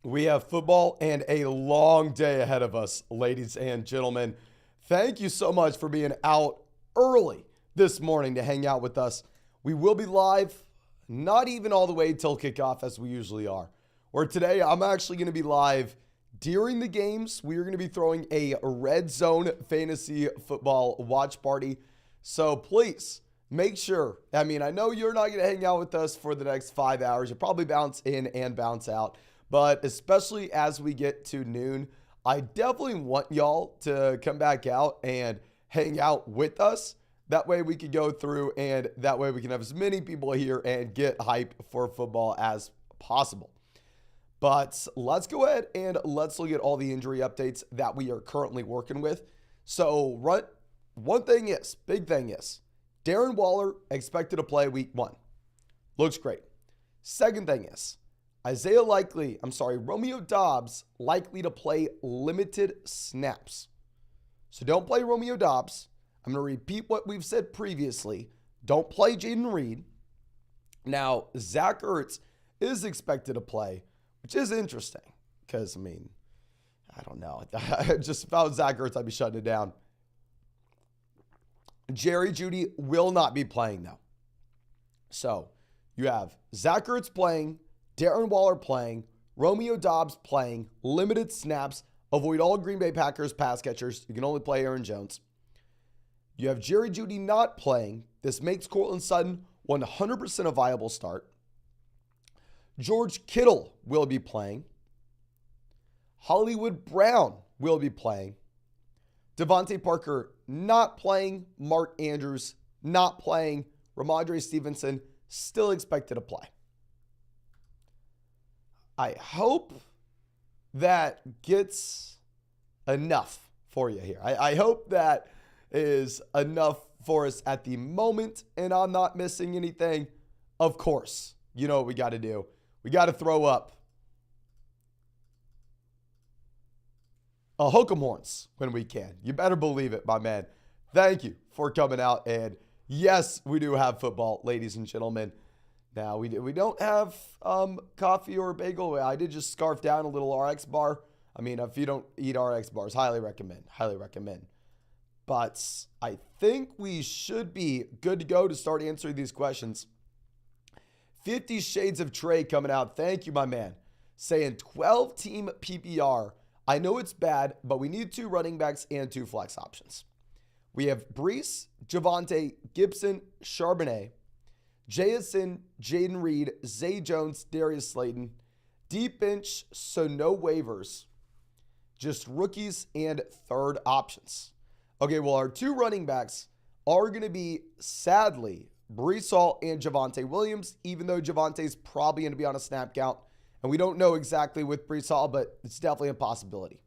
We have football and a long day ahead of us, ladies and gentlemen. Thank you so much for being out early this morning to hang out with us. We will be live, not even all the way till kickoff as we usually are. Where today I'm actually going to be live during the games. We are going to be throwing a red zone fantasy football watch party. So please make sure, I know you're not going to hang out with us for the next 5 hours. You'll probably bounce in and bounce out. But especially as we get to noon, I definitely want y'all to come back out and hang out with us. That way we can go through and that way we can have as many people here and get hype for football as possible. But let's go ahead and let's look at all the injury updates that we are currently working with. So big thing is, Darren Waller expected to play week 1. Looks great. Second thing is, Romeo Doubs likely to play limited snaps. So don't play Romeo Doubs. I'm going to repeat what we've said previously. Don't play Jaden Reed. Now, Zach Ertz is expected to play, which is interesting because, I don't know. Just if I was Zach Ertz, I'd be shutting it down. Jerry Jeudy will not be playing, though. So you have Zach Ertz playing, Darren Waller playing, Romeo Doubs playing, limited snaps, avoid all Green Bay Packers pass catchers. You can only play Aaron Jones. You have Jerry Jeudy not playing. This makes Courtland Sutton 100% a viable start. George Kittle will be playing. Hollywood Brown will be playing. Devontae Parker not playing. Mark Andrews not playing. Ramondre Stevenson still expected to play. I hope that gets enough for you here. I hope that is enough for us at the moment, and I'm not missing anything. Of course, you know what we got to do. We got to throw up a hook'em horns when we can. You better believe it, my man. Thank you for coming out, and yes, we do have football, ladies and gentlemen. Now, we don't have coffee or a bagel. I did just scarf down a little RX bar. If you don't eat RX bars, highly recommend. But I think we should be good to go to start answering these questions. 50 Shades of Trey coming out. Thank you, my man. Saying 12-team PPR. I know it's bad, but we need 2 running backs and 2 flex options. We have Brees, Javonte, Gibson, Charbonnet, Jason, Jaden Reed, Zay Jones, Darius Slayton. Deep bench, so no waivers. Just rookies and third options. Okay, well, our 2 running backs are going to be, sadly, Brees Hall and Javonte Williams, even though Javonte's probably going to be on a snap count. And we don't know exactly with Brees Hall, but it's definitely a possibility.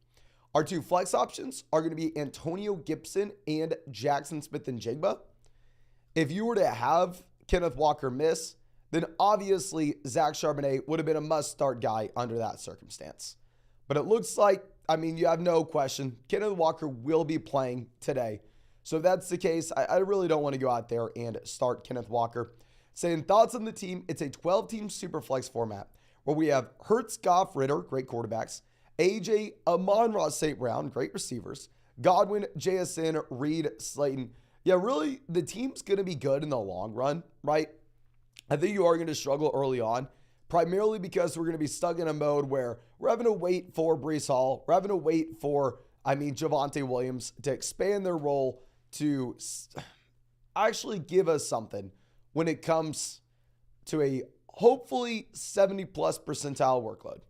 Our 2 flex options are going to be Antonio Gibson and Jackson Smith-Njigba. If you were to have Kenneth Walker miss, then obviously Zach Charbonnet would have been a must-start guy under that circumstance. But it looks like, you have no question, Kenneth Walker will be playing today. So if that's the case, I really don't want to go out there and start Kenneth Walker. Saying thoughts on the team, it's a 12-team Superflex format where we have Hurts, Goff, Ritter, great quarterbacks, AJ, Amon-Ra St. Brown, great receivers, Godwin, JSN, Reed, Slayton. Yeah, really, the team's going to be good in the long run, right? I think you are going to struggle early on, primarily because we're going to be stuck in a mode where we're having to wait for Brees Hall. We're having to wait for, Javonte Williams to expand their role to actually give us something when it comes to a hopefully 70-plus percentile workload.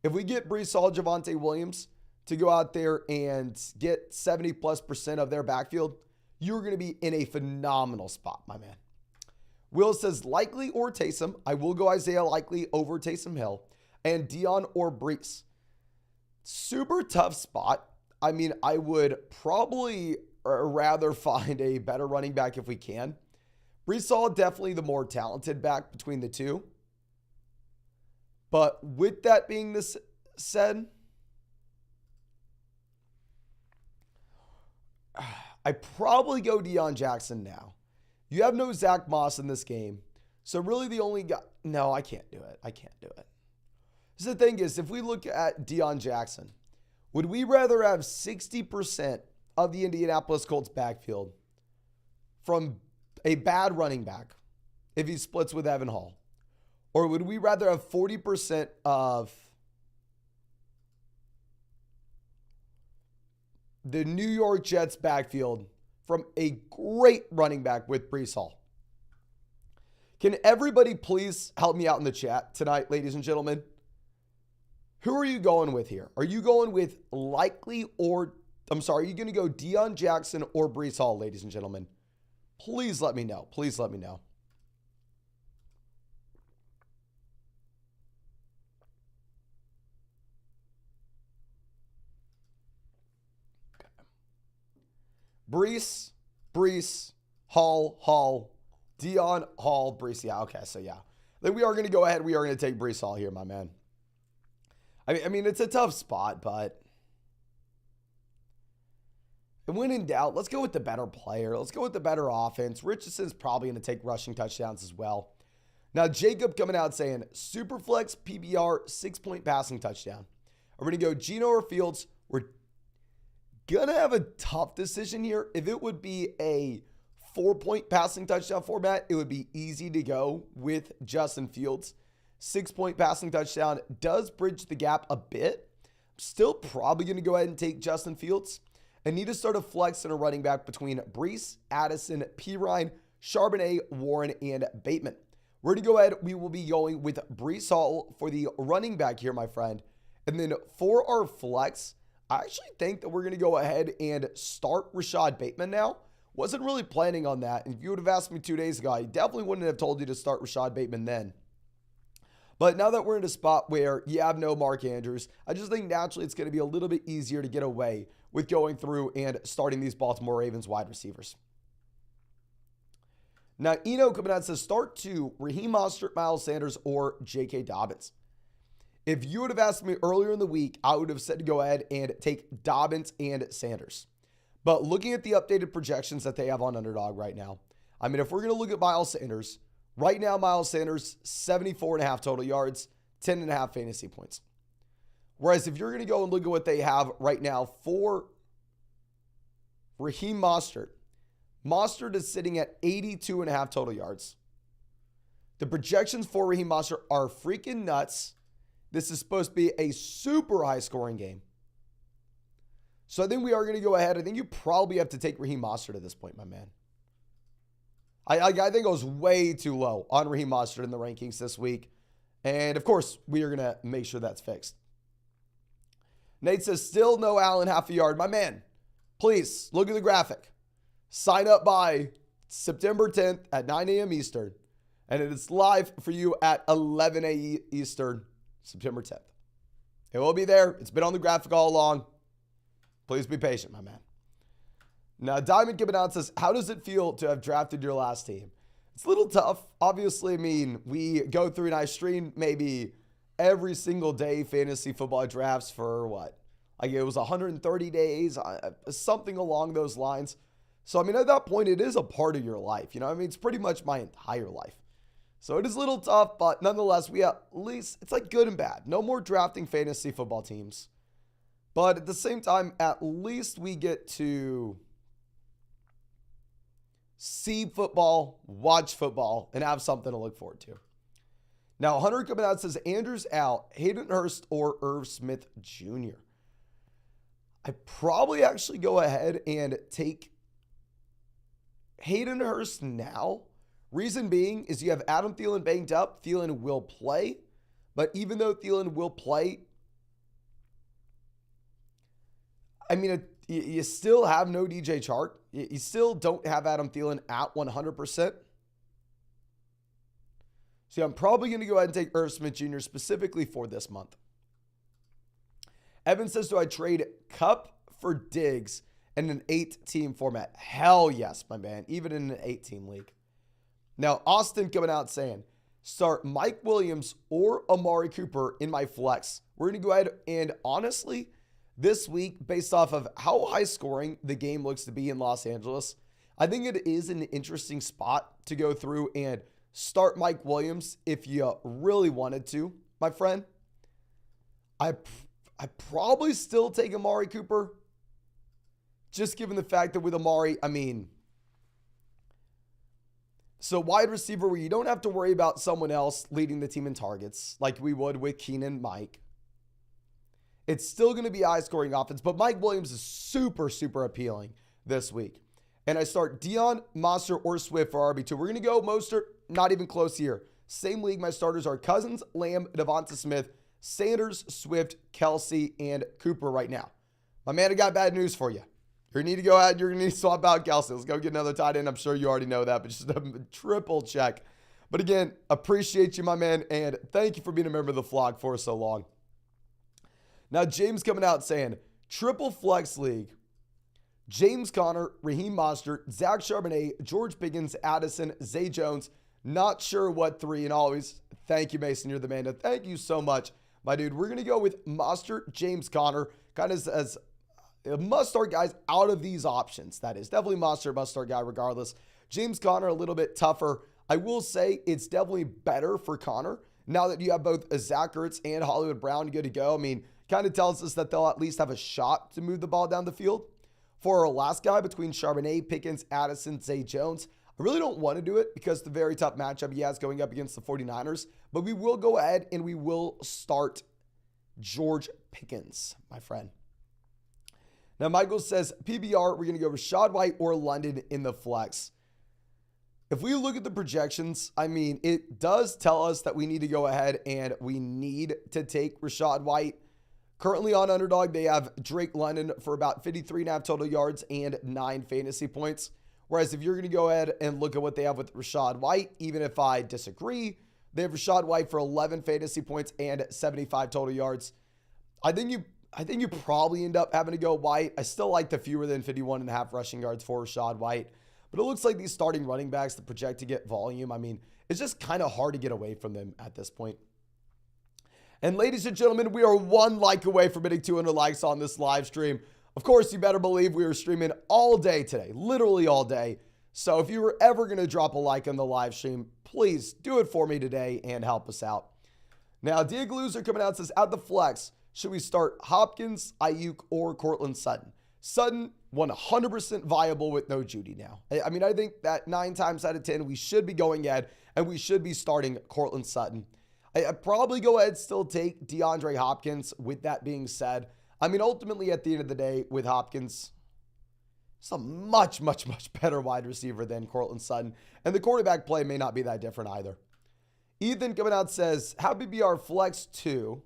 If we get Brees Hall, Javonte Williams to go out there and get 70-plus% of their backfield, you're going to be in a phenomenal spot, my man. Will says Likely or Taysom. I will go Isaiah Likely over Taysom Hill. And Dion or Brees. Super tough spot. I would probably rather find a better running back if we can. Brees Hall definitely the more talented back between the 2. But with that being said, I probably go Deion Jackson now. You have no Zach Moss in this game. So really the only guy... No, I can't do it. So the thing is, if we look at Deion Jackson, would we rather have 60% of the Indianapolis Colts backfield from a bad running back if he splits with Evan Hall? Or would we rather have 40% of the New York Jets backfield from a great running back with Breece Hall? Can everybody please help me out in the chat tonight, ladies and gentlemen? Who are you going with here? Are you going with likely or, are you going to go Deion Jackson or Breece Hall, ladies and gentlemen? Please let me know. Please let me know. Breece, Hall, Deion, Hall, Breece. Yeah, okay, so yeah. Then we are going to go ahead. We are going to take Breece Hall here, my man. I mean, it's a tough spot, but when in doubt, let's go with the better player. Let's go with the better offense. Richardson's probably going to take rushing touchdowns as well. Now, Jacob coming out saying, Superflex PBR, 6-point passing touchdown. We're going to go Geno or Fields. We're going to have a tough decision here. If it would be a 4-point passing touchdown format, it would be easy to go with Justin Fields. 6-point passing touchdown does bridge the gap a bit. Still probably going to go ahead and take Justin Fields. I need to start a flex and a running back between Breece, Addison, Pirine, Charbonnet, Warren, and Bateman. We're going to go ahead. We will be going with Breece Hall for the running back here, my friend. And then for our flex, I actually think that we're going to go ahead and start Rashad Bateman now. Wasn't really planning on that. And if you would have asked me 2 days ago, I definitely wouldn't have told you to start Rashad Bateman then. But now that we're in a spot where you have no Mark Andrews, I just think naturally it's going to be a little bit easier to get away with going through and starting these Baltimore Ravens wide receivers. Now, Eno coming out says start to Raheem Mostert, Miles Sanders, or J.K. Dobbins. If you would have asked me earlier in the week, I would have said to go ahead and take Dobbins and Sanders. But looking at the updated projections that they have on Underdog right now, I mean, if we're going to look at Miles Sanders, right now, Miles Sanders, 74.5 total yards, 10.5 fantasy points. Whereas if you're going to go and look at what they have right now for Raheem Mostert, Mostert is sitting at 82.5 total yards. The projections for Raheem Mostert are freaking nuts. This is supposed to be a super high scoring game. So I think we are going to go ahead. I think you probably have to take Raheem Mostert at this point, my man. I think I was way too low on Raheem Mostert in the rankings this week. And, of course, we are going to make sure that's fixed. Nate says, still no Allen half a yard. My man, please look at the graphic. Sign up by September 10th at 9 a.m. Eastern. And it is live for you at 11 a.m. Eastern, September 10th. It will be there. It's been on the graphic all along. Please be patient, my man. Now, Diamond Gibbon out says, how does it feel to have drafted your last team? It's a little tough. Obviously, I mean, we go through and I stream maybe every single day fantasy football drafts for what? Like it was 130 days, something along those lines. So, I mean, at that point, it is a part of your life. You know, I mean, it's pretty much my entire life. So it is a little tough, but nonetheless, we at least, it's like good and bad. No more drafting fantasy football teams. But at the same time, at least we get to see football, watch football, and have something to look forward to. Now, Hunter coming out says, Andrews out, Hayden Hurst or Irv Smith Jr. I probably actually go ahead and take Hayden Hurst now. Reason being is you have Adam Thielen banged up. Thielen will play. But even though Thielen will play, I mean, you still have no DJ Chark. You still don't have Adam Thielen at 100%. So I'm probably going to go ahead and take Irv Smith Jr. specifically for this month. Evan says, do I trade Cup for Diggs in an 8-team format? Hell yes, my man. Even in an 8-team league. Now, Austin coming out saying, start Mike Williams or Amari Cooper in my flex. We're going to go ahead and honestly, this week, based off of how high scoring the game looks to be in Los Angeles, I think it is an interesting spot to go through and start Mike Williams if you really wanted to, my friend. I probably still take Amari Cooper. Just given the fact that with Amari, so wide receiver where you don't have to worry about someone else leading the team in targets like we would with Keenan, Mike. It's still going to be high-scoring offense, but Mike Williams is super, super appealing this week. And I start Dion, Mostert, or Swift for RB2. We're going to go Mostert, not even close here. Same league, my starters are Cousins, Lamb, Devonta Smith, Sanders, Swift, Kelsey, and Cooper right now. My man, I got bad news for you. You're going to need to go ahead and you're going to need to swap out Kelsey. Let's go get another tight end. I'm sure you already know that, but just a triple check. But again, appreciate you, my man, and thank you for being a member of the flock for so long. Now, James coming out saying, triple flex league, James Conner, Raheem Mostert, Zach Charbonnet, George Pickens, Addison, Zay Jones. Not sure what three, and always, thank you, Mason. You're the man. Now, thank you so much, my dude. We're going to go with Mostert, James Conner, kind of as must-start guys out of these options. That is definitely Mostert, must-start guy regardless. James Conner, a little bit tougher. I will say it's definitely better for Conner now that you have both Zach Ertz and Hollywood Brown good to go. Kind of tells us that they'll at least have a shot to move the ball down the field. For our last guy between Charbonnet, Pickens, Addison, Zay Jones, I really don't want to do it because the very tough matchup he has going up against the 49ers, but we will go ahead and we will start George Pickens, my friend. Now, Michael says, PBR, we're going to go Rachaad White or London in the flex. If we look at the projections, it does tell us that we need to go ahead and we need to take Rachaad White. Currently on Underdog, they have Drake London for about 53.5 total yards and 9 fantasy points. Whereas if you're going to go ahead and look at what they have with Rachaad White, even if I disagree, they have Rachaad White for 11 fantasy points and 75 total yards. I think you probably end up having to go White. I still like the fewer than 51.5 rushing yards for Rachaad White. But it looks like these starting running backs that project to get volume, it's just kind of hard to get away from them at this point. And ladies and gentlemen, we are 1 like away from hitting 200 likes on this live stream. Of course, you better believe we are streaming all day today, literally all day. So if you were ever going to drop a like on the live stream, please do it for me today and help us out. Now, Diego Loser coming out and says, at the flex, should we start Hopkins, Ayuk, or Courtland Sutton? Sutton, 100% viable with no Judy now. I think that 9 times out of 10, we should be going ahead and we should be starting Courtland Sutton. I'd probably go ahead and still take DeAndre Hopkins. With that being said, ultimately at the end of the day with Hopkins, it's a much, much, much better wide receiver than Courtland Sutton. And the quarterback play may not be that different either. Ethan coming out says, how BBR flex 2?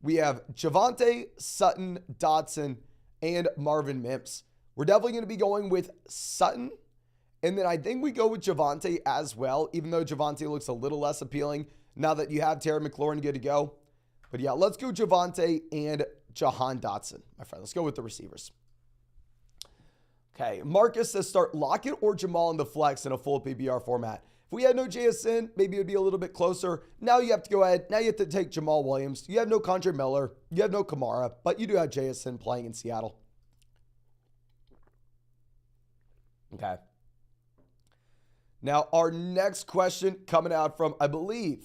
We have Javonte, Sutton, Dotson, and Marvin Mims. We're definitely going to be going with Sutton. And then I think we go with Javonte as well, even though Javonte looks a little less appealing now that you have Terry McLaurin good to go. But yeah, let's go Javonte and Jahan Dotson, my friend. Let's go with the receivers. Okay, Marcus says start Lockett or Jamal in the flex in a full PPR format. If we had no JSN, maybe it would be a little bit closer. Now you have to go ahead. Now you have to take Jamal Williams. You have no Condre Miller. You have no Kamara, but you do have JSN playing in Seattle. Okay. Now, our next question coming out from, I believe,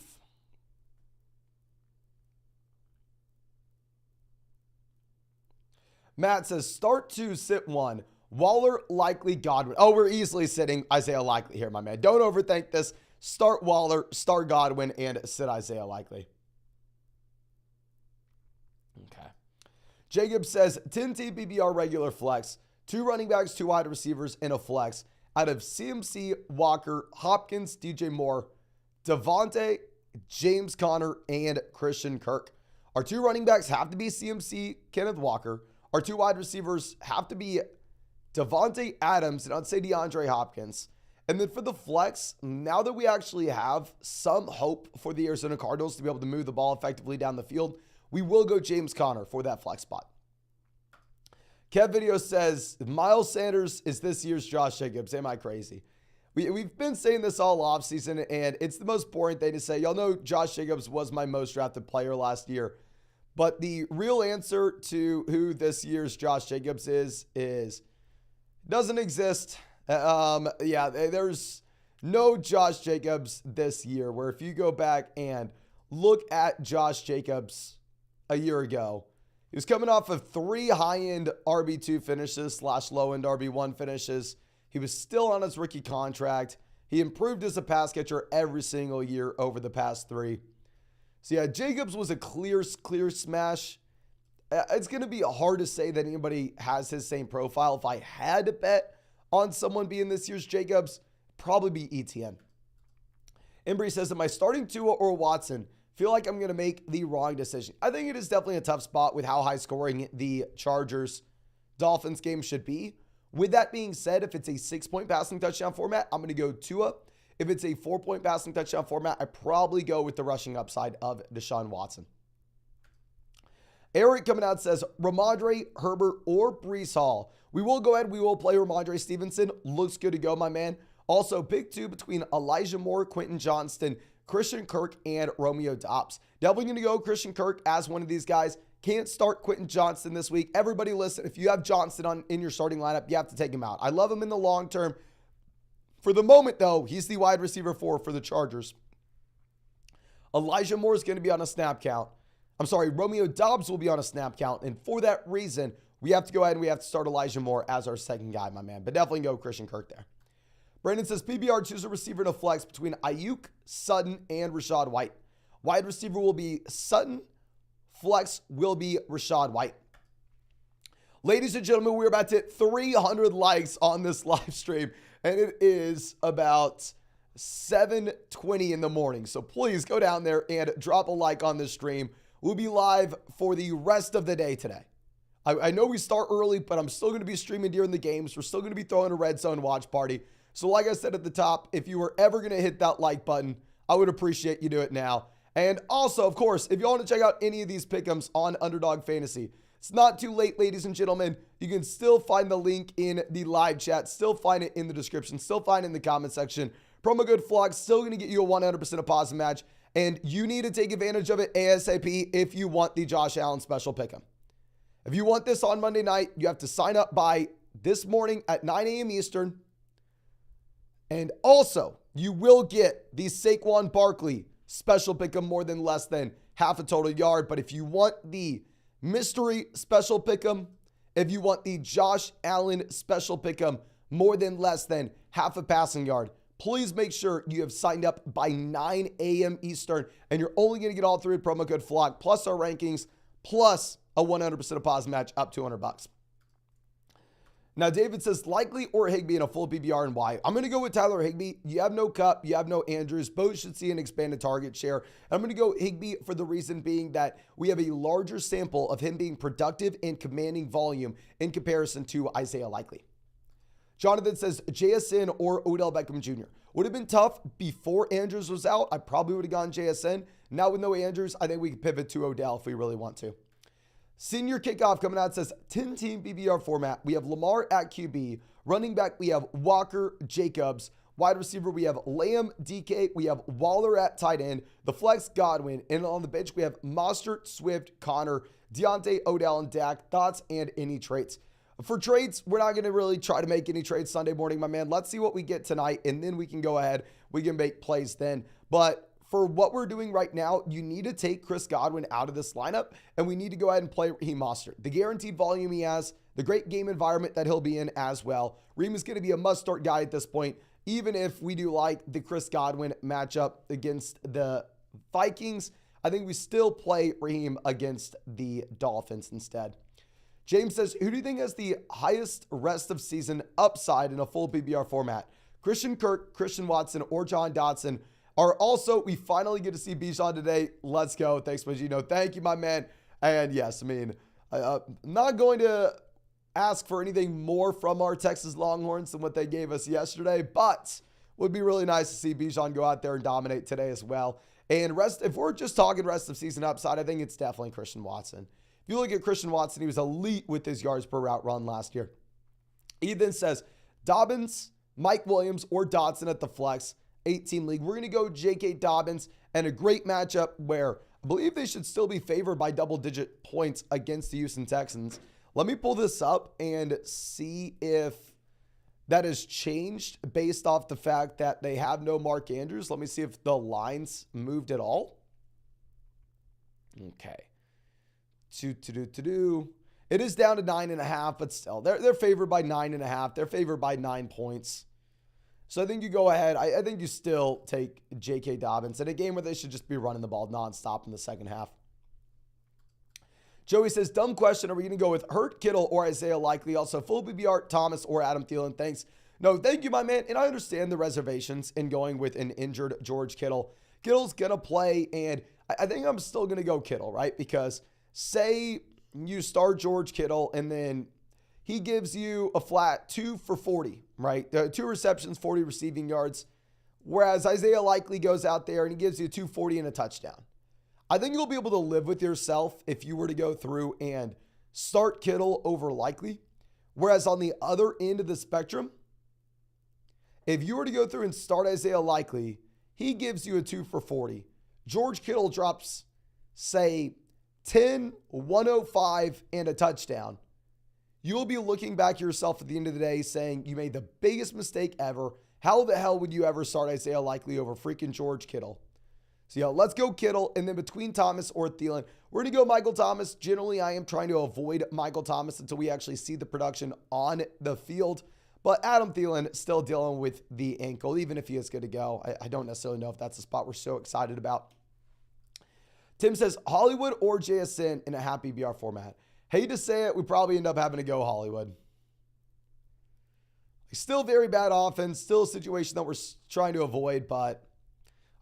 Matt says, start 2, sit 1. Waller, Likely, Godwin. Oh, we're easily sitting Isaiah Likely here, my man. Don't overthink this. Start Waller, start Godwin, and sit Isaiah Likely. Okay. Jacob says, 10 TPBR regular flex, 2 running backs, 2 wide receivers, and a flex out of CMC, Walker, Hopkins, DJ Moore, Devontae, James Conner, and Christian Kirk. Our 2 running backs have to be CMC, Kenneth Walker. Our 2 wide receivers have to be Devontae Adams, and I'd say DeAndre Hopkins. And then for the flex, now that we actually have some hope for the Arizona Cardinals to be able to move the ball effectively down the field, we will go James Conner for that flex spot. Kev Video says, Miles Sanders is this year's Josh Jacobs. Am I crazy? We've been saying this all offseason, and it's the most boring thing to say. Y'all know Josh Jacobs was my most drafted player last year. But the real answer to who this year's Josh Jacobs is doesn't exist. There's no Josh Jacobs this year, where if you go back and look at Josh Jacobs, a year ago. He was coming off of 3 high-end RB2 finishes / low-end RB1 finishes. He was still on his rookie contract. He improved as a pass catcher every single year over the past 3. So yeah, Jacobs was a clear smash. It's going to be hard to say that anybody has his same profile. If I had to bet on someone being this year's Jacobs, probably be ETN. Embry says, am I starting Tua or Watson? Feel like I'm going to make the wrong decision. I think it is definitely a tough spot with how high scoring the Chargers-Dolphins game should be. With that being said, if it's a 6-point passing touchdown format, I'm going to go Tua. If it's a 4-point passing touchdown format, I probably go with the rushing upside of Deshaun Watson. Eric coming out says, Ramondre, Herbert, or Breece Hall. We will go ahead. We will play Ramondre Stevenson. Looks good to go, my man. Also, pick 2 between Elijah Moore, Quentin Johnston, Christian Kirk, and Romeo Doubs. Definitely going to go Christian Kirk as one of these guys. Can't start Quentin Johnston this week. Everybody listen, if you have Johnston in your starting lineup, you have to take him out. I love him in the long term. For the moment, though, he's the wide receiver 4 for the Chargers. Elijah Moore is going to be on a snap count. I'm sorry, Romeo Doubs will be on a snap count. And for that reason, we have to go ahead and we have to start Elijah Moore as our second guy, my man. But definitely go Christian Kirk there. Brandon says, PBR, choose a receiver in a flex between Ayuk, Sutton, and Rachaad White. Wide receiver will be Sutton. Flex will be Rachaad White. Ladies and gentlemen, we're about to hit 300 likes on this live stream, and it is about 7:20 in the morning. So please go down there and drop a like on this stream. We'll be live for the rest of the day today. I know we start early, but I'm still going to be streaming during the games. We're still going to be throwing a red zone watch party. So like I said at the top, if you were ever going to hit that like button, I would appreciate you do it now. And also, of course, if you want to check out any of these pick'ems on Underdog Fantasy, it's not too late, ladies and gentlemen. You can still find the link in the live chat, still find it in the description, still find it in the comment section. Promo code FLOG, still going to get you a 100% deposit match, and you need to take advantage of it ASAP if you want the Josh Allen special pick'em. If you want this on Monday night, you have to sign up by this morning at 9 a.m. Eastern. And also, you will get the Saquon Barkley special pick'em more than less than half a total yard. But if you want the mystery special pick'em, if you want the Josh Allen special pick'em more than less than half a passing yard, please make sure you have signed up by 9 a.m. Eastern. And you're only going to get all 3 with promo code FLOG, plus our rankings, plus a 100% deposit match up to $200. Now, David says, likely or Higbee in a full PPR and why? I'm going to go with Tyler Higbee. You have no Kupp. You have no Andrews. Both should see an expanded target share. And I'm going to go Higbee for the reason being that we have a larger sample of him being productive and commanding volume in comparison to Isaiah Likely. Jonathan says, JSN or Odell Beckham Jr. Would have been tough before Andrews was out. I probably would have gone JSN. Now with no Andrews, I think we can pivot to Odell if we really want to. Senior Kickoff coming out says 10-team PPR format. We have Lamar at QB. Running back, we have Walker, Jacobs. Wide receiver, we have Lamb, DK. We have Waller at tight end. The flex, Godwin. And on the bench, we have Mostert, Swift, Connor, Deontay, Odell, and Dak. Thoughts and any traits. For trades, we're not going to really try to make any trades Sunday morning, my man. Let's see what we get tonight, and then we can go ahead. We can make plays then. But for what we're doing right now, you need to take Chris Godwin out of this lineup, and we need to go ahead and play Raheem Mostert. The guaranteed volume he has, the great game environment that he'll be in as well. Raheem is going to be a must-start guy at this point, even if we do like the Chris Godwin matchup against the Vikings. I think we still play Raheem against the Dolphins instead. James says, who do you think has the highest rest of season upside in a full PPR format? Christian Kirk, Christian Watson, or John Dotson? Are also, we finally get to see Bijan today. Let's go. Thanks, Magino. Thank you, my man. And yes, I mean, I'm not going to ask for anything more from our Texas Longhorns than what they gave us yesterday, but would be really nice to see Bijan go out there and dominate today as well. And if we're just talking rest of season upside, I think it's definitely Christian Watson. If you look at Christian Watson, he was elite with his yards per route run last year. Ethan says, Dobbins, Mike Williams, or Dotson at the flex. 8-team league. We're going to go J.K. Dobbins, and a great matchup where I believe they should still be favored by double-digit points against the Houston Texans. Let me pull this up and see if that has changed based off the fact that they have no Mark Andrews. Let me see if the lines moved at all. Okay. It is down to 9.5, but still, they're favored by 9.5. They're favored by 9 points. So I think you go ahead. I think you still take J.K. Dobbins in a game where they should just be running the ball nonstop in the second half. Joey says, dumb question. Are we going to go with Hurt, Kittle, or Isaiah Likely? Also, full BBR, Thomas, or Adam Thielen? Thanks. No, thank you, my man. And I understand the reservations in going with an injured George Kittle. Kittle's going to play, and I think I'm still going to go Kittle, right? Because say you start George Kittle, and then he gives you a flat 2 for 40, right? 2 receptions, 40 receiving yards. Whereas Isaiah Likely goes out there and he gives you 240 and a touchdown. I think you'll be able to live with yourself if you were to go through and start Kittle over Likely. Whereas on the other end of the spectrum, if you were to go through and start Isaiah Likely, he gives you a 2 for 40. George Kittle drops, say, 10, 105, and a touchdown. You'll be looking back at yourself at the end of the day saying you made the biggest mistake ever. How the hell would you ever start Isaiah Likely over freaking George Kittle? So, let's go Kittle, and then between Thomas or Thielen, we're going to go Michael Thomas. Generally, I am trying to avoid Michael Thomas until we actually see the production on the field. But Adam Thielen still dealing with the ankle, even if he is good to go. I don't necessarily know if that's a spot we're so excited about. Tim says, Hollywood or JSN in a happy BR format? Hate to say it, we probably end up having to go Hollywood. Still very bad offense, still a situation that we're trying to avoid, but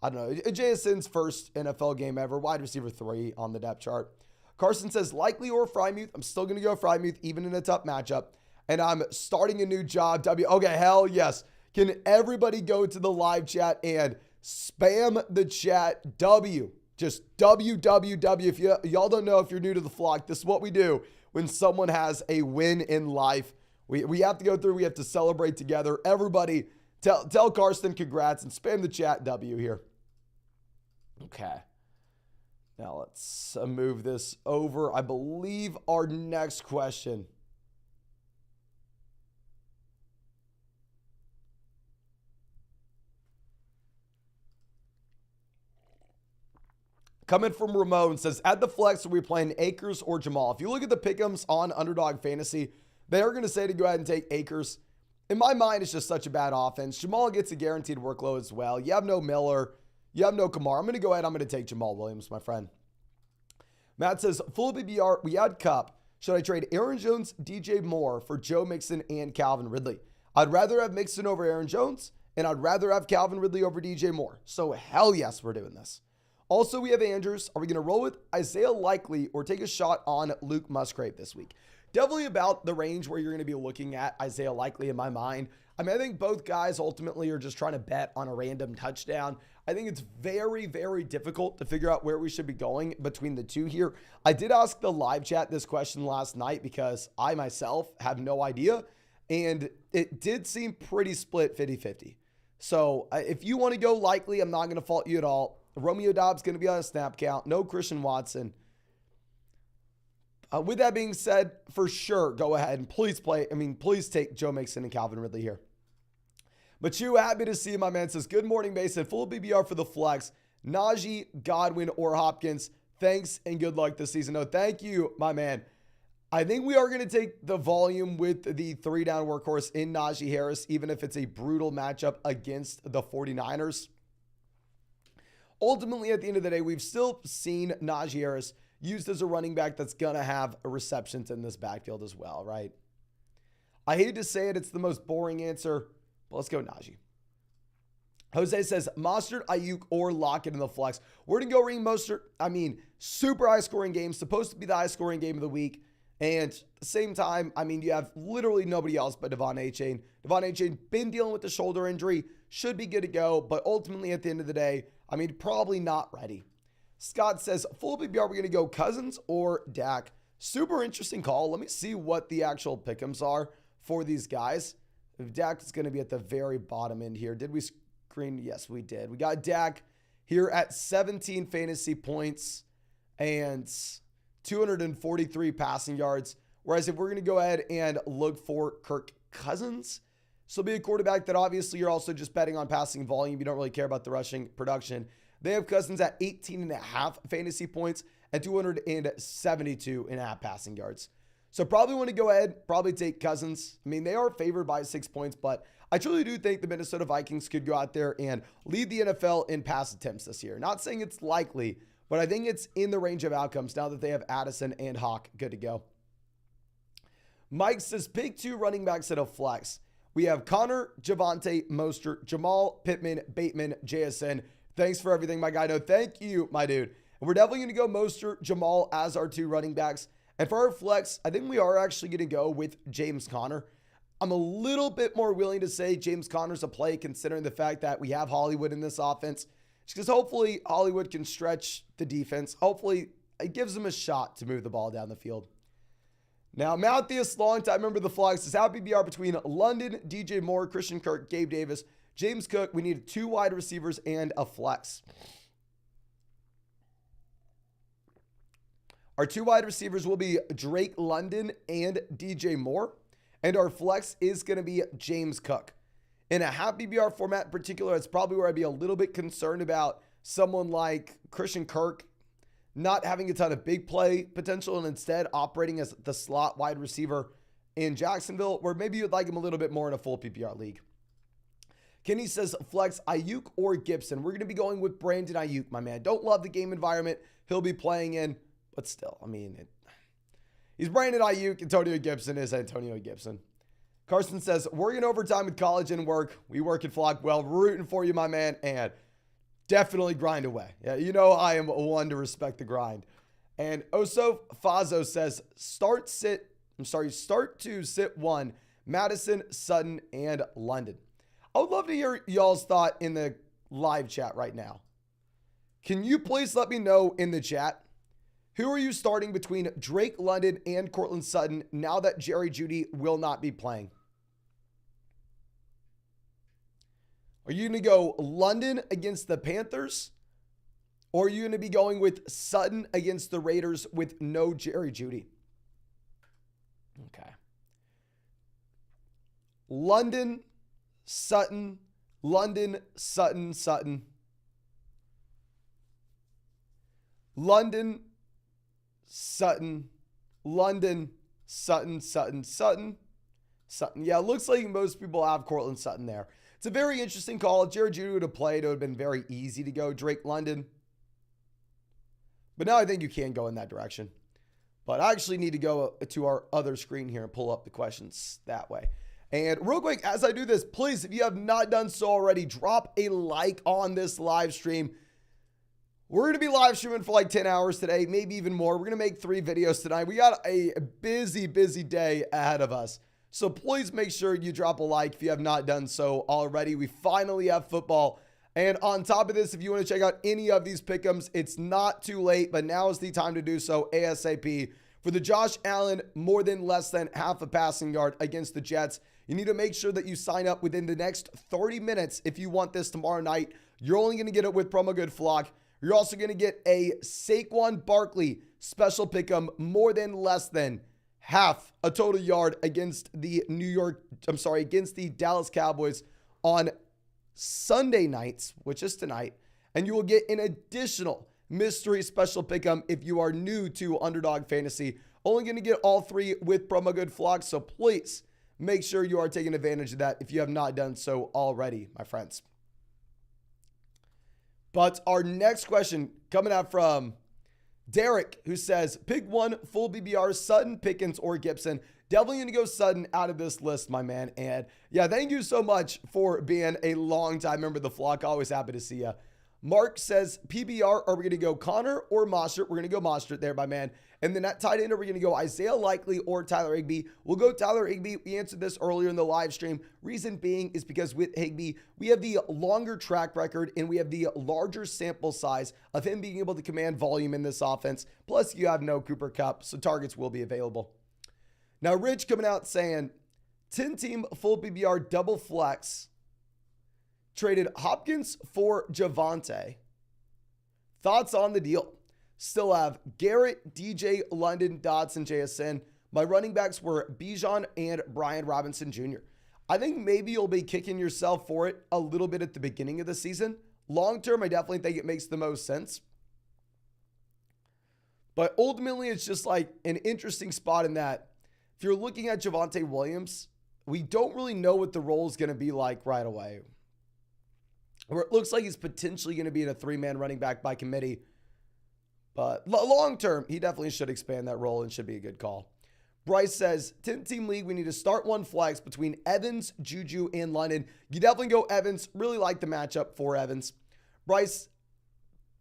I don't know. JSN's first NFL game ever, wide receiver 3 on the depth chart. Carson says, Likely or Frymuth? I'm still going to go Frymuth, even in a tough matchup. And I'm starting a new job. Okay, hell yes. Can everybody go to the live chat and spam the chat W? Just WWW. If y'all don't know, if you're new to the flock, this is what we do when someone has a win in life. We have to go through. We have to celebrate together. Everybody, tell Karsten congrats and spam the chat W here. Okay. Now let's move this over. I believe our next question. Coming from Ramon says, at the flex, are we playing Akers or Jamal? If you look at the pick'ems on Underdog Fantasy, they are going to say to go ahead and take Akers. In my mind, it's just such a bad offense. Jamal gets a guaranteed workload as well. You have no Miller. You have no Kamar. I'm going to go ahead. I'm going to take Jamal Williams, my friend. Matt says, full BBR, we had Cup. Should I trade Aaron Jones, DJ Moore for Joe Mixon and Calvin Ridley? I'd rather have Mixon over Aaron Jones, and I'd rather have Calvin Ridley over DJ Moore. So hell yes, we're doing this. Also, we have Andrews. Are we going to roll with Isaiah Likely or take a shot on Luke Musgrave this week? Definitely about the range where you're going to be looking at Isaiah Likely in my mind. I mean, I think both guys ultimately are just trying to bet on a random touchdown. I think it's very, very difficult to figure out where we should be going between the two here. I did ask the live chat this question last night because I myself have no idea. And it did seem pretty split 50-50. So if you want to go Likely, I'm not going to fault you at all. Romeo Dobbs going to be on a snap count. No Christian Watson. With that being said, for sure, go ahead and please take Joe Mixon and Calvin Ridley here. But you, happy to see you, my man. Says, good morning, Mason. Full BBR for the flex. Najee, Godwin, or Hopkins. Thanks and good luck this season. No, thank you, my man. I think we are going to take the volume with the 3-down workhorse in Najee Harris, even if it's a brutal matchup against the 49ers. Ultimately, at the end of the day, we've still seen Najee Harris used as a running back that's going to have receptions in this backfield as well, right? I hate to say it, it's the most boring answer, but let's go Najee. Jose says, Mostert, Ayuk, or Lockett in the flex. We're going to go Raheem Mostert. I mean, super high-scoring game, supposed to be the high-scoring game of the week. And at the same time, I mean, you have literally nobody else but Devon Achane. Devon Achane been dealing with the shoulder injury, should be good to go, but ultimately at the end of the day, I mean, probably not ready. Scott says, full PPR, we're going to go Cousins or Dak. Super interesting call. Let me see what the actual pick'ems are for these guys. Dak is going to be at the very bottom end here. Did we screen? Yes, we did. We got Dak here at 17 fantasy points and 243 passing yards. Whereas if we're going to go ahead and look for Kirk Cousins, this will be a quarterback that obviously you're also just betting on passing volume. You don't really care about the rushing production. They have Cousins at 18.5 fantasy points and 272.5 passing yards. So probably want to go ahead, probably take Cousins. I mean, they are favored by 6 points, but I truly do think the Minnesota Vikings could go out there and lead the NFL in pass attempts this year. Not saying it's likely, but I think it's in the range of outcomes now that they have Addison and Hawk good to go. Mike says, pick 2 running backs at a flex. We have Connor, Javonte, Mostert, Jamal, Pittman, Bateman, JSN. Thanks for everything, my guy. No, thank you, my dude. And we're definitely going to go Mostert, Jamal as our 2 running backs. And for our flex, I think we are actually going to go with James Conner. I'm a little bit more willing to say James Conner's a play considering the fact that we have Hollywood in this offense. Just because hopefully Hollywood can stretch the defense. Hopefully it gives them a shot to move the ball down the field. Now, Matthias, longtime member of the Flex, is happy BR between London, DJ Moore, Christian Kirk, Gabe Davis, James Cook. We need 2 wide receivers and a flex. Our 2 wide receivers will be Drake London and DJ Moore. And our flex is going to be James Cook. In a half PPR format in particular, it's probably where I'd be a little bit concerned about someone like Christian Kirk not having a ton of big play potential and instead operating as the slot wide receiver in Jacksonville, where maybe you'd like him a little bit more in a full PPR league. Kenny says flex Ayuk or Gibson. We're going to be going with Brandon Ayuk, my man. Don't love the game environment he'll be playing in, but still, I mean, he's Brandon Ayuk. Antonio Gibson is Antonio Gibson. Carson says, working overtime with college and work. We work at Flock well. Rooting for you, my man, and definitely grind away. Yeah, you know I am one to respect the grind. And Oso Fazo says, start to sit 1, Madison, Sutton, and London. I would love to hear y'all's thought in the live chat right now. Can you please let me know in the chat, who are you starting between Drake London and Cortland Sutton now that Jerry Jeudy will not be playing? Are you going to go London against the Panthers? Or are you going to be going with Sutton against the Raiders with no Jerry Jeudy? Okay. London, Sutton, London, Sutton, Sutton. London, Sutton, London, Sutton, Sutton, Sutton, Sutton. Yeah, it looks like most people have Cortland Sutton there. It's a very interesting call. If Jerry Jeudy would have played, it would have been very easy to go Drake London. But now I think you can go in that direction. But I actually need to go to our other screen here and pull up the questions that way. And real quick, as I do this, please, if you have not done so already, drop a like on this live stream. We're going to be live streaming for like 10 hours today, maybe even more. We're going to make 3 videos tonight. We got a busy day ahead of us. So please make sure you drop a like if you have not done so already. We finally have football. And on top of this, if you want to check out any of these pick'ems, it's not too late, but now is the time to do so ASAP. For the Josh Allen, more than less than half a passing yard against the Jets, you need to make sure that you sign up within the next 30 minutes if you want this tomorrow night. You're only going to get it with promo code FLOCK. You're also going to get a Saquon Barkley special pick'em, more than less than half a total yard against the against the Dallas Cowboys on Sunday nights, which is tonight. And you will get an additional mystery special pick'em if you are new to Underdog Fantasy. Only going to get all 3 with promo code FLOCK. So please make sure you are taking advantage of that if you have not done so already, my friends. But our next question coming out from Derek, who says, pick 1 full BBR, Sutton, Pickens, or Gibson. Definitely going to go Sutton out of this list, my man. And yeah, thank you so much for being a longtime member of the flock. Always happy to see you. Mark says, PBR, are we going to go Connor or Mostert? We're going to go Mostert there, my man. And then at tight end, are we going to go Isaiah Likely or Tyler Higbee? We'll go Tyler Higbee. We answered this earlier in the live stream. Reason being is because with Higbee, we have the longer track record and we have the larger sample size of him being able to command volume in this offense. Plus, you have no Cooper Kupp, so targets will be available. Now, Rich coming out saying, 10-team full PBR double flex. Traded Hopkins for Javonte. Thoughts on the deal? Still have Garrett, DJ, London, Dodson, JSN. My running backs were Bijan and Brian Robinson Jr. I think maybe you'll be kicking yourself for it a little bit at the beginning of the season. Long term, I definitely think it makes the most sense. But ultimately, it's just like an interesting spot in that if you're looking at Javonte Williams, we don't really know what the role is going to be like right away. Or it looks like he's potentially going to be in a 3-man running back by committee. But long term, he definitely should expand that role and should be a good call. Bryce says, 10-team league, we need to start one flex between Evans, Juju, and London. You definitely go Evans. Really like the matchup for Evans. Bryce,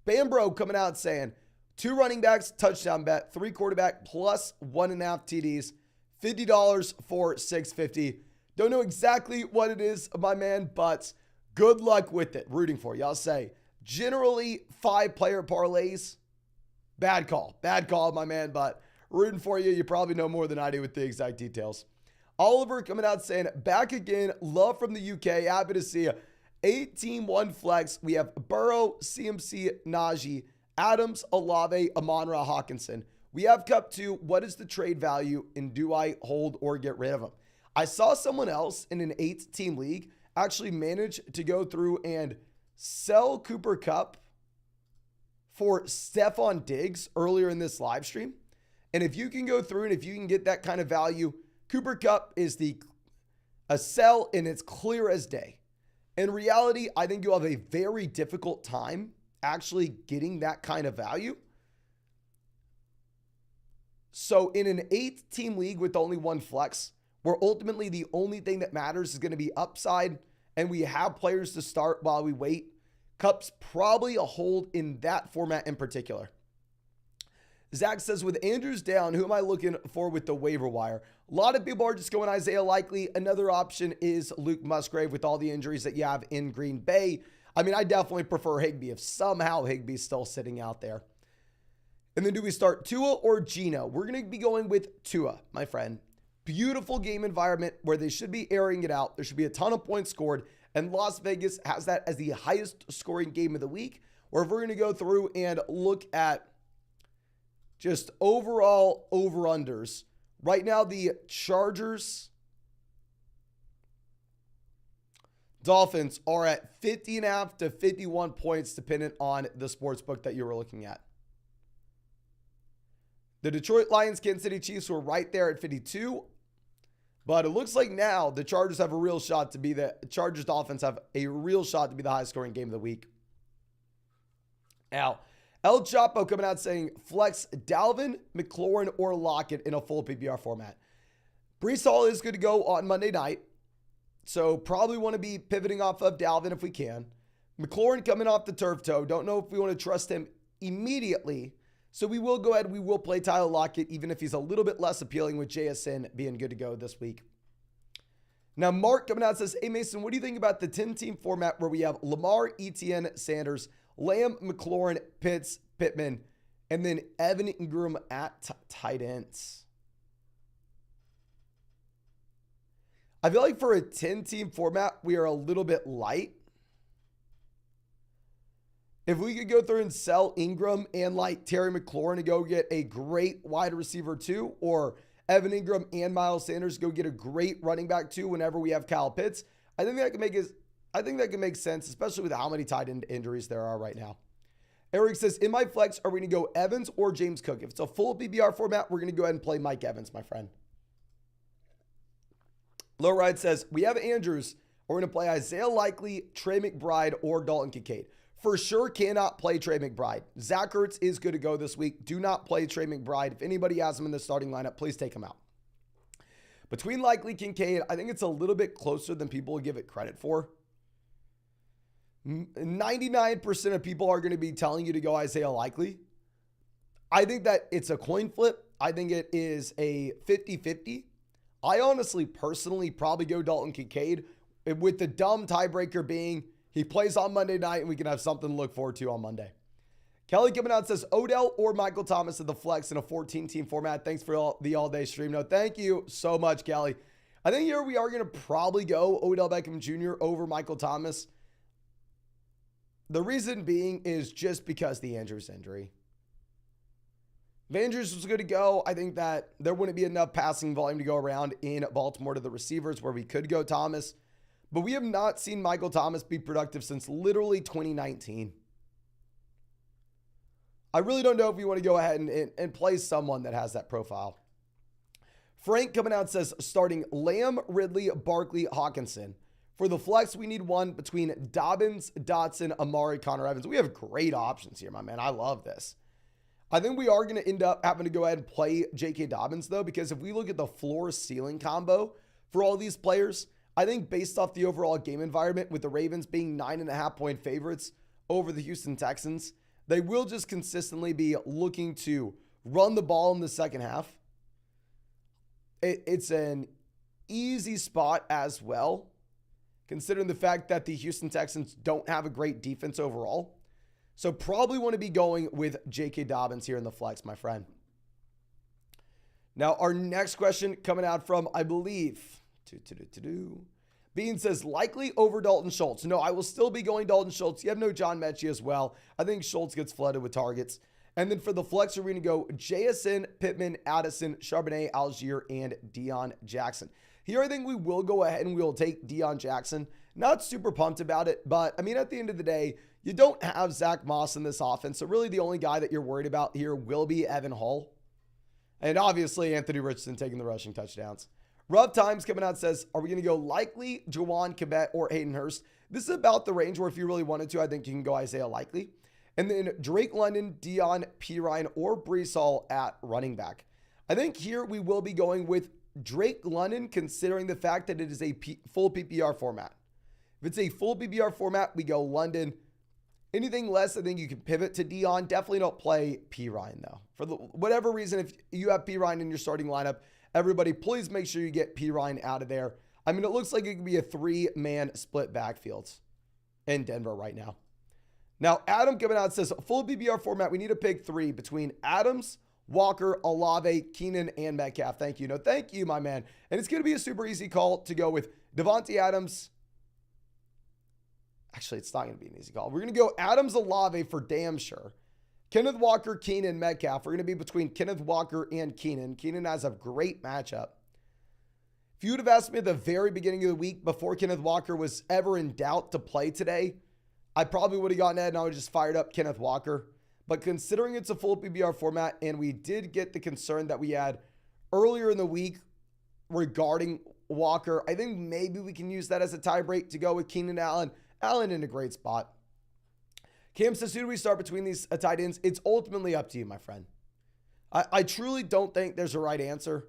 Bambro coming out saying, 2 running backs, touchdown bet, 3 quarterback, plus 1.5 TDs, $50 for $650. Don't know exactly what it is, my man, but good luck with it. Rooting for you. I'll say, generally 5-player parlays, bad call, my man, but rooting for you. You probably know more than I do with the exact details. Oliver coming out saying, back again, love from the UK, happy to see you. 8-team 1 flex. We have Burrow, CMC, Najee, Adams, Olave, Amon-Ra, Hawkinson. We have Cup 2. What is the trade value, and do I hold or get rid of him? I saw someone else in an 8-team league actually manage to go through and sell Cooper Kupp for Stephon Diggs earlier in this live stream. And if you can go through and if you can get that kind of value, Cooper Kupp is a sell, and it's clear as day. In reality, I think you'll have a very difficult time actually getting that kind of value. So in an 8-team league with only 1 flex, where ultimately the only thing that matters is going to be upside, and we have players to start while we wait, Kupp's probably a hold in that format in particular. Zach says, with Andrews down, who am I looking for with the waiver wire? A lot of people are just going Isaiah Likely. Another option is Luke Musgrave with all the injuries that you have in Green Bay. I mean, I definitely prefer Higbee if somehow Higbee's still sitting out there. And then do we start Tua or Geno? We're going to be going with Tua, my friend. Beautiful game environment where they should be airing it out. There should be a ton of points scored. And Las Vegas has that as the highest scoring game of the week. Or if we're going to go through and look at just overall over-unders. Right now, the Chargers, Dolphins are at 50.5 to 51 points, dependent on the sports book that you were looking at. The Detroit Lions, Kansas City Chiefs were right there at 52. But it looks like now the Chargers have a real shot to be Chargers Dolphins have a real shot to be the highest scoring game of the week. Now, El Chapo coming out saying, flex Dalvin, McLaurin, or Lockett in a full PPR format. Breece Hall is good to go on Monday night. So probably want to be pivoting off of Dalvin if we can. McLaurin coming off the turf toe. Don't know if we want to trust him immediately. So we will go ahead. We will play Tyler Lockett, even if he's a little bit less appealing with JSN being good to go this week. Now, Mark coming out says, hey, Mason, what do you think about the 10-team format where we have Lamar, Etienne, Sanders, Lamb, McLaurin, Pitts, Pittman, and then Evan Ingram at tight ends? I feel like for a 10-team format, we are a little bit light. If we could go through and sell Ingram and like Terry McLaurin to go get a great wide receiver 2, or Evan Ingram and Miles Sanders go get a great running back 2 whenever we have Kyle Pitts, I think that can make sense, especially with how many tight end injuries there are right now. Eric says, in my flex, are we going to go Evans or James Cook? If it's a full PPR format, we're going to go ahead and play Mike Evans, my friend. Lowride says, we have Andrews. We're going to play Isaiah Likely, Trey McBride, or Dalton Kincaid. For sure cannot play Trey McBride. Zach Ertz is good to go this week. Do not play Trey McBride. If anybody has him in the starting lineup, please take him out. Between Likely, Kincaid, I think it's a little bit closer than people will give it credit for. 99% of people are going to be telling you to go Isaiah Likely. I think that it's a coin flip. I think it is a 50-50. I honestly, personally, probably go Dalton Kincaid, with the dumb tiebreaker being he plays on Monday night and we can have something to look forward to on Monday. Kelly coming out says, Odell or Michael Thomas at the flex in a 14-team format. Thanks for the all-day stream. No, thank you so much, Kelly. I think here we are going to probably go Odell Beckham Jr. over Michael Thomas. The reason being is just because the Andrews injury. If Andrews was good to go, I think that there wouldn't be enough passing volume to go around in Baltimore to the receivers where we could go Thomas. But we have not seen Michael Thomas be productive since literally 2019. I really don't know if you want to go ahead and play someone that has that profile. Frank coming out says, starting Lamb, Ridley, Barkley, Hawkinson. For the flex, we need one between Dobbins, Dotson, Amari, Connor Evans. We have great options here, my man. I love this. I think we are going to end up having to go ahead and play J.K. Dobbins, though, because if we look at the floor-ceiling combo for all these players, I think based off the overall game environment, with the Ravens being 9.5-point favorites over the Houston Texans, they will just consistently be looking to run the ball in the second half. It's an easy spot as well, considering the fact that the Houston Texans don't have a great defense overall. So probably want to be going with J.K. Dobbins here in the flex, my friend. Now, our next question coming out from, I believe, Bean says, likely over Dalton Schultz. No, I will still be going Dalton Schultz. You have no John Mechie as well. I think Schultz gets flooded with targets. And then for the flex, we're going to go JSN, Pittman, Addison, Charbonnet, Algier, and Deion Jackson. Here, I think we will go ahead and we'll take Deion Jackson. Not super pumped about it, but I mean, at the end of the day, you don't have Zach Moss in this offense. So really the only guy that you're worried about here will be Evan Hull. And obviously Anthony Richardson taking the rushing touchdowns. Rough Times coming out says, are we going to go likely, Jawan Kibet, or Hayden Hurst? This is about the range where if you really wanted to, I think you can go Isaiah Likely. And then Drake London, Dion Pirine, or Breece Hall at running back. I think here we will be going with Drake London, considering the fact that it is a full PPR format. If it's a full PPR format, we go London. Anything less, I think you can pivot to Dion. Definitely don't play Pirine, though. For whatever reason, if you have Pirine in your starting lineup, everybody, please make sure you get Pirine out of there. I mean, it looks like it could be a 3-man split backfield in Denver right now. Now, Adam coming out says, full PPR format, we need to pick 3 between Adams, Walker, Olave, Keenan, and Metcalf. Thank you. No, thank you, my man. And it's going to be a super easy call to go with Devontae Adams. Actually, it's not going to be an easy call. We're going to go Adams, Olave for damn sure. Kenneth Walker, Keenan, Metcalf. We're going to be between Kenneth Walker and Keenan. Keenan has a great matchup. If you would have asked me at the very beginning of the week before Kenneth Walker was ever in doubt to play today, I probably would have gotten Ed and I would have just fired up Kenneth Walker. But considering it's a full PPR format and we did get the concern that we had earlier in the week regarding Walker, I think maybe we can use that as a tie break to go with Keenan Allen. Allen in a great spot. Cam says, who do we start between these tight ends? It's ultimately up to you, my friend. I truly don't think there's a right answer.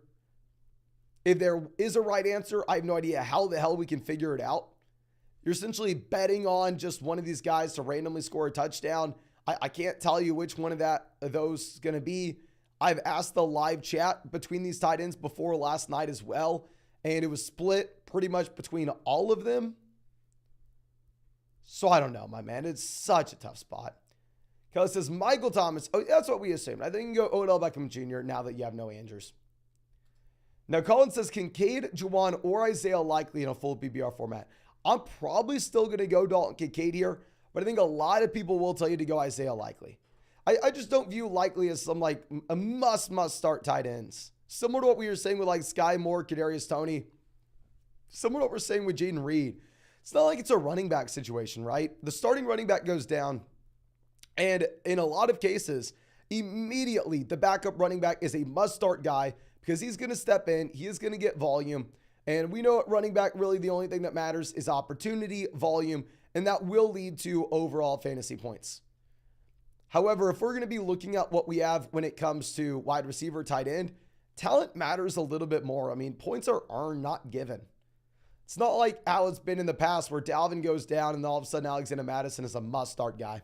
If there is a right answer, I have no idea how the hell we can figure it out. You're essentially betting on just one of these guys to randomly score a touchdown. I can't tell you which one of those is going to be. I've asked the live chat between these tight ends before last night as well, and it was split pretty much between all of them. So I don't know, my man. It's such a tough spot. Kelly says, Michael Thomas. Oh, that's what we assumed. I think you can go Odell Beckham Jr. now that you have no Andrews. Now, Colin says, Kincaid, Juwan, or Isaiah Likely in a full PPR format. I'm probably still going to go Dalton Kincaid here, but I think a lot of people will tell you to go Isaiah Likely. I just don't view Likely as some like a must start tight ends. Similar to what we were saying with like Sky Moore, Kadarius Toney. Similar to what we're saying with Jaden Reed. It's not like it's a running back situation, right? The starting running back goes down, and in a lot of cases, immediately the backup running back is a must-start guy because he's going to step in, he is going to get volume, and we know at running back, really the only thing that matters is opportunity, volume, and that will lead to overall fantasy points. However, if we're going to be looking at what we have when it comes to wide receiver, tight end, talent matters a little bit more. I mean, points are earned, not given. It's not like how it's been in the past where Dalvin goes down and all of a sudden Alexander Mattison is a must-start guy.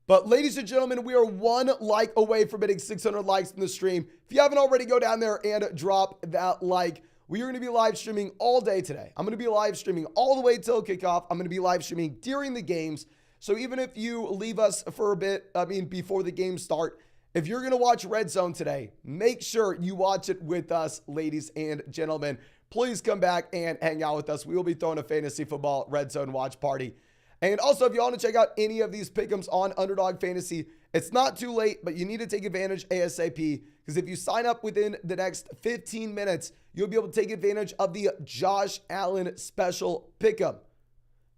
But ladies and gentlemen, we are 1 like away from hitting 600 likes in the stream. If you haven't already, go down there and drop that like. We are going to be live streaming all day today. I'm going to be live streaming all the way till kickoff. I'm going to be live streaming during the games. So even if you leave us for a bit, before the games start, if you're going to watch Red Zone today, make sure you watch it with us, ladies and gentlemen. Please come back and hang out with us. We will be throwing a fantasy football Red Zone watch party. And also, if you want to check out any of these pick'ems on Underdog Fantasy, it's not too late, but you need to take advantage ASAP, because if you sign up within the next 15 minutes, you'll be able to take advantage of the Josh Allen special pick'em.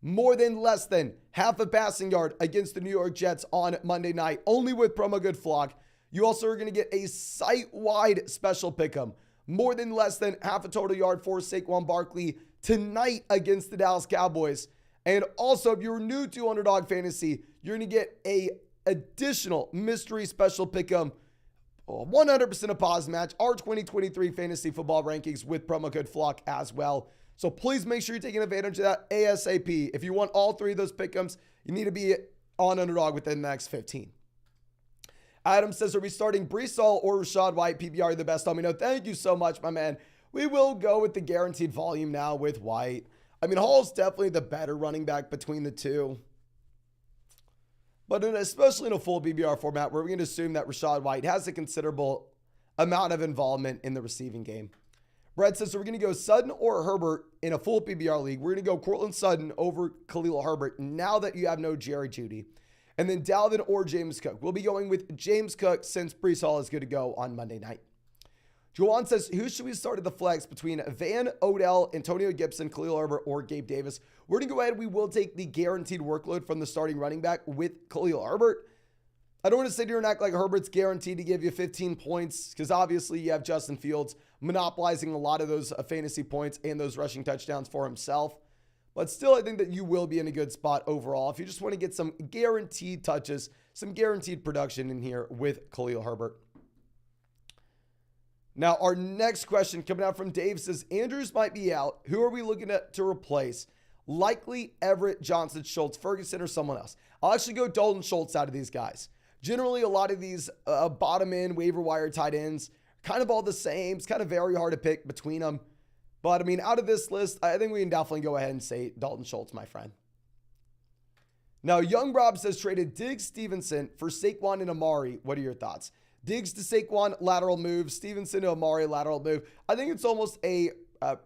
more than less than half a passing yard against the New York Jets on Monday night, only with promo good flock. You also are going to get a site-wide special pick'em, more than less than half a total yard for Saquon Barkley tonight against the Dallas Cowboys. And also, if you're new to Underdog Fantasy, you're going to get a additional mystery special pick'em, 100% a pause match, our 2023 fantasy football rankings with promo code flock as well. So please make sure you're taking advantage of that ASAP. If you want all three of those pick'ems, you need to be on Underdog within the next 15. Adam says, are we starting Breece Hall or Rachaad White? PPR the best? Let me know. Thank you so much, my man. We will go with the guaranteed volume now with White. I mean, Hall's definitely the better running back between the two. But especially in a full PPR format, we're going to assume that Rachaad White has a considerable amount of involvement in the receiving game. Brett says, so we're going to go Sutton or Herbert in a full PPR league. We're going to go Courtland Sutton over Khalil Herbert now that you have no Jerry Jeudy. And then Dalvin or James Cook. We'll be going with James Cook since Breece Hall is good to go on Monday night. Joanne says, who should we start at the flex between Van Odell, Antonio Gibson, Khalil Herbert, or Gabe Davis? We're going to go ahead. We will take the guaranteed workload from the starting running back with Khalil Herbert. I don't want to sit here and act like Herbert's guaranteed to give you 15 points because obviously you have Justin Fields monopolizing a lot of those fantasy points and those rushing touchdowns for himself. But still, I think that you will be in a good spot overall if you just want to get some guaranteed touches, some guaranteed production in here with Khalil Herbert. Now, our next question coming out from Dave says, Andrews might be out. Who are we looking at to replace? Likely Everett, Johnson, Schultz, Ferguson, or someone else. I'll actually go Dalton Schultz out of these guys. Generally, a lot of these bottom end waiver wire tight ends, kind of all the same. It's kind of very hard to pick between them. But, I mean, out of this list, I think we can definitely go ahead and say Dalton Schultz, my friend. Now, Young Rob says, traded Diggs Stevenson for Saquon and Amari. What are your thoughts? Diggs to Saquon, lateral move. Stevenson to Amari, lateral move. I think it's almost a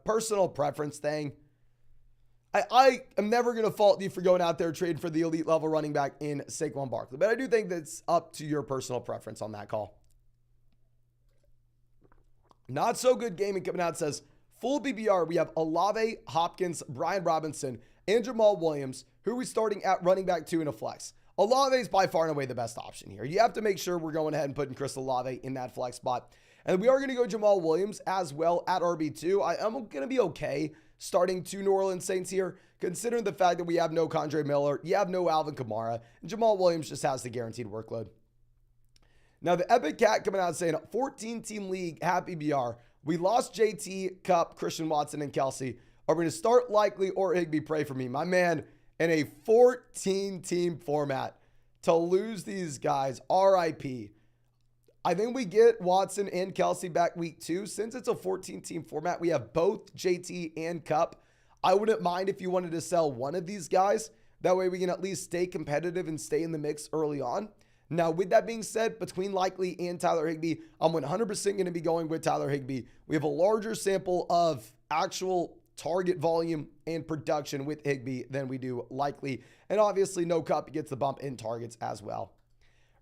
personal preference thing. I am never going to fault you for going out there trading for the elite level running back in Saquon Barkley. But I do think that's up to your personal preference on that call. Not so good gaming coming out says, full BBR, we have Olave, Hopkins, Brian Robinson, and Jamal Williams. Who are we starting at running back 2 in a flex? Olave is by far and away the best option here. You have to make sure we're going ahead and putting Chris Olave in that flex spot. And we are going to go Jamal Williams as well at RB2. I'm going to be okay starting 2 New Orleans Saints here, considering the fact that we have no Kondre Miller, you have no Alvin Kamara, and Jamal Williams just has the guaranteed workload. Now, the Epic Cat coming out saying 14-team league, happy BR. We lost JT, Kupp, Christian Watson, and Kelsey. Are we going to start Likely or Higbee? Pray for me. My man, in a 14-team format, to lose these guys, RIP. I think we get Watson and Kelsey back week 2. Since it's a 14-team format, we have both JT and Kupp. I wouldn't mind if you wanted to sell one of these guys. That way we can at least stay competitive and stay in the mix early on. Now, with that being said, between Likely and Tyler Higbee, I'm 100% going to be going with Tyler Higbee. We have a larger sample of actual target volume and production with Higbee than we do Likely. And obviously, no Kupp gets the bump in targets as well.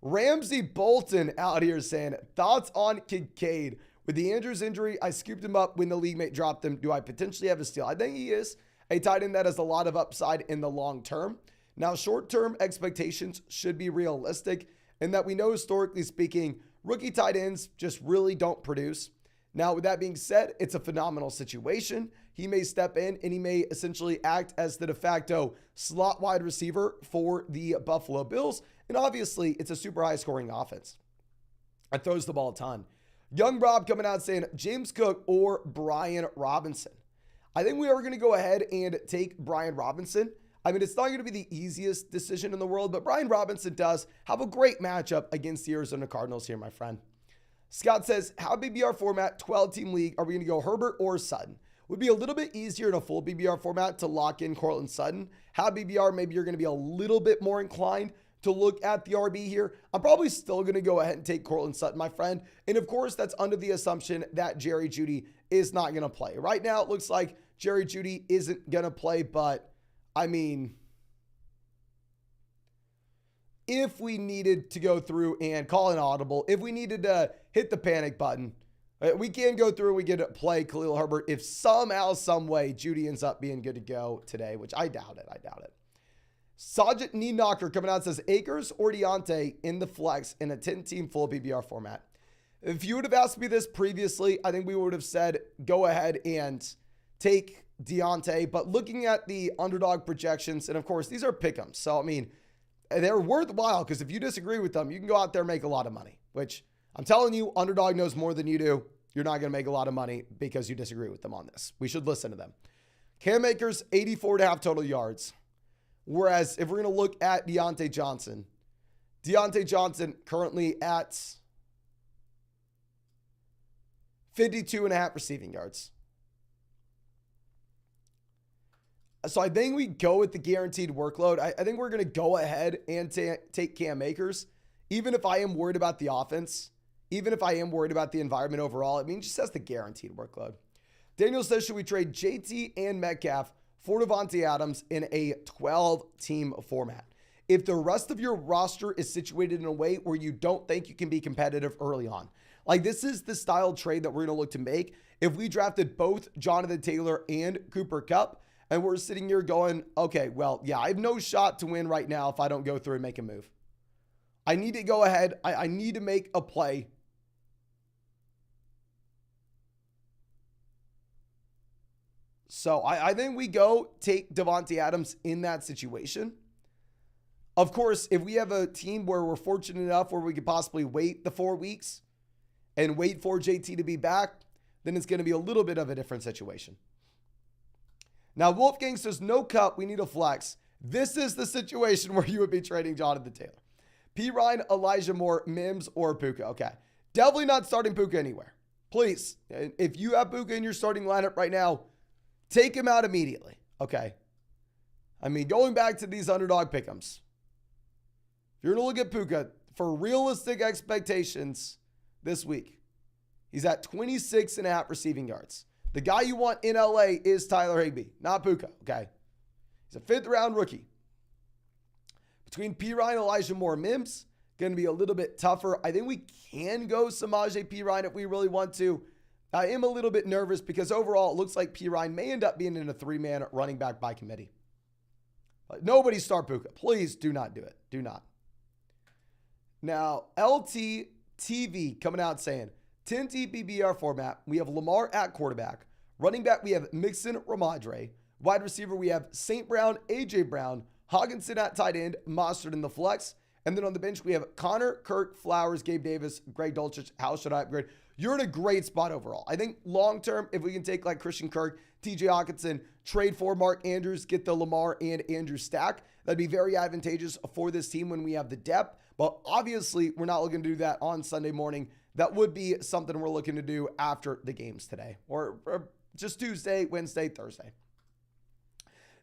Ramsey Bolton out here saying, thoughts on Kincaid? With the Andrews injury, I scooped him up when the league mate dropped him. Do I potentially have a steal? I think he is a tight end that has a lot of upside in the long term. Now, short-term expectations should be realistic in that we know, historically speaking, rookie tight ends just really don't produce. Now, with that being said, it's a phenomenal situation. He may step in and he may essentially act as the de facto slot wide receiver for the Buffalo Bills. And obviously, it's a super high-scoring offense. It throws the ball a ton. Young Rob coming out saying James Cook or Brian Robinson. I think we are going to go ahead and take Brian Robinson. I mean, it's not going to be the easiest decision in the world, but Brian Robinson does have a great matchup against the Arizona Cardinals here, my friend. Scott says, how BBR format, 12-team league, are we going to go Herbert or Sutton? Would be a little bit easier in a full BBR format to lock in Courtland Sutton. How BBR, maybe you're going to be a little bit more inclined to look at the RB here. I'm probably still going to go ahead and take Courtland Sutton, my friend. And of course, that's under the assumption that Jerry Jeudy is not going to play. Right now, it looks like Jerry Jeudy isn't going to play, but I mean, if we needed to go through and call an audible, if we needed to hit the panic button, We can go through and we get to play Khalil Herbert if somehow, some way, Judy ends up being good to go today, which I doubt it. Sajid Knee Knocker coming out says, Akers or Deontay in the flex in a 10-team full PPR format. If you would have asked me this previously, I think we would have said go ahead and take Deontay. But looking at the underdog projections, and of course, these are pick'ems. So, I mean, they're worthwhile because if you disagree with them, you can go out there and make a lot of money, which I'm telling you, underdog knows more than you do. You're not going to make a lot of money because you disagree with them on this. We should listen to them. Cam Akers, 84.5 total yards. Whereas if we're going to look at Deontay Johnson currently at 52.5 receiving yards. So I think we go with the guaranteed workload. I think we're going to go ahead and take Cam Akers, even if I am worried about the offense, even if I am worried about the environment overall. I mean, just has the guaranteed workload. Daniel says, should we trade JT and Metcalf for Devontae Adams in a 12-team format? If the rest of your roster is situated in a way where you don't think you can be competitive early on. Like, this is the style trade that we're going to look to make. If we drafted both Jonathan Taylor and Cooper Kupp, and we're sitting here going, okay, well, yeah, I have no shot to win right now if I don't go through and make a move. I need to go ahead. I need to make a play. So I think we go take Devontae Adams in that situation. Of course, if we have a team where we're fortunate enough where we could possibly wait the 4 weeks and wait for JT to be back, then it's going to be a little bit of a different situation. Now, Wolfgang says, no Kupp, we need a flex. This is the situation where you would be trading Jonathan Taylor. P. Ryan, Elijah Moore, Mims, or Puka. Okay. Definitely not starting Puka anywhere. Please, if you have Puka in your starting lineup right now, take him out immediately. Okay. I mean, going back to these underdog pick'ems, if you're going to look at Puka for realistic expectations this week, he's at 26.5 receiving yards. The guy you want in LA is Tyler Higbee, not Puka, okay? He's a 5th-round rookie. Between P. Ryan, Elijah Moore, Mims, going to be a little bit tougher. I think we can go Samaje P. Ryan if we really want to. I am a little bit nervous because overall it looks like P. Ryan may end up being in a 3-man running back by committee. But nobody start Puka. Please do not do it. Do not. Now, LT TV coming out saying, 10 PPR format, we have Lamar at quarterback. Running back, we have Mixon, Ramadre. Wide receiver, we have St. Brown, A.J. Brown. Hawkinson at tight end, Mostert in the flex. And then on the bench, we have Connor, Kirk, Flowers, Gabe Davis, Greg Dulcich. How should I upgrade? You're in a great spot overall. I think long-term, if we can take like Christian Kirk, TJ Hawkinson, trade for Mark Andrews, get the Lamar and Andrews stack, that'd be very advantageous for this team when we have the depth. But obviously, we're not looking to do that on Sunday morning. That would be something we're looking to do after the games today, or just Tuesday, Wednesday, Thursday.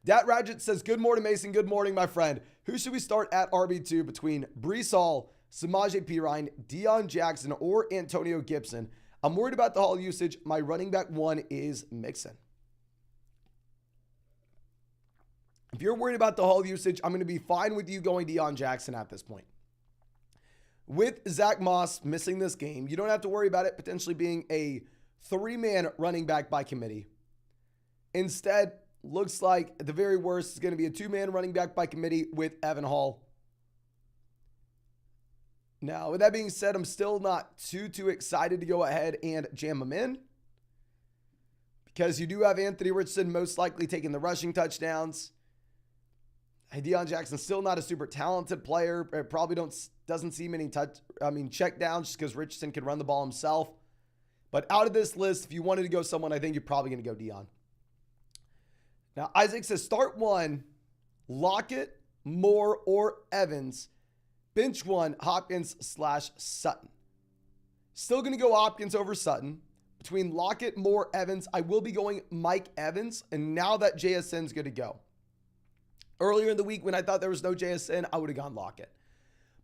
Dat Radget says, good morning, Mason. Good morning, my friend. Who should we start at RB2 between Breece Hall, Samaje Perine, Deion Jackson, or Antonio Gibson? I'm worried about the Hall usage. My running back 1 is Mixon. If you're worried about the Hall usage, I'm going to be fine with you going Deion Jackson at this point. With Zach Moss missing this game, you don't have to worry about it potentially being a 3-man running back by committee. Instead, looks like at the very worst, it's going to be a 2-man running back by committee with Evan Hall. Now, with that being said, I'm still not too excited to go ahead and jam him in, because you do have Anthony Richardson most likely taking the rushing touchdowns. Hey, Deion Jackson's still not a super talented player. Probably doesn't see many check downs just because Richardson can run the ball himself. But out of this list, if you wanted to go someone, I think you're probably going to go Deion. Now, Isaac says, start 1, Lockett, Moore, or Evans. Bench 1, Hopkins/Sutton. Still going to go Hopkins over Sutton. Between Lockett, Moore, Evans, I will be going Mike Evans. And now that JSN's good to go. Earlier in the week when I thought there was no JSN, I would have gone Lockett.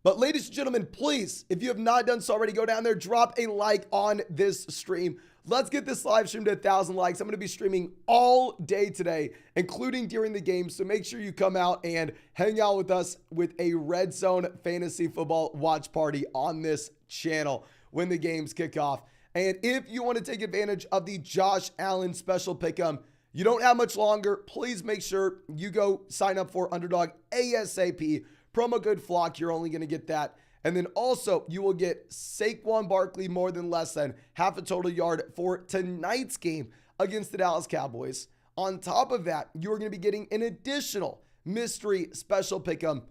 But ladies and gentlemen, please, if you have not done so already, go down there, drop a like on this stream. Let's get this live stream to 1,000 likes. I'm going to be streaming all day today, including during the game. So make sure you come out and hang out with us with a Red Zone Fantasy Football watch party on this channel when the games kick off. And if you want to take advantage of the Josh Allen special pick'em, you don't have much longer. Please make sure you go sign up for Underdog ASAP. Promo code FLOCK. You're only going to get that. And then also, you will get Saquon Barkley more than less than half a total yard for tonight's game against the Dallas Cowboys. On top of that, you're going to be getting an additional mystery special pick'em.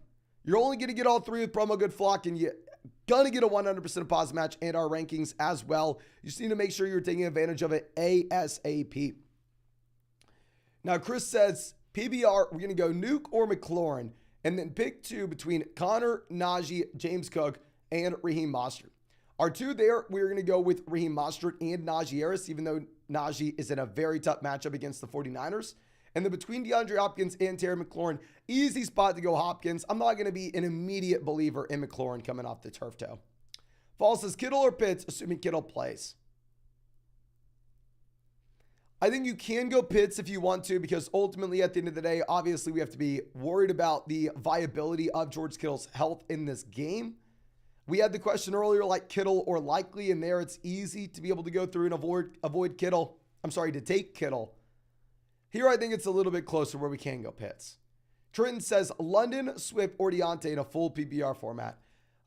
You're only going to get all three with promo code FLOCK, and you're going to get a 100% deposit match and our rankings as well. You just need to make sure you're taking advantage of it ASAP. Now, Chris says, PBR, we're going to go Nuke or McLaurin, and then pick two between Connor, Najee, James Cook, and Raheem Mostert. Our two there, we're going to go with Raheem Mostert and Najee Harris, even though Najee is in a very tough matchup against the 49ers. And then between DeAndre Hopkins and Terry McLaurin, easy spot to go Hopkins. I'm not going to be an immediate believer in McLaurin coming off the turf toe. Fall says Kittle or Pitts, assuming Kittle plays. I think you can go Pitts if you want to, because ultimately at the end of the day, obviously we have to be worried about the viability of George Kittle's health in this game. We had the question earlier, like Kittle or likely, and there it's easy to be able to go through and avoid Kittle. I'm sorry, to take Kittle. Here I think it's a little bit closer where we can go Pitts. Trenton says London, Swift, or Deontay in a full PPR format.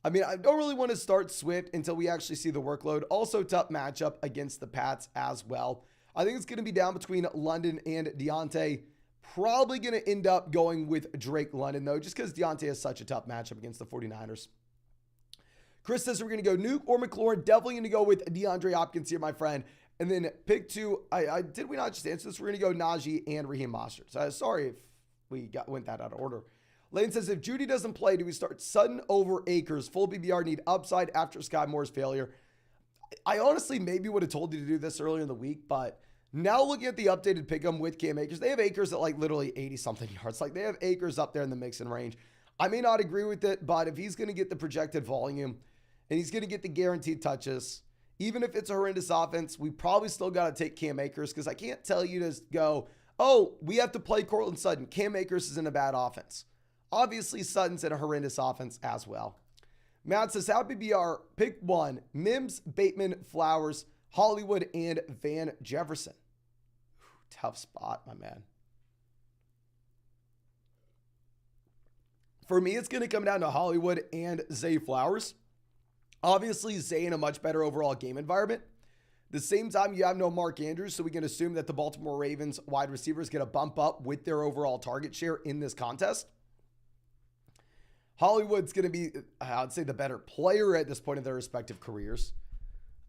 I mean, I don't really want to start Swift until we actually see the workload. Also tough matchup against the Pats as well. I think it's going to be down between London and Deontay. Probably going to end up going with Drake London, though, just because Deontay has such a tough matchup against the 49ers. Chris says we're going to go Nuke or McLaurin. Definitely going to go with DeAndre Hopkins here, my friend. And then pick two. Did we not just answer this? We're going to go Najee and Raheem Mostert. So sorry if we went that out of order. Lane says, if Judy doesn't play, do we start Sutton over Akers? Full BBR need upside after Sky Moore's failure. I honestly maybe would have told you to do this earlier in the week, but now looking at the updated pick'em with Cam Akers, they have Akers at like literally 80-something yards. Like they have Akers up there in the mixing range. I may not agree with it, but if he's going to get the projected volume and he's going to get the guaranteed touches, even if it's a horrendous offense, we probably still got to take Cam Akers, because I can't tell you to go, oh, we have to play Courtland Sutton. Cam Akers is in a bad offense. Obviously, Sutton's in a horrendous offense as well. Matt says, happy BR, pick one, Mims, Bateman, Flowers, Hollywood, and Van Jefferson. Tough spot, my man. For me, it's going to come down to Hollywood and Zay Flowers. Obviously, Zay in a much better overall game environment. At the same time, you have no Mark Andrews, so we can assume that the Baltimore Ravens wide receivers get a bump up with their overall target share in this contest. Hollywood's going to be, I would say, the better player at this point in their respective careers.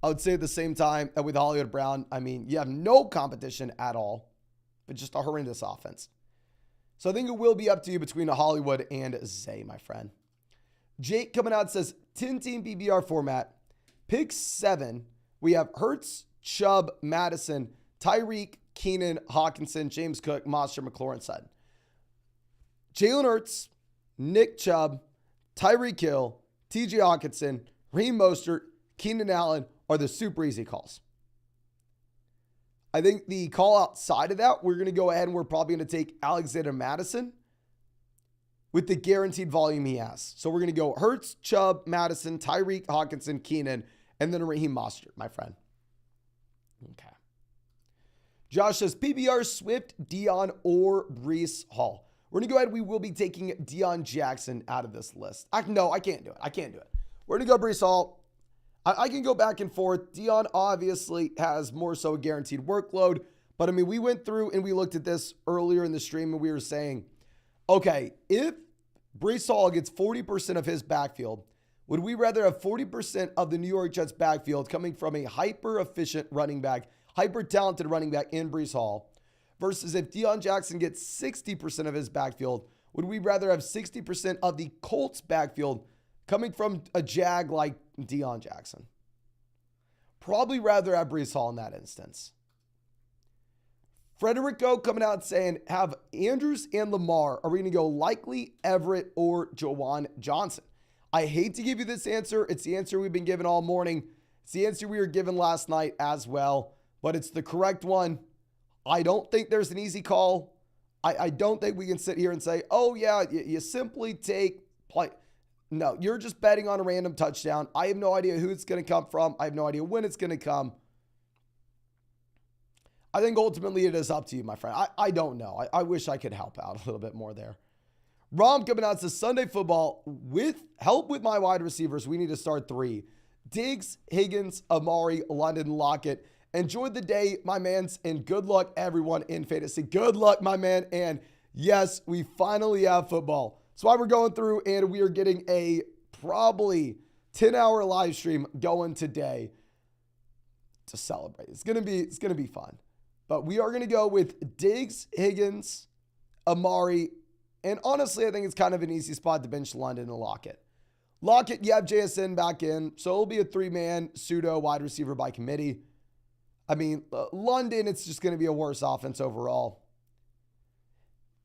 I would say at the same time with Hollywood Brown, I mean, you have no competition at all, but just a horrendous offense. So I think it will be up to you between a Hollywood and Zay, my friend. Jake coming out says, 10-team PBR format, pick 7. We have Hurts, Chubb, Madison, Tyreek, Keenan, Hawkinson, James Cook, Mostert, McLaurin, Sutton. Jalen Hurts, Nick Chubb, Tyreek Hill, TJ Hawkinson, Raheem Mostert, Keenan Allen are the super easy calls. I think the call outside of that, we're going to go ahead and we're probably going to take Alexander Madison with the guaranteed volume he has. So we're going to go Hurts, Chubb, Madison, Tyreek, Hawkinson, Keenan, and then Raheem Mostert, my friend. Okay. Josh says, PBR, Swift, Dion, or Breece Hall. We're going to go ahead. We will be taking Deion Jackson out of this list. No, I can't do it. I can't do it. We're going to go Breece Hall. I can go back and forth. Dion obviously has more so a guaranteed workload. But, I mean, we went through and we looked at this earlier in the stream and we were saying, okay, if Breece Hall gets 40% of his backfield, would we rather have 40% of the New York Jets backfield coming from a hyper-efficient running back, hyper-talented running back in Breece Hall, versus if Deion Jackson gets 60% of his backfield, would we rather have 60% of the Colts backfield coming from a jag like Deion Jackson? Probably rather have Breece Hall in that instance. Frederico coming out saying, have Andrews and Lamar. Are we going to go Likely, Everett, or Jawan Johnson? I hate to give you this answer. It's the answer we've been given all morning. It's the answer we were given last night as well, but it's the correct one. I don't think there's an easy call. I don't think we can sit here and say, oh yeah, you simply take play. No, you're just betting on a random touchdown. I have no idea who it's going to come from. I have no idea when it's going to come. I think ultimately it is up to you, my friend. I don't know. I wish I could help out a little bit more there. Rom coming out says Sunday football with help with my wide receivers. We need to start 3. Diggs, Higgins, Amari, London, Lockett. Enjoy the day, my mans, and good luck, everyone in fantasy. Good luck, my man. And yes, we finally have football. That's why we're going through, and we are getting a probably 10-hour live stream going today to celebrate. It's gonna be fun. But we are gonna go with Diggs, Higgins, Amari, and honestly, I think it's kind of an easy spot to bench London and Lockett. Lockett, you have JSN back in, so it'll be a 3-man pseudo wide receiver by committee. I mean, London, it's just going to be a worse offense overall.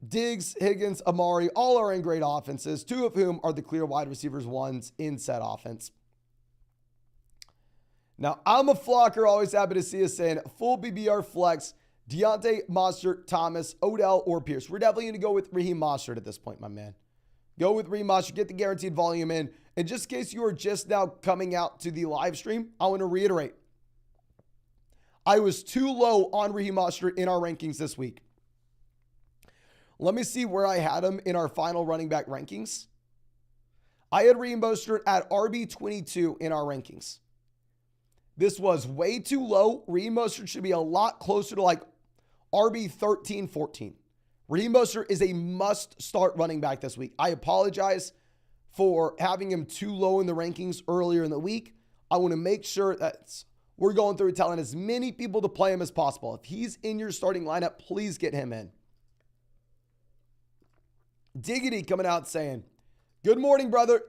Diggs, Higgins, Amari, all are in great offenses, 2 of whom are the clear wide receivers 1s in said offense. Now, I'm a flocker, always happy to see us saying full BBR flex, Deontay, Mostert, Thomas, Odell, or Pierce. We're definitely going to go with Raheem Mostert at this point, my man. Go with Raheem Mostert, get the guaranteed volume in. And just in case you are just now coming out to the live stream, I want to reiterate. I was too low on Raheem Mostert in our rankings this week. Let me see where I had him in our final running back rankings. I had Raheem Mostert at RB22 in our rankings. This was way too low. Raheem Mostert should be a lot closer to like RB 13, 14. Raheem Mostert is a must-start running back this week. I apologize for having him too low in the rankings earlier in the week. I want to make sure that we're going through telling as many people to play him as possible. If he's in your starting lineup, please get him in. Diggity coming out saying, good morning, brother.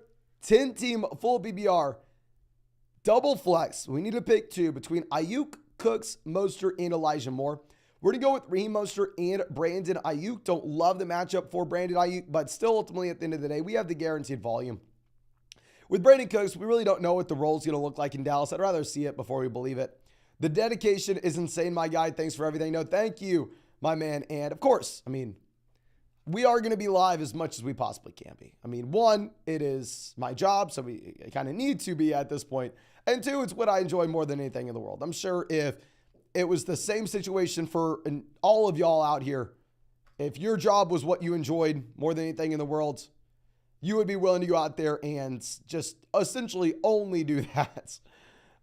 10-team full BBR. Double flex. We need to pick 2 between Ayuk, Cooks, Mostert, and Elijah Moore. We're going to go with Raheem Mostert and Brandon Ayuk. Don't love the matchup for Brandon Ayuk, but still ultimately at the end of the day, we have the guaranteed volume. With Brandon Cooks, we really don't know what the role is going to look like in Dallas. I'd rather see it before we believe it. The dedication is insane, my guy. Thanks for everything. No, thank you, my man. And of course, I mean, we are going to be live as much as we possibly can be. I mean, 1, it is my job, so we kind of need to be at this point. And 2, it's what I enjoy more than anything in the world. I'm sure if it was the same situation for all of y'all out here, if your job was what you enjoyed more than anything in the world, you would be willing to go out there and just essentially only do that.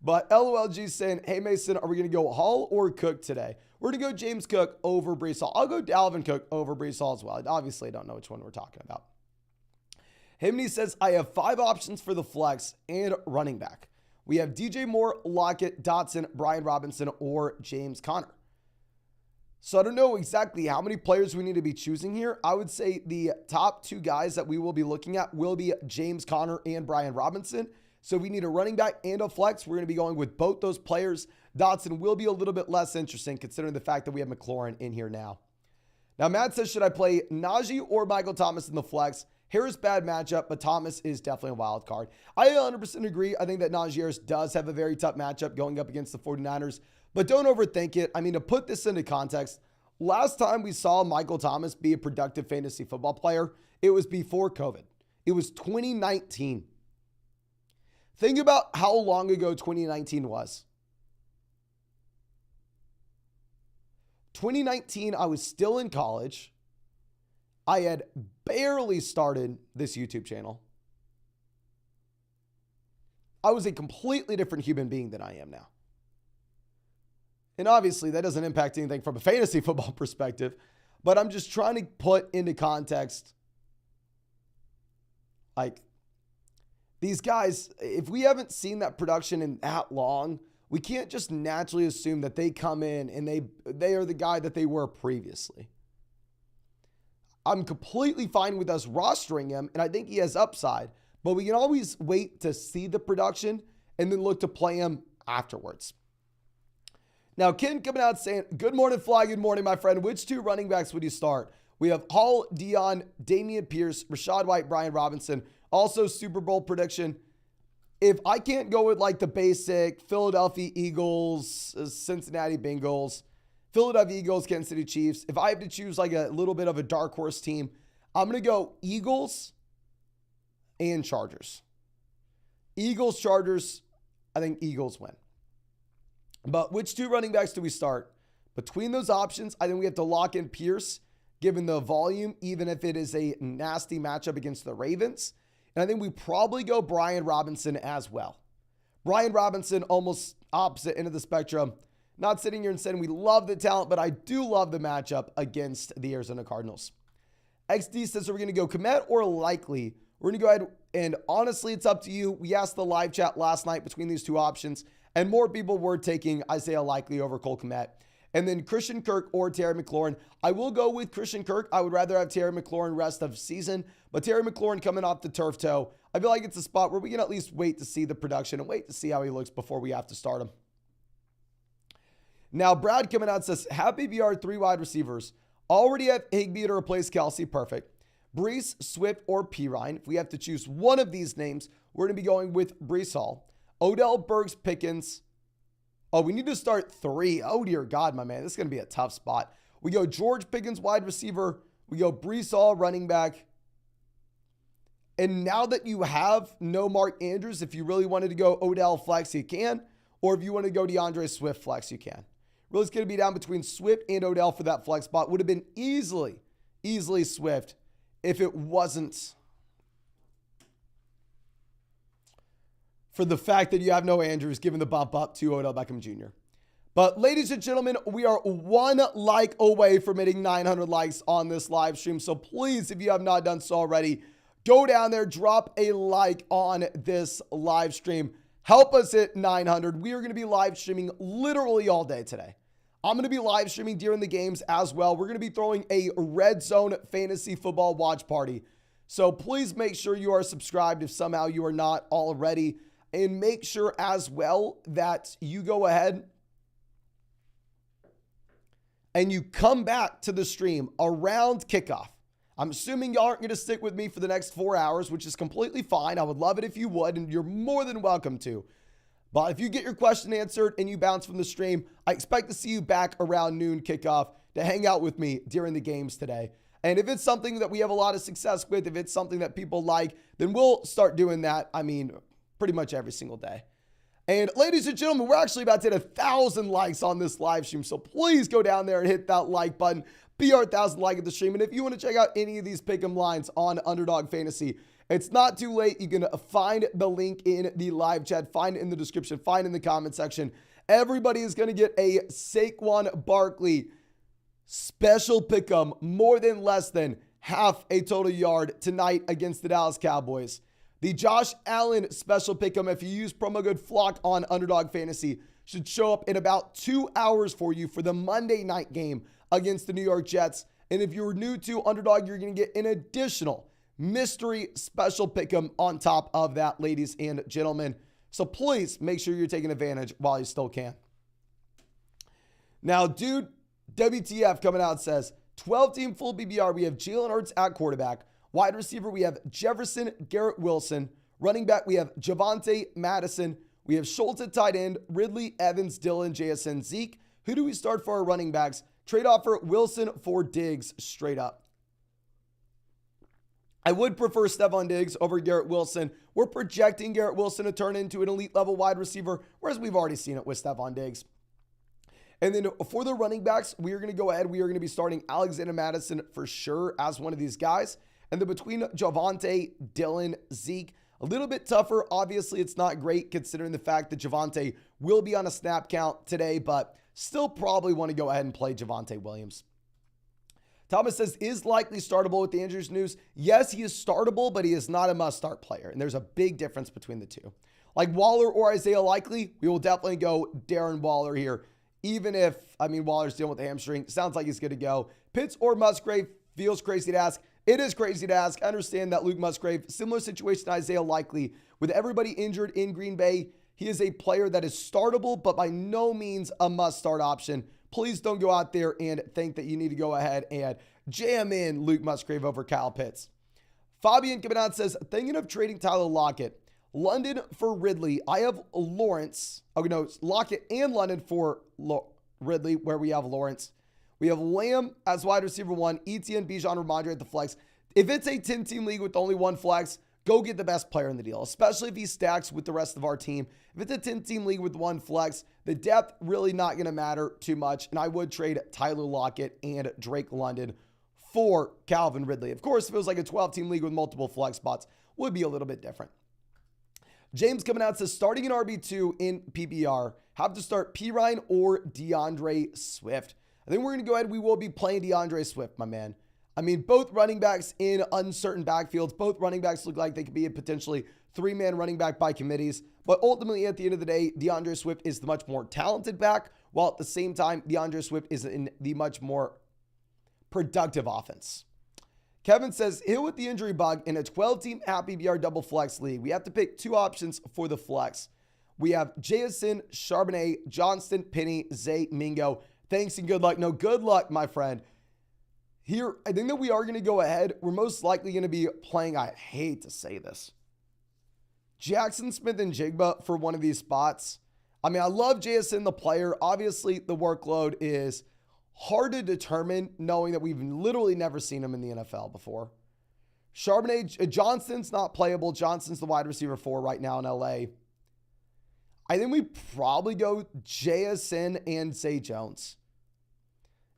But LOLG saying, hey, Mason, are we going to go Hall or Cook today? We're going to go James Cook over Breece Hall. I'll go Dalvin Cook over Breece Hall as well. I obviously don't know which one we're talking about. Himney says, I have 5 options for the flex and running back. We have DJ Moore, Lockett, Dotson, Brian Robinson, or James Conner. So I don't know exactly how many players we need to be choosing here. I would say the top 2 guys that we will be looking at will be James Conner and Brian Robinson. So if we need a running back and a flex, we're going to be going with both those players. Dotson will be a little bit less interesting considering the fact that we have McLaurin in here now. Now, Matt says, should I play Najee or Michael Thomas in the flex? Harris, bad matchup, but Thomas is definitely a wild card. I 100% agree. I think that Najee Harris does have a very tough matchup going up against the 49ers, but don't overthink it. I mean, to put this into context, last time we saw Michael Thomas be a productive fantasy football player, it was before COVID. It was 2019. Think about how long ago 2019 was. 2019, I was still in college. I had barely started this YouTube channel. I was a completely different human being than I am now. And obviously, that doesn't impact anything from a fantasy football perspective, but I'm just trying to put into context, like, these guys, if we haven't seen that production in that long, we can't just naturally assume that they come in and they are the guy that they were previously. I'm completely fine with us rostering him, and I think he has upside, but we can always wait to see the production and then look to play him afterwards. Now, Ken coming out saying, good morning, Fly. Good morning, my friend. Which 2 running backs would you start? We have Hall, Dion, Damian Pierce, Rachaad White, Brian Robinson. Also, Super Bowl prediction. If I can't go with like the basic Philadelphia Eagles, Cincinnati Bengals, Philadelphia Eagles, Kansas City Chiefs, if I have to choose like a little bit of a dark horse team, I'm going to go Eagles and Chargers. Eagles, Chargers, I think Eagles win. But which 2 running backs do we start? Between those options, I think we have to lock in Pierce, given the volume, even if it is a nasty matchup against the Ravens. And I think we probably go Brian Robinson as well. Brian Robinson, almost opposite end of the spectrum. Not sitting here and saying we love the talent, but I do love the matchup against the Arizona Cardinals. XD says, are we going to go Komet or Likely? We're going to go ahead, and honestly, it's up to you. We asked the live chat last night between these two options, and more people were taking Isaiah Likely over Cole Komet. And then Christian Kirk or Terry McLaurin. I will go with Christian Kirk. I would rather have Terry McLaurin rest of season, but Terry McLaurin coming off the turf toe, I feel like it's a spot where we can at least wait to see the production and wait to see how he looks before we have to start him. Now, Brad coming out says, have PPR 3 wide receivers. Already have Higbee to replace Kelsey. Perfect. Brees, Swift, or Pirine. If we have to choose one of these names, we're going to be going with Brees Hall. Odell, Burks, Pickens. Oh, we need to start 3. Oh, dear God, my man. This is going to be a tough spot. We go George Pickens, wide receiver. We go Brees Hall, running back. And now that you have no Mark Andrews, if you really wanted to go Odell flex, you can. Or if you want to go DeAndre Swift flex, you can. Really, it's going to be down between Swift and Odell for that flex spot. Would have been easily Swift if it wasn't for the fact that you have no Andrews, given the bump up to Odell Beckham Jr. But ladies and gentlemen, we are 1 like away from hitting 900 likes on this live stream. So please, if you have not done so already, go down there, drop a like on this live stream. Help us hit 900. We are going to be live streaming literally all day today. I'm going to be live streaming during the games as well. We're going to be throwing a Red Zone fantasy football watch party. So please make sure you are subscribed if somehow you are not already. And make sure as well that you go ahead and you come back to the stream around kickoff. I'm assuming y'all aren't going to stick with me for the next 4 hours, which is completely fine. I would love it if you would, and you're more than welcome to. But if you get your question answered and you bounce from the stream, I expect to see you back around noon kickoff to hang out with me during the games today. And if it's something that we have a lot of success with, if it's something that people like, then we'll start doing that, pretty much every single day. And ladies and gentlemen, we're actually about to hit 1,000 likes on this live stream. So please go down there and hit that like button. Be our 1,000 like at the stream. And if you want to check out any of these pick'em lines on Underdog Fantasy, it's not too late. You can find the link in the live chat, find it in the description, find it in the comment section. Everybody is going to get a Saquon Barkley special pick'em, more than less than half a total yard tonight against the Dallas Cowboys. The Josh Allen special pick'em, if you use promo code FLOCK on Underdog Fantasy, should show up in about 2 hours for you for the Monday night game against the New York Jets. And if you're new to Underdog, you're going to get an additional mystery special pick'em on top of that, ladies and gentlemen. So please make sure you're taking advantage while you still can. Now, dude, WTF coming out says, 12-team full BBR, we have Jalen Hurts at quarterback. Wide receiver, we have Jefferson, Garrett Wilson. Running back, we have Javonte Madison. We have Schultz at tight end, Ridley, Evans, Dillon, JSN, Zeke. Who do we start for our running backs? Trade offer Wilson for Diggs straight up. I would prefer Stephon Diggs over Garrett Wilson. We're projecting Garrett Wilson to turn into an elite level wide receiver, whereas we've already seen it with Stephon Diggs. And then for the running backs, we are going to go ahead. We are going to be starting Alexander Madison for sure as one of these guys. And then between Javonte, Dillon, Zeke, a little bit tougher. Obviously, it's not great considering the fact that Javonte will be on a snap count today, but still probably want to go ahead and play Javonte Williams. Thomas says, is Likely startable with the injuries news? Yes, he is startable, but he is not a must-start player. And there's a big difference between the two. Like Waller or Isaiah Likely, we will definitely go Darren Waller here. Even if, Waller's dealing with the hamstring. Sounds like he's good to go. Pitts or Musgrave, feels crazy to ask. It is crazy to ask. I understand that Luke Musgrave, similar situation to Isaiah Likely. With everybody injured in Green Bay, he is a player that is startable, but by no means a must-start option. Please don't go out there and think that you need to go ahead and jam in Luke Musgrave over Kyle Pitts. Fabian coming out says, thinking of trading Tyler Lockett. London for Ridley. I have Lawrence. Lockett and London for Ridley, where we have Lawrence. We have Lamb as wide receiver 1, Etienne, Bijan, Ramondre at the flex. If it's a 10-team league with only one flex, go get the best player in the deal, especially if he stacks with the rest of our team. If it's a 10-team league with one flex, the depth really not going to matter too much. And I would trade Tyler Lockett and Drake London for Calvin Ridley. Of course, if it was like a 12-team league with multiple flex spots, would be a little bit different. James coming out says, starting an RB2 in PPR, have to start Pirine or DeAndre Swift. I think we're going to go ahead. We will be playing DeAndre Swift, my man. I mean, both running backs in uncertain backfields. Both running backs look like they could be a potentially three-man running back by committees. But ultimately, at the end of the day, DeAndre Swift is the much more talented back, while at the same time, DeAndre Swift is in the much more productive offense. Kevin says, hit with the injury bug in a 12-team Happy BR double flex league. We have to pick two options for the flex. We have Jason, Charbonnet, Johnston, Penny, Zay, Mingo. Thanks and good luck. No, good luck, my friend. Here, I think that we are going to go ahead. We're most likely going to be playing, I hate to say this, Jackson Smith and Jigba for one of these spots. I mean, I love JSN, the player. Obviously, the workload is hard to determine, knowing that we've literally never seen him in the NFL before. Charbonnet, Johnston's not playable. Johnston's the wide receiver 4 right now in LA. I think we probably go JSN and Zay Jones.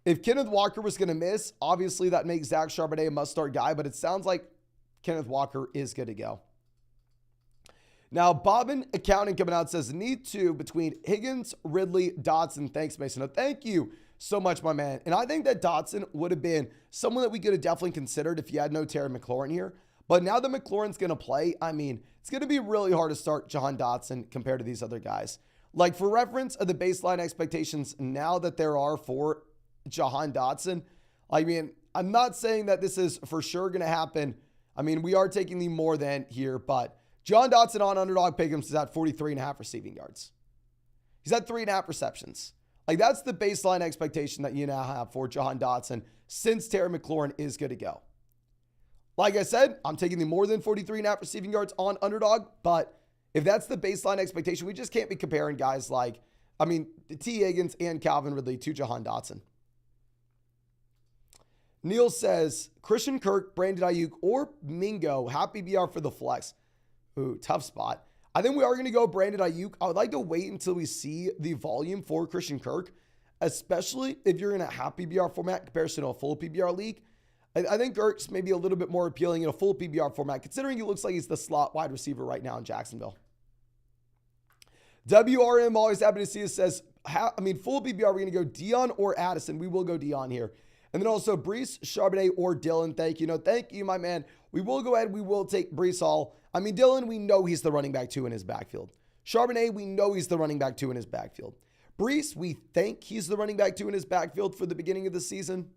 If Kenneth Walker was going to miss, obviously that makes Zach Charbonnet a must-start guy, but it sounds like Kenneth Walker is good to go. Now, Bobbin Accounting coming out says, need two between Higgins, Ridley, Dotson. Thanks, Mason. No, thank you so much, my man. And I think that Dotson would have been someone that we could have definitely considered if you had no Terry McLaurin here. But now that McLaurin's going to play, I mean, it's going to be really hard to start Jahan Dotson compared to these other guys. Like, for reference of the baseline expectations now that there are for Jahan Dotson, I mean, I'm not saying that this is for sure going to happen. I mean, we are taking the more than here, but Jahan Dotson on Underdog Pick'ems is at 43.5 receiving yards. He's at 3.5 receptions. Like, that's the baseline expectation that you now have for Jahan Dotson since Terry McLaurin is good to go. Like I said, I'm taking the more than 43.5 receiving yards on Underdog, but if that's the baseline expectation, we just can't be comparing guys like, I mean, T. Higgins and Calvin Ridley to Jahan Dotson. Neil says, Christian Kirk, Brandon Ayuk, or Mingo, Happy BR for the flex. Ooh, tough spot. I think we are going to go Brandon Ayuk. I would like to wait until we see the volume for Christian Kirk, especially if you're in a Happy BR format in comparison to a full PBR league. I think Kirk's maybe a little bit more appealing in a full PBR format, considering he looks like he's the slot wide receiver right now in Jacksonville. WRM, always happy to see us, says, full PBR, we're going to go Dion or Addison. We will go Dion here. And then also Breece, Charbonnet, or Dylan. Thank you. No, thank you, my man. We will go ahead. We will take Breece Hall. I mean, Dylan, we know he's the running back 2 in his backfield. Charbonnet, we know he's the running back 2 in his backfield. Breece, we think he's the running back 2 in his backfield for the beginning of the season.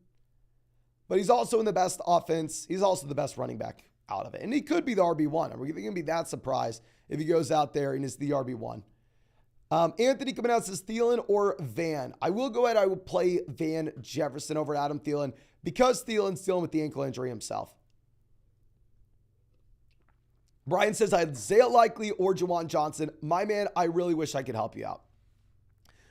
But he's also in the best offense. He's also the best running back out of it. And he could be the RB1. Are we going to be that surprised if he goes out there and is the RB1? Anthony coming out says Thielen or Van. I will go ahead. I will play Van Jefferson over Adam Thielen because Thielen's dealing with the ankle injury himself. Brian says Isaiah Likely or Juwan Johnson. My man, I really wish I could help you out.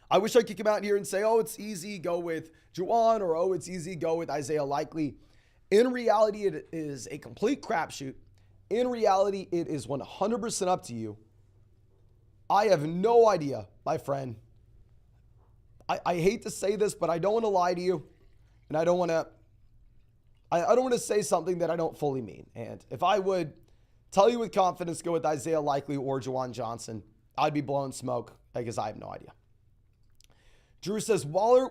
I wish I could come out here and say, oh, it's easy, go with Juwan, or oh, it's easy, go with Isaiah Likely. In reality, it is a complete crapshoot. In reality, it is 100% up to you. I have no idea, my friend. I hate to say this, but I don't want to lie to you. And I don't want to say something that I don't fully mean. And if I would tell you with confidence, go with Isaiah Likely or Juwan Johnson, I'd be blowing smoke because I have no idea. Drew says Waller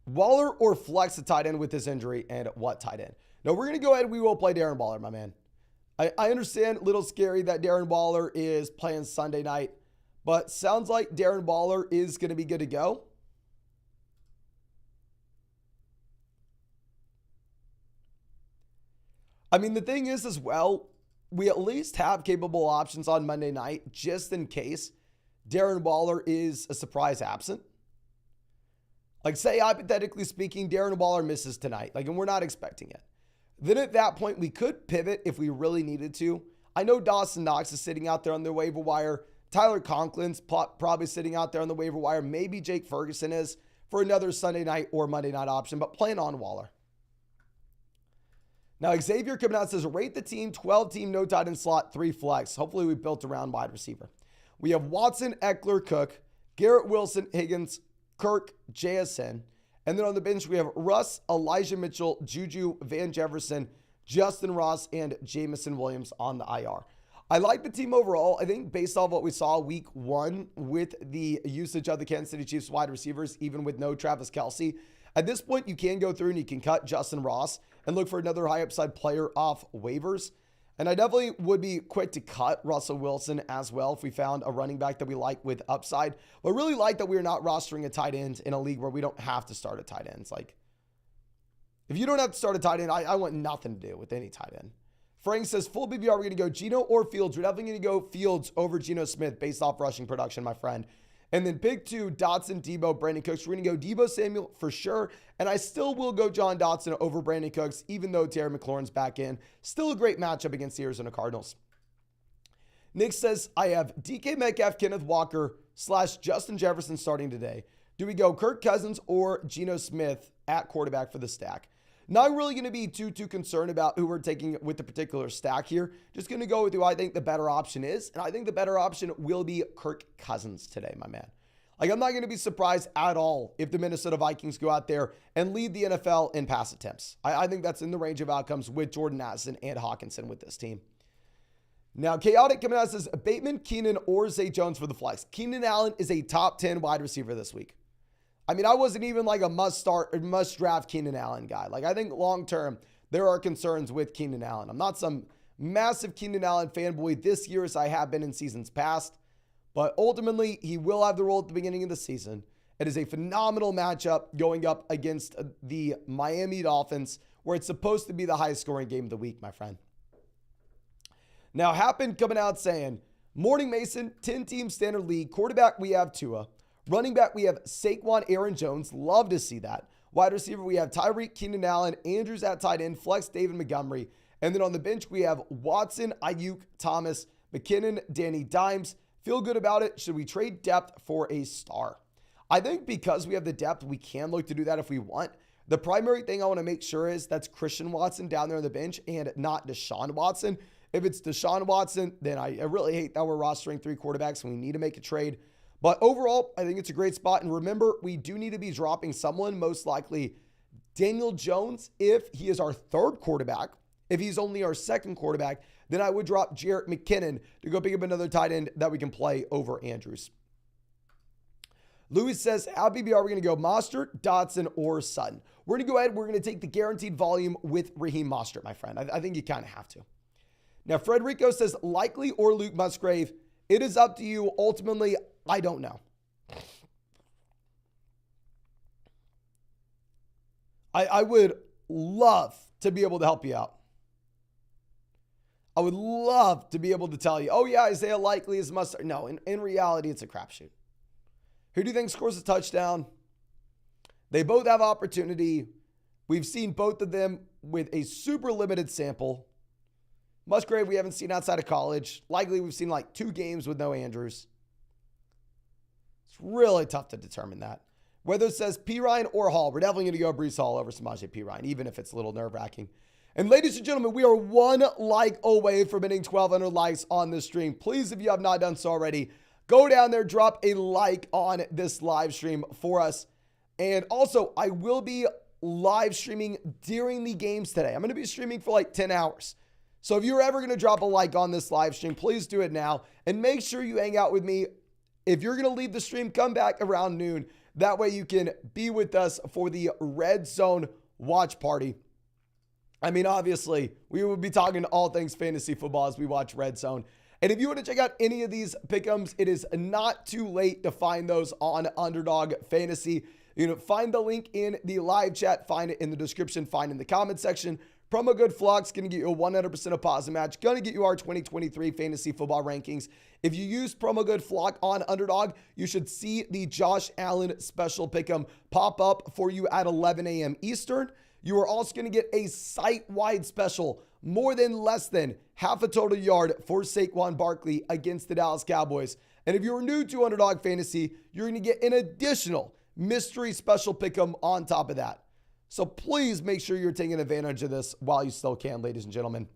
or flex a tight end with this injury, and what tight end? No, we're going to go ahead. We will play Darren Waller, my man. I understand, a little scary that Darren Waller is playing Sunday night, but sounds like Darren Waller is going to be good to go. I mean, the thing is as well, we at least have capable options on Monday night just in case Darren Waller is a surprise absent. Like, say, hypothetically speaking, Darren Waller misses tonight, and we're not expecting it. Then at that point, we could pivot if we really needed to. I know Dawson Knox is sitting out there on the waiver wire. Tyler Conklin's probably sitting out there on the waiver wire. Maybe Jake Ferguson is for another Sunday night or Monday night option, but plan on Waller. Now, Xavier coming out says, rate the team, 12 team, no tight end slot, 3 flex. Hopefully we built around wide receiver. We have Watson, Eckler, Cook, Garrett Wilson, Higgins, Kirk, JSN. And then on the bench, we have Russ, Elijah Mitchell, Juju, Van Jefferson, Justin Ross, and Jamison Williams on the IR. I like the team overall. I think based off what we saw week 1 with the usage of the Kansas City Chiefs wide receivers, even with no Travis Kelce, at this point, you can go through and you can cut Justin Ross and look for another high upside player off waivers. And I definitely would be quick to cut Russell Wilson as well if we found a running back that we like with upside. But really like that we're not rostering a tight end in a league where we don't have to start a tight end. It's like, if you don't have to start a tight end, I want nothing to do with any tight end. Frank says, full BBR, we're going to go Geno or Fields. We're definitely going to go Fields over Geno Smith based off rushing production, my friend. And then pick 2, Dotson, Debo, Brandon Cooks. We're going to go Debo Samuel for sure. And I still will go John Dotson over Brandon Cooks, even though Terry McLaurin's back in. Still a great matchup against the Arizona Cardinals. Nick says, I have DK Metcalf, Kenneth Walker / Justin Jefferson starting today. Do we go Kirk Cousins or Geno Smith at quarterback for the stack? Not really going to be too concerned about who we're taking with the particular stack here. Just going to go with who I think the better option is. And I think the better option will be Kirk Cousins today, my man. Like, I'm not going to be surprised at all if the Minnesota Vikings go out there and lead the NFL in pass attempts. I think that's in the range of outcomes with Jordan Addison and Hawkinson with this team. Now, Chaotic coming out says, Bateman, Keenan, or Zay Jones for the flex. Keenan Allen is a top 10 wide receiver this week. I mean, I wasn't even like a must draft Keenan Allen guy. Like, I think long term, there are concerns with Keenan Allen. I'm not some massive Keenan Allen fanboy this year as I have been in seasons past, but ultimately, he will have the role at the beginning of the season. It is a phenomenal matchup going up against the Miami Dolphins, where it's supposed to be the highest scoring game of the week, my friend. Now, Happen coming out saying, Morning Mason, 10-team standard league. Quarterback, we have Tua. Running back, we have Saquon, Aaron Jones. Love to see that. Wide receiver, we have Tyreek, Keenan Allen. Andrews at tight end. Flex, David Montgomery. And then on the bench, we have Watson, Ayuk, Thomas, McKinnon, Danny Dimes. Feel good about it. Should we trade depth for a star? I think because we have the depth, we can look to do that if we want. The primary thing I want to make sure is that's Christian Watson down there on the bench and not Deshaun Watson. If it's Deshaun Watson, then I really hate that we're rostering 3 quarterbacks and we need to make a trade. But overall, I think it's a great spot. And remember, we do need to be dropping someone, most likely Daniel Jones, if he is our 3rd quarterback. If he's only our 2nd quarterback, then I would drop Jerick McKinnon to go pick up another tight end that we can play over Andrews. Louis says, how BBR are we going to go? Mostert, Dotson, or Sutton? We're going to go ahead. We're going to take the guaranteed volume with Raheem Mostert, my friend. I think you kind of have to. Now, Frederico says, likely or Luke Musgrave. It is up to you. Ultimately, I don't know. I would love to be able to help you out. I would love to be able to tell you, oh yeah, Isaiah likely is Mustard. No, in reality, it's a crapshoot. Who do you think scores a touchdown? They both have opportunity. We've seen both of them with a super limited sample. Musgrave, we haven't seen outside of college. Likely, we've seen like 2 games with no Andrews. It's really tough to determine that. Whether it says Pirine or Hall, we're definitely going to go Breece Hall over Samaje Pirine, even if it's a little nerve-wracking. And ladies and gentlemen, we are 1 like away from hitting 1,200 likes on this stream. Please, if you have not done so already, go down there, drop a like on this live stream for us. And also, I will be live streaming during the games today. I'm going to be streaming for like 10 hours. So if you're ever going to drop a like on this live stream, please do it now. And make sure you hang out with me. If you're going to leave the stream, come back around noon. That way you can be with us for the Red Zone watch party. I mean, obviously, we will be talking all things fantasy football as we watch Red Zone. And if you want to check out any of these pick'ems, it is not too late to find those on Underdog Fantasy. You know, find the link in the live chat, find it in the description, find it in the comment section. Promo code FLOCK's going to get you a 100% deposit match. Going to get you our 2023 fantasy football rankings. If you use promo code FLOCK on Underdog, you should see the Josh Allen special pick'em pop up for you at 11 a.m. Eastern. You are also going to get a site-wide special, more than less than half a total yard for Saquon Barkley against the Dallas Cowboys. And if you're new to Underdog Fantasy, you're going to get an additional mystery special pick'em on top of that. So please make sure you're taking advantage of this while you still can, ladies and gentlemen.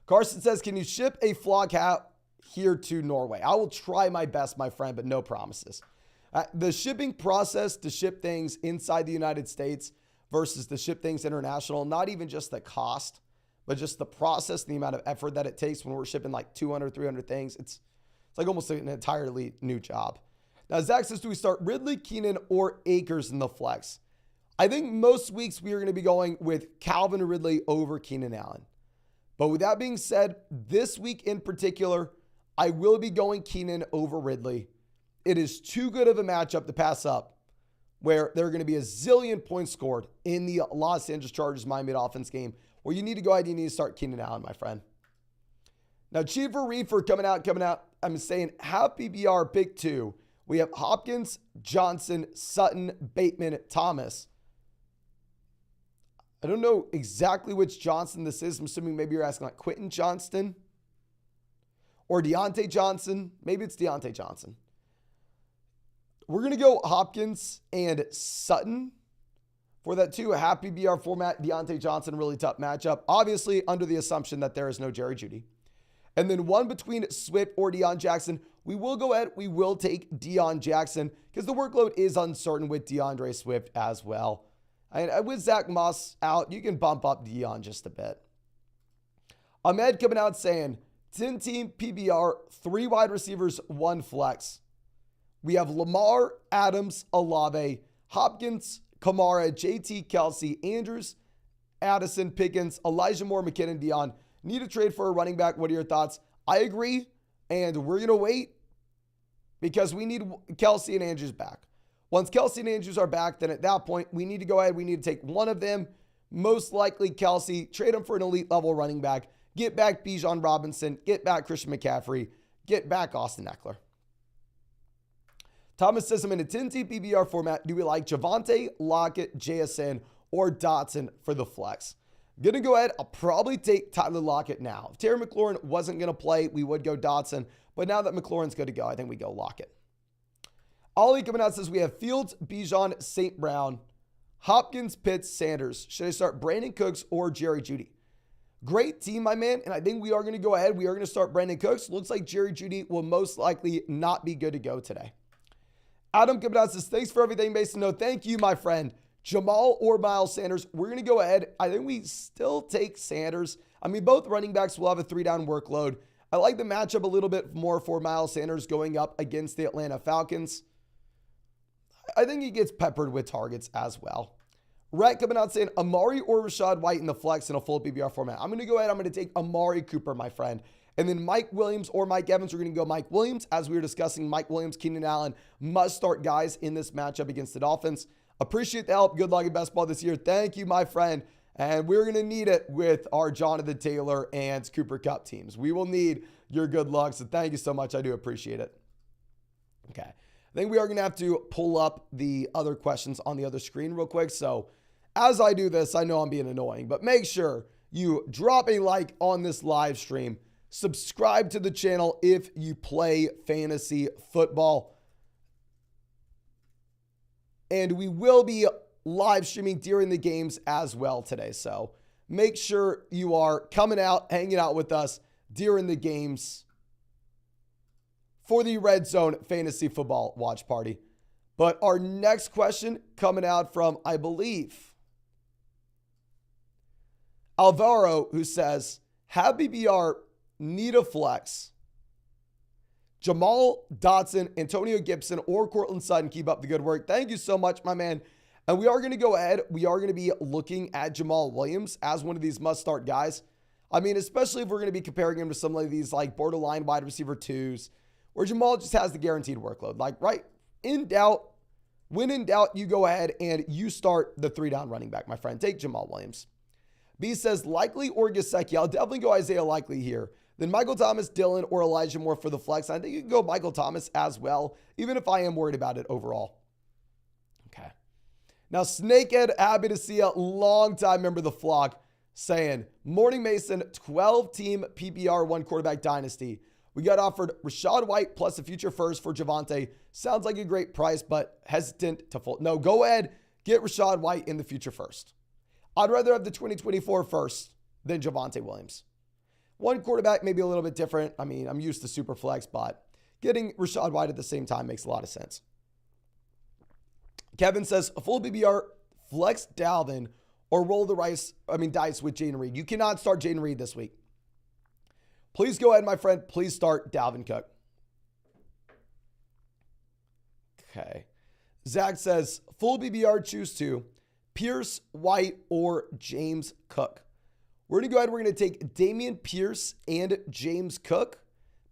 Carson says, can you ship a flock hat here to Norway? I will try my best, my friend, but no promises. The shipping process to ship things inside the United States versus to ship things international, not even just the cost, but just the process and the amount of effort that it takes when we're shipping like 200, 300 things. It's like almost an entirely new job. Now, Zach says, do we start Ridley, Keenan, or Akers in the flex? I think most weeks we are going to be going with Calvin Ridley over Keenan Allen. But with that being said, this week in particular, I will be going Keenan over Ridley. It is too good of a matchup to pass up where there are going to be a zillion points scored in the Los Angeles Chargers Miami offense game where you need to go ahead and you need to start Keenan Allen, my friend. Now, Cheever Reefer coming out. I'm saying half PPR pick 2. We have Hopkins, Johnson, Sutton, Bateman, Thomas. I don't know exactly which Johnson this is. I'm assuming maybe you're asking like Quentin Johnston or Deontay Johnson. Maybe it's Deontay Johnson. We're going to go Hopkins and Sutton for that too. A half PPR format. Deontay Johnson, really tough matchup. Obviously under the assumption that there is no Jerry Jeudy. And then one between Swift or Deion Jackson. We will go ahead. We will take Deion Jackson because the workload is uncertain with DeAndre Swift as well. And with Zach Moss out, you can bump up Deion just a bit. Ahmed coming out saying 10-team PPR, 3 wide receivers, 1 flex. We have Lamar, Adams, Olave, Hopkins, Kamara, JT, Kelsey, Andrews, Addison, Pickens, Elijah Moore, McKinnon, Deion. Need a trade for a running back. What are your thoughts? I agree. And we're going to wait because we need Kelsey and Andrews back. Once Kelsey and Andrews are back, then at that point, we need to go ahead. We need to take one of them, most likely Kelsey, trade him for an elite level running back, get back Bijan Robinson, get back Christian McCaffrey, get back Austin Eckler. Thomas says, I'm in a 10-team PPR format. Do we like Javonte, Lockett, JSN, or Dotson for the flex? Going to go ahead. I'll probably take Tyler Lockett now. If Terry McLaurin wasn't going to play, we would go Dotson. But now that McLaurin's good to go, I think we go Lockett. Ollie coming out says we have Fields, Bijan, St. Brown, Hopkins, Pitts, Sanders. Should I start Brandon Cooks or Jerry Jeudy? Great team, my man. And I think we are going to go ahead. We are going to start Brandon Cooks. Looks like Jerry Jeudy will most likely not be good to go today. Adam coming out says, thanks for everything, Mason. No, thank you, my friend. Jamal or Miles Sanders. We're going to go ahead. I think we still take Sanders. I mean, both running backs will have a 3-down workload. I like the matchup a little bit more for Miles Sanders going up against the Atlanta Falcons. I think he gets peppered with targets as well. Rhett coming out saying Amari or Rachaad White in the flex in a full PPR format. I'm going to go ahead. I'm going to take Amari Cooper, my friend. And then Mike Williams or Mike Evans, we're going to go Mike Williams. As we were discussing, Mike Williams, Keenan Allen must start guys in this matchup against the Dolphins. Appreciate the help. Good luck in best ball this year. Thank you, my friend. And we're going to need it with our Jonathan Taylor and Cooper Kupp teams. We will need your good luck. So thank you so much. I do appreciate it. Okay. I think we are going to have to pull up the other questions on the other screen real quick. So as I do this, I know I'm being annoying, but make sure you drop a like on this live stream. Subscribe to the channel if you play fantasy football. And we will be live streaming during the games as well today. So make sure you are coming out, hanging out with us during the games for the Red Zone Fantasy Football Watch Party. But our next question coming out from, I believe, Alvaro, who says, have BBR need a flex. Jamal Dotson, Antonio Gibson, or Cortland Sutton, keep up the good work. Thank you so much, my man. And we are going to go ahead. We are going to be looking at Jamal Williams as one of these must-start guys. I mean, especially if we're going to be comparing him to some of these like borderline wide receiver 2s, where Jamal just has the guaranteed workload. Like, right, in doubt, when in doubt, you go ahead and you start the 3-down running back, my friend. Take Jamal Williams. B says, likely or Gesicki. I'll definitely go Isaiah Likely here. Then Michael Thomas, Dylan, or Elijah Moore for the flex. I think you can go Michael Thomas as well, even if I am worried about it overall. Okay. Now, Snakehead, happy to see a long-time member of the flock saying, Morning Mason, 12-team PPR 1 quarterback dynasty. We got offered Rachaad White plus a future first for Javonte. Sounds like a great price, but hesitant to fold. No, go ahead. get Rachaad White in the future first. I'd rather have the 2024 first than Javonte Williams. One quarterback may be a little bit different. I mean, I'm used to super flex, but getting Rachaad White at the same time makes a lot of sense. Kevin says, a full BBR, flex Dalvin, or roll the dice with Jaden Reed. You cannot start Jaden Reed this week. Please go ahead, my friend. Please start Dalvin Cook. Okay. Zach says, full BBR, choose two. Pierce, White, or James Cook. We're going to go ahead. We're going to take Damian Pierce and James Cook.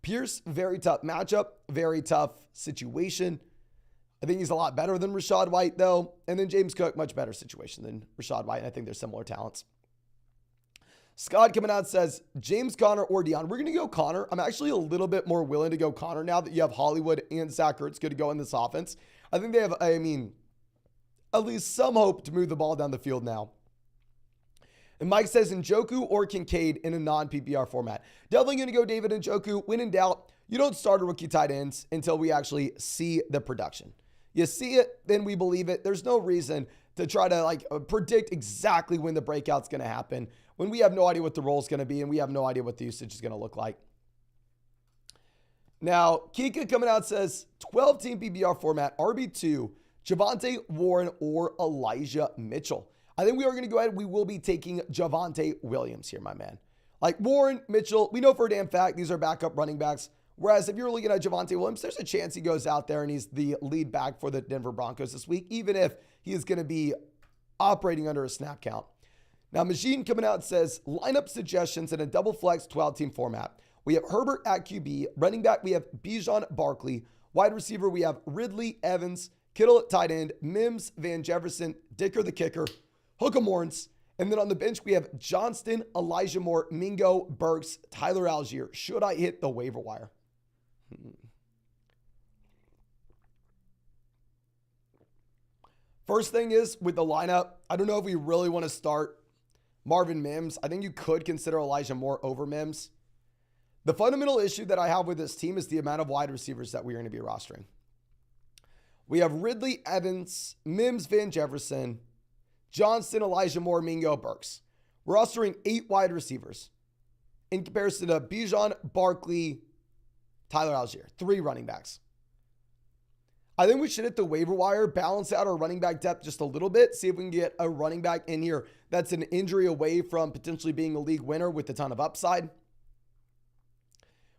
Pierce, very tough matchup, very tough situation. I think he's a lot better than Rachaad White, though. And then James Cook, much better situation than Rachaad White. And I think they're similar talents. Scott coming out says, James Conner or Deion. We're going to go Conner. I'm actually a little bit more willing to go Conner now that you have Hollywood and Zach Ertz good to go in this offense. I think they have, at least some hope to move the ball down the field now. And Mike says Njoku or Kincaid in a non-PPR format. Definitely going to go David Njoku. When in doubt, you don't start a rookie tight ends until we actually see the production. You see it, then we believe it. There's no reason to try to predict exactly when the breakout's going to happen when we have no idea what the role is going to be and we have no idea what the usage is going to look like. Now, Kika coming out says 12-team PPR format, RB2, Javonte, Warren, or Elijah Mitchell. I think we are going to go ahead. We will be taking Javonte Williams here, my man. Like Warren, Mitchell, we know for a damn fact these are backup running backs. Whereas if you're looking at Javonte Williams, there's a chance he goes out there and he's the lead back for the Denver Broncos this week, even if he is going to be operating under a snap count. Now, Machine coming out says lineup suggestions in a double flex 12-team format. We have Herbert at QB. Running back, we have Bijan Barkley. Wide receiver, we have Ridley, Evans, Kittle at tight end, Mims, Van Jefferson, Dicker the kicker, Hook'em Horns. And then on the bench, we have Johnston, Elijah Moore, Mingo, Burks, Tyler Algier. Should I hit the waiver wire? First thing is with the lineup, I don't know if we really want to start Marvin Mims. I think you could consider Elijah Moore over Mims. The fundamental issue that I have with this team is the amount of wide receivers that we're going to be rostering. We have Ridley, Evans, Mims, Van Jefferson, Johnston, Elijah Moore, Mingo, Burks. We're rostering 8 wide receivers in comparison to Bijan, Barkley, Tyler Algier, 3 running backs. I think we should hit the waiver wire, balance out our running back depth just a little bit, see if we can get a running back in here that's an injury away from potentially being a league winner with a ton of upside.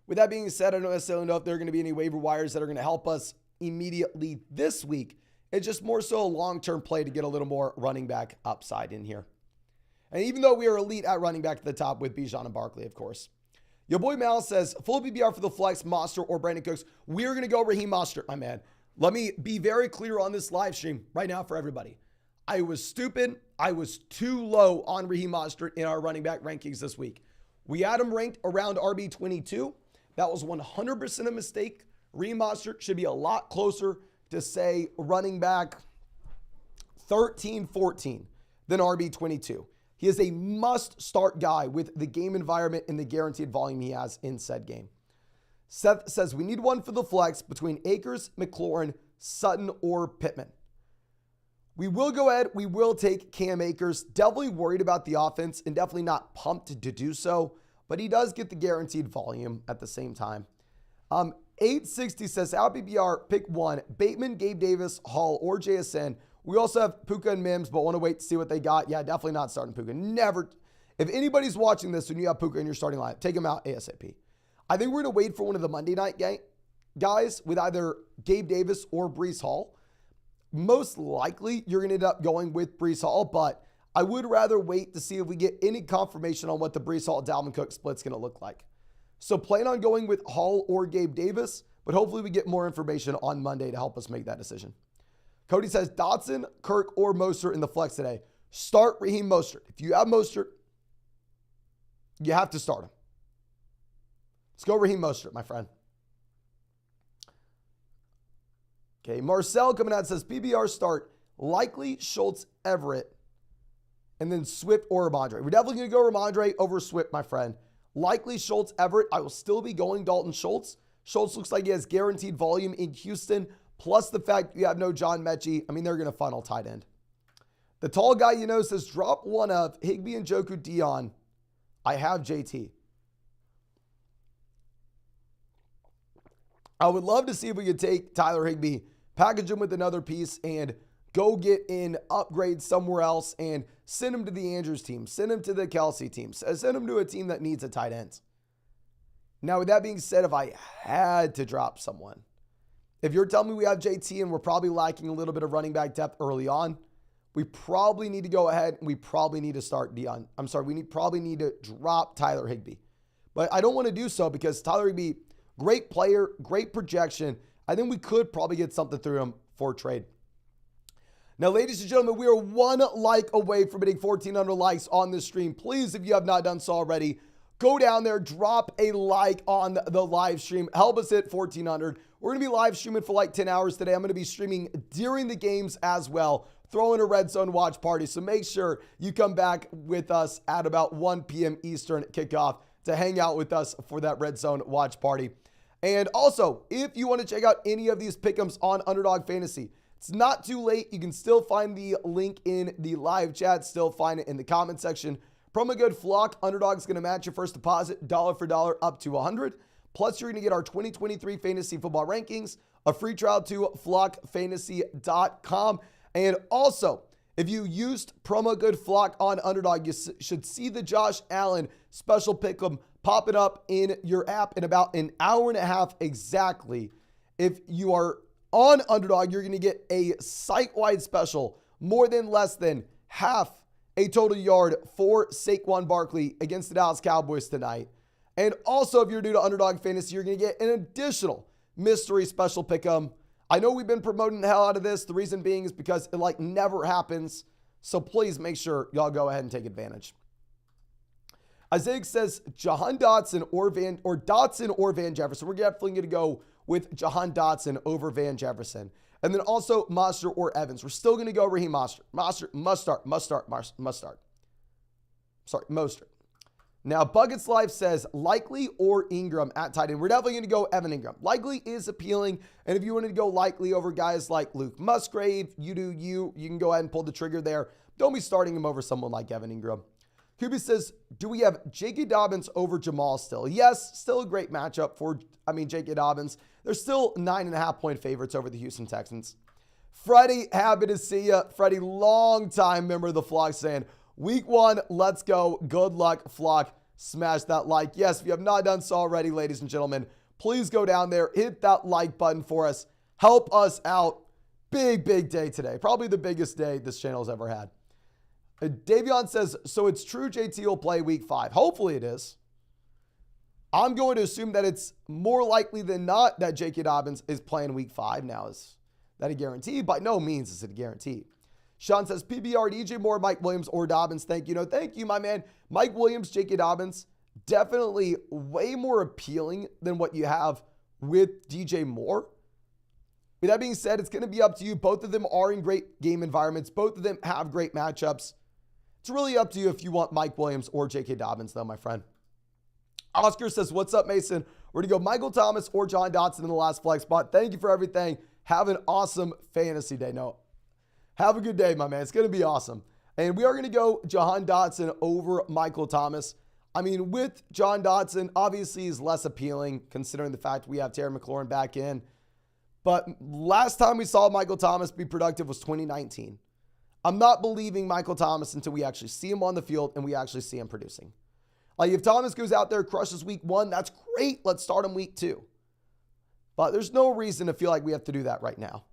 With that being said, I don't necessarily know if there are going to be any waiver wires that are going to help us immediately this week. It's just more so a long-term play to get a little more running back upside in here. And even though we are elite at running back at the top with Bijan and Barkley, of course. Your boy Mal says, full PPR for the flex, Mostert or Brandon Cooks. We're going to go Raheem Mostert, my man. Let me be very clear on this live stream right now for everybody. I was stupid. I was too low on Raheem Mostert in our running back rankings this week. We had him ranked around RB22. That was 100% a mistake. Raheem Mostert should be a lot closer to, say, running back 13, 14 than RB22. He is a must-start guy with the game environment and the guaranteed volume he has in said game. Seth says we need one for the flex between Akers, McLaurin, Sutton, or Pittman. We will go ahead. We will take Cam Akers. Definitely worried about the offense and definitely not pumped to do so, but he does get the guaranteed volume at the same time. 860 says, out PPR, pick one. Bateman, Gabe Davis, Hall, or JSN. We also have Puka and Mims, but want to wait to see what they got. Yeah, definitely not starting Puka. Never. If anybody's watching this and you have Puka in your starting lineup, take him out ASAP. I think we're going to wait for one of the Monday night guys with either Gabe Davis or Breece Hall. Most likely, you're going to end up going with Breece Hall, but I would rather wait to see if we get any confirmation on what the Breece Hall-Dalvin Cook split's going to look like. So plan on going with Hall or Gabe Davis, but hopefully we get more information on Monday to help us make that decision. Cody says, Dotson, Kirk, or Mostert in the flex today. Start Raheem Mostert. If you have Mostert, you have to start him. Let's go Raheem Mostert, my friend. Okay, Marcel coming out says, PBR start, likely Schultz, Everett, and then Swift or Ramondre. We're definitely going to go Ramondre over Swift, my friend. Likely Schultz, Everett. I will still be going Dalton Schultz. Schultz looks like he has guaranteed volume in Houston, plus the fact you have no John Mechie. I mean, they're going to funnel tight end. The tall guy you know says, drop one of Higbee and Joku Dion. I have JT. I would love to see if we could take Tyler Higbee, package him with another piece, and go get an upgrade somewhere else and send him to the Andrews team, send him to the Kelsey team, send him to a team that needs a tight end. Now, with that being said, if I had to drop someone, if you're telling me we have JT and we're probably lacking a little bit of running back depth early on, we probably need to go ahead and we probably need to start Dion. I'm sorry, probably need to drop Tyler Higbee. But I don't want to do so because Tyler Higbee, great player, great projection. I think we could probably get something through him for trade. Now, ladies and gentlemen, we are one like away from hitting 1,400 likes on this stream. Please, if you have not done so already, go down there, drop a like on the live stream. Help us hit 1,400. We're going to be live streaming for like 10 hours today. I'm going to be streaming during the games as well, throwing a Red Zone watch party. So make sure you come back with us at about 1 p.m. Eastern kickoff to hang out with us for that Red Zone watch party. And also, if you want to check out any of these pick'ems on Underdog Fantasy, it's not too late. You can still find the link in the live chat, still find it in the comment section. Promo code FLOCK, Underdog is going to match your first deposit dollar for dollar up to $100. Plus, you're going to get our 2023 fantasy football rankings, a free trial to flockfantasy.com. And also, if you used promo code FLOCK on Underdog, you should see the Josh Allen special pick'em popping up in your app in about an hour and a half exactly. If you are on Underdog, you're going to get a site-wide special, more than less than half a total yard for Saquon Barkley against the Dallas Cowboys tonight. And also, if you're new to Underdog Fantasy, you're going to get an additional mystery special pick'em. I know we've been promoting the hell out of this. The reason being is because it never happens. So please make sure y'all go ahead and take advantage. Isaiah says Jahan Dotson or Dotson or Van Jefferson. We're definitely going to go with Jahan Dotson over Van Jefferson. And then also Mostert or Evans. We're still going to go Raheem Mostert. Mostert must start. Sorry, Mostert. Now, Buckets Life says likely or Ingram at tight end. We're definitely going to go Evan Ingram. Likely is appealing. And if you wanted to go likely over guys like Luke Musgrave, you can go ahead and pull the trigger there. Don't be starting him over someone like Evan Ingram. Kubi says, do we have J.K. Dobbins over Jamal still? Yes, still a great matchup for, J.K. Dobbins. They're still 9.5-point favorites over the Houston Texans. Freddie, happy to see you. Freddie, long-time member of the Flock, saying, week 1, let's go. Good luck, Flock. Smash that like. Yes, if you have not done so already, ladies and gentlemen, please go down there, hit that like button for us. Help us out. Big day today. Probably the biggest day this channel has ever had. Davion says, so it's true JT will play week 5. Hopefully it is. I'm going to assume that it's more likely than not that J.K. Dobbins is playing week 5. Now, is that a guarantee? By no means is it a guarantee. Sean says, PBR, DJ Moore, Mike Williams, or Dobbins. Thank you. No, thank you, my man. Mike Williams, J.K. Dobbins, definitely way more appealing than what you have with DJ Moore. With that being said, it's going to be up to you. Both of them are in great game environments. Both of them have great matchups. It's really up to you if you want Mike Williams or J.K. Dobbins, though, my friend. Oscar says, what's up, Mason? We're going to go Michael Thomas or John Dotson in the last flex spot. Thank you for everything. Have an awesome fantasy day. No, have a good day, my man. It's going to be awesome. And we are going to go Jahan Dotson over Michael Thomas. With John Dotson, obviously he's less appealing considering the fact we have Terry McLaurin back in. But last time we saw Michael Thomas be productive was 2019. I'm not believing Michael Thomas until we actually see him on the field and we actually see him producing. If Thomas goes out there, crushes week 1, that's great. Let's start him week 2. But there's no reason to feel like we have to do that right now.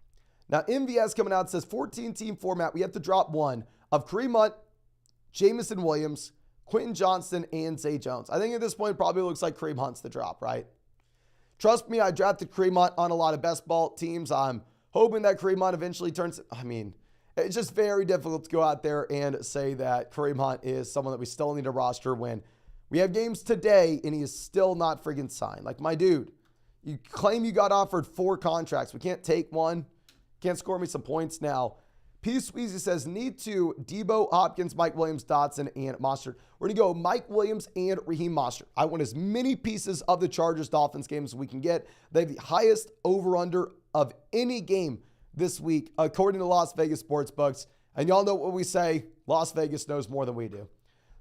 Now, MVS coming out says 14-team format. We have to drop one of Kareem Hunt, Jamison Williams, Quentin Johnston, and Zay Jones. I think at this point, it probably looks like Kareem Hunt's the drop, right? Trust me, I drafted Kareem Hunt on a lot of best ball teams. I'm hoping that Kareem Hunt eventually turns. It's just very difficult to go out there and say that Kareem Hunt is someone that we still need to roster when we have games today and he is still not friggin' signed. Like, my dude, you claim you got offered 4 contracts. We can't take one. Can't score me some points now. P. Sweezy says, need to Debo, Hopkins, Mike Williams, Dotson, and Mostert. We're going to go Mike Williams and Raheem Mostert. I want as many pieces of the Chargers-Dolphins games as we can get. They have the highest over-under of any game this week, according to Las Vegas Sportsbooks. And y'all know what we say. Las Vegas knows more than we do.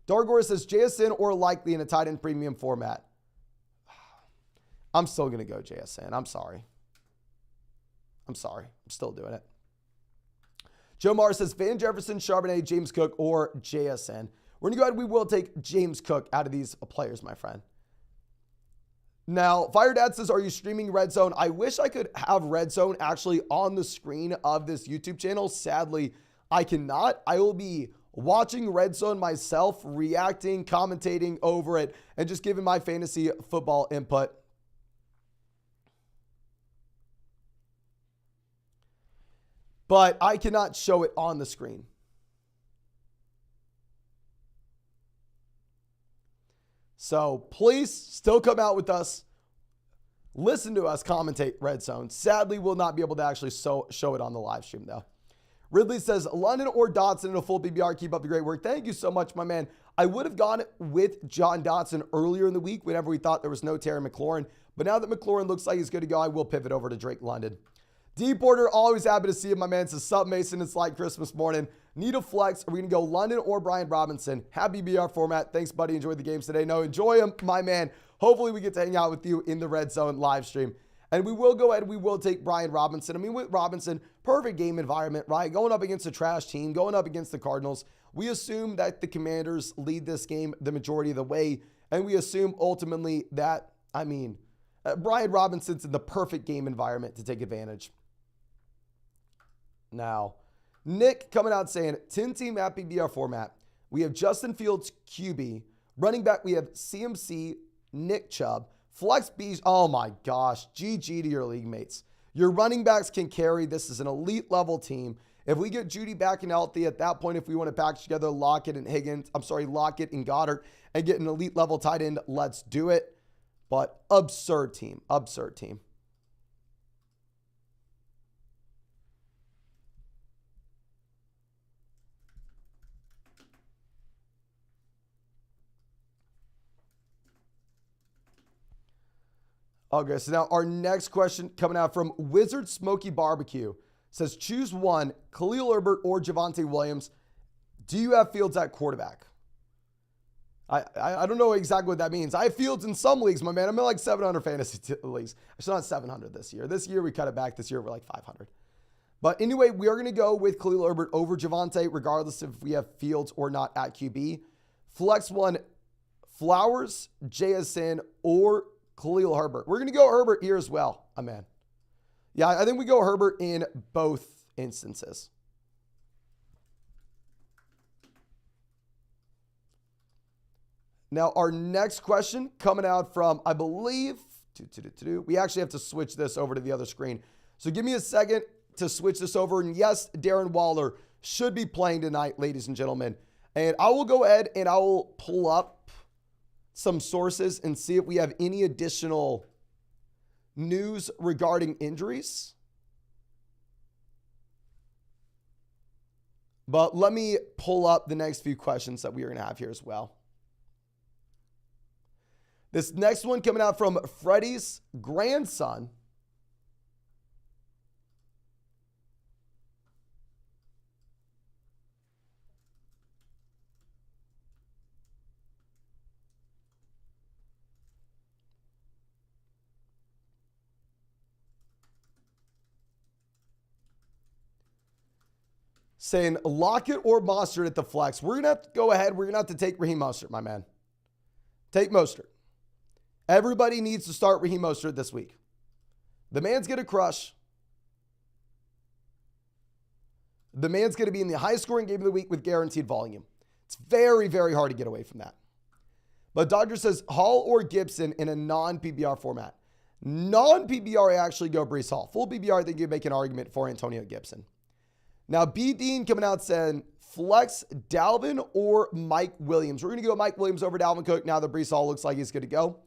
Dargor says JSN or likely in a tight end premium format. I'm still going to go JSN. I'm sorry. I'm still doing it. Joe Marr says Van Jefferson, Charbonnet, James Cook, or JSN. We're going to go ahead. We will take James Cook out of these players, my friend. Now, Fire Dad says, are you streaming Red Zone? I wish I could have Red Zone actually on the screen of this YouTube channel. Sadly, I cannot. I will be watching Red Zone myself, reacting, commentating over it, and just giving my fantasy football input. But I cannot show it on the screen. So please still come out with us. Listen to us commentate Red Zone. Sadly, we'll not be able to actually show it on the live stream, though. Ridley says, London or Dotson in a full PPR. Keep up the great work. Thank you so much, my man. I would have gone with John Dotson earlier in the week whenever we thought there was no Terry McLaurin. But now that McLaurin looks like he's good to go, I will pivot over to Drake London. D Porter, always happy to see you, my man. Says, sup, Mason? It's like Christmas morning. Need a flex. Are we going to go London or Brian Robinson? Happy BR format. Thanks, buddy. Enjoyed the games today. No, enjoy them, my man. Hopefully we get to hang out with you in the Red Zone live stream. And we will go ahead. We will take Brian Robinson. I mean, with Robinson, perfect game environment, right? Going up against a trash team, going up against the Cardinals. We assume that the Commanders lead this game the majority of the way. And we assume ultimately that, Brian Robinson's in the perfect game environment to take advantage. Now, Nick coming out saying, 10-team at PBR format. We have Justin Fields, QB. Running back, we have CMC, Nick Chubb. Flex B's, oh my gosh, GG to your league mates. Your running backs can carry. This is an elite level team. If we get Judy back and healthy, at that point, if we want to package together Lockett and Goddard and get an elite level tight end, let's do it. But absurd team. Okay, so now our next question coming out from Wizard Smoky Barbecue says, choose one, Khalil Herbert or Javonte Williams. Do you have Fields at quarterback? I don't know exactly what that means. I have Fields in some leagues, my man. I'm in like 700 fantasy leagues. It's not 700 this year. This year we cut it back. This year we're like 500. But anyway, we are going to go with Khalil Herbert over Javonte, regardless if we have Fields or not at QB. Flex one, Flowers, JSN, or Khalil Herbert. We're going to go Herbert here as well, my man. Yeah, I think we go Herbert in both instances. Now, our next question coming out from, I believe, we actually have to switch this over to the other screen. So give me a second to switch this over. And yes, Darren Waller should be playing tonight, ladies and gentlemen. And I will go ahead and I will pull up some sources and see if we have any additional news regarding injuries. But let me pull up the next few questions that we are going to have here as well. This next one coming out from Freddie's grandson. Saying Lockett or Mostert at the flex. We're going to have to go ahead. We're going to have to take Raheem Mostert, my man. Take Mostert. Everybody needs to start Raheem Mostert this week. The man's going to crush. The man's going to be in the highest scoring game of the week with guaranteed volume. It's very, very hard to get away from that. But Dodger says Hall or Gibson in a non-PBR format. Non-PBR, I actually go Breece Hall. Full PBR, I think you make an argument for Antonio Gibson. Now, B. Dean coming out saying, flex Dalvin or Mike Williams. We're going to go Mike Williams over Dalvin Cook now that Breece Hall looks like he's good to go.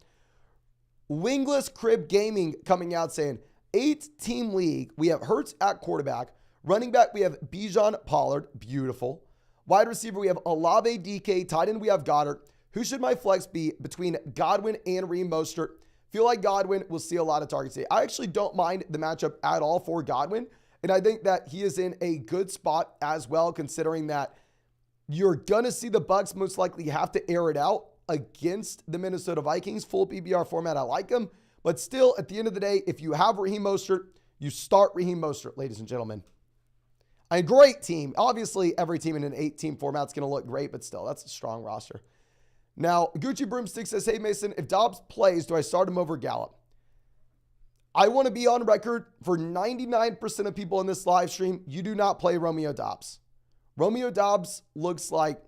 Wingless Crib Gaming coming out saying, 8-team league. We have Hurts at quarterback. Running back, we have Bijan Pollard. Beautiful. Wide receiver, we have Olave DK. Tight end, we have Goddard. Who should my flex be between Godwin and Raheem Mostert? Feel like Godwin will see a lot of targets today. I actually don't mind the matchup at all for Godwin. And I think that he is in a good spot as well, considering that you're going to see the Bucs most likely have to air it out against the Minnesota Vikings. Full PPR format, I like him. But still, at the end of the day, if you have Raheem Mostert, you start Raheem Mostert, ladies and gentlemen. A great team. Obviously, every team in an 8-team format is going to look great, but still, that's a strong roster. Now, Gucci Broomstick says, hey, Mason, if Dobbs plays, do I start him over Gallup? I want to be on record for 99% of people in this live stream. You do not play Romeo Dobbs. Romeo Dobbs looks like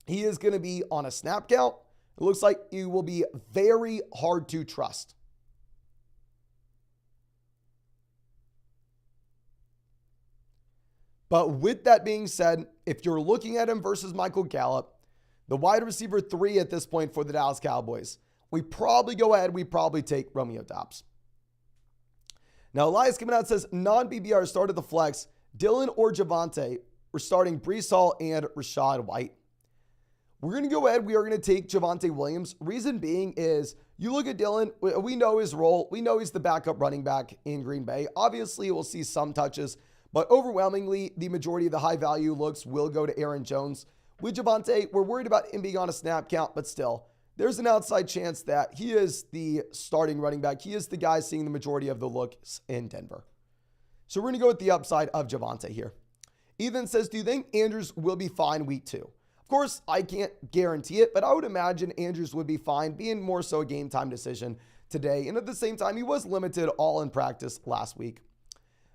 he is going to be on a snap count. It looks like he will be very hard to trust. But with that being said, if you're looking at him versus Michael Gallup, the wide receiver 3 at this point for the Dallas Cowboys, we probably go ahead, we probably take Romeo Dobbs. Now, Elias coming out says, non-BBR started the flex, Dylan or Javonte. We're starting Breece Hall and Rachaad White. We're going to go ahead. We are going to take Javonte Williams. Reason being is you look at Dylan, we know his role. We know he's the backup running back in Green Bay. Obviously, we'll see some touches, but overwhelmingly, the majority of the high value looks will go to Aaron Jones. With Javonte, we're worried about him being on a snap count, but still, there's an outside chance that he is the starting running back. He is the guy seeing the majority of the looks in Denver. So we're going to go with the upside of Javonte here. Ethan says, do you think Andrews will be fine week 2? Of course, I can't guarantee it, but I would imagine Andrews would be fine, being more so a game time decision today. And at the same time, he was limited all in practice last week.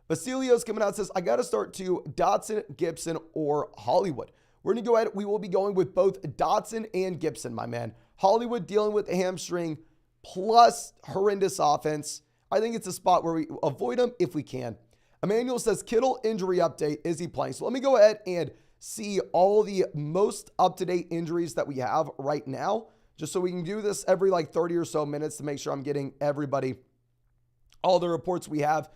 Basilio's coming out and says, I got to start to Dotson, Gibson, or Hollywood. We're going to go ahead. We will be going with both Dotson and Gibson, my man. Hollywood dealing with a hamstring plus horrendous offense. I think it's a spot where we avoid him if we can. Emmanuel says, Kittle injury update. Is he playing? So let me go ahead and see all the most up-to-date injuries that we have right now, just so we can do this every like 30 or so minutes to make sure I'm getting everybody all the reports we have.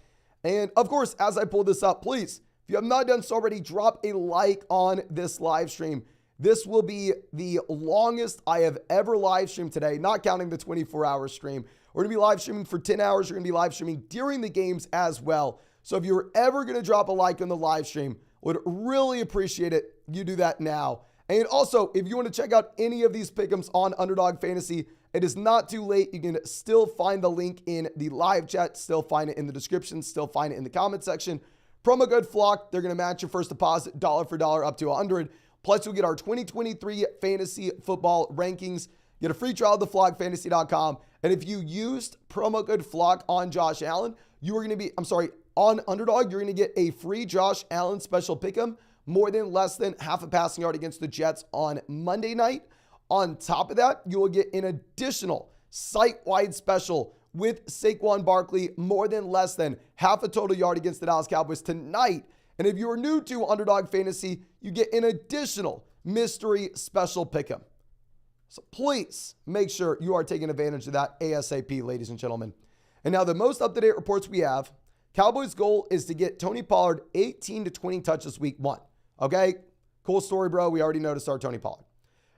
And of course, as I pull this up, please, if you have not done so already, drop a like on this live stream. This will be the longest I have ever live streamed today, not counting the 24-hour stream. We're going to be live streaming for 10 hours. We're going to be live streaming during the games as well. So if you're ever going to drop a like on the live stream, would really appreciate it. You do that now. And also, if you want to check out any of these pick'ems on Underdog Fantasy, it is not too late. You can still find the link in the live chat, still find it in the description, still find it in the comment section. Promo code FLOCK. They're going to match your first deposit dollar for dollar up to $100. Plus, you'll get our 2023 fantasy football rankings. Get a free trial of theflockfantasy.com. And if you used promo code FLOCK on Josh Allen, you are going to be, on Underdog, you're going to get a free Josh Allen special pick'em, more than less than half a passing yard against the Jets on Monday night. On top of that, you will get an additional site-wide special with Saquon Barkley, more than less than half a total yard against the Dallas Cowboys tonight. And if you are new to Underdog Fantasy, you get an additional mystery special pick'em. So please make sure you are taking advantage of that ASAP, ladies and gentlemen. And now the most up-to-date reports we have, Cowboys' goal is to get Tony Pollard 18 to 20 touches week 1. Okay? Cool story, bro. We already know to start Tony Pollard.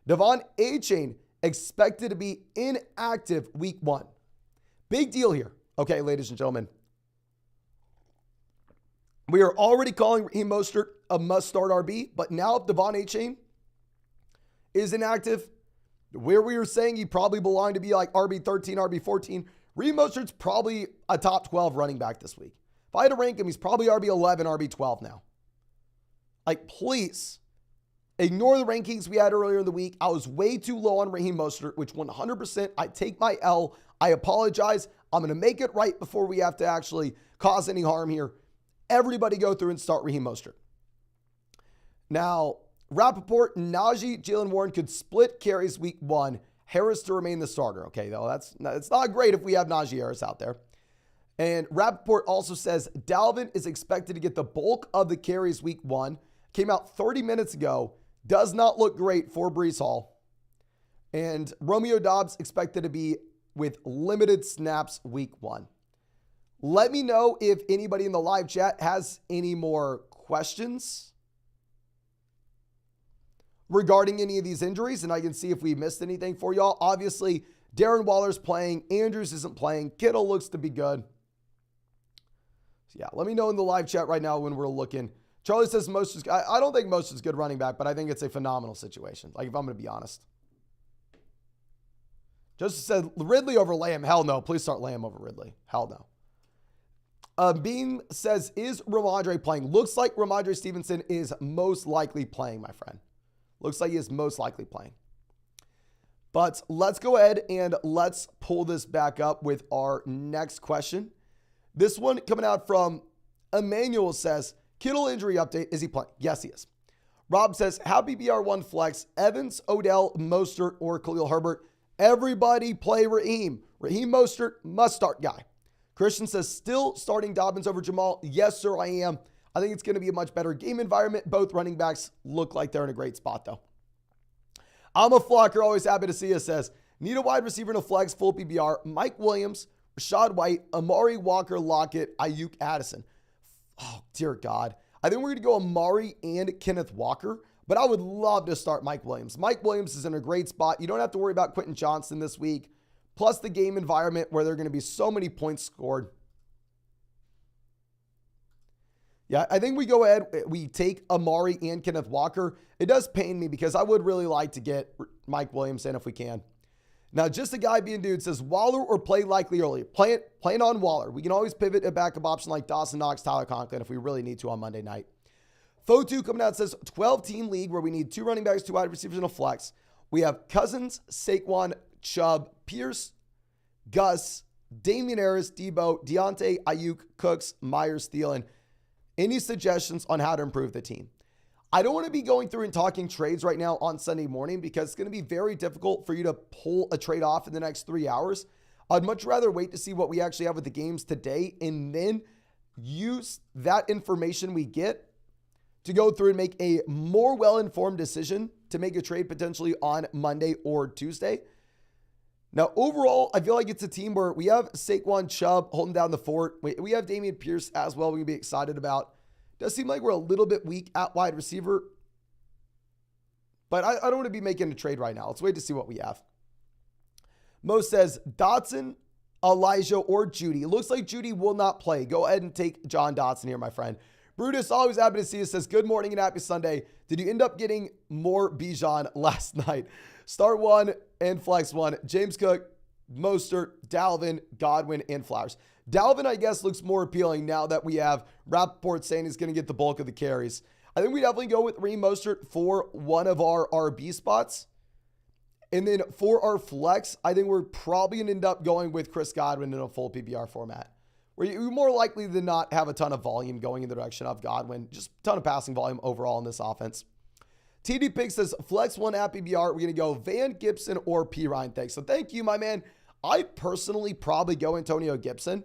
Devon Achane expected to be inactive week 1. Big deal here. Okay, ladies and gentlemen. We are already calling Raheem Mostert a must-start RB, but now if Devon Achane is inactive, where we were saying he probably belonged to be like RB13, RB14, Raheem Mostert's probably a top 12 running back this week. If I had to rank him, he's probably RB11, RB12 now. Like, please, ignore the rankings we had earlier in the week. I was way too low on Raheem Mostert, which 100%, I take my L. I apologize. I'm going to make it right before we have to actually cause any harm here. Everybody go through and start Raheem Mostert. Now, Rappaport, Najee, Jalen Warren could split carries week 1. Harris to remain the starter. Okay, though, it's not great if we have Najee Harris out there. And Rappaport also says Dalvin is expected to get the bulk of the carries week 1. Came out 30 minutes ago. Does not look great for Breece Hall. And Romeo Dobbs expected to be with limited snaps week 1. Let me know if anybody in the live chat has any more questions regarding any of these injuries, and I can see if we missed anything for y'all. Obviously, Darren Waller's playing. Andrews isn't playing. Kittle looks to be good. So yeah, let me know in the live chat right now when we're looking. Charlie says I don't think Mostert's good running back, but I think it's a phenomenal situation. Like, if I'm going to be honest. Joseph said Ridley over Lamb. Hell no. Please start Lamb over Ridley. Hell no. Beam says, is Ramondre playing? Looks like Ramondre Stevenson is most likely playing, my friend. Looks like he is most likely playing. But let's go ahead and let's pull this back up with our next question. This one coming out from Emmanuel says, Kittle injury update. Is he playing? Yes, he is. Rob says, how PPR1 flex? Evans, Odell, Mostert, or Khalil Herbert? Everybody play Raheem. Raheem Mostert, must start guy. Christian says, still starting Dobbins over Jamal? Yes, sir, I am. I think it's going to be a much better game environment. Both running backs look like they're in a great spot, though. I'm a flocker. Always happy to see you. Says, need a wide receiver in a flex, full PPR. Mike Williams, Rashad White, Amari Walker, Lockett, Ayuk, Addison. Oh, dear God. I think we're going to go Amari and Kenneth Walker, but I would love to start Mike Williams. Mike Williams is in a great spot. You don't have to worry about Quentin Johnson this week, plus the game environment where there are going to be so many points scored. Yeah, I think we go ahead, we take Amari and Kenneth Walker. It does pain me because I would really like to get Mike Williams in if we can. Now, just a guy being dude says, Waller or play likely early. Playing on Waller. We can always pivot a backup option like Dawson Knox, Tyler Conklin if we really need to on Monday night. Fotu coming out says 12-team league where we need 2 running backs, 2 wide receivers, and a flex. We have Cousins, Saquon, Chubb, Pierce, Gus, Damian Harris, Debo, Deontay, Ayuk, Cooks, Myers, Thielen. Any suggestions on how to improve the team? I don't want to be going through and talking trades right now on Sunday morning because it's going to be very difficult for you to pull a trade off in the next 3 hours. I'd much rather wait to see what we actually have with the games today and then use that information we get to go through and make a more well-informed decision to make a trade potentially on Monday or Tuesday. Now, overall, I feel like it's a team where we have Saquon, Chubb holding down the fort. We have Dameon Pierce as well we can be excited about. Does seem like we're a little bit weak at wide receiver, but I don't want to be making a trade right now. Let's wait to see what we have. Mo says Dotson, Elijah, or Judy. It looks like Judy will not play. Go ahead and take John Dotson here, my friend. Brutus, always happy to see you, says, good morning and happy Sunday. Did you end up getting more Bijan last night? Start 1 and flex 1. James Cook, Mostert, Dalvin, Godwin, and Flowers. Dalvin, I guess, looks more appealing now that we have Rappaport saying he's going to get the bulk of the carries. I think we definitely go with Raheem Mostert for one of our RB spots. And then for our flex, I think we're probably going to end up going with Chris Godwin in a full PPR format, where you're more likely than not have a ton of volume going in the direction of Godwin. Just a ton of passing volume overall in this offense. TD Pig says, flex 1 at PPR. We're going to go Van Gibson or P. Ryan. Thanks. So thank you, my man. I personally probably go Antonio Gibson.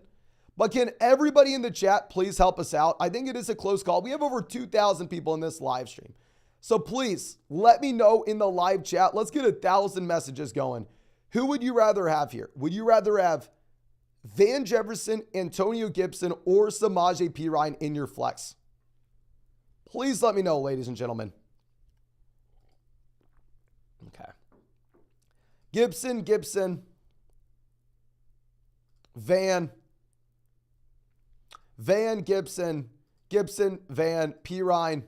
But can everybody in the chat please help us out? I think it is a close call. We have over 2,000 people in this live stream. So please let me know in the live chat. Let's get 1,000 messages going. Who would you rather have here? Would you rather have Van Jefferson, Antonio Gibson, or Samaje Perine in your flex? Please let me know, ladies and gentlemen. Okay. Gibson, Van, Gibson, Van, Perine,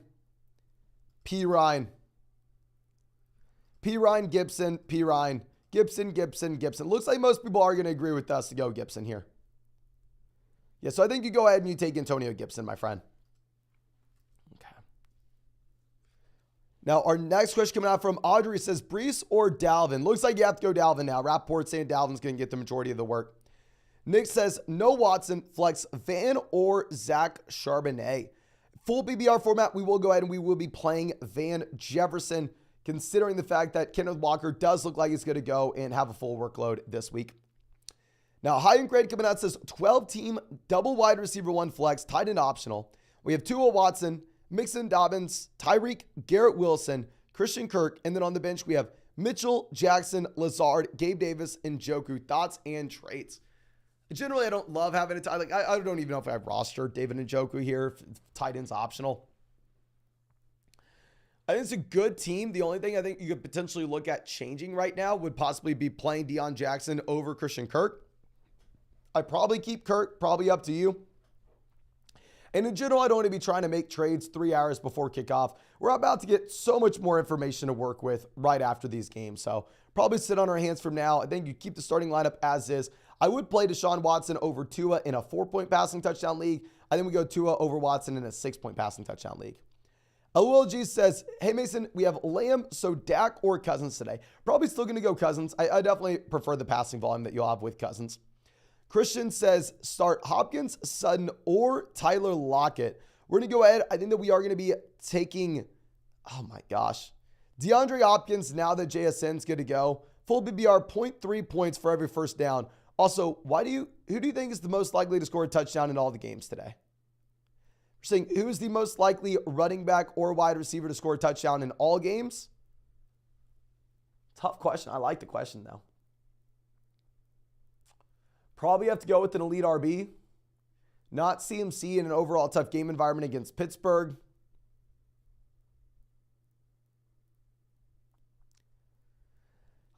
Gibson, Gibson. Looks like most people are going to agree with us to go Gibson here. Yeah, so I think you go ahead and you take Antonio Gibson, my friend. Okay. Now, our next question coming out from Audrey says, Brees or Dalvin? Looks like you have to go Dalvin now. Rappaport saying Dalvin's going to get the majority of the work. Nick says, no Watson, flex Van or Zach Charbonnet. Full PPR format, we will go ahead and we will be playing Van Jefferson, considering the fact that Kenneth Walker does look like he's going to go and have a full workload this week. Now, high and grade coming out says 12-team, double wide receiver 1 flex, tight end optional. We have Tua Watson, Mixon, Dobbins, Tyreek, Garrett Wilson, Christian Kirk, and then on the bench we have Mitchell, Jackson, Lazard, Gabe Davis, and Njoku. Thoughts and trades. Generally, I don't love having a tight. Like I don't even know if I have rostered David Njoku here. Tight end's optional. I think it's a good team. The only thing I think you could potentially look at changing right now would possibly be playing Deion Jackson over Christian Kirk. I'd probably keep Kirk, probably up to you. And in general, I don't want to be trying to make trades 3 hours before kickoff. We're about to get so much more information to work with right after these games. So probably sit on our hands from now. I think you keep the starting lineup as is. I would play Deshaun Watson over Tua in a 4-point passing touchdown league. I think we go Tua over Watson in a 6-point passing touchdown league. LOLG says, hey Mason, we have Lamb, so Dak or Cousins today. Probably still going to go Cousins. I definitely prefer the passing volume that you'll have with Cousins. Christian says, start Hopkins, Sutton, or Tyler Lockett. We're going to go ahead. I think that we are going to be taking, oh my gosh, DeAndre Hopkins now that JSN's good to go. Full BBR, 0.3 points for every first down. Also, who do you think is the most likely to score a touchdown in all the games today? We're saying who is the most likely running back or wide receiver to score a touchdown in all games? Tough question. I like the question though. Probably have to go with an elite RB. Not CMC in an overall tough game environment against Pittsburgh.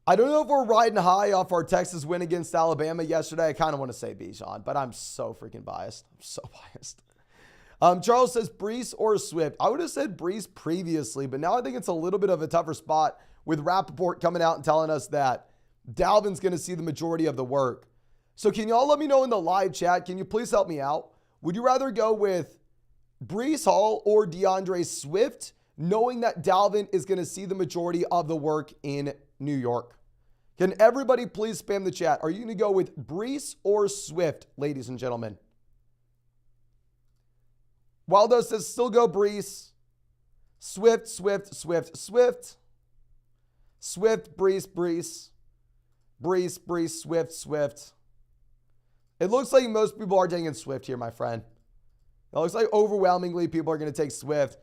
I don't know if we're riding high off our Texas win against Alabama yesterday. I kind of want to say Bijan, but I'm so freaking biased. I'm so biased. Charles says Brees or Swift. I would have said Brees previously, but now I think it's a little bit of a tougher spot with Rappaport coming out and telling us that Dalvin's going to see the majority of the work. So can y'all let me know in the live chat? Can you please help me out? Would you rather go with Brees Hall or DeAndre Swift, knowing that Dalvin is going to see the majority of the work in New York? Can everybody please spam the chat? Are you going to go with Brees or Swift, ladies and gentlemen? Waldo says still go Brees. Swift, Swift, Swift, Swift. Swift, Brees, Brees. Brees, Brees, Swift, Swift. It looks like most people are taking Swift here, my friend. It looks like overwhelmingly people are going to take Swift.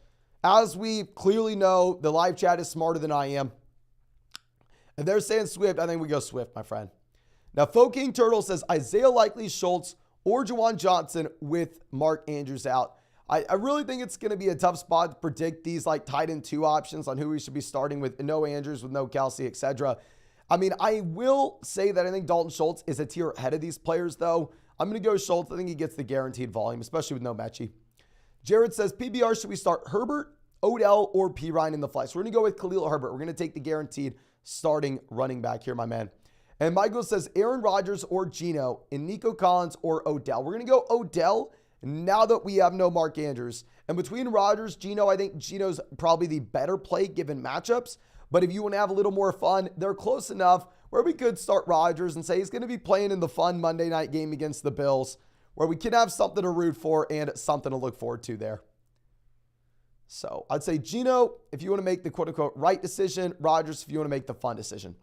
As we clearly know, the live chat is smarter than I am. If they're saying Swift, I think we go Swift, my friend. Now, Folk King Turtle says Isaiah Likely, Schultz, or Juwan Johnson with Mark Andrews out. I really think it's going to be a tough spot to predict these like tight end 2 options on who we should be starting with no Andrews, with no Kelsey, etc. I mean, I will say that I think Dalton Schultz is a tier ahead of these players, though. I'm going to go Schultz. I think he gets the guaranteed volume, especially with no Mechie. Jared says, PBR, should we start Herbert, Odell, or P. Ryan in the flex? We're going to go with Khalil Herbert. We're going to take the guaranteed starting running back here, my man. And Michael says, Aaron Rodgers or Geno, and Nico Collins or Odell. We're going to go Odell now that we have no Mark Andrews. And between Rodgers, Geno, I think Geno's probably the better play given matchups. But if you want to have a little more fun, they're close enough where we could start Rodgers and say he's going to be playing in the fun Monday night game against the Bills, where we can have something to root for and something to look forward to there. So I'd say Geno, if you want to make the quote-unquote right decision, Rodgers, if you want to make the fun decision.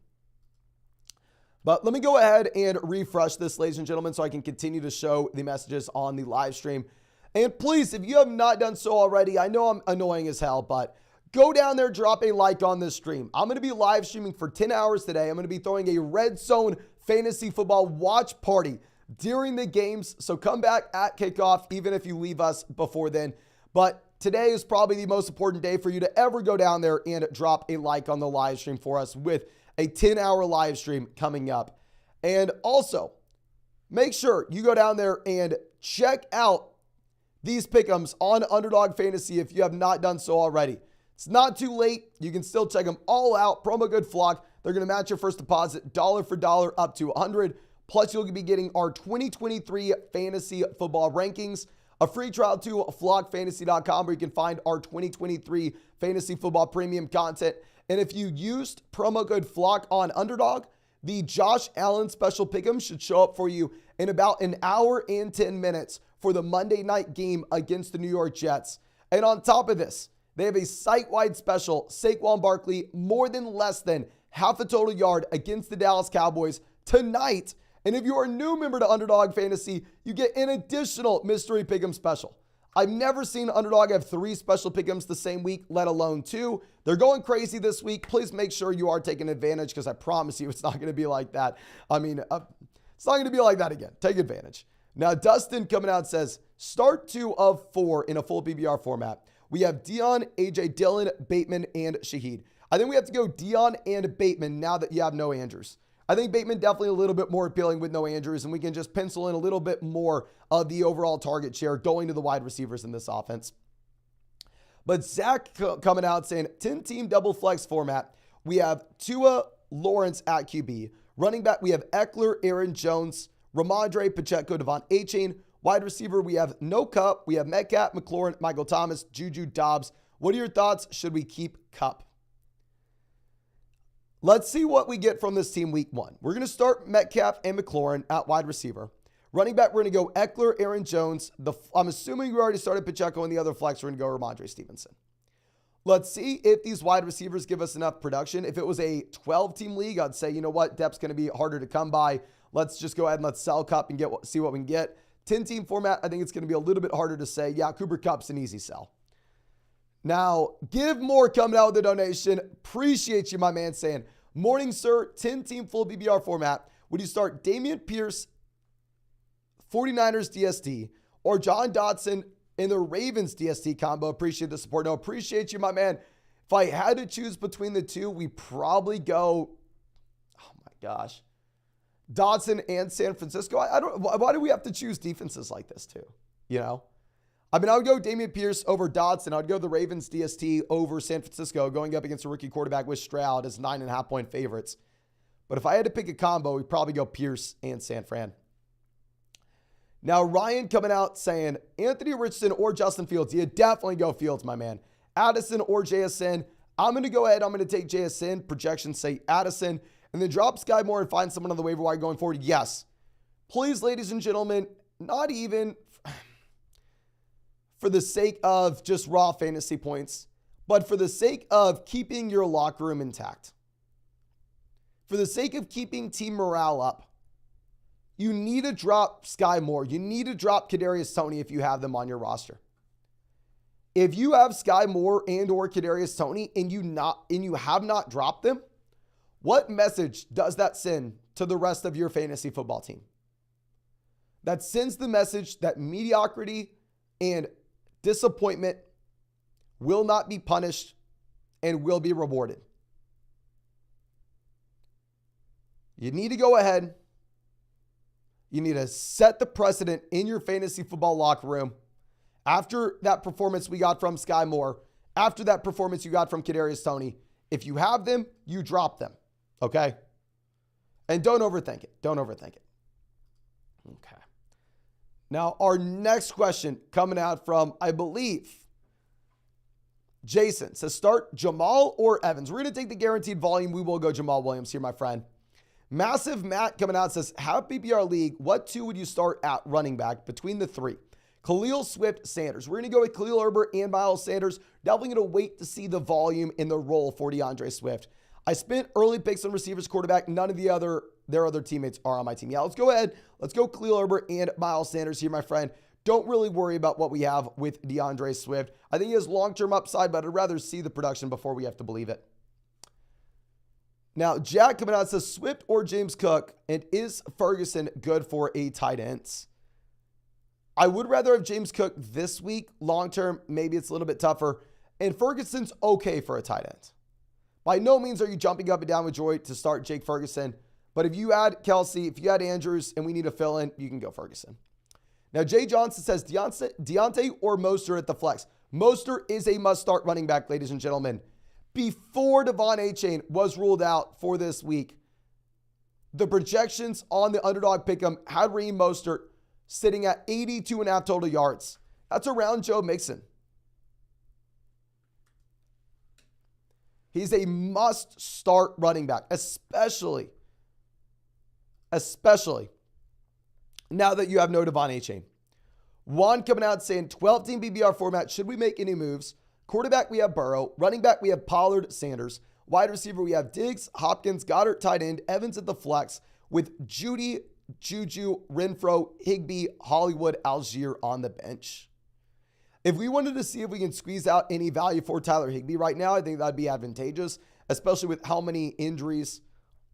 But let me go ahead and refresh this, ladies and gentlemen, so I can continue to show the messages on the live stream. And please, if you have not done so already, I know I'm annoying as hell, but go down there, drop a like on this stream. I'm going to be live streaming for 10 hours today. I'm going to be throwing a Red Zone Fantasy Football watch party during the games. So come back at kickoff, even if you leave us before then. But today is probably the most important day for you to ever go down there and drop a like on the live stream for us with a 10-hour live stream coming up. And also, make sure you go down there and check out these pick'ems on Underdog Fantasy if you have not done so already. It's not too late. You can still check them all out. Promo code FLOCK. They're going to match your first deposit dollar for dollar up to $100. Plus, you'll be getting our 2023 fantasy football rankings, a free trial to flockfantasy.com where you can find our 2023 fantasy football premium content. And if you used promo code FLOCK on Underdog, the Josh Allen special pick'em should show up for you in about an hour and 10 minutes for the Monday night game against the New York Jets. And on top of this, they have a site-wide special, Saquon Barkley, more than less than half a total yard against the Dallas Cowboys tonight. And if you are a new member to Underdog Fantasy, you get an additional mystery pick'em special. I've never seen Underdog have 3 special pick'ems the same week, let alone 2. They're going crazy this week. Please make sure you are taking advantage because I promise you it's not going to be like that. I mean, it's not going to be like that again. Take advantage. Now, Dustin coming out says, start 2 of 4 in a full PBR format. We have Dion, AJ Dillon, Bateman, and Shaheed. I think we have to go Dion and Bateman now that you have no Andrews. I think Bateman definitely a little bit more appealing with no Andrews, and we can just pencil in a little bit more of the overall target share going to the wide receivers in this offense. But Zach coming out saying 10-team double flex format. We have Tua, Lawrence at QB. Running back, we have Eckler, Aaron Jones, Ramondre, Pacheco, Devon Achane. Wide receiver, we have no Cup. We have Metcalf, McLaurin, Michael Thomas, Juju, Dobbs. What are your thoughts? Should we keep Cup? Let's see what we get from this team week 1. We're going to start Metcalf and McLaurin at wide receiver. Running back, we're going to go Eckler, Aaron Jones. I'm assuming we already started Pacheco in the other flex. We're going to go Ramondre Stevenson. Let's see if these wide receivers give us enough production. If it was a 12-team league, I'd say, you know what, depth's going to be harder to come by. Let's just go ahead and let's sell Cup and see what we can get. 10-team format, I think it's going to be a little bit harder to say, yeah, Cooper Kupp's an easy sell. Now, Give More coming out with a donation. Appreciate you, my man, saying, morning, sir, 10-team full PPR format. Would you start Damian Pierce, 49ers DST, or John Dotson in the Ravens DST combo? Appreciate the support. No, appreciate you, my man. If I had to choose between the two, we probably go, oh my gosh, Dotson and San Francisco. I don't. Why do we have to choose defenses like this too? You know, I mean, I would go Damian Pierce over Dotson. I would go the Ravens DST over San Francisco, going up against a rookie quarterback with Stroud as 9.5-point favorites. But if I had to pick a combo, we'd probably go Pierce and San Fran. Now, Ryan coming out saying Anthony Richardson or Justin Fields. You definitely go Fields, my man. Addison or JSN. I'm going to go ahead. I'm going to take JSN. Projections say Addison. And then drop Sky Moore and find someone on the waiver wire going forward. Yes. Please, ladies and gentlemen, not even for the sake of just raw fantasy points, but for the sake of keeping your locker room intact. For the sake of keeping team morale up. You need to drop Sky Moore. You need to drop Kadarius Toney if you have them on your roster. If you have Sky Moore and or Kadarius Toney and you have not dropped them, what message does that send to the rest of your fantasy football team? That sends the message that mediocrity and disappointment will not be punished and will be rewarded. You need to go ahead. You need to set the precedent in your fantasy football locker room. After that performance we got from Sky Moore, after that performance you got from Kadarius Toney, if you have them, you drop them. Okay? And don't overthink it. Don't overthink it. Okay. Now, our next question coming out from, I believe, Jason says start Jamal or Evans. We're going to take the guaranteed volume. We will go Jamal Williams here, my friend. Massive Matt coming out says, half PPR league, what two would you start at running back between the three? Khalil, Swift, Sanders. We're going to go with Khalil Herbert and Miles Sanders. Definitely going to wait to see the volume in the role for DeAndre Swift. I spent early picks on receivers, quarterback. None of their other teammates are on my team. Yeah, let's go ahead. Let's go Khalil Herbert and Miles Sanders here, my friend. Don't really worry about what we have with DeAndre Swift. I think he has long-term upside, but I'd rather see the production before we have to believe it. Now, Jack coming out says Swift or James Cook, and is Ferguson good for a tight ends? I would rather have James Cook this week. Long-term, maybe it's a little bit tougher. And Ferguson's okay for a tight end. By no means are you jumping up and down with joy to start Jake Ferguson. But if you add Kelsey, if you add Andrews, and we need a fill-in, you can go Ferguson. Now, Jay Johnson says Deontay or Mostert at the flex. Mostert is a must-start running back, ladies and gentlemen. Before Devon Achane was ruled out for this week, the projections on the Underdog Pick'em had Raheem Mostert sitting at 82.5 total yards. That's around Joe Mixon. He's a must-start running back, especially now that you have no Devon Achane. Juan coming out saying 12-team BBR format. Should we make any moves? Quarterback, we have Burrow. Running back, we have Pollard, Sanders. Wide receiver, we have Diggs, Hopkins, Goddard, tight end, Evans at the flex with Judy, Juju, Renfro, Higbee, Hollywood, Algier on the bench. If we wanted to see if we can squeeze out any value for Tyler Higbee right now, I think that'd be advantageous, especially with how many injuries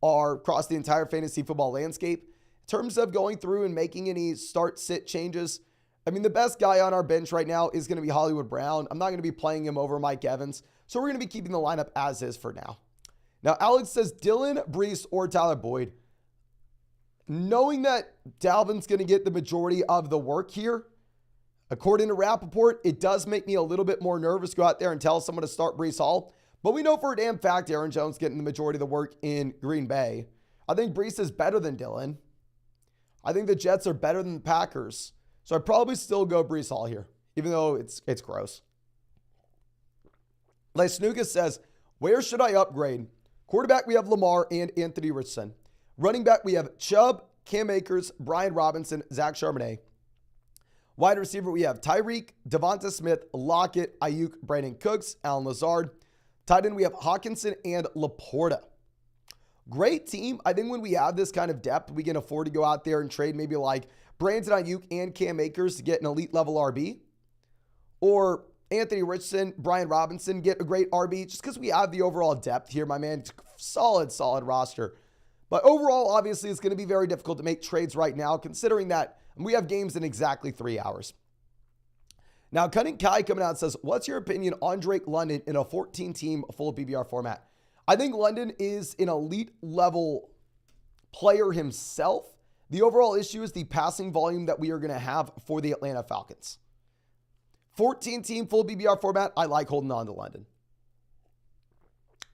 are across the entire fantasy football landscape. In terms of going through and making any start-sit changes, I mean, the best guy on our bench right now is going to be Hollywood Brown. I'm not going to be playing him over Mike Evans, so we're going to be keeping the lineup as is for now. Now, Alex says Dylan, Brees, or Tyler Boyd. knowing that Dalvin's going to get the majority of the work here, according to Rappaport, it does make me a little bit more nervous to go out there and tell someone to start Breece Hall. But we know for a damn fact Aaron Jones getting the majority of the work in Green Bay. I think Breece is better than Dylan. I think the Jets are better than the Packers. So I'd probably still go Breece Hall here, even though it's gross. Like Snuka says, where should I upgrade? Quarterback, we have Lamar and Anthony Richardson. Running back, we have Chubb, Cam Akers, Brian Robinson, Zach Charbonnet. Wide receiver, we have Tyreek, Devonta Smith, Lockett, Ayuk, Brandon Cooks, Allen Lazard. Tight end, we have Hawkinson and Laporta. Great team. I think when we have this kind of depth, we can afford to go out there and trade maybe like Brandon Ayuk and Cam Akers to get an elite level RB. Or Anthony Richardson, Brian Robinson get a great RB just because we have the overall depth here, my man. It's solid roster. But overall, obviously, it's going to be very difficult to make trades right now, considering that we have games in exactly 3 hours. Now, Cunning Kai coming out and says, what's your opinion on Drake London in a 14-team full PPR format? I think London is an elite level player himself. The overall issue is the passing volume that we are going to have for the Atlanta Falcons. 14-team full PPR format, I like holding on to London.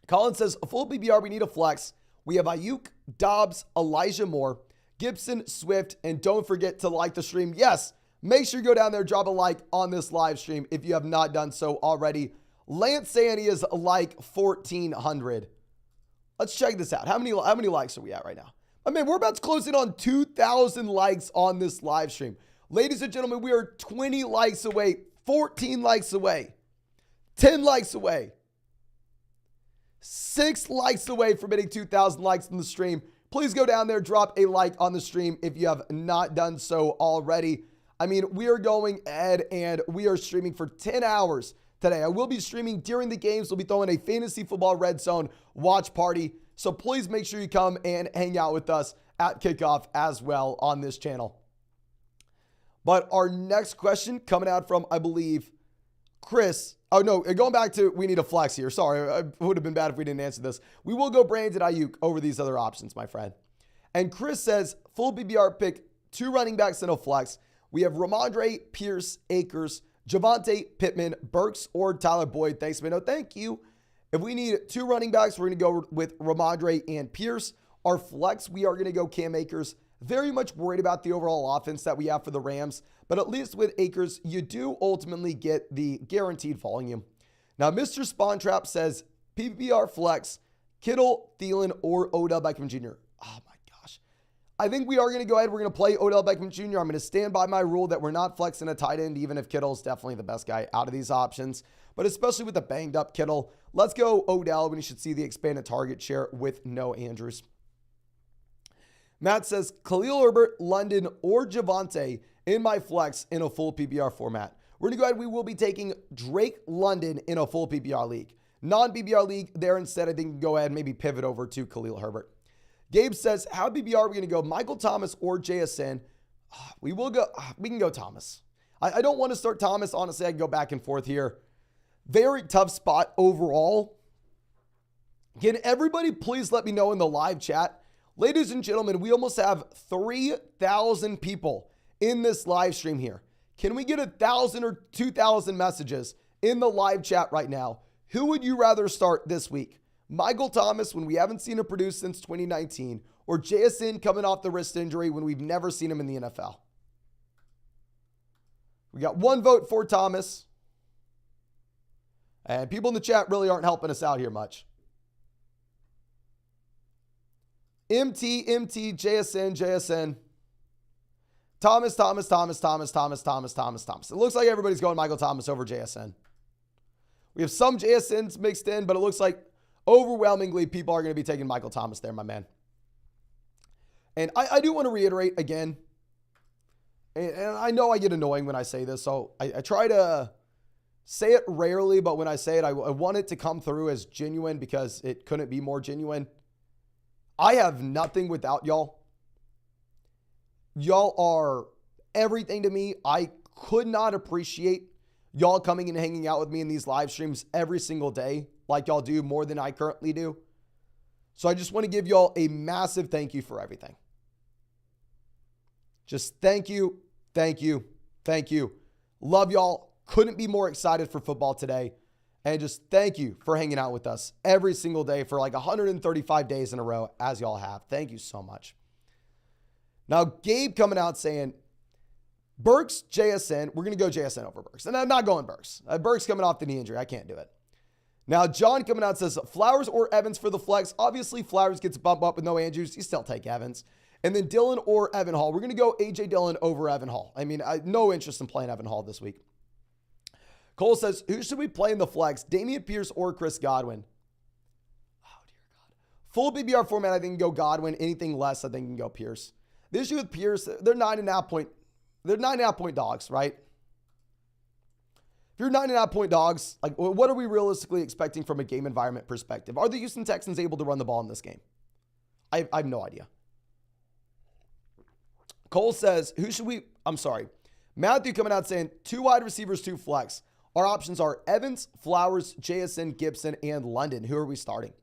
Colin says, a full PPR, we need a flex. We have Ayuk, Dobbs, Elijah Moore, Gibson, Swift, and don't forget to like the stream. Yes, make sure you go down there, drop a like on this live stream if you have not done so already. Lance saying he is like 1,400. Let's check this out. How many likes are we at right now? I mean, we're about to close in on 2,000 likes on this live stream. Ladies and gentlemen, we are 20 likes away, 14 likes away, 10 likes away, 6 likes away from hitting 2,000 likes on the stream. Please go down there, drop a like on the stream if you have not done so already. I mean, we are going ahead and we are streaming for 10 hours today. I will be streaming during the games. We'll be throwing a fantasy football red zone watch party. So please make sure you come and hang out with us at kickoff as well on this channel. But our next question coming out from, I believe, Chris. Oh, no, going back to we need a flex here. Sorry, it would have been bad if we didn't answer this. We will go Brandon Ayuk over these other options, my friend. And Chris says, full PPR pick, 2 running backs and a flex. We have Ramondre, Pierce, Akers, Javonte, Pittman, Burks, or Tyler Boyd. Thanks, man. No, thank you. If we need 2 running backs, we're going to go with Ramondre and Pierce. Our flex, we are going to go Cam Akers. Very much worried about the overall offense that we have for the Rams. But at least with Akers, you do ultimately get the guaranteed volume. Now, Mr. Spawntrap says, PPR flex, Kittle, Thielen, or Odell Beckham Jr. Oh, my gosh. I think we are going to go ahead. We're going to play Odell Beckham Jr. I'm going to stand by my rule that we're not flexing a tight end, even if Kittle is definitely the best guy out of these options. But especially with the banged up Kittle, let's go Odell when you should see the expanded target share with no Andrews. Matt says, Khalil Herbert, London, or Javonte in my flex in a full PPR format. We're going to go ahead. We will be taking Drake London in a full PPR league. Non-PPR league there instead, I think go ahead and maybe pivot over to Khalil Herbert. Gabe says, how PPR are we going to go? Michael Thomas or JSN? We can go Thomas. I don't want to start Thomas. Honestly, I can go back and forth here. Very tough spot overall. Can everybody please let me know in the live chat? Ladies and gentlemen, we almost have 3,000 people in this live stream here. Can we get 1,000 or 2,000 messages in the live chat right now? Who would you rather start this week? Michael Thomas, when we haven't seen him produce since 2019, or JSN coming off the wrist injury when we've never seen him in the NFL? We got 1 vote for Thomas. And people in the chat really aren't helping us out here much. MT, JSN. Thomas. It looks like everybody's going Michael Thomas over JSN. We have some JSNs mixed in, but it looks like overwhelmingly people are going to be taking Michael Thomas there, my man. And I do want to reiterate again, and I know I get annoying when I say this, so I try to say it rarely, but when I say it, I want it to come through as genuine because it couldn't be more genuine. I have nothing without y'all. Y'all are everything to me. I could not appreciate y'all coming and hanging out with me in these live streams every single day like y'all do more than I currently do. So I just want to give y'all a massive thank you for everything. Just thank you, thank you, thank you. Love y'all. Couldn't be more excited for football today. And just thank you for hanging out with us every single day for like 135 days in a row, as y'all have. Thank you so much. Now, Gabe coming out saying, Burks, JSN. We're going to go JSN over Burks. And I'm not going Burks. Burks coming off the knee injury. I can't do it. Now, John coming out says, Flowers or Evans for the flex. Obviously, Flowers gets a bump up with no Andrews. You still take Evans. And then Dillon or Evan Hall. We're going to go A.J. Dillon over Evan Hall. I mean, no interest in playing Evan Hall this week. Cole says, who should we play in the flex? Dameon Pierce or Chris Godwin? Oh, dear God. Full BBR format, I think you can go Godwin. Anything less, I think you can go Pierce. The issue with Pierce, they're 9.5 point dogs, right? If you're 9.5 point dogs, like what are we realistically expecting from a game environment perspective? Are the Houston Texans able to run the ball in this game? I have no idea. Cole says, Matthew coming out saying 2 wide receivers, 2 flex. Our options are Evans, Flowers, JSN, Gibson, and London. Who are we starting?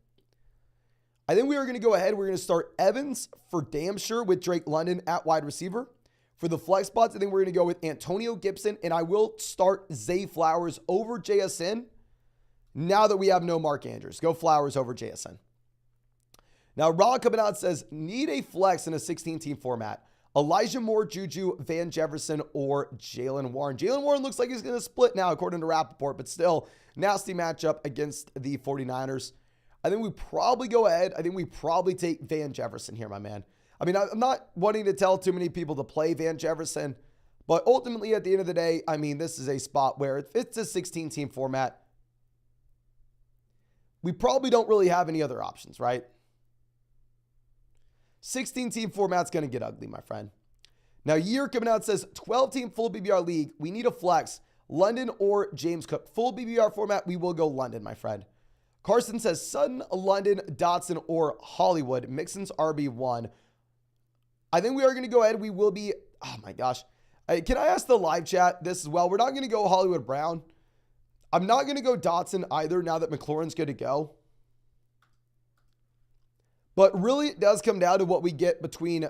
I think we are going to go ahead. We're going to start Evans for damn sure with Drake London at wide receiver. For the flex spots, I think we're going to go with Antonio Gibson, and I will start Zay Flowers over JSN now that we have no Mark Andrews. Go Flowers over JSN. Now, Ron coming out says, need a flex in a 16-team format. Elijah Moore, Juju, Van Jefferson, or Jaylen Warren. Jaylen Warren looks like he's going to split now, according to Rappaport, but still, nasty matchup against the 49ers. I think we probably go ahead. I think we probably take Van Jefferson here, my man. I mean, I'm not wanting to tell too many people to play Van Jefferson, but ultimately, at the end of the day, I mean, this is a spot where if it's a 16-team format, we probably don't really have any other options, right? 16-team format's going to get ugly, my friend. Now, Year coming out says, 12-team full BBR league. We need a flex. London or James Cook. Full BBR format, we will go London, my friend. Carson says, Sutton, London, Dotson, or Hollywood. Mixon's RB1. I think we are going to go ahead. We will be, oh my gosh. Can I ask the live chat this as well? We're not going to go Hollywood Brown. I'm not going to go Dotson either now that McLaurin's good to go. But really, it does come down to what we get between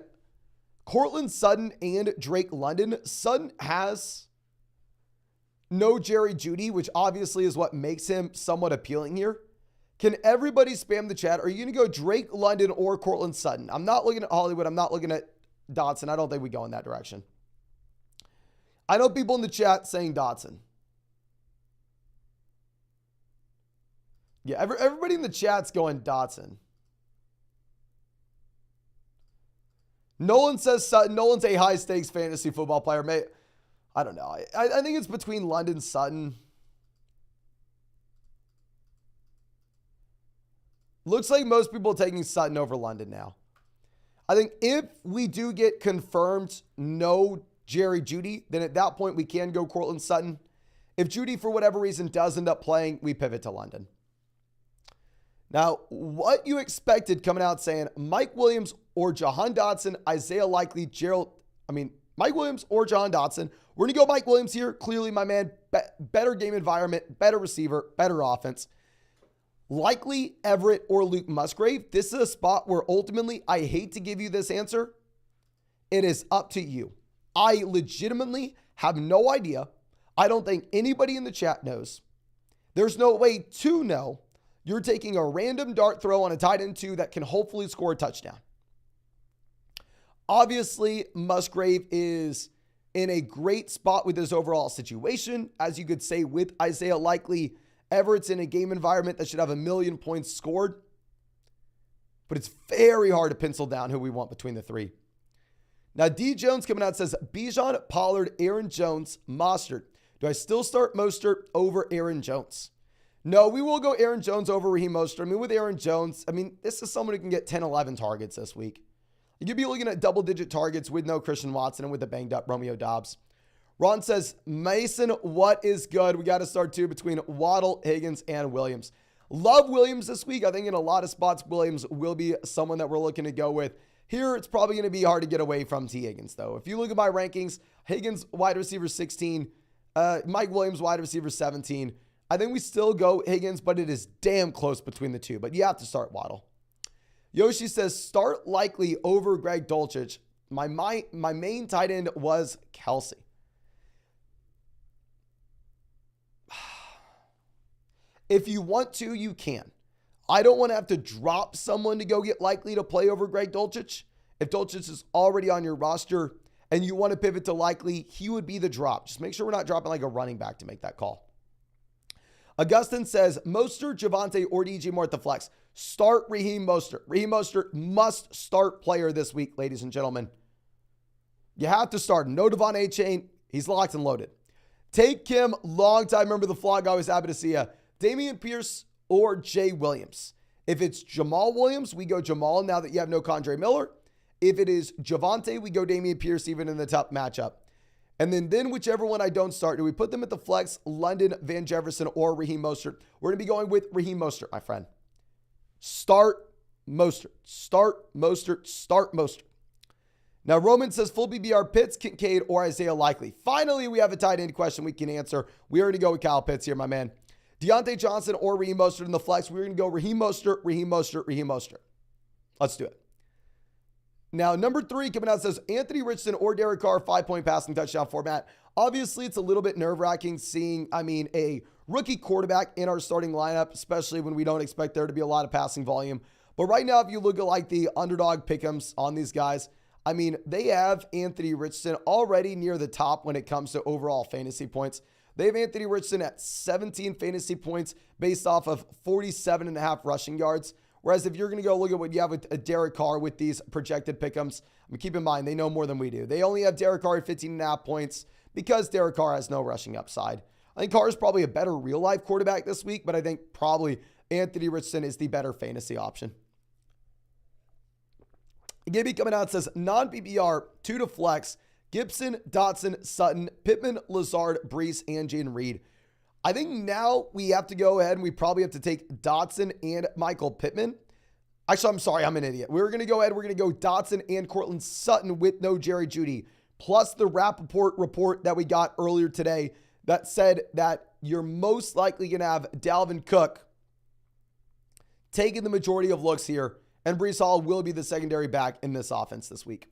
Cortland Sutton and Drake London. Sutton has no Jerry Jeudy, which obviously is what makes him somewhat appealing here. Can everybody spam the chat? Are you going to go Drake London or Cortland Sutton? I'm not looking at Hollywood. I'm not looking at Dotson. I don't think we go in that direction. I know people in the chat saying Dotson. Yeah, everybody in the chat's going Dotson. Nolan says Sutton. Nolan's a high-stakes fantasy football player. I don't know. I think it's between London, Sutton. Looks like most people are taking Sutton over London now. I think if we do get confirmed no Jerry Jeudy, then at that point we can go Cortland Sutton. If Jeudy, for whatever reason, does end up playing, we pivot to London. Now, what you expected coming out saying Mike Williams or Jahan Dotson, Isaiah Likely, Mike Williams or Jahan Dotson. We're going to go Mike Williams here. Clearly, my man, better game environment, better receiver, better offense. Likely Everett or Luke Musgrave. This is a spot where ultimately I hate to give you this answer. It is up to you. I legitimately have no idea. I don't think anybody in the chat knows. There's no way to know. You're taking a random dart throw on a tight end 2 that can hopefully score a touchdown. Obviously, Musgrave is in a great spot with his overall situation. As you could say with Isaiah Likely, Everett's in a game environment that should have 1 million points scored. But it's very hard to pencil down who we want between the 3. Now, D. Jones coming out says, Bijan, Pollard, Aaron Jones, Mostert. Do I still start Mostert over Aaron Jones? No, we will go Aaron Jones over Raheem Mostert. With Aaron Jones, this is someone who can get 10, 11 targets this week. You could be looking at double-digit targets with no Christian Watson and with the banged-up Romeo Doubs. Ron says, Mason, what is good? We got to start 2 between Waddle, Higgins, and Williams. Love Williams this week. I think in a lot of spots, Williams will be someone that we're looking to go with. Here, it's probably going to be hard to get away from T. Higgins, though. If you look at my rankings, Higgins, wide receiver 16, Mike Williams, wide receiver 17. I think we still go Higgins, but it is damn close between the 2. But you have to start Waddle. Yoshi says, start Likely over Greg Dulcich. My main tight end was Kelsey. If you want to, you can. I don't want to have to drop someone to go get Likely to play over Greg Dulcich. If Dulcich is already on your roster and you want to pivot to Likely, he would be the drop. Just make sure we're not dropping like a running back to make that call. Augustin says, Mostert, Javonte, or DJ Moore at the flex. Start Raheem Mostert. Raheem Mostert must start player this week, ladies and gentlemen. You have to start him. No Devon A-Chain. He's locked and loaded. Take Kim, longtime member of the vlog. Always happy to see you. Damian Pierce or Jay Williams. If it's Jamal Williams, we go Jamal now that you have no Condre Miller. If it is Javonte, we go Damian Pierce even in the tough matchup. And then whichever one I don't start, do we put them at the flex, London, Van Jefferson, or Raheem Mostert? We're going to be going with Raheem Mostert, my friend. Start Mostert. Start Mostert. Start Mostert. Now, Roman says full BBR, Pitts, Kincaid, or Isaiah Likely. Finally, we have a tight end question we can answer. We already go with Kyle Pitts here, my man. Deontay Johnson or Raheem Mostert in the flex. We're going to go Raheem Mostert, Raheem Mostert, Raheem Mostert. Let's do it. Now, number 3 coming out says Anthony Richardson or Derek Carr, 5-point passing touchdown format. Obviously, it's a little bit nerve-wracking seeing, a rookie quarterback in our starting lineup, especially when we don't expect there to be a lot of passing volume. But right now, if you look at like the underdog pick'ems on these guys, they have Anthony Richardson already near the top when it comes to overall fantasy points. They have Anthony Richardson at 17 fantasy points based off of 47.5 rushing yards. Whereas if you're going to go look at what you have with a Derek Carr with these projected pick'ems, keep in mind, they know more than we do. They only have Derek Carr at 15.5 points because Derek Carr has no rushing upside. I think Carr is probably a better real-life quarterback this week, but I think probably Anthony Richardson is the better fantasy option. Gibby coming out says, non-PPR, 2 to flex, Gibson, Dotson, Sutton, Pittman, Lazard, Brees, and Jaden Reed. I think now we have to go ahead and we probably have to take Dotson and Michael Pittman. Actually, I'm sorry, I'm an idiot. We're going to go ahead. We're going to go Dotson and Cortland Sutton with no Jerry Jeudy, plus the Rappaport report that we got earlier today that said that you're most likely going to have Dalvin Cook taking the majority of looks here, and Brees Hall will be the secondary back in this offense this week.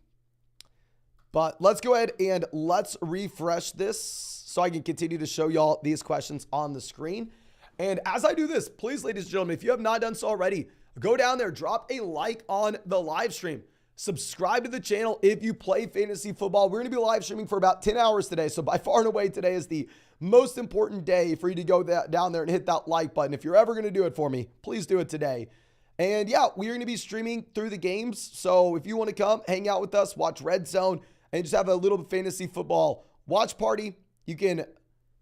But let's go ahead and let's refresh this so I can continue to show y'all these questions on the screen. And as I do this, please, ladies and gentlemen, if you have not done so already, go down there, drop a like on the live stream. Subscribe to the channel if you play fantasy football. We're going to be live streaming for about 10 hours today. So by far and away, today is the most important day for you to go down there and hit that like button. If you're ever going to do it for me, please do it today. And yeah, we're going to be streaming through the games. So if you want to come hang out with us, watch Red Zone, and just have a little fantasy football watch party, you can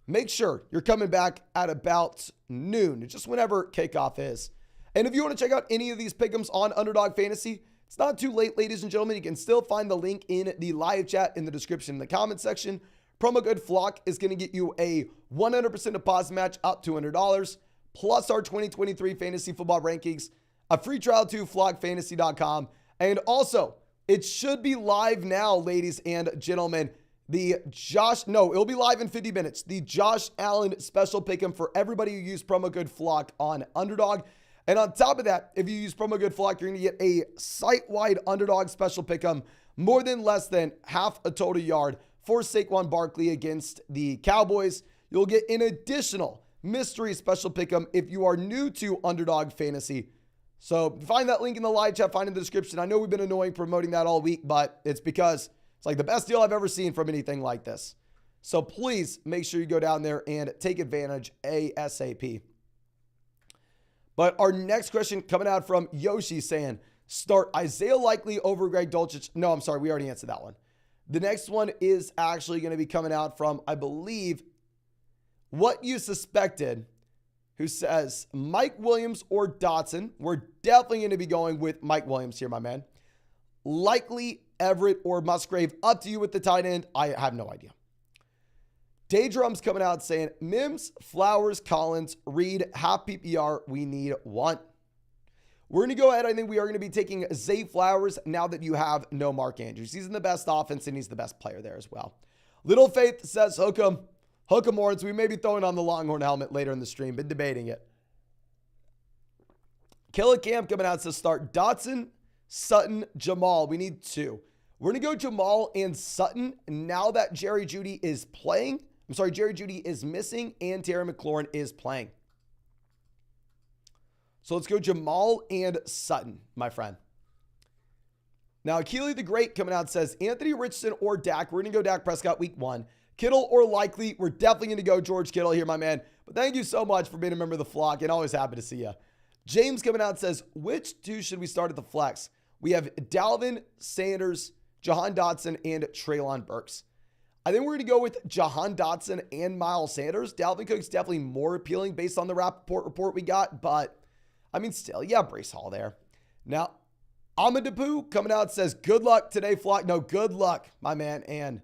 make sure you're coming back at about noon, just whenever kickoff is. And if you want to check out any of these pick'ems on Underdog Fantasy, it's not too late, ladies and gentlemen. You can still find the link in the live chat in the description in the comment section. Promo code FLOCK is going to get you a 100% deposit match up to $200, plus our 2023 fantasy football rankings, a free trial to flockfantasy.com, and also, it should be live now, ladies and gentlemen. It'll be live in 50 minutes. The Josh Allen special pick'em for everybody who used promo code FLOCK on Underdog. And on top of that, if you use promo code FLOCK, you're going to get a site-wide Underdog special pick'em, more than less than half a total yard for Saquon Barkley against the Cowboys. You'll get an additional mystery special pick'em if you are new to Underdog Fantasy. So find that link in the live chat, find it in the description. I know we've been annoying promoting that all week, but it's because it's like the best deal I've ever seen from anything like this. So please make sure you go down there and take advantage ASAP. But our next question coming out from Yoshi saying, start Isaiah Likely over Greg Dulcich. No, I'm sorry. We already answered that one. The next one is actually going to be coming out from, I believe, What You Suspected, who says Mike Williams or Dotson. We're definitely going to be going with Mike Williams here, my man. Likely Everett or Musgrave. Up to you with the tight end. I have no idea. Daydrum's coming out saying Mims, Flowers, Collins, Reed, half PPR. We need one. We're going to go ahead. I think we are going to be taking Zay Flowers now that you have no Mark Andrews. He's in the best offense and he's the best player there as well. Little Faith says hook him. Hook 'em Horns. We may be throwing on the Longhorn helmet later in the stream. Been debating it. Killicamp coming out says start Dotson, Sutton, Jamal. We need 2. We're going to go Jamal and Sutton now that Jerry Jeudy is playing. Jerry Jeudy is missing and Terry McLaurin is playing. So let's go Jamal and Sutton, my friend. Now, Keely the Great coming out says, Anthony Richardson or Dak. We're going to go Dak Prescott week 1. Kittle or likely. We're definitely going to go George Kittle here, my man. But thank you so much for being a member of the flock and always happy to see you. James coming out says, which two should we start at the flex? We have Dalvin, Sanders, Jahan Dotson, and Treylon Burks. I think we're going to go with Jahan Dotson and Miles Sanders. Dalvin Cook's definitely more appealing based on the Rappaport report we got. But, I mean, still, yeah, Breece Hall there. Now, Amadou coming out says, good luck today, flock. No, good luck, my man. And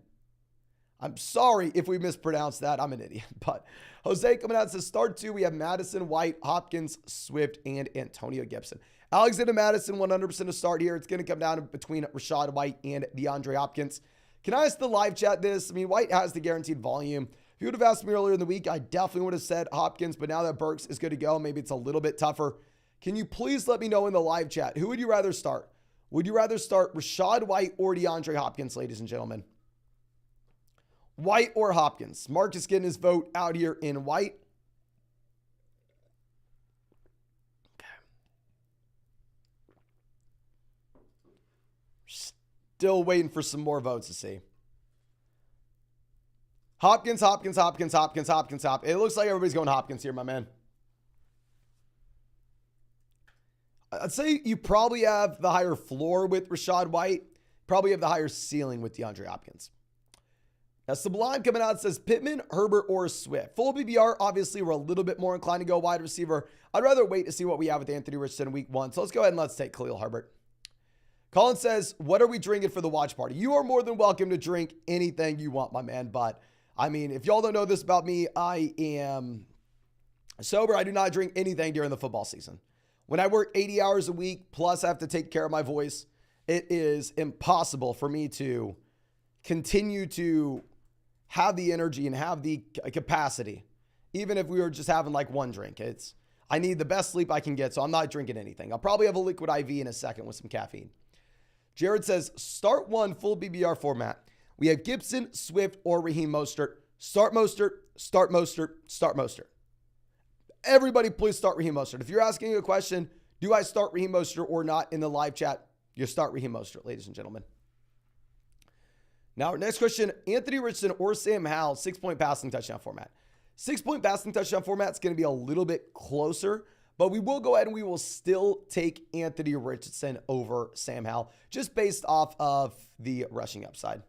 I'm sorry if we mispronounced that. I'm an idiot. But Jose coming out says, start 2. We have Madison, White, Hopkins, Swift, and Antonio Gibson. Alexander Madison, 100% to start here. It's going to come down between Rachaad White and DeAndre Hopkins. Can I ask the live chat this? I mean, White has the guaranteed volume. If you would have asked me earlier in the week, I definitely would have said Hopkins. But now that Burks is good to go, maybe it's a little bit tougher. Can you please let me know in the live chat, who would you rather start? Would you rather start Rachaad White or DeAndre Hopkins, ladies and gentlemen? White or Hopkins? Marcus getting his vote out here in White. Okay. Still waiting for some more votes to see. Hopkins. It looks like everybody's going Hopkins here, my man. I'd say you probably have the higher floor with Rachaad White. Probably have the higher ceiling with DeAndre Hopkins. Now, Sublime coming out says Pittman, Herbert, or Swift. Full BBR, obviously, we're a little bit more inclined to go wide receiver. I'd rather wait to see what we have with Anthony Richardson in week 1. So let's go ahead and let's take Khalil Herbert. Colin says, what are we drinking for the watch party? You are more than welcome to drink anything you want, my man. But, I mean, if y'all don't know this about me, I am sober. I do not drink anything during the football season. When I work 80 hours a week, plus I have to take care of my voice, it is impossible for me to continue to have the energy and have the capacity. Even if we were just having like one drink, I need the best sleep I can get, so I'm not drinking anything. I'll probably have a liquid IV in a second with some caffeine. Jared says, start 1 full BBR format. We have Gibson, Swift, or Raheem Mostert. Start Mostert, start Mostert, start Mostert. Everybody, please start Raheem Mostert. If you're asking a question, do I start Raheem Mostert or not in the live chat, you start Raheem Mostert, ladies and gentlemen. Now, our next question, Anthony Richardson or Sam Howell, 6-point passing touchdown format. 6-point passing touchdown format is going to be a little bit closer, but we will go ahead and we will still take Anthony Richardson over Sam Howell, just based off of the rushing upside.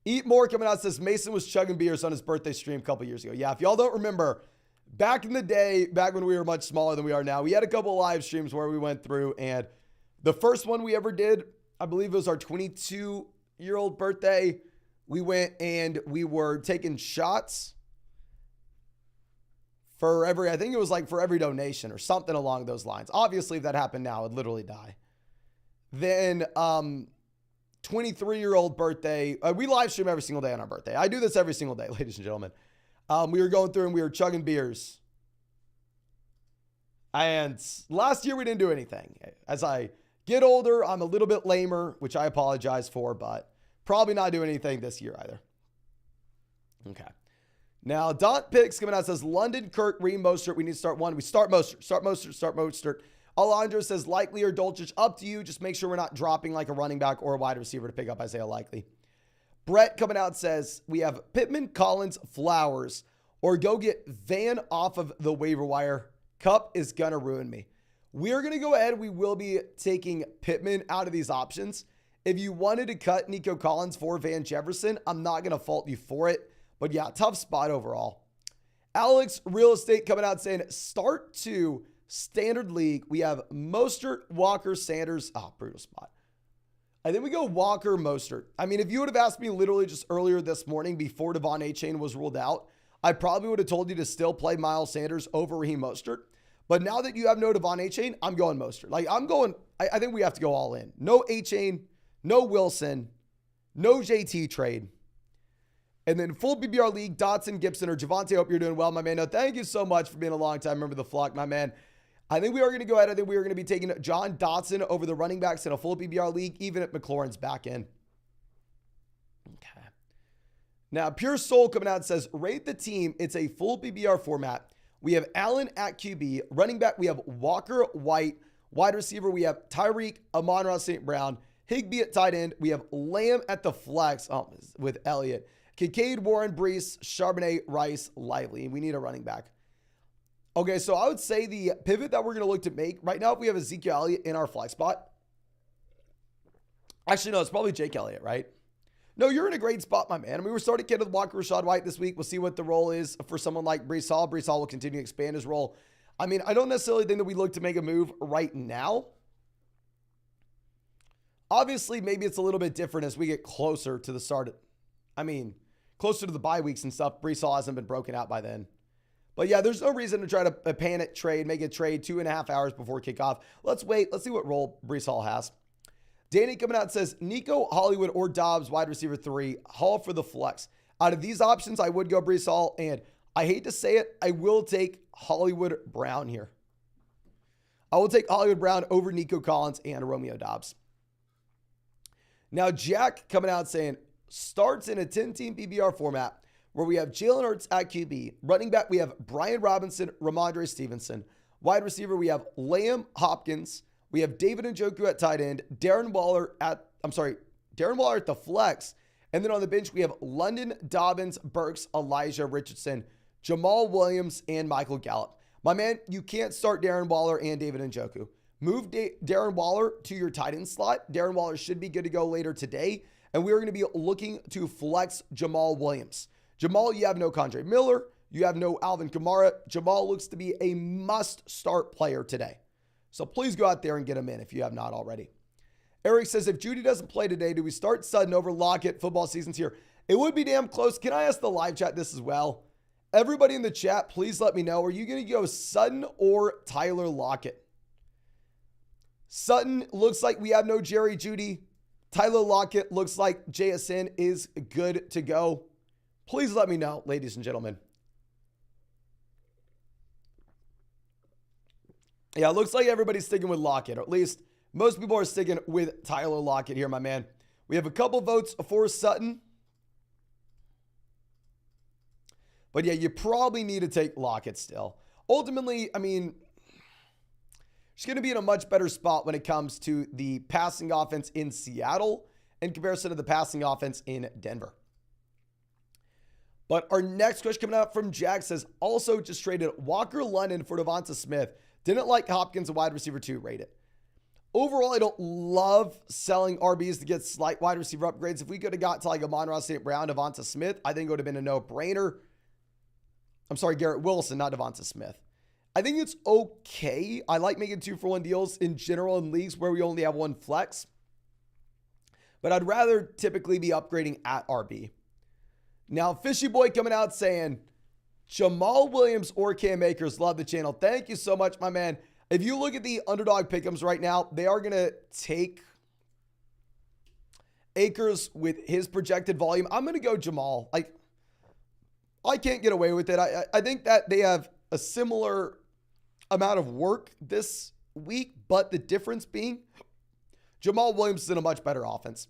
Eat More coming out says Mason was chugging beers on his birthday stream a couple years ago. Yeah, if y'all don't remember, back in the day, back when we were much smaller than we are now, we had a couple of live streams where we went through, and the first one we ever did, I believe it was our 22-year-old birthday. We went and we were taking shots for every, I think it was like for every donation or something along those lines. Obviously, if that happened now, I'd literally die. Then, 23-year-old birthday, we live stream every single day on our birthday. I do this every single day, ladies and gentlemen. We were going through and we were chugging beers. And last year we didn't do anything. As I get older, I'm a little bit lamer, which I apologize for, but probably not doing anything this year either. Okay. Now, Dot Picks coming out says, London, Kirk, Raheem Mostert. We need to start 1. We start Mostert. Start Mostert. Start Mostert. Alondra says, Likely or Dolchich. Up to you. Just make sure we're not dropping like a running back or a wide receiver to pick up Isaiah Likely. Brett coming out says, we have Pittman, Collins, Flowers, or go get Van off of the waiver wire. Cup is going to ruin me. We're going to go ahead. We will be taking Pittman out of these options. If you wanted to cut Nico Collins for Van Jefferson, I'm not going to fault you for it. But yeah, tough spot overall. Alex Real Estate coming out saying, start 2 standard league. We have Mostert, Walker, Sanders. Brutal spot. I think we go Walker, Mostert. I mean, if you would have asked me literally just earlier this morning before Devon Achane was ruled out, I probably would have told you to still play Miles Sanders over Raheem Mostert. But now that you have no Devon Achane, I'm going Mostert. I think we have to go all in. No Achane, no Wilson, no JT trade. And then full BBR league, Dotson, Gibson, or Javonte. Hope you're doing well, my man. No, thank you so much for being a long time member of the flock, my man. I think we are going to go ahead. I think we are going to be taking John Dotson over the running backs in a full PPR league, even if McLaurin's back in. Okay. Now, Pure Soul coming out and says, rate the team. It's a full PPR format. We have Allen at QB. Running back, we have Walker White. Wide receiver, we have Tyreek, Amon-Ra St. Brown. Higbee at tight end. We have Lamb at the flex with Elliott. Kincaid, Warren, Brees, Charbonnet, Rice, Lively. We need a running back. Okay, so I would say the pivot that we're going to look to make right now, if we have Ezekiel Elliott in our flex spot. Actually, no, it's probably Jake Elliott, right? No, you're in a great spot, my man. I mean, we're starting to get with Walker Rashad White this week. We'll see what the role is for someone like Brees Hall. Brees Hall will continue to expand his role. I mean, I don't necessarily think that we look to make a move right now. Obviously, maybe it's a little bit different as we get closer to the start. Closer to the bye weeks and stuff. Brees Hall hasn't been broken out by then. But yeah, there's no reason to try to panic trade, make a trade 2.5 hours before kickoff. Let's wait. Let's see what role Brees Hall has. Danny coming out says, Nico, Hollywood, or Dobbs, wide receiver 3. Hall for the flex. Out of these options, I would go Brees Hall. And I hate to say it, I will take Hollywood Brown here. I will take Hollywood Brown over Nico Collins and Romeo Dobbs. Now, Jack coming out saying, starts in a 10-team PPR format where we have Jalen Hurts at QB. Running back, we have Brian Robinson, Ramondre Stevenson. Wide receiver, we have Lamb Hopkins. We have David Njoku at tight end. Darren Waller at the flex. And then on the bench, we have London, Dobbins, Burks, Elijah Richardson, Jamal Williams, and Michael Gallup. My man, you can't start Darren Waller and David Njoku. Move Darren Waller to your tight end slot. Darren Waller should be good to go later today. And we are going to be looking to flex Jamal Williams. Jamal, you have no Kondre Miller. You have no Alvin Kamara. Jamal looks to be a must-start player today. So please go out there and get him in if you have not already. Eric says, if Judy doesn't play today, do we start Sutton over Lockett? Football season's here. It would be damn close. Can I ask the live chat this as well? Everybody in the chat, please let me know. Are you going to go Sutton or Tyler Lockett? Sutton looks like we have no Jerry Judy. Tyler Lockett looks like JSN is good to go. Please let me know, ladies and gentlemen. Yeah, it looks like everybody's sticking with Lockett, or at least most people are sticking with Tyler Lockett here, my man. We have a couple votes for Sutton. But yeah, you probably need to take Lockett still. Ultimately, I mean, she's going to be in a much better spot when it comes to the passing offense in Seattle in comparison to the passing offense in Denver. But our next question coming out from Jack says, also just traded Walker London for Devonta Smith. Didn't like Hopkins, a wide receiver 2, rate it. Overall, I don't love selling RBs to get slight wide receiver upgrades. If we could have got to like Amon-Ra St. Brown, Devonta Smith, I think it would have been a no-brainer. I'm sorry, Garrett Wilson, not Devonta Smith. I think it's okay. I like making 2-for-1 deals in general in leagues where we only have one flex. But I'd rather typically be upgrading at RB. Now, Fishy Boy coming out saying, Jamal Williams or Cam Akers, love the channel. Thank you so much, my man. If you look at the underdog pick'ems right now, they are going to take Akers with his projected volume. I'm going to go Jamal. I can't get away with it. I think that they have a similar amount of work this week, but the difference being Jamal Williams is in a much better offense.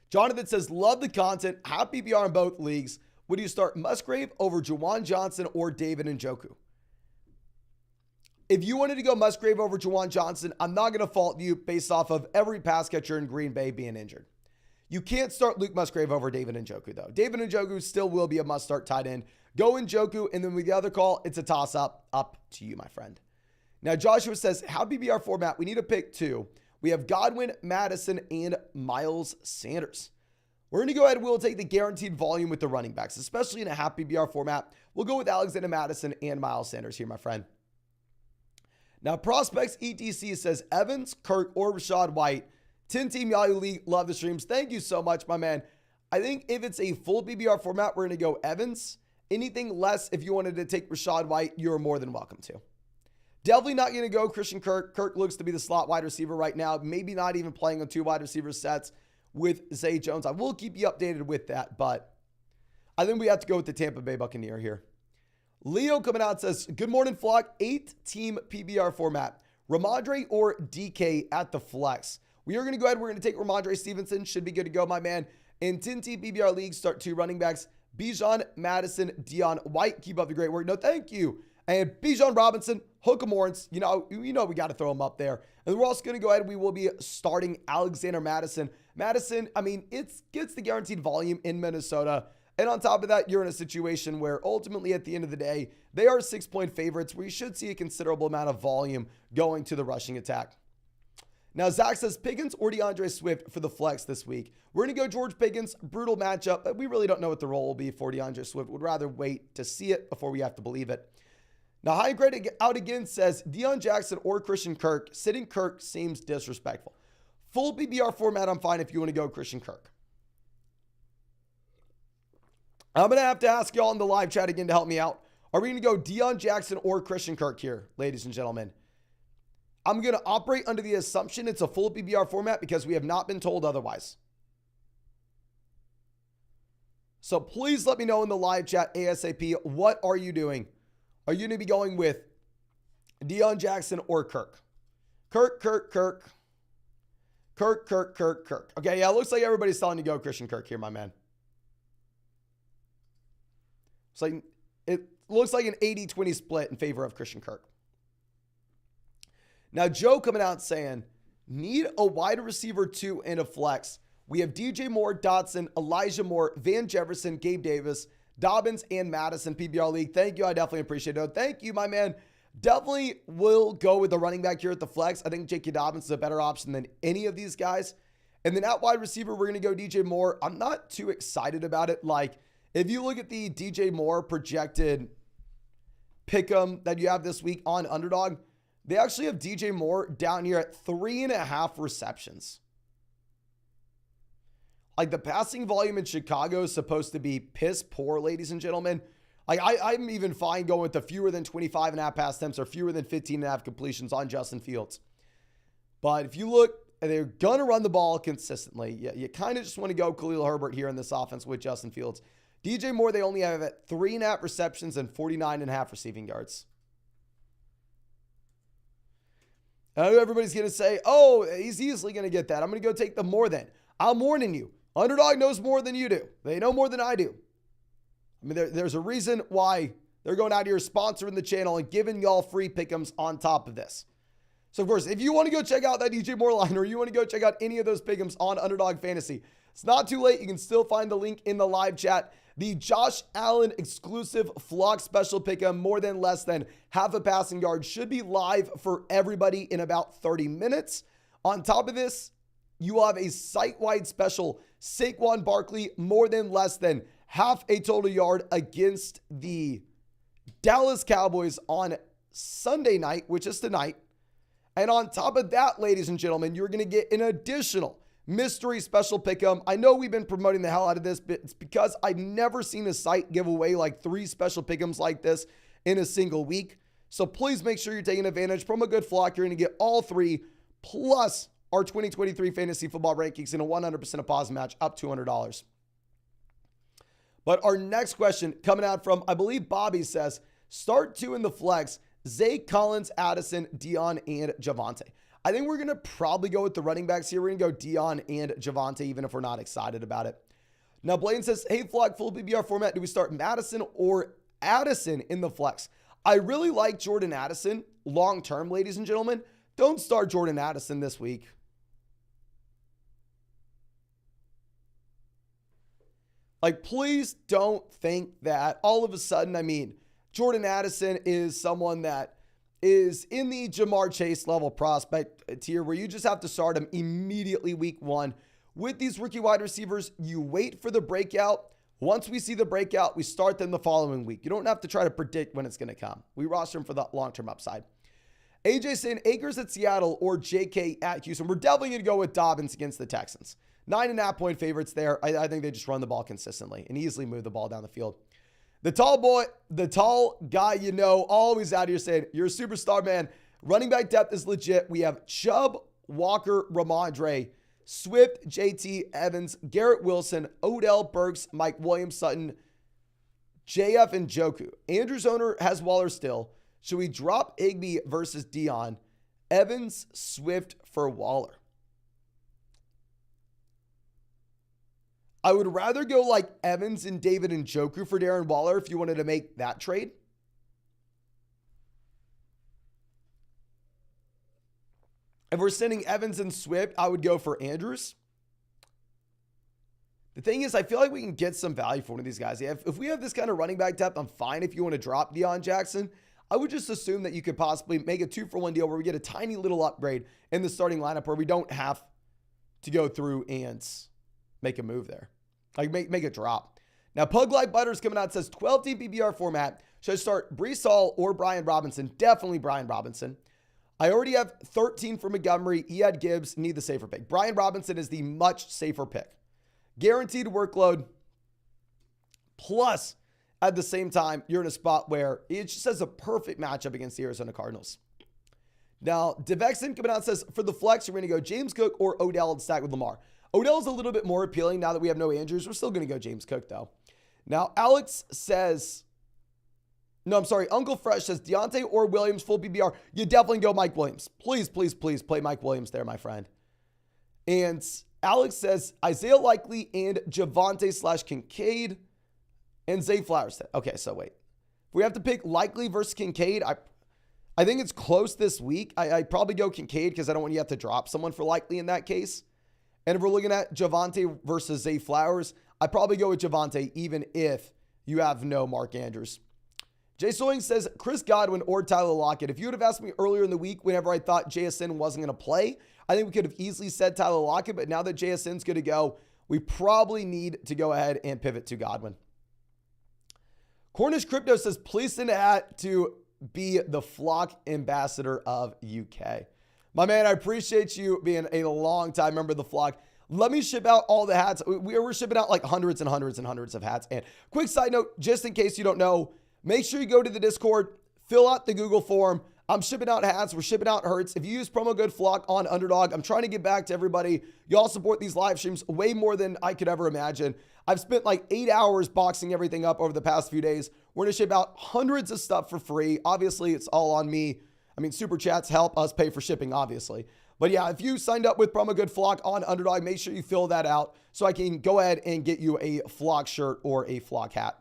Jonathan says, love the content. Happy PPR in both leagues. Would you start Musgrave over Juwan Johnson or David Njoku? If you wanted to go Musgrave over Juwan Johnson, I'm not going to fault you based off of every pass catcher in Green Bay being injured. You can't start Luke Musgrave over David Njoku, though. David Njoku still will be a must-start tight end. Go Njoku, and then with the other call, it's a toss-up. Up to you, my friend. Now, Joshua says, how PPR format? We need to pick 2. We have Godwin, Madison, and Miles Sanders. We're going to go ahead and we'll take the guaranteed volume with the running backs, especially in a half PPR format. We'll go with Alexander Madison and Miles Sanders here, my friend. Now, Prospects ETC says Evans, Kirk, or Rashad White. 10-team Yahoo League. Love the streams. Thank you so much, my man. I think if it's a full PPR format, we're going to go Evans. Anything less, if you wanted to take Rashad White, you're more than welcome to. Definitely not going to go Christian Kirk. Kirk looks to be the slot wide receiver right now. Maybe not even playing on 2 wide receiver sets with Zay Jones. I will keep you updated with that, but I think we have to go with the Tampa Bay Buccaneer here. Leo coming out says, good morning, flock. 8-team PBR format. Ramondre or DK at the flex. We are going to go ahead. We're going to take Ramondre Stevenson. Should be good to go, my man. In 10-team PBR leagues, start 2 running backs. Bijan, Madison, Dion White. Keep up the great work. No, thank you. And Bijan Robinson, hook 'em horns. You know we got to throw him up there. And we're also going to go ahead. We will be starting Alexander Madison. Madison, I mean, it gets the guaranteed volume in Minnesota. And on top of that, you're in a situation where ultimately at the end of the day, they are 6-point favorites where you should see a considerable amount of volume going to the rushing attack. Now, Zach says Pickens or DeAndre Swift for the flex this week. We're going to go George Pickens. Brutal matchup, but we really don't know what the role will be for DeAndre Swift. Would rather wait to see it before we have to believe it. Now, High Grade out again says Deion Jackson or Christian Kirk. Sitting Kirk seems disrespectful. Full PBR format, I'm fine if you want to go Christian Kirk. I'm going to have to ask y'all in the live chat again to help me out. Are we going to go Deion Jackson or Christian Kirk here, ladies and gentlemen? I'm going to operate under the assumption it's a full PBR format because we have not been told otherwise. So please let me know in the live chat ASAP, what are you doing? Are you going to be going with Deion Jackson or Kirk? Kirk. Okay, yeah, it looks like everybody's telling you to go Christian Kirk here, my man. It looks like an 80-20 split in favor of Christian Kirk. Now, Joe coming out saying, need a wide receiver 2 and a flex. We have DJ Moore, Dotson, Elijah Moore, Van Jefferson, Gabe Davis, Dobbins, and Madison PBR League. Thank you. I definitely appreciate it. Thank you, my man. Definitely will go with the running back here at the flex. I think J.K. Dobbins is a better option than any of these guys. And then at wide receiver, we're going to go DJ Moore. I'm not too excited about it. Like, if you look at the DJ Moore projected pick'em that you have this week on Underdog, they actually have DJ Moore down here at 3.5 receptions. Like, the passing volume in Chicago is supposed to be piss poor, ladies and gentlemen. Like, I'm even fine going with the fewer than 25.5 pass attempts or fewer than 15.5 completions on Justin Fields. But if you look, they're going to run the ball consistently. You kind of just want to go Khalil Herbert here in this offense with Justin Fields. DJ Moore, they only have at 3.5 receptions and 49.5 receiving yards. I know everybody's going to say, oh, he's easily going to get that. I'm going to go take the more than. I'm warning you. Underdog knows more than you do. They know more than I do. I mean, there's a reason why they're going out here sponsoring the channel and giving y'all free pick'ems on top of this. So, of course, if you want to go check out that DJ Moore line or you want to go check out any of those pick'ems on Underdog Fantasy, it's not too late. You can still find the link in the live chat. The Josh Allen exclusive flock special pick'em, more than less than half a passing yard, should be live for everybody in about 30 minutes. On top of this, you will have a site-wide special Saquon Barkley, more than less than half a total yard against the Dallas Cowboys on Sunday night, which is tonight. And on top of that, ladies and gentlemen, you're going to get an additional mystery special pick'em. I know we've been promoting the hell out of this, but it's because I've never seen a site give away like 3 special pick'ems like this in a single week. So please make sure you're taking advantage. From a good flock, you're going to get all 3 plus our 2023 fantasy football rankings in a 100% deposit match up $200. But our next question coming out from, I believe Bobby says, start 2 in the flex, Zay Collins, Addison, Dion, and Javonte. I think we're going to probably go with the running backs here. We're going to go Dion and Javonte, even if we're not excited about it. Now, Blaine says, hey, flock, full PBR format. Do we start Madison or Addison in the flex? I really like Jordan Addison long-term, ladies and gentlemen. Don't start Jordan Addison this week. Like, please don't think that all of a sudden, I mean, Jordan Addison is someone that is in the Jamar Chase level prospect tier where you just have to start him immediately week 1. With these rookie wide receivers, you wait for the breakout. Once we see the breakout, we start them the following week. You don't have to try to predict when it's going to come. We roster him for the long-term upside. AJ saying Akers at Seattle or JK at Houston. We're definitely going to go with Dobbins against the Texans. 9.5 point favorites there. I think they just run the ball consistently and easily move the ball down the field. The tall guy, you know, always out here saying, you're a superstar, man. Running back depth is legit. We have Chubb, Walker, Ramondre, Swift, JT, Evans, Garrett Wilson, Odell, Burks, Mike Williams, Sutton, JF and Joku. Andrew's owner has Waller still. Should we drop Igby versus Dion? Evans, Swift for Waller. I would rather go like Evans and David and Joku for Darren Waller if you wanted to make that trade. If we're sending Evans and Swift, I would go for Andrews. The thing is, I feel like we can get some value for one of these guys. If we have this kind of running back depth, I'm fine if you want to drop Deion Jackson. I would just assume that you could possibly make a 2-for-1 deal where we get a tiny little upgrade in the starting lineup where we don't have to go through and make a move there. Like make a drop. Now, Pug Like Butter's coming out and says 12-team PPR format. Should I start Breece Hall or Brian Robinson? Definitely Brian Robinson. I already have 13 for Montgomery. He had Gibbs. Need the safer pick. Brian Robinson is the much safer pick. Guaranteed workload. Plus, at the same time, you're in a spot where it just has a perfect matchup against the Arizona Cardinals. Now, Devexon coming out and says, for the flex, you're going to go James Cook or Odell and stack with Lamar. Odell's a little bit more appealing now that we have no Andrews. We're still going to go James Cook, though. Now, Alex says, no, I'm sorry. Uncle Fresh says Deontay or Williams, full PPR. You definitely go Mike Williams. Please, please, please play Mike Williams there, my friend. And Alex says Isaiah Likely and Javonte / Kincaid and Zay Flowers. Okay, so wait. If we have to pick Likely versus Kincaid, I think it's close this week. I'd probably go Kincaid because I don't want you to have to drop someone for Likely in that case. And if we're looking at Javonte versus Zay Flowers, I'd probably go with Javonte even if you have no Mark Andrews. Jay Sewing says Chris Godwin or Tyler Lockett. If you would have asked me earlier in the week whenever I thought JSN wasn't going to play, I think we could have easily said Tyler Lockett, but now that JSN's going to go, we probably need to go ahead and pivot to Godwin. Cornish Crypto says, please send a hat to be the flock ambassador of UK. My man, I appreciate you being a long-time member of the flock. Let me ship out all the hats. We're shipping out like hundreds and hundreds and hundreds of hats. And quick side note, just in case you don't know, make sure you go to the Discord, fill out the Google form. I'm shipping out hats. We're shipping out Hertz. If you use promo code FLOCK on Underdog, I'm trying to get back to everybody. Y'all support these live streams way more than I could ever imagine. I've spent like 8 hours boxing everything up over the past few days. We're going to ship out hundreds of stuff for free. Obviously, it's all on me. I mean, super chats help us pay for shipping, obviously. But yeah, if you signed up with promo code FLOCK on Underdog, make sure you fill that out so I can go ahead and get you a Flock shirt or a Flock hat.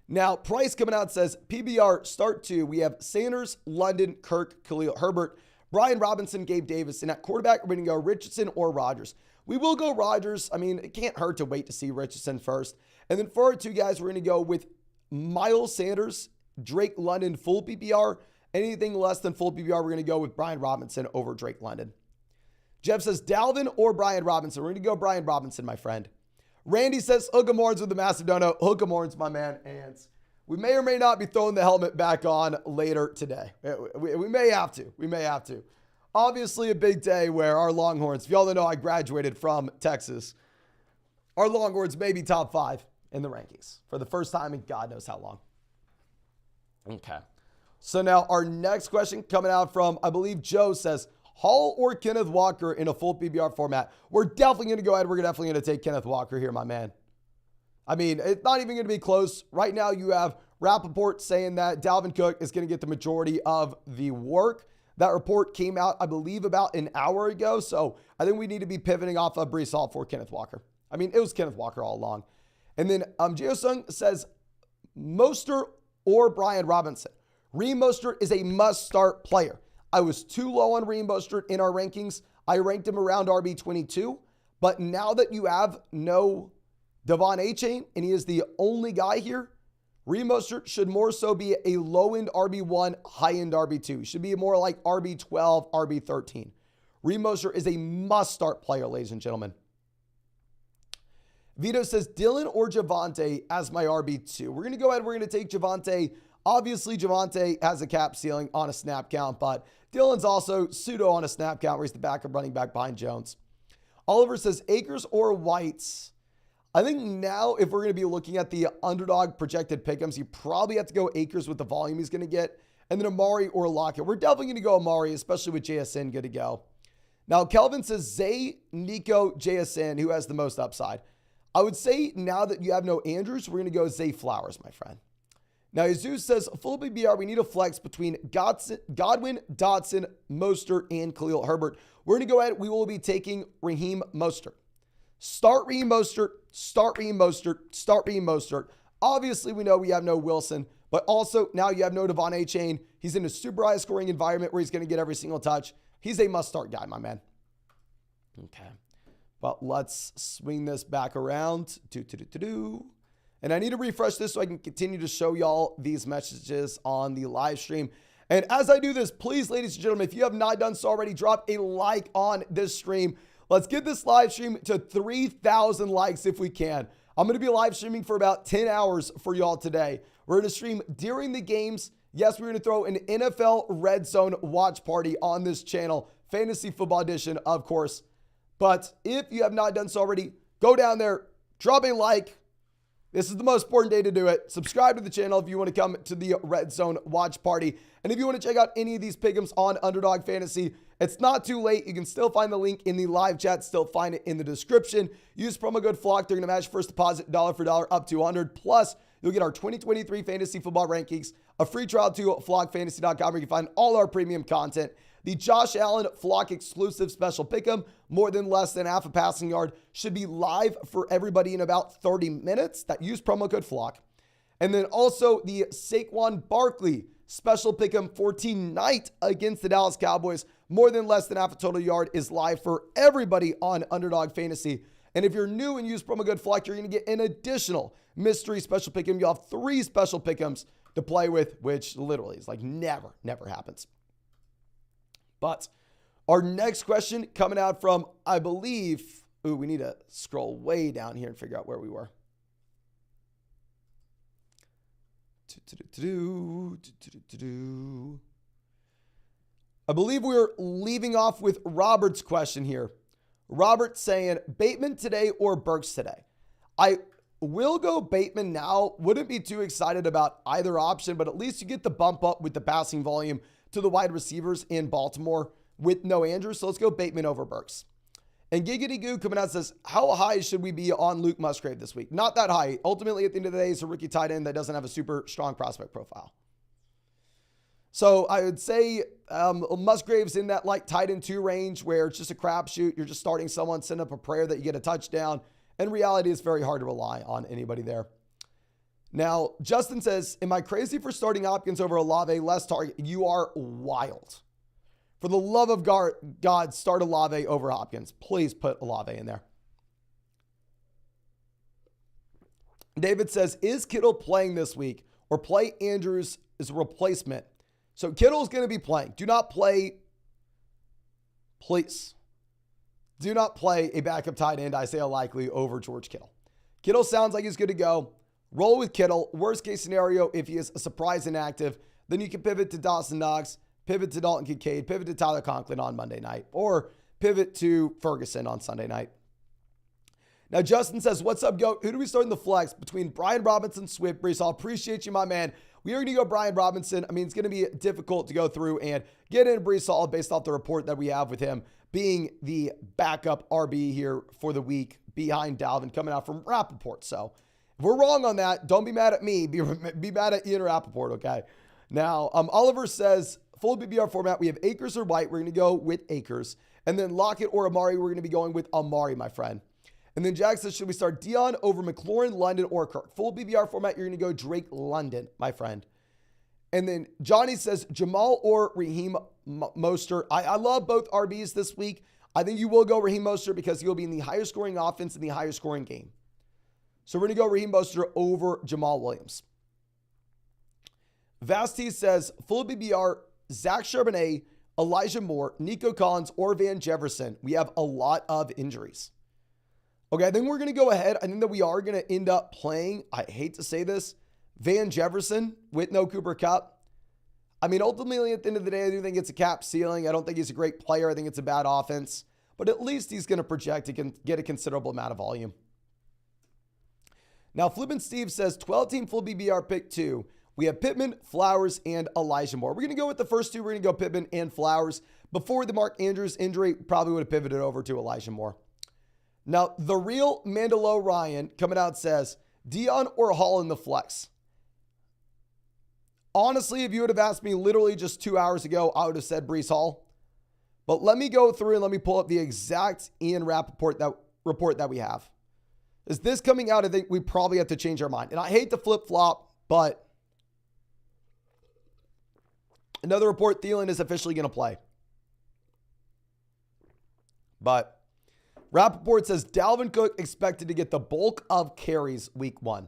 Now, Price coming out says, PBR start 2. We have Sanders, London, Kirk, Khalil Herbert, Brian Robinson, Gabe Davis. And at quarterback, we're going to go Richardson or Rodgers. We will go Rodgers. I mean, it can't hurt to wait to see Richardson first. And then for our 2 guys, we're going to go with Miles Sanders, Drake London, full PPR. Anything less than full PPR, we're going to go with Brian Robinson over Drake London. Jeff says, Dalvin or Brian Robinson. We're going to go Brian Robinson, my friend. Randy says, hook 'em horns with the massive dono. Hook 'em horns, my man. And we may or may not be throwing the helmet back on later today. We may have to. We may have to. Obviously, a big day where our Longhorns, if y'all don't know, I graduated from Texas. Our Longhorns may be top 5 in the rankings for the first time in God knows how long. Okay. So now our next question coming out from, I believe Joe says, Hall or Kenneth Walker in a full PPR format. We're definitely going to go ahead. We're definitely going to take Kenneth Walker here, my man. I mean, it's not even going to be close. Right now, you have Rappaport saying that Dalvin Cook is going to get the majority of the work. That report came out, I believe, about an hour ago. So I think we need to be pivoting off of Breece Hall for Kenneth Walker. I mean, it was Kenneth Walker all along. And then Geosung says Mostert or Brian Robinson. Raheem Mostert is a must-start player. I was too low on Raheem Mostert in our rankings. I ranked him around RB22. But now that you have no Devon Achane and he is the only guy here, Raheem Mostert should more so be a low-end RB1, high-end RB2. He should be more like RB12, RB13. Raheem Mostert is a must-start player, ladies and gentlemen. Vito says Dylan or Javonte as my RB2. We're going to go ahead. We're going to take Javonte. Obviously, Javonte has a cap ceiling on a snap count, but Dylan's also pseudo on a snap count where he's the backup running back behind Jones. Oliver says Akers or Whites. I think now if we're going to be looking at the Underdog projected pick'ems, you probably have to go Akers with the volume he's going to get, and then Amari or Lockett. We're definitely going to go Amari, especially with JSN good to go. Now, Kelvin says Zay, Nico, JSN, who has the most upside. I would say now that you have no Andrews, we're going to go Zay Flowers, my friend. Now, Jesus says, full BBR, we need a flex between Godwin, Dotson, Mostert, and Khalil Herbert. We're going to go ahead. We will be taking Raheem Mostert. Start Raheem Mostert. Start Raheem Mostert. Start Raheem Mostert. Obviously, we know we have no Wilson, but also now you have no Devon A-Chain. He's in a super high scoring environment where he's going to get every single touch. He's a must-start guy, my man. Okay. Well, let's swing this back around. And I need to refresh this so I can continue to show y'all these messages on the live stream. And as I do this, please, ladies and gentlemen, if you have not done so already, drop a like on this stream. Let's get this live stream to 3,000 likes if we can. I'm going to be live streaming for about 10 hours for y'all today. We're going to stream during the games. Yes, we're going to throw an NFL Red Zone watch party on this channel. Fantasy Football Edition, of course. But if you have not done so already, go down there, drop a like. This is the most important day to do it. Subscribe to the channel if you want to come to the Red Zone watch party. And if you want to check out any of these pick'ems on Underdog Fantasy, it's not too late. You can still find the link in the live chat, still find it in the description. Use promo code FLOCK. They're going to match first deposit dollar for dollar up to 100. Plus, you'll get our 2023 fantasy football rankings, a free trial to flockfantasy.com where you can find all our premium content. The Josh Allen Flock exclusive special pick'em, more than less than half a passing yard, should be live for everybody in about 30 minutes. That use promo code FLOCK. And then also the Saquon Barkley special pick'em for tonight against the Dallas Cowboys, more than less than half a total yard, is live for everybody on Underdog Fantasy. And if you're new and use promo code FLOCK, you're going to get an additional mystery special pick'em. You'll have 3 special pick'ems to play with, which literally is like never happens. But our next question coming out from, I believe, we need to scroll way down here and figure out where we were. I believe we're leaving off with Robert's question here. Robert saying, Bateman today or Burks today? I will go Bateman now. Wouldn't be too excited about either option, but at least you get the bump up with the passing volume to the wide receivers in Baltimore with no Andrews. So let's go Bateman over Burks. And Giggity Goo coming out says, how high should we be on Luke Musgrave this week? Not that high. Ultimately, at the end of the day, he's a rookie tight end that doesn't have a super strong prospect profile. So I would say Musgrave's in that like tight end 2 range where it's just a crapshoot. You're just starting someone, send up a prayer that you get a touchdown. In reality, it's very hard to rely on anybody there. Now, Justin says, am I crazy for starting Hopkins over Olave less target? You are wild. For the love of God, start Olave over Hopkins. Please put Olave in there. David says, is Kittle playing this week or play Andrews as a replacement? So Kittle's going to be playing. Do not play, please. Do not play a backup tight end, Isaiah Likely, over George Kittle. Kittle sounds like he's good to go. Roll with Kittle. Worst case scenario, if he is a surprise inactive, then you can pivot to Dawson Knox, pivot to Dalton Kincaid, pivot to Tyler Conklin on Monday night, or pivot to Ferguson on Sunday night. Now, Justin says, what's up, GOAT? Who do we start in the flex between Brian Robinson, Swift, Brees? I'll appreciate you, my man. We are going to go Brian Robinson. I mean, it's going to be difficult to go through and get in Brees Hall based off the report that we have with him being the backup RB here for the week behind Dalvin coming out from Rappaport. So if we're wrong on that, don't be mad at me. Be mad at Ian Rappaport, okay? Now, Oliver says, full BBR format, we have Akers or White. We're going to go with Akers. And then Lockett or Amari, we're going to be going with Amari, my friend. And then Jack says, should we start Dion over McLaurin, London, or Kirk? Full BBR format, you're going to go Drake, London, my friend. And then Johnny says, Jamal or Raheem Mostert. I love both RBs this week. I think you will go Raheem Mostert because he'll be in the higher scoring offense in the higher scoring game. So we're going to go Raheem Mostert over Jamal Williams. Vasti says, full BBR, Zach Charbonnet, Elijah Moore, Nico Collins, or Van Jefferson. We have a lot of injuries. Okay, I think we're going to go ahead. I think that we are going to end up playing, I hate to say this, Van Jefferson with no Cooper Kupp. I mean, ultimately, at the end of the day, I do think it's a cap ceiling. I don't think he's a great player. I think it's a bad offense. But at least he's going to project he can get a considerable amount of volume. Now, Flippin' Steve says, 12-team full BBR pick 2. We have Pittman, Flowers, and Elijah Moore. We're going to go with the first 2. We're going to go Pittman and Flowers. Before the Mark Andrews injury, probably would have pivoted over to Elijah Moore. Now, the real Mandelo Ryan coming out says, Dion or Hall in the flex. Honestly, if you would have asked me literally just 2 hours ago, I would have said Breece Hall. But let me go through and let me pull up the exact Ian report that we have. Is this coming out? I think we probably have to change our mind. And I hate to flip-flop, but another report, Thielen is officially going to play. But Rappaport says Dalvin Cook expected to get the bulk of carries week 1.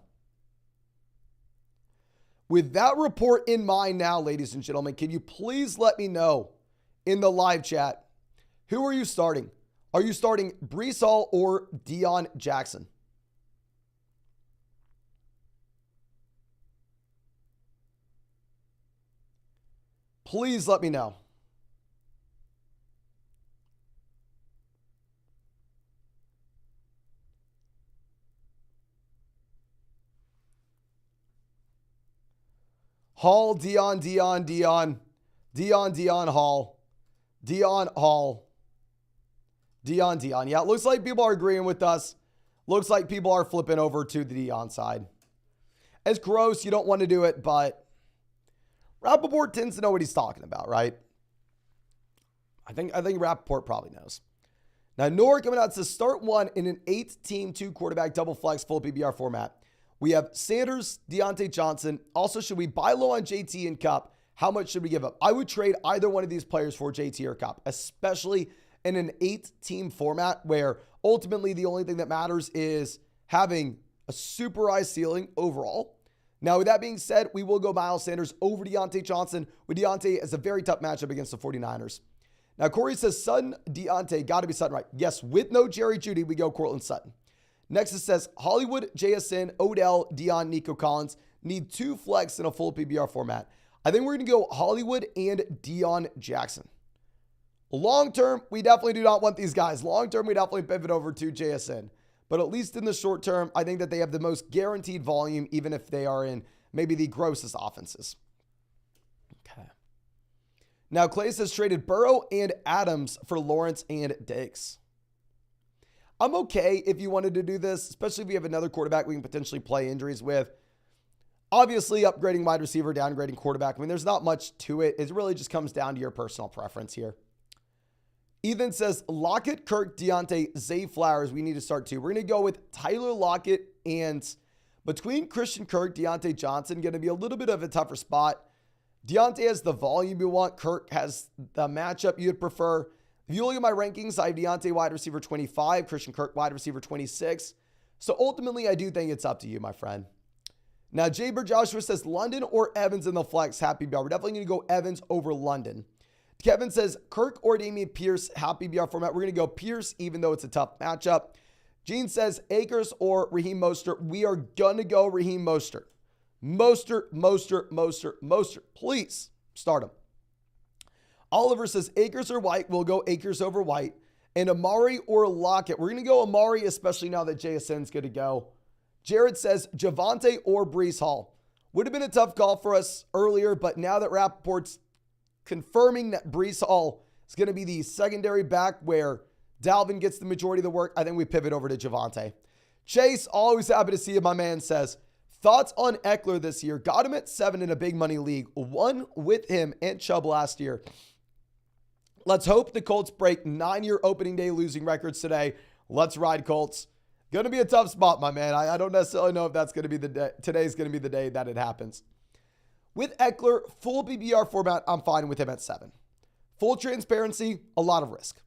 With that report in mind now, ladies and gentlemen, can you please let me know in the live chat, who are you starting? Are you starting Breece Hall or Deion Jackson? Please let me know. Hall, Deion, Hall. Deion. Yeah, it looks like people are agreeing with us. Looks like people are flipping over to the Deion side. It's gross. You don't want to do it, but Rappaport tends to know what he's talking about, right? I think Rappaport probably knows. Now, Nor coming out to start one in an 8-team, 2-quarterback double flex full PPR format. We have Sanders, Deontay Johnson. Also, should we buy low on JT and Cup? How much should we give up? I would trade either one of these players for JT or Cup, especially in an 8-team format where ultimately the only thing that matters is having a super high ceiling overall. Now, with that being said, we will go Miles Sanders over Deontay Johnson, with Deontay as a very tough matchup against the 49ers. Now, Corey says Sutton, Deontay, got to be Sutton, right? Yes, with no Jerry Jeudy, we go Cortland Sutton. Next, it says Hollywood, JSN, Odell, Dion, Nico Collins need 2 flex in a full PPR format. I think we're going to go Hollywood and Deion Jackson. Long term, we definitely do not want these guys. Long term, we definitely pivot over to JSN. But at least in the short term, I think that they have the most guaranteed volume, even if they are in maybe the grossest offenses. Okay. Now, Clay says traded Burrow and Adams for Lawrence and Diggs. I'm okay if you wanted to do this, especially if you have another quarterback we can potentially play injuries with. Obviously, upgrading wide receiver, downgrading quarterback. I mean, there's not much to it. It really just comes down to your personal preference here. Ethan says, Lockett, Kirk, Deontay, Zay Flowers, we need to start 2. We're going to go with Tyler Lockett, and between Christian Kirk, Deontay Johnson, going to be a little bit of a tougher spot. Deontay has the volume you want. Kirk has the matchup you'd prefer. If you look at my rankings, I have Deontay wide receiver 25, Christian Kirk wide receiver 26. So ultimately, I do think it's up to you, my friend. Now, Jaber Joshua says London or Evans in the flex. Happy BR. We're definitely going to go Evans over London. Kevin says Kirk or Dameon Pierce. Happy BR format. We're going to go Pierce, even though it's a tough matchup. Gene says Akers or Raheem Mostert. We are going to go Raheem Mostert. Mostert. Please start him. Oliver says Akers or White. We'll go Akers over White. And Amari or Lockett. We're going to go Amari, especially now that JSN's good to go. Jared says Javonte or Breece Hall. Would have been a tough call for us earlier, but now that Rappaport's confirming that Breece Hall is going to be the secondary back where Dalvin gets the majority of the work, I think we pivot over to Javonte. Chase, always happy to see you, my man, says, thoughts on Eckler this year? Got him at 7 in a big money league. Won with him and Chubb last year. Let's hope the Colts break 9-year opening day losing records today. Let's ride, Colts. Going to be a tough spot, my man. I don't necessarily know if that's going to be the day. Today's going to be the day that it happens. With Eckler, full PPR format, I'm fine with him at 7. Full transparency, a lot of risk.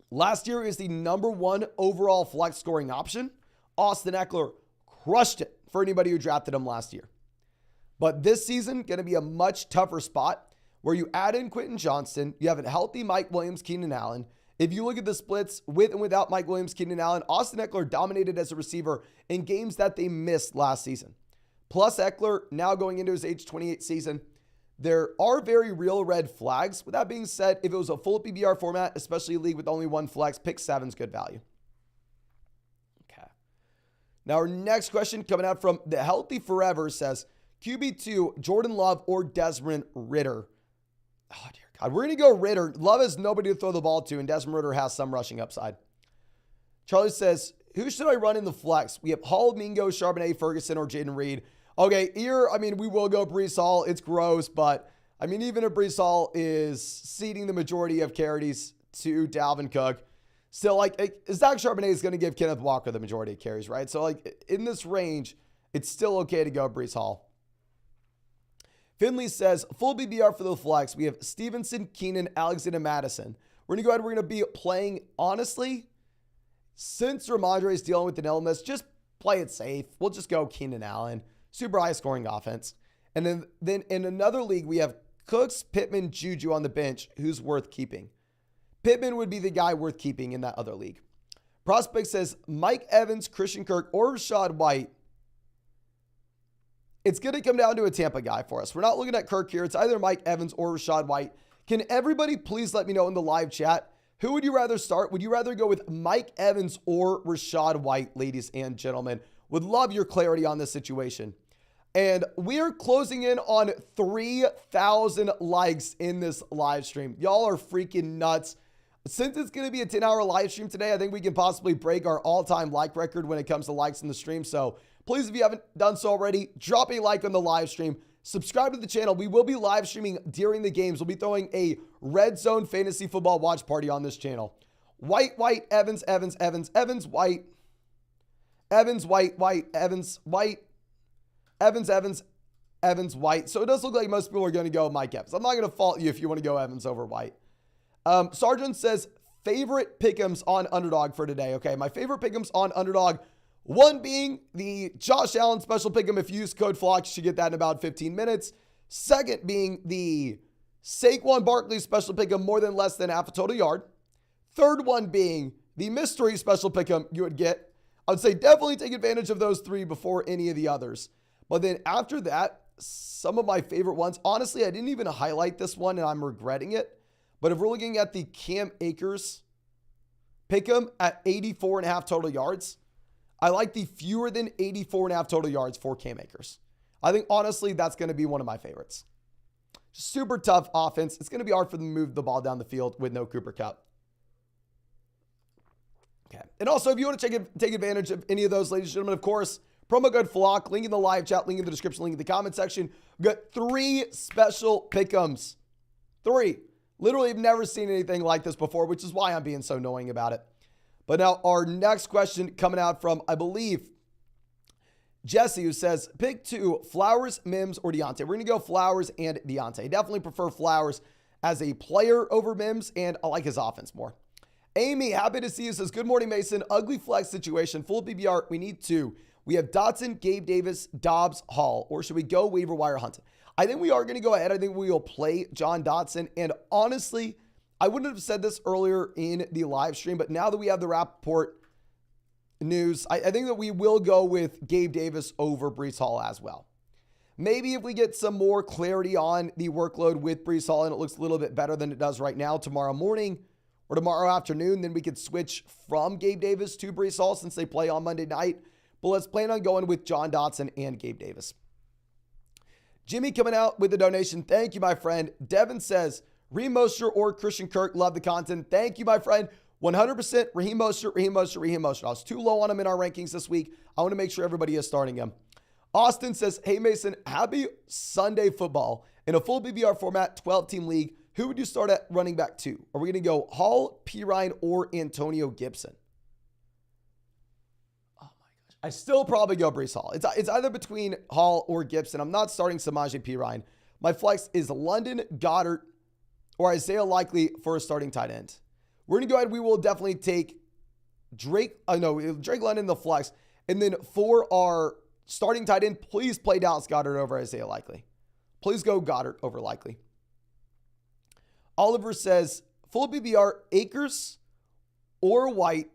Last year is the number 1 overall flex scoring option. Austin Eckler crushed it for anybody who drafted him last year. But this season, going to be a much tougher spot where you add in Quentin Johnston. You have a healthy Mike Williams, Keenan Allen. If you look at the splits with and without Mike Williams, Keenan Allen, Austin Eckler dominated as a receiver in games that they missed last season. Plus Eckler now going into his age 28 season. There are very real red flags. With that being said, if it was a full PPR format, especially a league with only 1 flex, pick 7's good value. Okay. Now our next question coming out from The Healthy Forever says, QB2, Jordan Love or Desmond Ridder? Oh, dear God. We're going to go Ridder. Love has nobody to throw the ball to, and Desmond Ridder has some rushing upside. Charlie says, who should I run in the flex? We have Hall, Mingo, Charbonnet, Ferguson, or Jaden Reed. Okay, here, we will go Breece Hall. It's gross, but even if Breece Hall is ceding the majority of carries to Dalvin Cook, still, Zach Charbonnet is going to give Kenneth Walker the majority of carries, right? So, in this range, it's still okay to go Breece Hall. Finley says, full BBR for the flex. We have Stevenson, Keenan, Alexander, Madison. We're going to go ahead. We're going to be playing, honestly, since Ramondre is dealing with an illness, just play it safe. We'll just go Keenan Allen. Super high scoring offense. And then in another league, we have Cooks, Pittman, Juju on the bench. Who's worth keeping? Pittman would be the guy worth keeping in that other league. Prospect says Mike Evans, Christian Kirk, or Rashad White. It's going to come down to a Tampa guy for us. We're not looking at Kirk here. It's either Mike Evans or Rashad White. Can everybody please let me know in the live chat, who would you rather start? Would you rather go with Mike Evans or Rashad White, ladies and gentlemen? Would love your clarity on this situation. And we are closing in on 3,000 likes in this live stream. Y'all are freaking nuts. Since it's going to be a 10-hour live stream today, I think we can possibly break our all-time like record when it comes to likes in the stream. So please, if you haven't done so already, drop a like on the live stream. Subscribe to the channel. We will be live streaming during the games. We'll be throwing a Red Zone Fantasy Football watch party on this channel. White, Evans, White. Evans, White, Evans, White. Evans, White. So it does look like most people are going to go Mike Evans. I'm not going to fault you if you want to go Evans over White. Sargent says, favorite pick'ems on Underdog for today. Okay, my favorite pick'ems on Underdog, one being the Josh Allen special pick'em. If you use code FLOCK, you should get that in about 15 minutes. Second being the Saquon Barkley special pick'em, more than less than half a total yard. Third one being the mystery special pick'em you would get. I would say definitely take advantage of those three before any of the others. But then after that, some of my favorite ones, honestly, I didn't even highlight this one and I'm regretting it. But if we're looking at the Cam Akers pick'em at 84.5 total yards, I like the fewer than 84.5 total yards for Cam Akers. I think, honestly, that's going to be one of my favorites. Super tough offense. It's going to be hard for them to move the ball down the field with no Cooper Kupp. Okay. And also, if you want to take advantage of any of those, ladies and gentlemen, of course, promo code FLOCK, link in the live chat, link in the description, link in the comment section. We've got 3 special pick'ems. 3. Literally, have never seen anything like this before, which is why I'm being so annoying about it. But now our next question coming out from, I believe, Jesse, who says, pick 2, Flowers, Mims, or Deontay. We're going to go Flowers and Deontay. Definitely prefer Flowers as a player over Mims, and I like his offense more. Amy, happy to see you, says, good morning, Mason. Ugly flex situation, full PBR. We need 2. We have Dotson, Gabe Davis, Dobbs, Hall. Or should we go waiver wire hunting? I think we are going to go ahead. I think we will play John Dotson. And honestly, I wouldn't have said this earlier in the live stream, but now that we have the Rappaport news, I think that we will go with Gabe Davis over Breece Hall as well. Maybe if we get some more clarity on the workload with Breece Hall and it looks a little bit better than it does right now tomorrow morning or tomorrow afternoon, then we could switch from Gabe Davis to Breece Hall since they play on Monday night. But let's plan on going with John Dotson and Gabe Davis. Jimmy coming out with a donation. Thank you, my friend. Devin says, Raheem Mostert or Christian Kirk. Love the content. Thank you, my friend. 100% Raheem Mostert. I was too low on him in our rankings this week. I want to make sure everybody is starting him. Austin says, hey, Mason, happy Sunday football. In a full BBR format, 12-team league, who would you start at running back 2? Are we going to go Hall, Pirine, or Antonio Gibson? I still probably go Breece Hall. It's either between Hall or Gibson. I'm not starting Samaje Perine. My flex is London, Goddard, or Isaiah Likely for a starting tight end. We're going to go ahead. We will definitely take Drake London in the flex. And then for our starting tight end, please play Dallas Goddard over Isaiah Likely. Please go Goddard over Likely. Oliver says, full BBR, Akers or White.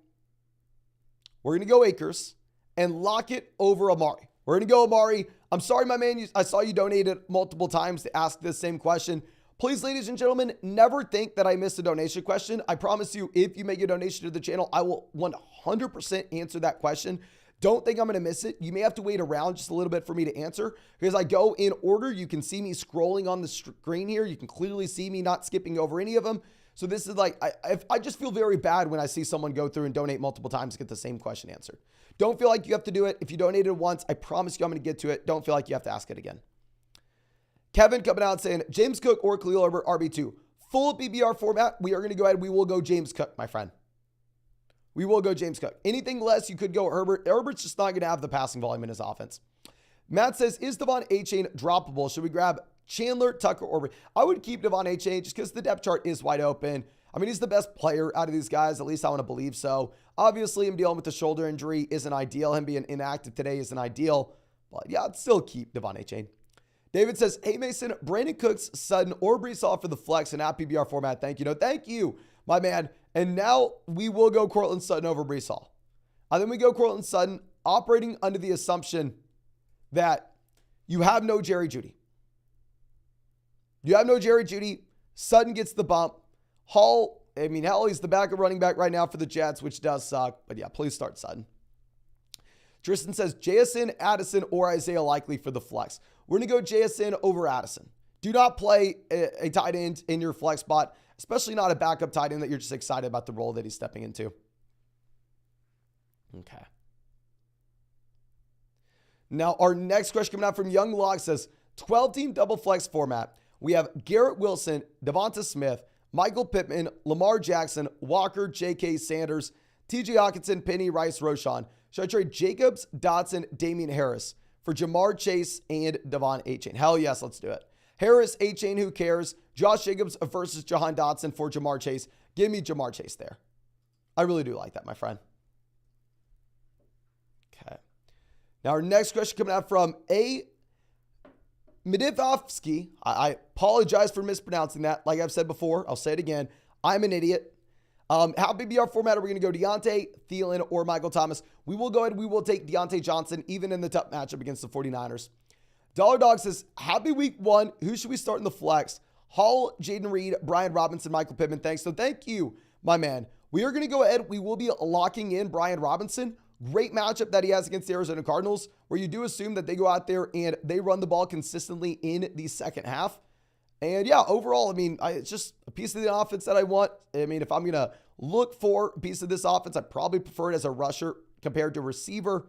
We're going to go Akers. And Lockett over Amari. We're going to go Amari. I'm sorry, my man. I saw you donated multiple times to ask this same question. Please, ladies and gentlemen, never think that I missed a donation question. I promise you, if you make a donation to the channel, I will 100% answer that question. Don't think I'm going to miss it. You may have to wait around just a little bit for me to answer because I go in order. You can see me scrolling on the screen here. You can clearly see me not skipping over any of them. So this is like, I just feel very bad when I see someone go through and donate multiple times to get the same question answered. Don't feel like you have to do it. If you donated once, I promise you I'm going to get to it. Don't feel like you have to ask it again. Kevin coming out saying, James Cook or Khalil Herbert, RB2. Full PPR format, we are going to go ahead. We will go James Cook, my friend. We will go James Cook. Anything less, you could go Herbert. Herbert's just not going to have the passing volume in his offense. Matt says, is Devon Achane droppable? Should we grab Chandler, Tucker, or I would keep Devon Achane just because the depth chart is wide open. I mean, he's the best player out of these guys. At least I want to believe so. Obviously, him dealing with the shoulder injury isn't ideal. Him being inactive today isn't ideal. But yeah, I'd still keep Devon Achane. David says, hey, Mason, Brandon Cooks, Sutton, or Brees Hall for the flex and at PBR format. Thank you. No, thank you, my man. And now we will go Courtland Sutton over Brees Hall. I think we go Courtland Sutton operating under the assumption that you have no Jerry Jeudy. You have no Jerry Jeudy. Sutton gets the bump. Hall, I mean, hell, he's the backup running back right now for the Jets, which does suck. But yeah, please start Sutton. Tristan says, JSN, Addison, or Isaiah Likely for the flex. We're going to go JSN over Addison. Do not play a tight end in your flex spot, especially not a backup tight end that you're just excited about the role that he's stepping into. Okay. Now, our next question coming out from Young Log says, 12-team double flex format. We have Garrett Wilson, Devonta Smith, Michael Pittman, Lamar Jackson, Walker, J.K. Sanders, T.J. Hockenson, Penny, Rice, Roschon. Should I trade Jacobs, Dotson, Damian Harris for Jamar Chase and Devon Achane? Hell yes, let's do it. Harris, Achane, who cares? Josh Jacobs versus Jahan Dotson for Jamar Chase. Give me Jamar Chase there. I really do like that, my friend. Okay. Now, our next question coming out from A. Medivovsky. I apologize for mispronouncing that. Like I've said before, I'll say it again. I'm an idiot. How PBR format are we going to go? Deontay, Thielen, or Michael Thomas? We will go ahead. We will take Deontay Johnson, even in the tough matchup against the 49ers. Dollar Dog says, happy week one. Who should we start in the flex? Hall, Jaden Reed, Brian Robinson, Michael Pittman. Thanks. So thank you, my man. We are going to go ahead. We will be locking in Brian Robinson. Great matchup that he has against the Arizona Cardinals, where you do assume that they go out there and they run the ball consistently in the second half. And yeah, overall, I mean, it's just a piece of the offense that I want. I mean, if I'm going to look for a piece of this offense, I probably prefer it as a rusher compared to receiver.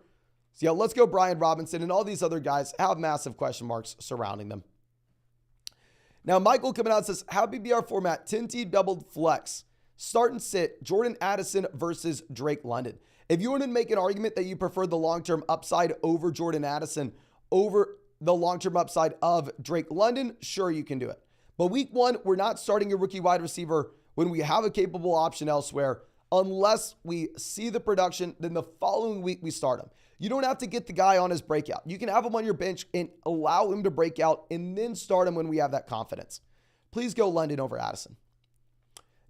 So yeah, let's go Brian Robinson, and all these other guys have massive question marks surrounding them. Now, Michael coming out says, how PBR format, 10-team doubled flex. Start and sit, Jordan Addison versus Drake London. If you want to make an argument that you prefer the long-term upside over Jordan Addison over the long-term upside of Drake London, sure, you can do it. But week one, we're not starting a rookie wide receiver when we have a capable option elsewhere. Unless we see the production, then the following week we start him. You don't have to get the guy on his breakout. You can have him on your bench and allow him to break out and then start him when we have that confidence. Please go London over Addison.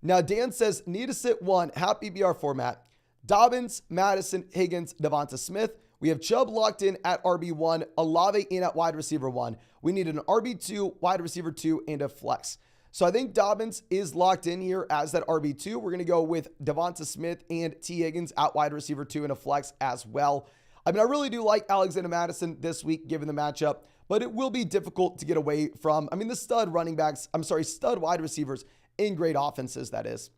Now, Dan says, need to sit one, half PBR format. Dobbins, Madison, Higgins, Devonta Smith. We have Chubb locked in at RB1, Olave in at wide receiver 1. We need an RB2, wide receiver 2, and a flex. So I think Dobbins is locked in here as that RB2. We're going to go with Devonta Smith and T. Higgins at wide receiver 2 and a flex as well. I mean, I really do like Alexander Madison this week given the matchup, but it will be difficult to get away from, the stud wide receivers in great offenses, that is.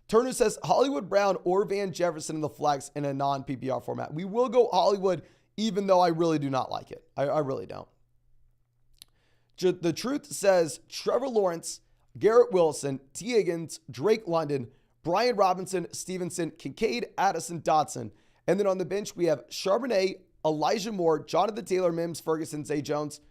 Turner says Hollywood Brown or Van Jefferson in the flex in a non-PPR format. We will go Hollywood, even though I really do not like it. I really don't. The Truth says Trevor Lawrence, Garrett Wilson, T. Higgins, Drake London, Brian Robinson, Stevenson, Kincaid, Addison, Dotson. And then on the bench, we have Charbonnet, Elijah Moore, Jonathan Taylor, Mims, Ferguson, Zay Jones.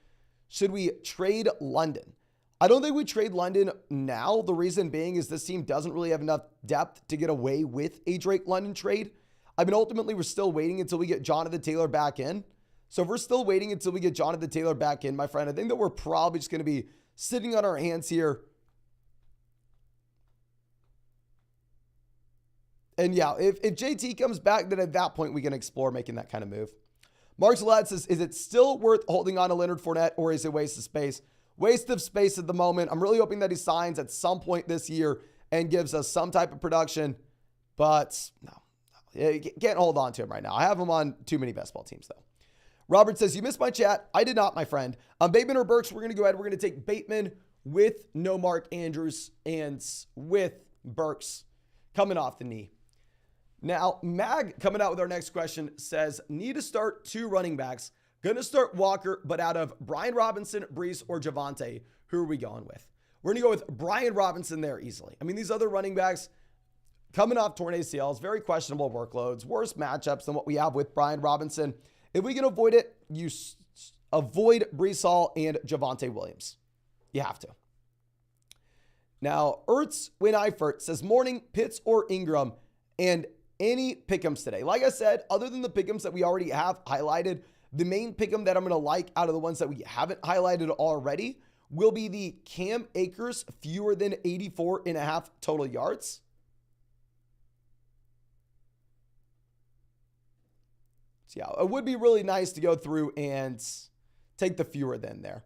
Should we trade London? I don't think we trade London now. The reason being is this team doesn't really have enough depth to get away with a Drake London trade. Ultimately, we're still waiting until we get Jonathan Taylor back in. So if we're still waiting until we get Jonathan Taylor back in, my friend, I think that we're probably just going to be sitting on our hands here. And yeah, if JT comes back, then at that point, we can explore making that kind of move. Mark Zalad says, is it still worth holding on to Leonard Fournette, or is it a waste of space? Waste of space at the moment. I'm really hoping that he signs at some point this year and gives us some type of production. But no, Can't hold on to him right now. I have him on too many best ball teams, though. Robert says, you missed my chat. I did not, my friend. Bateman or Burks, we're going to go ahead. We're going to take Bateman with no Mark Andrews and with Burks coming off the knee. Now, Mag coming out with our next question says, need to start 2 running backs. Going to start Walker, but out of Brian Robinson, Brees, or Javonte, who are we going with? We're going to go with Brian Robinson there easily. I mean, these other running backs coming off torn ACLs, very questionable workloads, worse matchups than what we have with Brian Robinson. If we can avoid it, you avoid Brees Hall and Javonte Williams. You have to. Now, Ertz Winifert says, morning, Pitts or Ingram, and any pick'ems today. Like I said, other than the pick'ems that we already have highlighted, the main pick'em that I'm going to like out of the ones that we haven't highlighted already will be the Cam Akers fewer than 84.5 total yards. So yeah, it would be really nice to go through and take the fewer than there.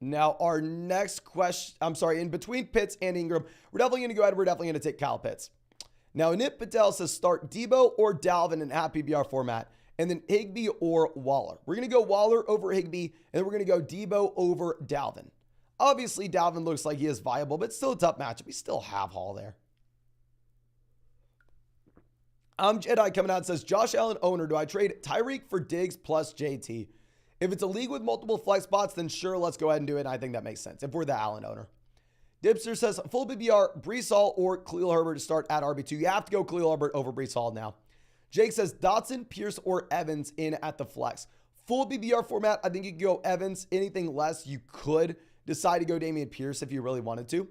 Now, our next question, in between Pitts and Ingram, we're definitely going to go ahead. We're definitely going to take Kyle Pitts. Now, Nip Patel says start Debo or Dalvin in half PPR format, and then Higbee or Waller. We're going to go Waller over Higbee, and then we're going to go Debo over Dalvin. Obviously, Dalvin looks like he is viable, but still a tough matchup. We still have Hall there. Jedi coming out and says, Josh Allen owner, do I trade Tyreek for Diggs plus JT? If it's a league with multiple flex spots, then sure, let's go ahead and do it. And I think that makes sense if we're the Allen owner. Dipster says, full PPR, Brees Hall or Khalil Herbert to start at RB2. You have to go Khalil Herbert over Brees Hall now. Jake says, Dotson, Pierce, or Evans in at the flex. Full PPR format, I think you could go Evans. Anything less, you could decide to go Dameon Pierce if you really wanted to.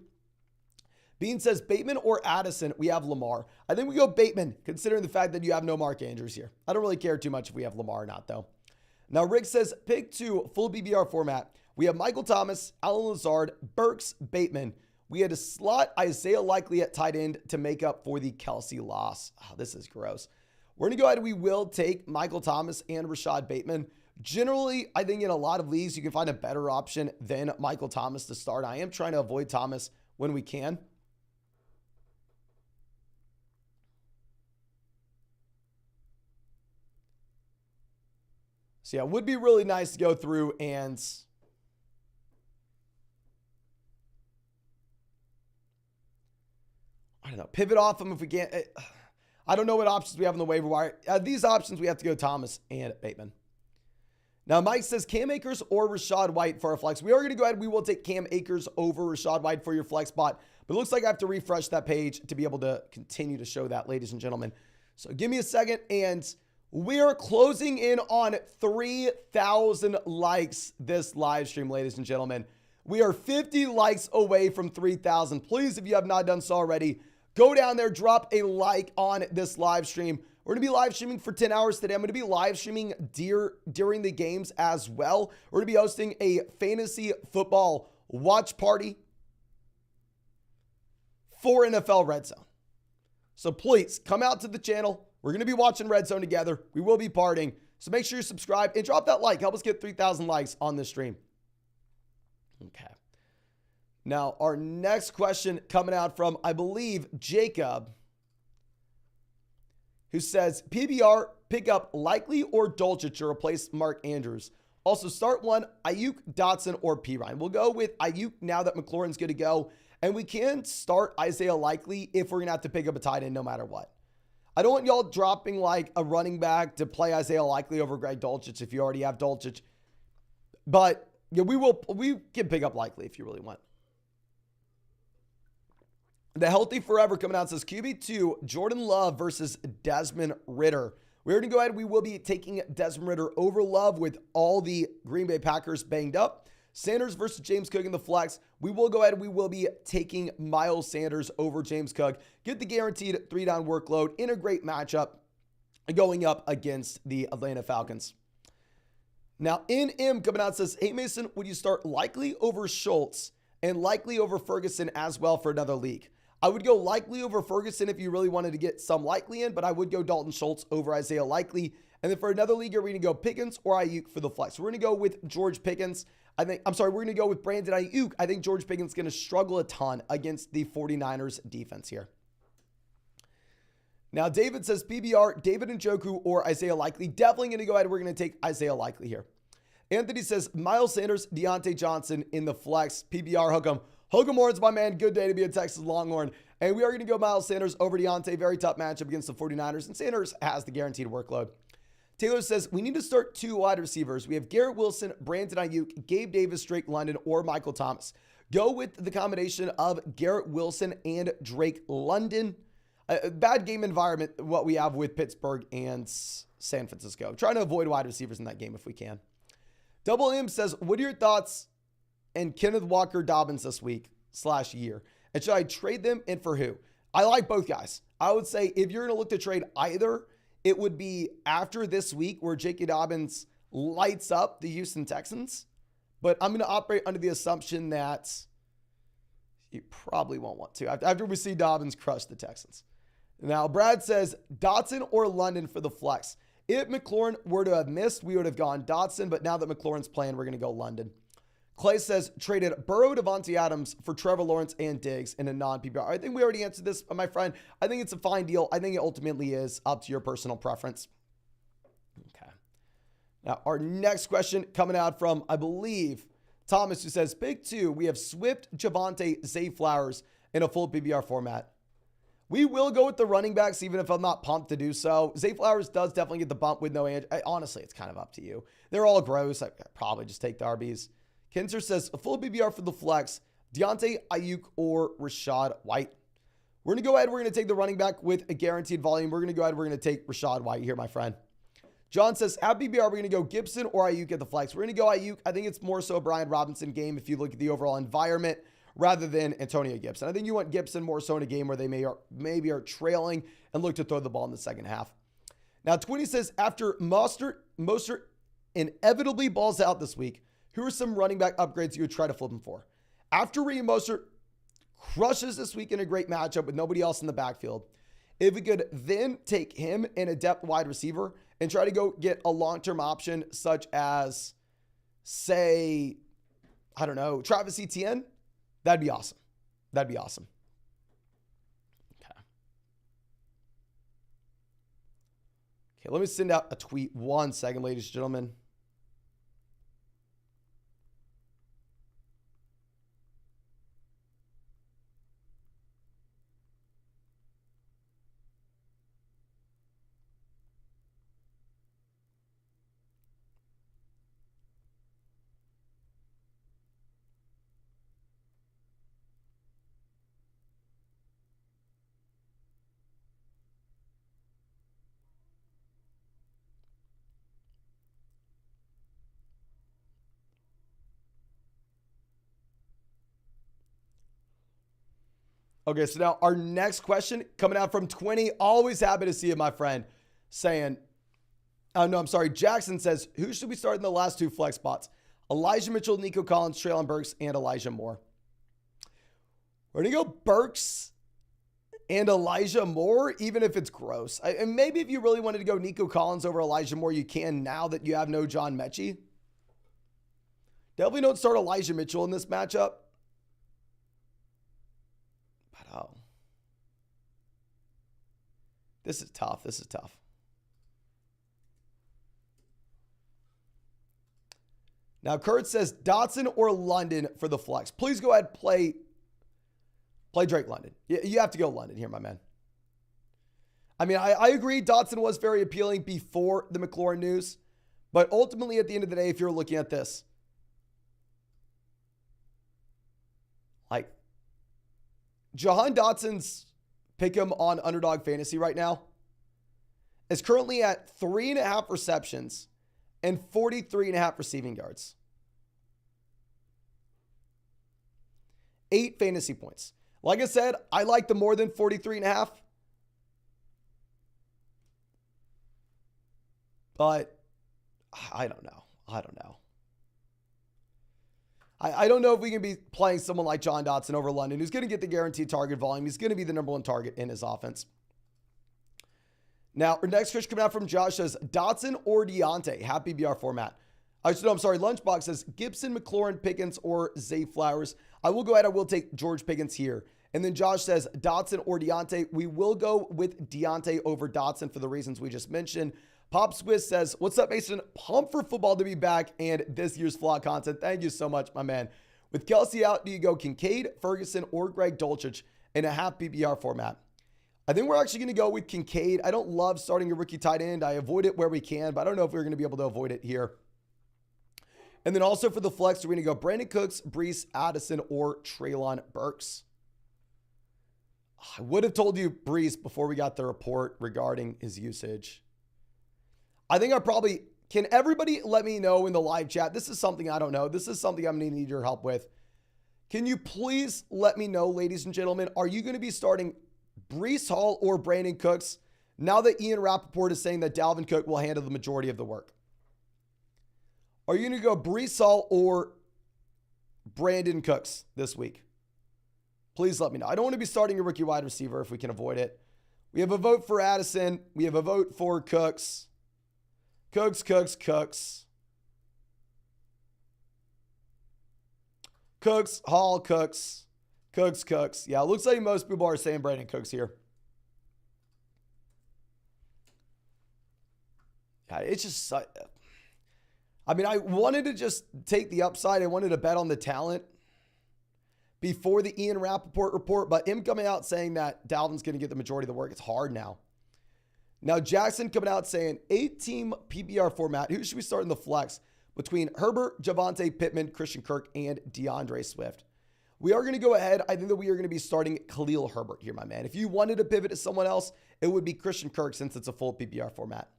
Bean says, Bateman or Addison, we have Lamar. I think we go Bateman, considering the fact that you have no Mark Andrews here. I don't really care too much if we have Lamar or not, though. Now, Rick says, pick 2, full PPR format. We have Michael Thomas, Alan Lazard, Burks, Bateman. We had to slot Isaiah Likely at tight end to make up for the Kelsey loss. Oh, this is gross. We're going to go ahead and we will take Michael Thomas and Rashad Bateman. Generally, I think in a lot of leagues, you can find a better option than Michael Thomas to start. I am trying to avoid Thomas when we can. So yeah, it would be really nice to go through and I don't know, pivot off them if we can't. I don't know what options we have on the waiver wire. These options, we have to go Thomas and Bateman. Now, Mike says Cam Akers or Rashad White for our flex. We are going to go ahead. We will take Cam Akers over Rashad White for your flex spot. But it looks like I have to refresh that page to be able to continue to show that, ladies and gentlemen. So give me a second. And we are closing in on 3,000 likes this live stream, ladies and gentlemen. We are 50 likes away from 3,000. Please, if you have not done so already, go down there, drop a like on this live stream. We're going to be live streaming for 10 hours today. I'm going to be live streaming during the games as well. We're going to be hosting a fantasy football watch party for NFL Red Zone. So please come out to the channel. We're going to be watching Red Zone together. We will be partying. So make sure you subscribe and drop that like. Help us get 3,000 likes on this stream. Okay. Now, our next question coming out from, I believe, Jacob, who says, PBR, pick up Likely or Dulcich to replace Mark Andrews. Also, start one, Ayuk, Dotson, or Pirine. We'll go with Ayuk now that McLaurin's good to go. And we can start Isaiah Likely if we're going to have to pick up a tight end no matter what. I don't want y'all dropping like a running back to play Isaiah Likely over Greg Dulcich if you already have Dulcich. But yeah, we can pick up Likely if you really want. The Healthy Forever coming out says QB2, Jordan Love versus Desmond Ridder. We're going to go ahead. We will be taking Desmond Ridder over Love with all the Green Bay Packers banged up. Sanders versus James Cook in the flex. We will go ahead. We will be taking Miles Sanders over James Cook. Get the guaranteed 3-down workload in a great matchup going up against the Atlanta Falcons. Now, NM coming out says, hey, Mason, would you start Likely over Schultz and Likely over Ferguson as well for another league? I would go Likely over Ferguson if you really wanted to get some Likely in, but I would go Dalton Schultz over Isaiah Likely. And then for another league, we're going to go Pickens or Ayuk for the flex. We're going to go with George Pickens. We're going to go with Brandon Ayuk. I think George Pickens is going to struggle a ton against the 49ers defense here. Now, David says PBR, David Njoku or Isaiah Likely. Definitely going to go ahead. We're going to take Isaiah Likely here. Anthony says Miles Sanders, Deontay Johnson in the flex. PBR, hook 'em. Hook 'em horns, my man. Good day to be a Texas Longhorn. And we are going to go Miles Sanders over Deontay. Very tough matchup against the 49ers. And Sanders has the guaranteed workload. Taylor says we need to start 2 wide receivers. We have Garrett Wilson, Brandon Ayuk, Gabe Davis, Drake London, or Michael Thomas. Go with the combination of Garrett Wilson and Drake London. A bad game environment, what we have with Pittsburgh and San Francisco. Trying to avoid wide receivers in that game if we can. Double M says, what are your thoughts on Kenneth Walker Dobbins this week / year? And should I trade them and for who? I like both guys. I would say if you're going to look to trade either, it would be after this week where J.K. Dobbins lights up the Houston Texans. But I'm going to operate under the assumption that you probably won't want to after we see Dobbins crush the Texans. Now, Brad says Dotson or London for the flex. If McLaurin were to have missed, we would have gone Dotson. But now that McLaurin's playing, we're going to go London. Clay says traded Burrow, Devontae Adams for Trevor Lawrence and Diggs in a non-PPR. I think we already answered this, my friend. I think it's a fine deal. I think it ultimately is up to your personal preference. Okay. Now, our next question coming out from, I believe, Thomas, who says, Big 2, we have Swift, Javonte, Zay Flowers in a full PPR format. We will go with the running backs, even if I'm not pumped to do so. Zay Flowers does definitely get the bump with no Andrew. Honestly, it's kind of up to you. They're all gross. I'd probably just take the RBs. Kinzer says, a full PPR for the flex, Deontay, Ayuk, or Rachaad White. We're going to go ahead. We're going to take the running back with a guaranteed volume. We're going to go ahead. We're going to take Rachaad White here, my friend. John says, at PPR, we're going to go Gibson or Ayuk at the flex. We're going to go Ayuk. I think it's more so a Brian Robinson game if you look at the overall environment rather than Antonio Gibson. I think you want Gibson more so in a game where they maybe are trailing and look to throw the ball in the second half. Now, Twinny says, after Mostert inevitably balls out this week, who are some running back upgrades you would try to flip him for? After Raheem Mostert crushes this week in a great matchup with nobody else in the backfield, if we could then take him in a depth wide receiver and try to go get a long-term option such as, say, I don't know, Travis Etienne, that'd be awesome. That'd be awesome. Okay, let me send out a tweet 1 second, ladies and gentlemen. Okay, so now our next question coming out from 20. Always happy to see it, my friend. Saying, Jackson says, who should we start in the last 2 flex spots? Elijah Mitchell, Nico Collins, Treylon Burks, and Elijah Moore. We're going to go Burks and Elijah Moore, even if it's gross. And maybe if you really wanted to go Nico Collins over Elijah Moore, you can now that you have no John Mechie. Definitely don't start Elijah Mitchell in this matchup. Oh, this is tough. This is tough. Now, Kurt says Dotson or London for the flex. Please go ahead and play Drake London. You have to go London here, my man. I mean, I agree Dotson was very appealing before the McLaurin news. But ultimately, at the end of the day, if you're looking at this, like, Jahan Dotson's pick him on Underdog Fantasy right now is currently at 3.5 receptions and 43.5 receiving yards. 8 fantasy points. Like I said, I like the more than 43.5. But I don't know. I don't know if we can be playing someone like John Dotson over London, who's going to get the guaranteed target volume. He's going to be the number 1 target in his offense. Now, our next question coming out from Josh says, Dotson or Deontay? Happy BR format. Lunchbox says, Gibson, McLaurin, Pickens, or Zay Flowers. I will go ahead. I will take George Pickens here. And then Josh says Dotson or Deontay. We will go with Deontay over Dotson for the reasons we just mentioned. Pop Swiss says, what's up, Mason? Pumped for football to be back and this year's vlog content. Thank you so much, my man. With Kelsey out, do you go Kincaid, Ferguson, or Greg Dulcich in a half PPR format? I think we're actually going to go with Kincaid. I don't love starting a rookie tight end. I avoid it where we can, but I don't know if we're going to be able to avoid it here. And then also for the flex, we're going to go Brandon Cooks, Breece, Addison, or Treylon Burks. I would have told you Breece before we got the report regarding his usage. I think can everybody let me know in the live chat? This is something I don't know. This is something I'm going to need your help with. Can you please let me know, ladies and gentlemen, are you going to be starting Breece Hall or Brandon Cooks now that Ian Rappaport is saying that Dalvin Cook will handle the majority of the work? Are you going to go Breece Hall or Brandon Cooks this week? Please let me know. I don't want to be starting a rookie wide receiver if we can avoid it. We have a vote for Addison. We have a vote for Cooks. Cooks. Cooks, Hall, Cooks. Yeah, it looks like most people are saying Brandon Cooks here. Yeah, it's just, I mean, I wanted to just take the upside. I wanted to bet on the talent before the Ian Rappaport report, but him coming out saying that Dalvin's going to get the majority of the work, it's hard now. Now, Jackson coming out saying 8-team PPR format. Who should we start in the flex between Herbert, Javonte, Pittman, Christian Kirk, and DeAndre Swift? We are going to go ahead. I think that we are going to be starting Khalil Herbert here, my man. If you wanted to pivot to someone else, it would be Christian Kirk since it's a full PPR format.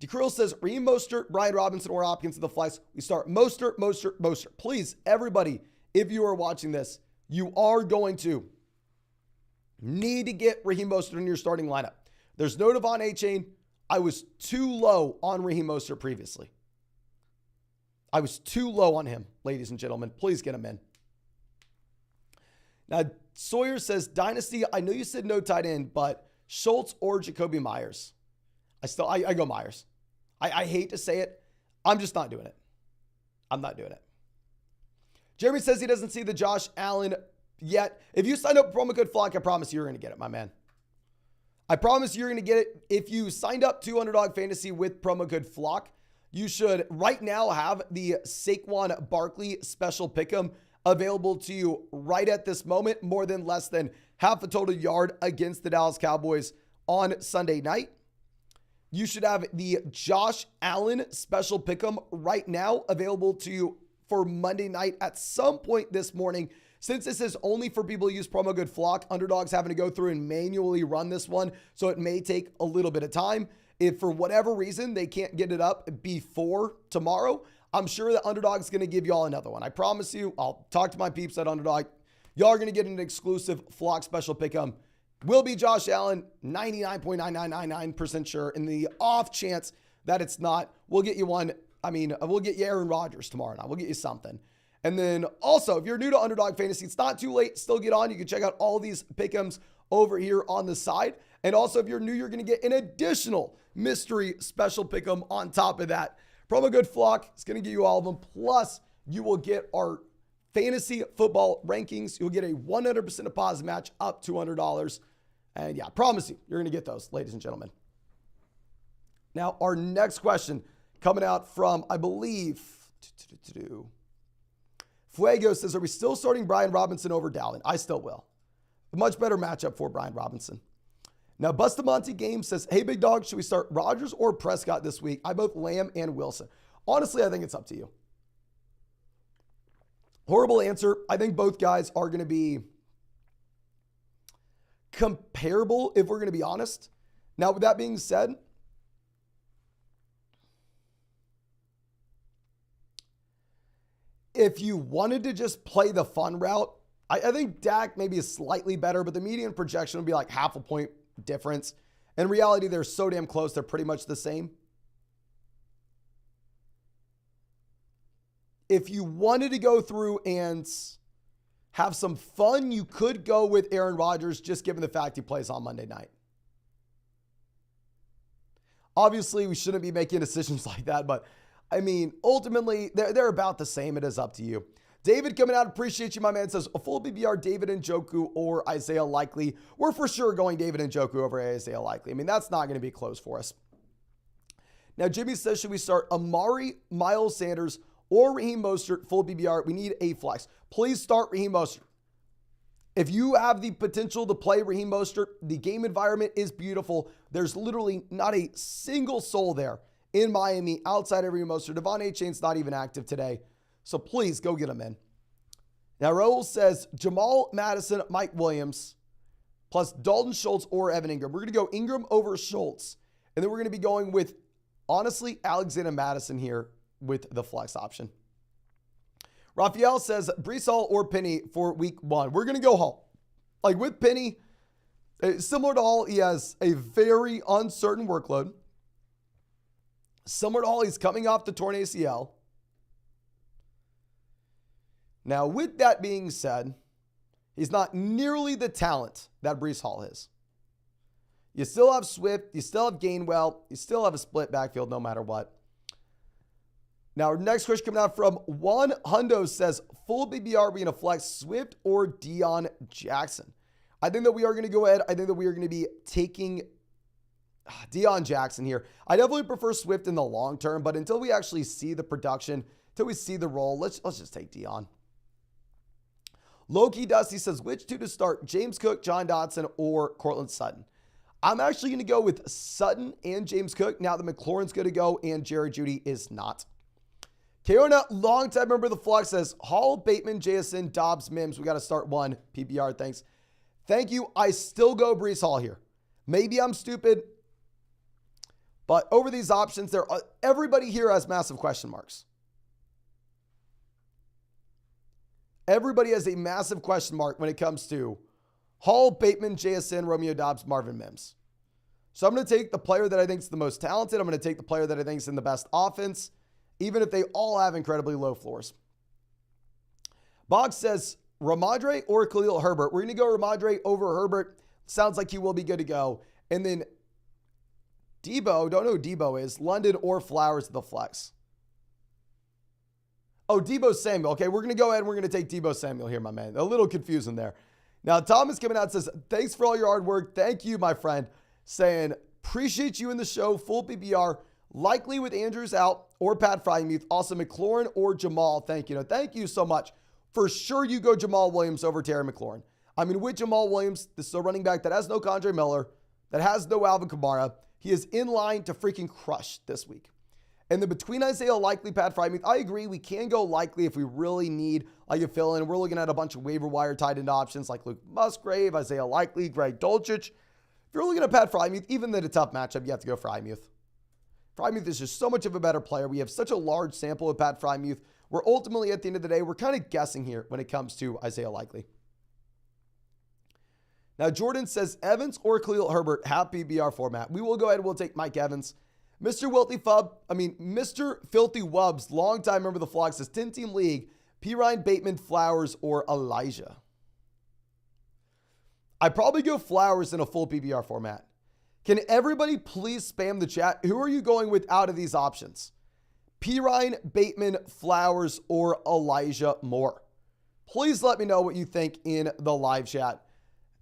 DeCruel says, Raheem Mostert, Brian Robinson, or Hopkins in the flex. We start Mostert. Please, everybody, if you are watching this, you are going to need to get Raheem Mostert in your starting lineup. There's no Devon A-Chain. I was too low on Raheem Mostert previously. I was too low on him, ladies and gentlemen. Please get him in. Now, Sawyer says, Dynasty, I know you said no tight end, but Schultz or Jacoby Myers? I go Myers. I hate to say it. I'm just not doing it. I'm not doing it. Jeremy says he doesn't see the Josh Allen yet. If you sign up for promo code FLOCK, I promise you're going to get it, my man. I promise you're going to get it. If you signed up to Underdog Fantasy with promo code FLOCK, you should right now have the Saquon Barkley special pick'em available to you right at this moment, more than less than half a total yard against the Dallas Cowboys on Sunday night. You should have the Josh Allen special pick'em right now available to you for Monday night at some point this morning. Since this is only for people who use promo code FLOCK, Underdog's having to go through and manually run this one, so it may take a little bit of time. If for whatever reason they can't get it up before tomorrow, I'm sure that Underdog's going to give y'all another one. I promise you, I'll talk to my peeps at Underdog. Y'all are going to get an exclusive FLOCK special pick'em. Will be Josh Allen, 99.9999% sure. In the off chance that it's not, we'll get you one. I mean, we'll get you Aaron Rodgers tomorrow night. We'll get you something. And then also, if you're new to Underdog Fantasy, it's not too late. Still get on. You can check out all these pick'ems over here on the side. And also, if you're new, you're going to get an additional mystery special pick'em on top of that. Promo code FLOCK is going to give you all of them. Plus, you will get our fantasy football rankings. You'll get a 100% deposit match up to $200. And yeah, I promise you, you're going to get those, ladies and gentlemen. Now, our next question coming out from, I believe, Fuego says, are we still starting Brian Robinson over Dalvin? I still will. A much better matchup for Brian Robinson. Now, Bustamante Game says, hey, big dog, should we start Rodgers or Prescott this week? I both Lamb and Wilson. Honestly, I think it's up to you. Horrible answer. I think both guys are going to be comparable, if we're going to be honest. Now, with that being said, if you wanted to just play the fun route, I think Dak maybe is slightly better, but the median projection would be like half a point difference. In reality, they're so damn close, they're pretty much the same. If you wanted to go through and have some fun, you could go with Aaron Rodgers, just given the fact he plays on Monday night. Obviously, we shouldn't be making decisions like that, but I mean, ultimately, they're about the same. It is up to you. David coming out, appreciate you, my man, says a full BBR, David Njoku or Isaiah Likely. We're for sure going David Njoku over Isaiah Likely. I mean, that's not going to be close for us. Now, Jimmy says, should we start Amari, Miles Sanders, or Raheem Mostert full BBR? We need a flex. Please start Raheem Mostert. If you have the potential to play Raheem Mostert, the game environment is beautiful. There's literally not a single soul there in Miami outside of Raheem Mostert. Devon Achane's not even active today. So please go get him in. Now, Raul says Jamal Madison, Mike Williams, plus Dalton Schultz or Evan Ingram. We're going to go Ingram over Schultz. And then we're going to be going with, honestly, Alexander Madison here with the flex option. Raphael says Breece Hall or Penny for week 1. We're going to go Hall. Like with Penny, similar to Hall, he has a very uncertain workload. Similar to Hall, he's coming off the torn ACL. Now, with that being said, he's not nearly the talent that Breece Hall is. You still have Swift, you still have Gainwell, you still have a split backfield no matter what. Now, our next question coming out from Juan Hundo says, full BBR, we going to flex Swift or Deion Jackson? I think that we are going to go ahead. I think that we are going to be taking Deion Jackson here. I definitely prefer Swift in the long term, but until we actually see the production, until we see the role, let's just take Deion. Loki Dusty says, which two to start, James Cook, John Dotson, or Cortland Sutton? I'm actually going to go with Sutton and James Cook. Now that McLaurin's going to go and Jared Jeudy is not. Keona, longtime member of the Flux, says, Hall, Bateman, JSN, Dobbs, Mims. We got to start one. PPR, thanks. Thank you. I still go Breece Hall here. Maybe I'm stupid, but over these options, everybody here has massive question marks. Everybody has a massive question mark when it comes to Hall, Bateman, JSN, Romeo Dobbs, Marvin Mims. So I'm going to take the player that I think is the most talented. I'm going to take the player that I think is in the best offense, even if they all have incredibly low floors. Boggs says, Ramondre or Khalil Herbert. We're going to go Ramondre over Herbert. Sounds like he will be good to go. And then Debo, don't know who Debo is. London or Flowers to the flex. Oh, Debo Samuel. Okay, we're going to go ahead and we're going to take Debo Samuel here, my man. A little confusing there. Now, Thomas coming out says, thanks for all your hard work. Thank you, my friend. Saying, appreciate you in the show. Full PPR. Likely with Andrews out or Pat Frymuth. Also, McLaurin or Jamal. Thank you. Thank you so much. For sure, you go Jamal Williams over Terry McLaurin. I mean, with Jamal Williams, this is a running back that has no Kondre Miller, that has no Alvin Kamara. He is in line to freaking crush this week. And then between Isaiah Likely, Pat Frymuth, I agree, we can go Likely if we really need like a fill-in. We're looking at a bunch of waiver wire tied into options like Luke Musgrave, Isaiah Likely, Greg Dulcich. If you're looking at Pat Frymuth, even in a tough matchup, you have to go Frymuth. Frymuth is just so much of a better player. We have such a large sample of Pat Frymuth. We're ultimately, at the end of the day, we're kind of guessing here when it comes to Isaiah Likely. Now, Jordan says Evans or Khalil Herbert have PBR format. We will go ahead and we'll take Mike Evans. Mr. Filthy Wubbs, longtime member of the Flock, says 10-team league, P. Ryan, Bateman, Flowers, or Elijah. I'd probably go Flowers in a full PBR format. Can everybody please spam the chat? Who are you going with out of these options? P. Ryan, Bateman, Flowers, or Elijah Moore? Please let me know what you think in the live chat.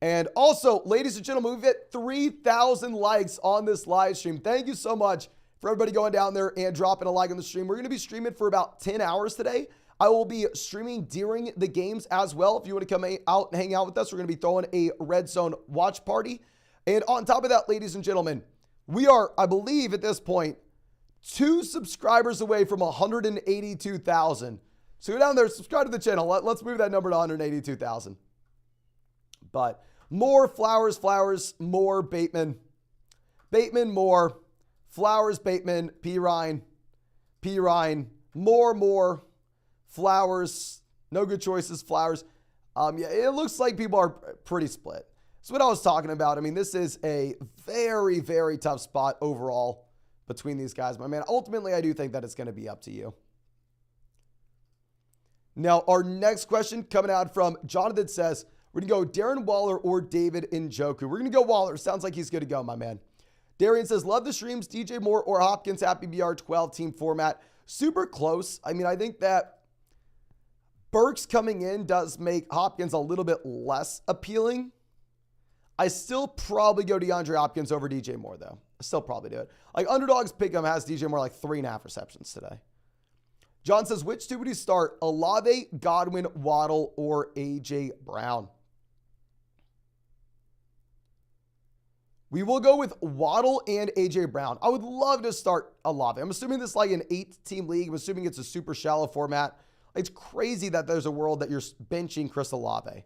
And also, ladies and gentlemen, we've hit 3,000 likes on this live stream. Thank you so much for everybody going down there and dropping a like on the stream. We're going to be streaming for about 10 hours today. I will be streaming during the games as well. If you want to come out and hang out with us, we're going to be throwing a Red Zone watch party. And on top of that, ladies and gentlemen, we are, I believe at this point, 2 subscribers away from 182,000. So go down there, subscribe to the channel. Let's move that number to 182,000. But more Flowers, more Bateman. Bateman, more. Flowers, Bateman, P. Ryan, more. Flowers, no good choices, Flowers. Yeah, it looks like people are pretty split. That's what I was talking about. I mean, this is a very, very tough spot overall between these guys. My man, ultimately, I do think that it's going to be up to you. Now, our next question coming out from Jonathan says, we're going to go Darren Waller or David Njoku. We're going to go Waller. Sounds like he's good to go, my man. Darian says, love the streams. DJ Moore or Hopkins at BBR 12-team format. Super close. I mean, I think that Burks coming in does make Hopkins a little bit less appealing. I still probably go DeAndre Hopkins over DJ Moore, though. I still probably do it. Like, Underdog's pick'em has DJ Moore like 3.5 receptions today. John says, which two would he start? Olave, Godwin, Waddle, or A.J. Brown? We will go with Waddle and A.J. Brown. I would love to start Olave. I'm assuming this is like an 8-team league. I'm assuming it's a super shallow format. It's crazy that there's a world that you're benching Chris Olave.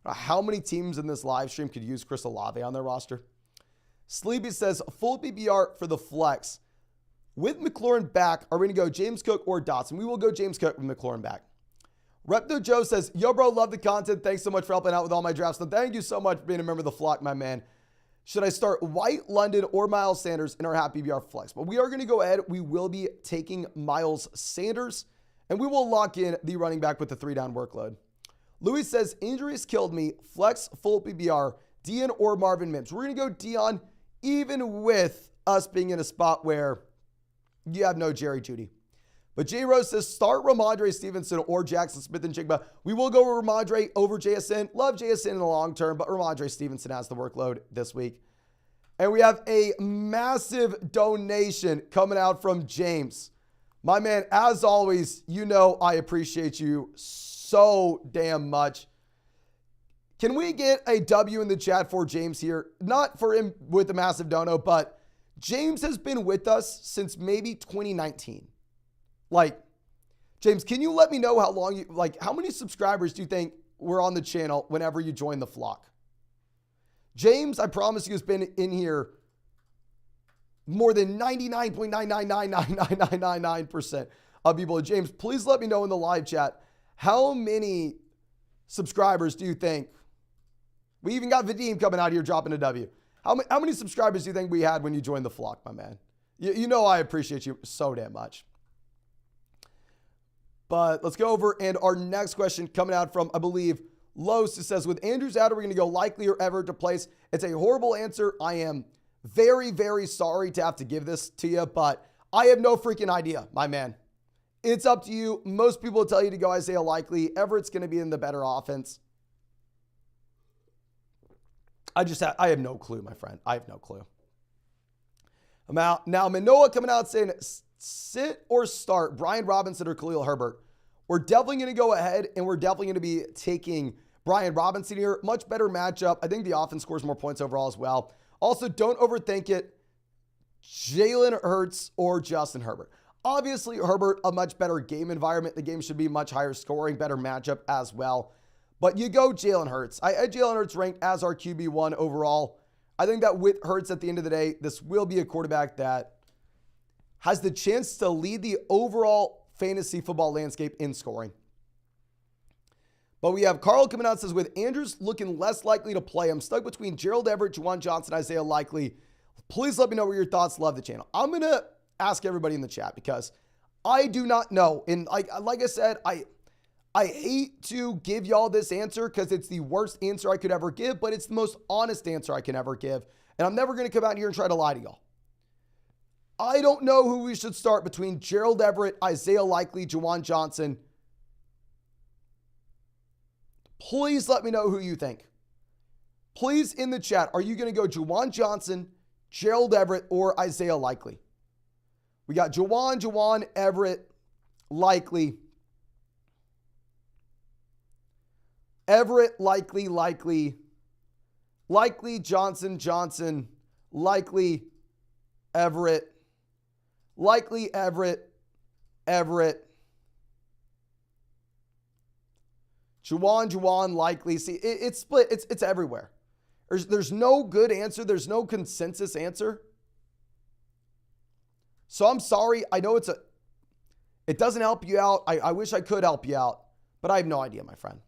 How many teams in this live stream could use Chris Olave on their roster? Sleepy says, full PPR for the flex. With McLaurin back, are we going to go James Cook or Dotson? We will go James Cook with McLaurin back. Repto Joe says, yo, bro, love the content. Thanks so much for helping out with all my drafts. So thank you so much for being a member of the flock, my man. Should I start White, London, or Miles Sanders in our half PPR flex? But we are going to go ahead. We will be taking Miles Sanders, and we will lock in the running back with the 3-down workload. Louis says, injuries killed me. Flex, full PPR, Dion or Marvin Mims. We're going to go Dion, even with us being in a spot where you have no Jerry Jeudy. But J Rose says, start Ramondre Stevenson or Jackson Smith and Jigba. We will go with Ramondre over JSN. Love JSN in the long term, but Ramondre Stevenson has the workload this week. And we have a massive donation coming out from James. My man, as always, you know I appreciate you so damn much. Can we get a W in the chat for James here? Not for him with a massive dono, but James has been with us since maybe 2019. Like, James, can you let me know how long how many subscribers do you think were on the channel whenever you joined the flock? James, I promise you, has been in here more than 99.9999999% of people. James, please let me know in the live chat, how many subscribers do you think? We even got Vadim coming out here dropping a W. How many subscribers do you think we had when you joined the flock, my man? You know I appreciate you so damn much. But let's go over, and our next question coming out from, I believe, Los, who says, with Andrews out, are we going to go likely or ever to place? It's a horrible answer. I am very, very sorry to have to give this to you, but I have no freaking idea, my man. It's up to you. Most people will tell you to go Isaiah Likely. Everett's going to be in the better offense. I have no clue, my friend. I have no clue. I'm out. Now, Manoa coming out saying, sit or start Brian Robinson or Khalil Herbert. We're definitely going to go ahead, and we're definitely going to be taking Brian Robinson here. Much better matchup. I think the offense scores more points overall as well. Also, don't overthink it. Jalen Hurts or Justin Herbert. Obviously, Herbert, a much better game environment. The game should be much higher scoring, better matchup as well. But you go Jalen Hurts. I had Jalen Hurts ranked as our QB1 overall. I think that with Hurts at the end of the day, this will be a quarterback that has the chance to lead the overall fantasy football landscape in scoring. But we have Carl coming out and says, with Andrews looking less likely to play, I'm stuck between Gerald Everett, Juwan Johnson, Isaiah Likely. Please let me know what your thoughts. Love the channel. I'm going to ask everybody in the chat because I do not know. And like I said, I hate to give y'all this answer because it's the worst answer I could ever give, but it's the most honest answer I can ever give. And I'm never going to come out here and try to lie to y'all. I don't know who we should start between Gerald Everett, Isaiah Likely, Juwan Johnson. Please let me know who you think. Please in the chat, are you going to go Juwan Johnson, Gerald Everett, or Isaiah Likely? We got Juwan, Everett, Likely. Everett, Likely, Johnson, Likely, Everett, Everett. Juwan, Likely. See, it's split. It's everywhere. There's no good answer. There's no consensus answer. So I'm sorry. I know it doesn't help you out. I wish I could help you out, but I have no idea, my friend.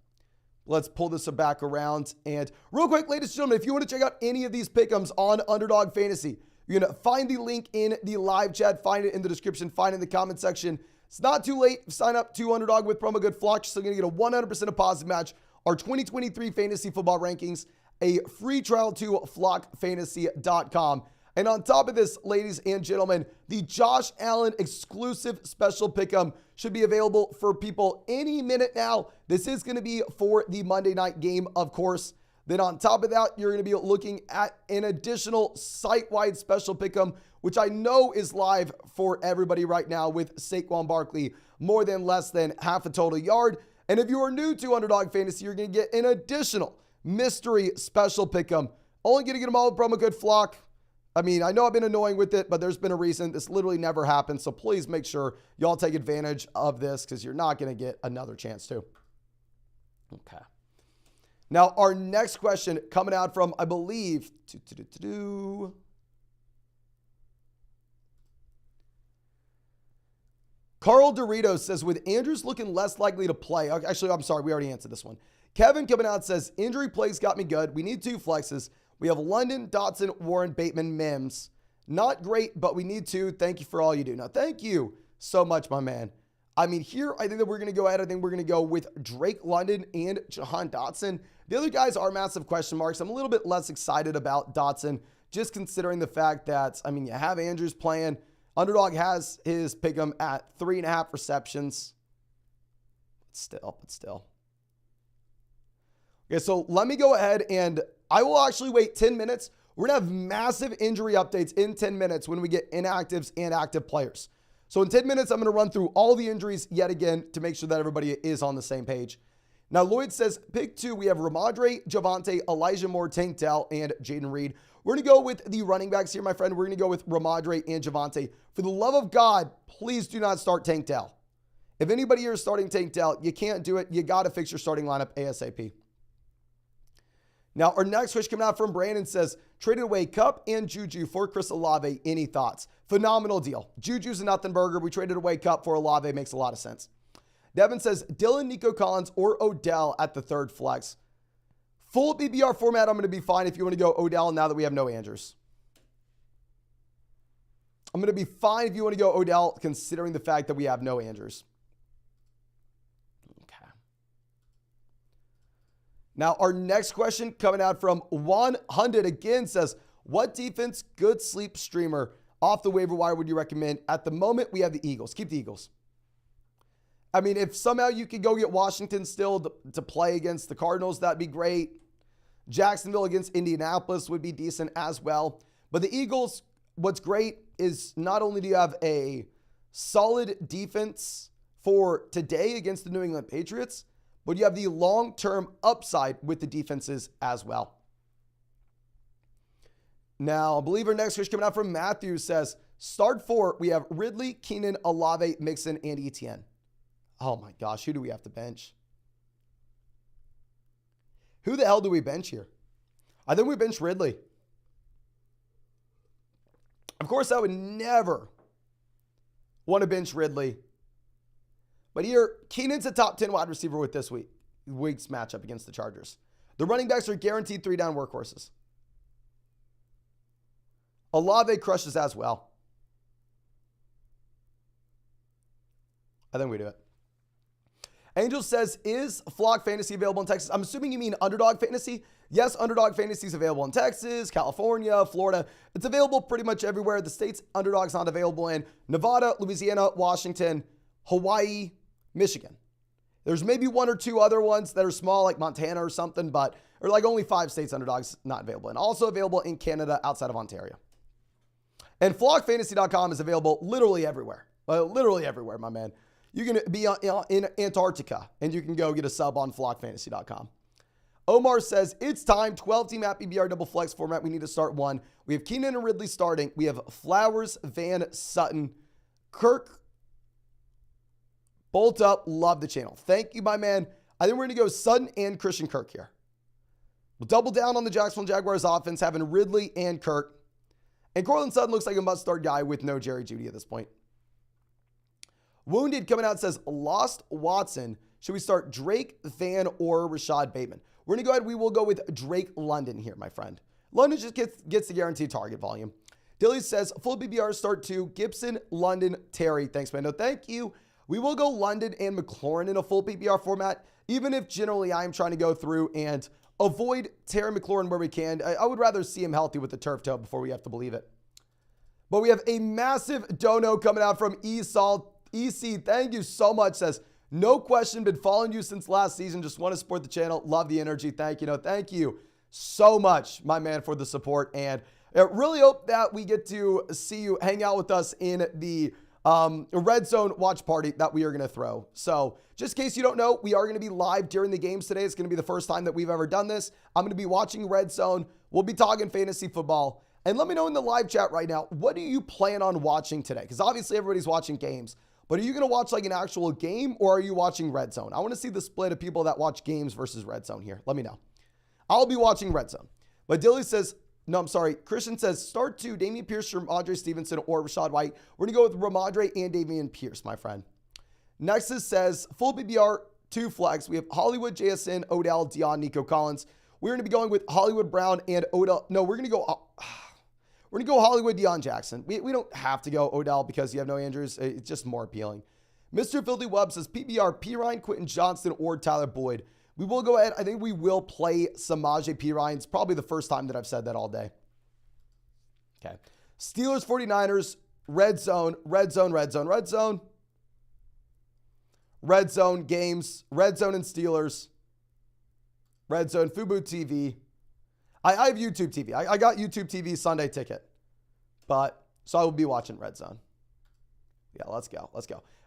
Let's pull this back around. And real quick, ladies and gentlemen, if you want to check out any of these pick'ems on Underdog Fantasy, you're going to find the link in the live chat, find it in the description, find it in the comment section. It's not too late. Sign up to Underdog with promo code FLOCK. So you're going to get a 100% deposit match, our 2023 fantasy football rankings, a free trial to flockfantasy.com. And on top of this, ladies and gentlemen, the Josh Allen exclusive special pick'em should be available for people any minute now. This is going to be for the Monday night game, of course. Then on top of that, you're going to be looking at an additional site-wide special pick'em, which I know is live for everybody right now with Saquon Barkley more than less than half a total yard. And if you are new to Underdog Fantasy, you're going to get an additional mystery special pick'em. Only going to get them all with promo code FLOCK. I mean, I know I've been annoying with it, but there's been a reason. This literally never happened. So please make sure y'all take advantage of this because you're not going to get another chance to. Okay. Now, our next question coming out from, I believe, Carl Doritos says, with Andrews looking less likely to play. Actually, I'm sorry. We already answered this one. Kevin coming out says, injury plays got me good. We need 2 flexes. We have London, Dotson, Warren, Bateman, Mims. Not great, but we need 2. Thank you for all you do. Now, thank you so much, my man. I mean, here, I think that we're going to go ahead. I think we're going to go with Drake London and Jahan Dotson. The other guys are massive question marks. I'm a little bit less excited about Dotson, just considering the fact that, I mean, you have Andrews playing. Underdog has his pick'em at 3.5 receptions. But still. Okay, so let me go ahead and I will actually wait 10 minutes. We're going to have massive injury updates in 10 minutes when we get inactives and active players. So in 10 minutes, I'm going to run through all the injuries yet again to make sure that everybody is on the same page. Now, Lloyd says, pick 2, we have Ramondre, Javonte, Elijah Moore, Tank Dell, and Jaden Reed. We're going to go with the running backs here, my friend. We're going to go with Ramondre and Javonte. For the love of God, please do not start Tank Dell. If anybody here is starting Tank Dell, you can't do it. You got to fix your starting lineup ASAP. Now, our next question coming out from Brandon says, traded away Cup and Juju for Chris Olave. Any thoughts? Phenomenal deal. Juju's a nothing burger. We traded away Cup for Olave. Makes a lot of sense. Devin says, Dylan, Nico Collins, or Odell at the 3rd flex. Full BBR format, I'm going to be fine if you want to go Odell now that we have no Andrews. I'm going to be fine if you want to go Odell considering the fact that we have no Andrews. Now, our next question coming out from 100 again says, what defense, good sleep streamer off the waiver wire would you recommend? At the moment, we have the Eagles. Keep the Eagles. I mean, if somehow you could go get Washington still to play against the Cardinals, that'd be great. Jacksonville against Indianapolis would be decent as well. But the Eagles, what's great is not only do you have a solid defense for today against the New England Patriots, but you have the long-term upside with the defenses as well. Now, I believe our next question coming out from Matthew says, start 4, we have Ridley, Keenan, Olave, Mixon, and Etienne. Oh my gosh, who do we have to bench? Who the hell do we bench here? I think we bench Ridley. Of course, I would never want to bench Ridley. But here, Keenan's a top 10 wide receiver with this week's matchup against the Chargers. The running backs are guaranteed 3-down workhorses. Olave crushes as well. I think we do it. Angel says, is Flock Fantasy available in Texas? I'm assuming you mean Underdog Fantasy. Yes, Underdog Fantasy is available in Texas, California, Florida. It's available pretty much everywhere. The states Underdog's not available in: Nevada, Louisiana, Washington, Hawaii, Michigan. There's maybe 1 or 2 other ones that are small, like Montana or something, but or like only 5 states Underdog's not available in. Also available in Canada outside of Ontario. And flockfantasy.com is available literally everywhere. Literally everywhere, my man. You can be in Antarctica and you can go get a sub on flockfantasy.com. Omar says, it's time. 12-team at PBR double flex format. We need to start 1. We have Keenan and Ridley starting. We have Flowers, Van, Sutton, Kirk. Bolt up. Love the channel. Thank you, my man. I think we're going to go Sutton and Christian Kirk here. We'll double down on the Jacksonville Jaguars offense, having Ridley and Kirk. And Cortland Sutton looks like a must-start guy with no Jerry Jeudy at this point. Wounded coming out says, lost Watson. Should we start Drake, Van, or Rashad Bateman? We're going to go ahead. We will go with Drake London here, my friend. London just gets the guaranteed target volume. Dilly says, full BBR start 2. Gibson, London, Terry. Thanks, man. No, thank you. We will go London and McLaurin in a full PPR format, even if generally I'm trying to go through and avoid Terry McLaurin where we can. I would rather see him healthy with the turf toe before we have to believe it. But we have a massive dono coming out from EC. Thank you so much. Says, no question, been following you since last season. Just want to support the channel. Love the energy. Thank you. Thank you so much, my man, for the support. And I really hope that we get to see you hang out with us in the Red Zone watch party that we are going to throw. So just in case you don't know, we are going to be live during the games today. It's going to be the first time that we've ever done this. I'm going to be watching Red Zone. We'll be talking fantasy football. And let me know in the live chat right now, what do you plan on watching today? Because obviously everybody's watching games. But are you going to watch like an actual game, or are you watching Red Zone? I want to see the split of people that watch games versus Red Zone here. Let me know. I'll be watching Red Zone. But Dilly says, no, I'm sorry. Christian says, start 2, Dameon Pierce, Ramondre Stevenson, or Rachaad White. We're going to go with Ramondre and Dameon Pierce, my friend. Nexus says, full PPR, 2 flags. We have Hollywood, JSN, Odell, Deion, Nico Collins. We're going to be going with Hollywood Brown and Odell. No, we're going to go Hollywood, Deion Jackson. We don't have to go Odell because you have no injuries. It's just more appealing. Mr. Filthy Webb says PBR, Pirine, Quentin Johnston, or Tyler Boyd. We will go ahead. I think we will play Samaje Pirine. It's probably the first time that I've said that all day. Okay. Steelers, 49ers, Red Zone, Red Zone, Red Zone, Red Zone. Red Zone games, Red Zone and Steelers. Red Zone, Fubo TV. I have YouTube TV. I got YouTube TV Sunday ticket. So I will be watching Red Zone. Yeah, let's go.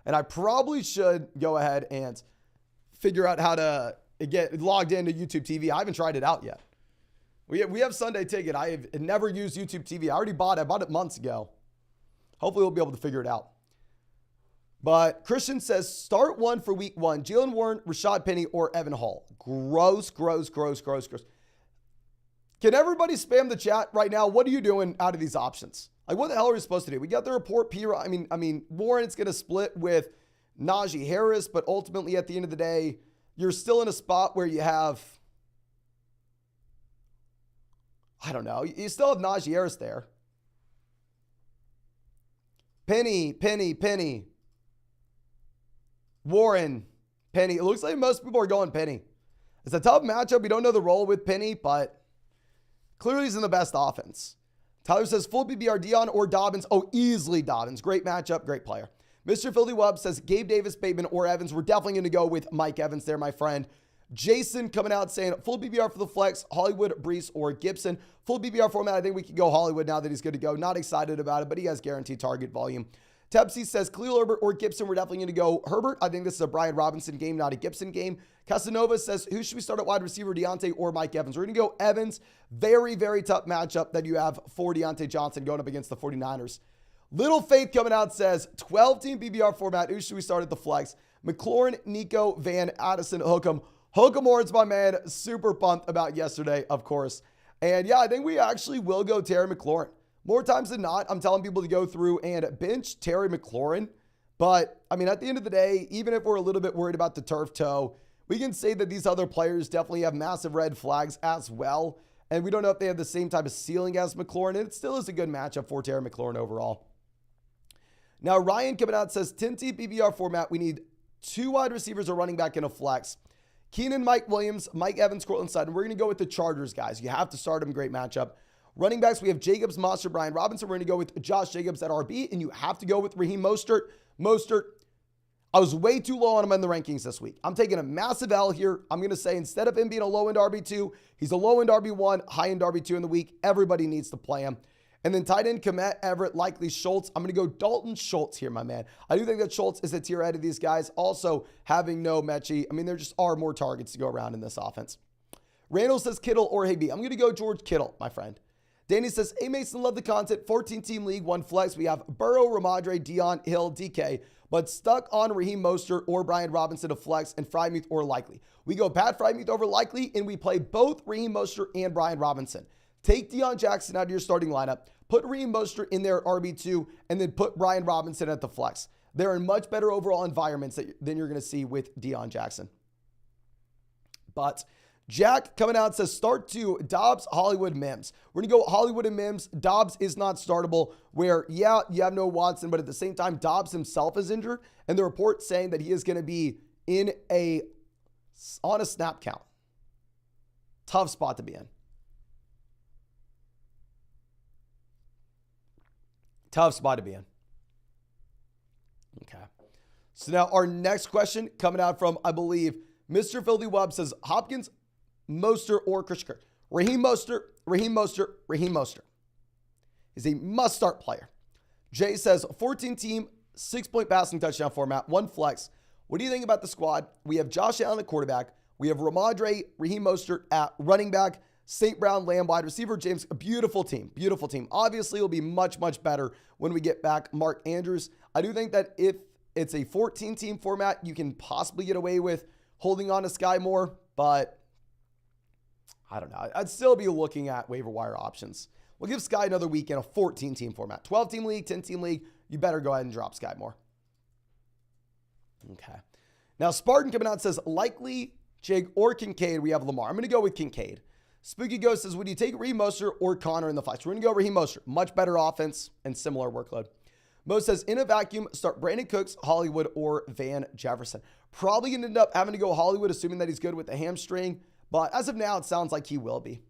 And I probably should go ahead and figure out how to get logged into YouTube TV. I haven't tried it out yet. We have Sunday ticket. I have never used YouTube TV. I bought it months ago. Hopefully we'll be able to figure it out. But Christian says, start 1 for week 1. Jalen Warren, Rashad Penny, or Evan Hall. Gross. Can everybody spam the chat right now? What are you doing out of these options? Like, what the hell are we supposed to do? We got the report. Warren's going to split with Najee Harris, but ultimately at the end of the day, you're still in a spot where you have, I don't know, you still have Najee Harris there. Penny. Warren, Penny. It looks like most people are going Penny. It's a tough matchup. We don't know the role with Penny, but clearly he's in the best offense. Tyler says full PPR, Dion or Dobbins. Oh, easily Dobbins. Great matchup, great player. Mr. Filthy Webb says Gabe Davis, Bateman, or Evans. We're definitely going to go with Mike Evans there, my friend. Jason coming out saying full PPR for the flex, Hollywood, Brees, or Gibson. Full PPR format, I think we can go Hollywood now that he's good to go. Not excited about it, but he has guaranteed target volume. Tepsi says Khalil Herbert or Gibson. We're definitely going to go Herbert. I think this is a Brian Robinson game, not a Gibson game. Casanova says, who should we start at wide receiver, Deontay or Mike Evans? We're going to go Evans. Very, very tough matchup that you have for Deontay Johnson going up against the 49ers. Little Faith coming out says, 12-team PPR format. Who should we start at the flex? McLaurin, Nico, Van, Addison, Hookham. Hookham Horns, my man. Super pumped about yesterday, of course. And yeah, I think we actually will go Terry McLaurin. More times than not, I'm telling people to go through and bench Terry McLaurin. But, I mean, at the end of the day, even if we're a little bit worried about the turf toe, we can say that these other players definitely have massive red flags as well. And we don't know if they have the same type of ceiling as McLaurin. And it still is a good matchup for Terry McLaurin overall. Now, Ryan coming out says, 10-team PPR format, we need 2 wide receivers or running back in a flex. Keenan, Mike Williams, Mike Evans, Cortland Sutton. We're going to go with the Chargers, guys. You have to start them. Great matchup. Running backs, we have Jacobs, Monster, Brian Robinson. We're going to go with Josh Jacobs at RB, and you have to go with Raheem Mostert. I was way too low on him in the rankings this week. I'm taking a massive L here. I'm going to say instead of him being a low-end RB2, he's a low-end RB1, high-end RB2 in the week. Everybody needs to play him. And then tight end, Komet, Everett, likely Schultz. I'm going to go Dalton Schultz here, my man. I do think that Schultz is a tier ahead of these guys. Also, having no Mechie. I mean, there just are more targets to go around in this offense. Randall says Kittle or Higby. I'm going to go George Kittle, my friend. Danny says, hey, Mason, love the content. 14-team league, 1 flex. We have Burrow, Ramondre, Dion, Hill, DK, but stuck on Raheem Mostert or Brian Robinson to flex and Freiermuth or Likely. We go Pat Freiermuth over Likely, and we play both Raheem Mostert and Brian Robinson. Take Deion Jackson out of your starting lineup, put Raheem Mostert in there at RB2, and then put Brian Robinson at the flex. They're in much better overall environments than you're going to see with Deion Jackson. But Jack coming out says start 2, Dobbs, Hollywood, Mims. We're going to go Hollywood and Mims. Dobbs is not startable where, yeah, you have no Watson, but at the same time, Dobbs himself is injured. And the report saying that he is going to be on a snap count. Tough spot to be in. Tough spot to be in. Okay. So now our next question coming out from, I believe, Mr. Filthy Wub says Hopkins, Mostert, or Christian Kirk. Raheem Mostert is a must-start player. Jay says 14-team, 6-point passing touchdown format, 1 flex. What do you think about the squad? We have Josh Allen at quarterback. We have Ramondre, Raheem Mostert at running back, St. Brown, Lamb, wide receiver, James. A beautiful team. Obviously, it'll be much, much better when we get back Mark Andrews. I do think that if it's a 14-team format, you can possibly get away with holding on to Sky Moore, but I don't know. I'd still be looking at waiver wire options. We'll give Sky another week in a 14-team format. 12-team league, 10-team league, you better go ahead and drop Sky Moore. Okay. Now, Spartan coming out and says, likely Jig or Kincaid, we have Lamar. I'm going to go with Kincaid. Spooky Ghost says, would you take Raheem Mostert or Connor in the flex? We're going to go Raheem Mostert. Much better offense and similar workload. Mo says, in a vacuum, start Brandon Cooks, Hollywood, or Van Jefferson. Probably going to end up having to go Hollywood, assuming that he's good with the hamstring. But as of now, it sounds like he will be.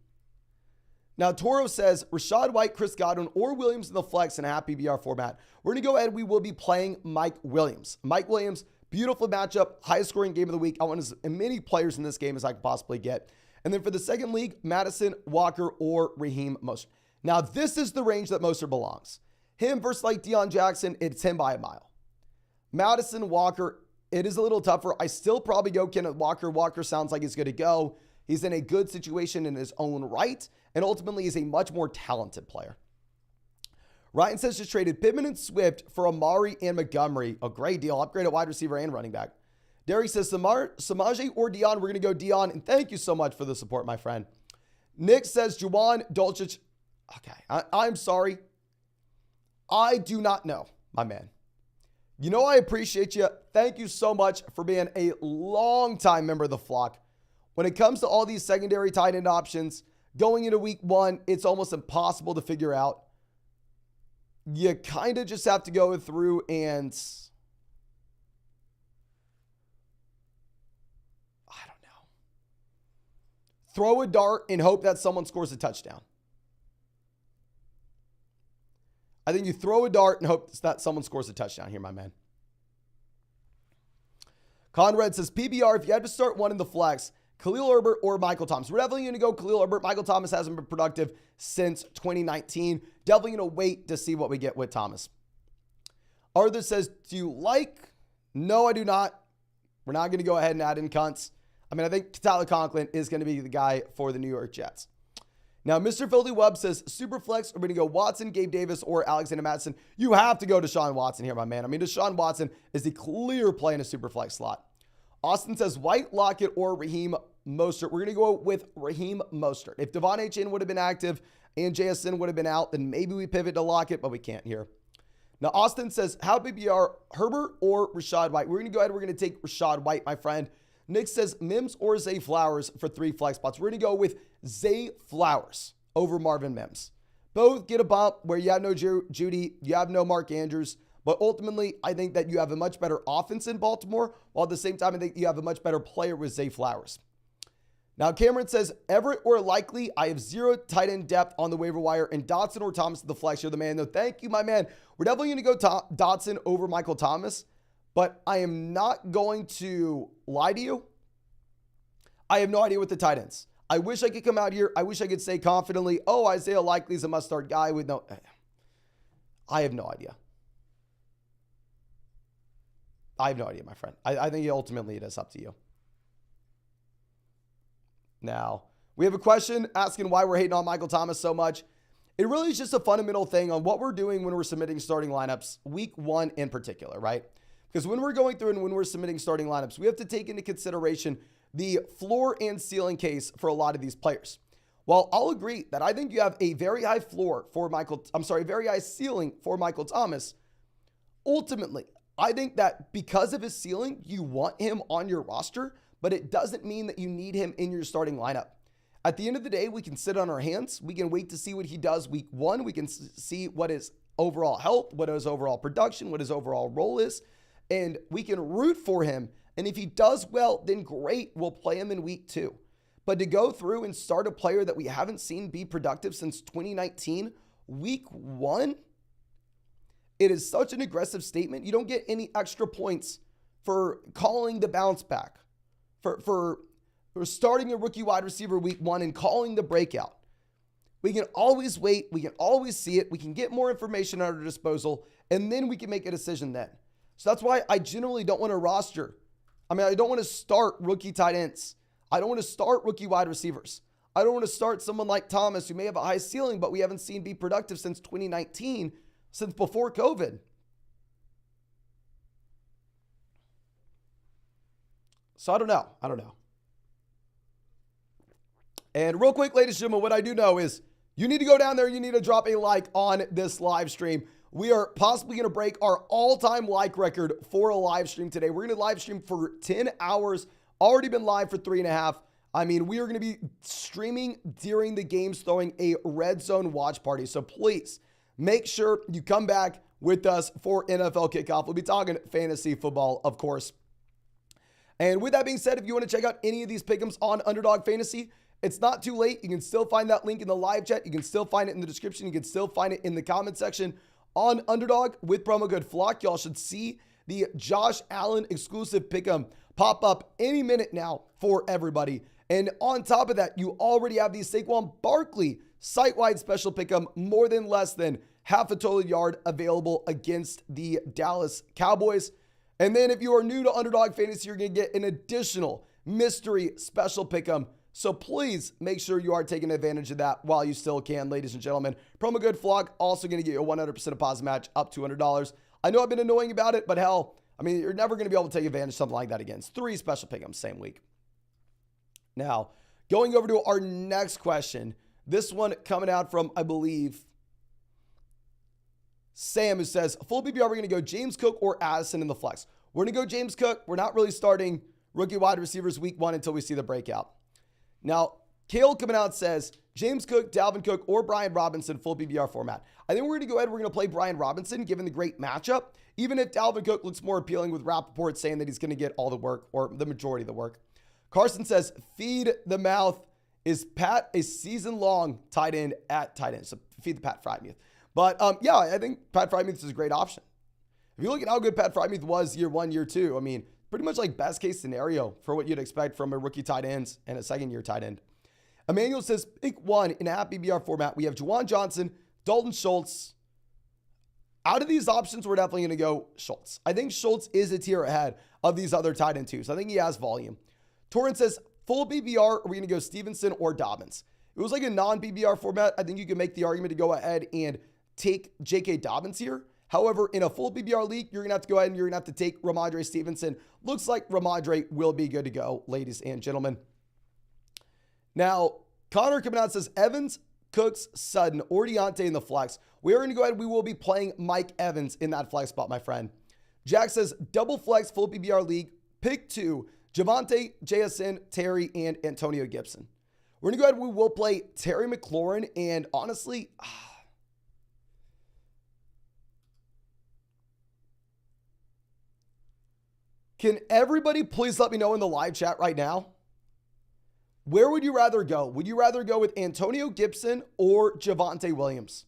Now, Toro says, Rachaad White, Chris Godwin, or Williams in the flex in a half PBR format. We're going to go ahead. We will be playing Mike Williams. Mike Williams, beautiful matchup, highest scoring game of the week. I want as many players in this game as I can possibly get. And then for the second league, Madison, Walker, or Raheem Mostert. Now, this is the range that Mostert belongs. Him versus like Deion Jackson, it's him by a mile. Madison, Walker, it is a little tougher. I still probably go Kenneth Walker. Walker sounds like he's good to go. He's in a good situation in his own right, and ultimately is a much more talented player. Ryan says just traded Pittman and Swift for Amari and Montgomery. A great deal. Upgrade at wide receiver and running back. Derek says Samaje or Dion. We're going to go Dion, and thank you so much for the support, my friend. Nick says Juwan Dolchich. Okay, I'm sorry. I do not know, my man. You know I appreciate you. Thank you so much for being a long-time member of the flock. When it comes to all these secondary tight end options, going into week 1, it's almost impossible to figure out. You kind of just have to go through and I don't know. Throw a dart and hope that someone scores a touchdown. I think you throw a dart and hope that someone scores a touchdown here, my man. Conrad says, PBR, if you had to start one in the flex, Khalil Herbert or Michael Thomas. We're definitely going to go Khalil Herbert. Michael Thomas hasn't been productive since 2019. Definitely going to wait to see what we get with Thomas. Arthur says, do you like? No, I do not. We're not going to go ahead and add in cunts. I mean, I think Tyler Conklin is going to be the guy for the New York Jets. Now, Mr. Filthy Wub says, Superflex, we're going to go Watson, Gabe Davis, or Alexander Mattison. You have to go Deshaun Watson here, my man. I mean, Deshaun Watson is the clear play in a Superflex slot. Austin says, White, Lockett, or Raheem Mostert. We're going to go with Raheem Mostert. If Devon Achane would have been active and JSN would have been out, then maybe we pivot to Lockett, but we can't here. Now, Austin says, how PBR, Herbert or Rachaad White? We're going to go ahead. We're going to take Rachaad White, my friend. Nick says, Mims or Zay Flowers for 3 flex spots. We're going to go with Zay Flowers over Marvin Mims. Both get a bump where you have no Judy, you have no Mark Andrews. But ultimately, I think that you have a much better offense in Baltimore, while at the same time, I think you have a much better player with Zay Flowers. Now, Cameron says, Everett or Likely, I have 0 tight end depth on the waiver wire, and Dotson or Thomas in the flex. You're the man, though. Thank you, my man. We're definitely going to go Dotson over Michael Thomas, but I am not going to lie to you. I have no idea with the tight ends. I wish I could come out here. I wish I could say confidently, oh, Isaiah Likely is a must-start guy with no... I have no idea. I have no idea, my friend. I think ultimately it is up to you. Now, we have a question asking why we're hating on Michael Thomas so much. It really is just a fundamental thing on what we're doing when we're submitting starting lineups, week 1 in particular, right? Because when we're going through and when we're submitting starting lineups, we have to take into consideration the floor and ceiling case for a lot of these players. While I'll agree that I think you have a very high floor for very high ceiling for Michael Thomas, ultimately, I think that because of his ceiling, you want him on your roster, but it doesn't mean that you need him in your starting lineup. At the end of the day, we can sit on our hands. We can wait to see what he does week 1. We can see what his overall health, what his overall production, what his overall role is, and we can root for him. And if he does well, then great, we'll play him in week 2. But to go through and start a player that we haven't seen be productive since 2019, week 1, it is such an aggressive statement. You don't get any extra points for calling the bounce back, for starting a rookie wide receiver week 1 and calling the breakout. We can always wait. We can always see it. We can get more information at our disposal, and then we can make a decision then. So that's why I generally don't want to roster. I don't want to start rookie tight ends. I don't want to start rookie wide receivers. I don't want to start someone like Thomas, who may have a high ceiling, but we haven't seen be productive since 2019, since before COVID. So I don't know. And real quick, ladies and gentlemen, what I do know is you need to go down there. You need to drop a like on this live stream. We are possibly going to break our all-time like record for a live stream today. We're going to live stream for 10 hours. Already been live for 3.5. We are going to be streaming during the games, throwing a red zone watch party. So please make sure you come back with us for NFL kickoff. We'll be talking fantasy football, of course. And with that being said, if you want to check out any of these pick'ems on Underdog Fantasy, it's not too late. You can still find that link in the live chat. You can still find it in the description. You can still find it in the comment section on Underdog with promo code FLOCK. Y'all should see the Josh Allen exclusive pick'em pop up any minute now for everybody. And on top of that, you already have the Saquon Barkley site-wide special pick'em, more than less than half a total yard available against the Dallas Cowboys. And then if you are new to Underdog Fantasy, you're going to get an additional mystery special pick'em. So please make sure you are taking advantage of that while you still can, ladies and gentlemen. Promo code FLOCK also going to get you a 100% deposit match up to $100. I know I've been annoying about it, but hell, you're never going to be able to take advantage of something like that again. It's 3 special pick'ems same week. Now, going over to our next question. This one coming out from, I believe, Sam, who says, full PPR, we're going to go James Cook or Addison in the flex. We're going to go James Cook. We're not really starting rookie wide receivers week 1 until we see the breakout. Now, Kale coming out says, James Cook, Dalvin Cook, or Brian Robinson, full PPR format. I think we're going to go ahead. We're going to play Brian Robinson, given the great matchup, even if Dalvin Cook looks more appealing with Rappaport saying that he's going to get all the work or the majority of the work. Carson says, feed the mouth. Is Pat a season-long tight end at tight end? So feed the Pat Freiermuth. But yeah, I think Pat Freiermuth is a great option. If you look at how good Pat Freiermuth was year 1, year 2, pretty much like best case scenario for what you'd expect from a rookie tight end and a second-year tight end. Emmanuel says, pick 1 in a half PPR format. We have Juwan Johnson, Dalton Schultz. Out of these options, we're definitely going to go Schultz. I think Schultz is a tier ahead of these other tight end twos. I think he has volume. Torrance says, full PPR, are we going to go Stevenson or Dobbins? It was like a non-PPR format. I think you can make the argument to go ahead and take J.K. Dobbins here. However, in a full PPR league, you're going to have to go ahead and you're going to have to take Ramondre Stevenson. Looks like Ramondre will be good to go, ladies and gentlemen. Now, Connor coming out says, Evans, Cooks, Sutton, or Deontay in the flex. We are going to go ahead. We will be playing Mike Evans in that flex spot, my friend. Jack says, double flex, full PPR league, pick 2, Javonte, JSN, Terry, and Antonio Gibson. We're going to go ahead. We will play Terry McLaurin, and honestly, can everybody please let me know in the live chat right now? Where would you rather go? Would you rather go with Antonio Gibson or Javonte Williams?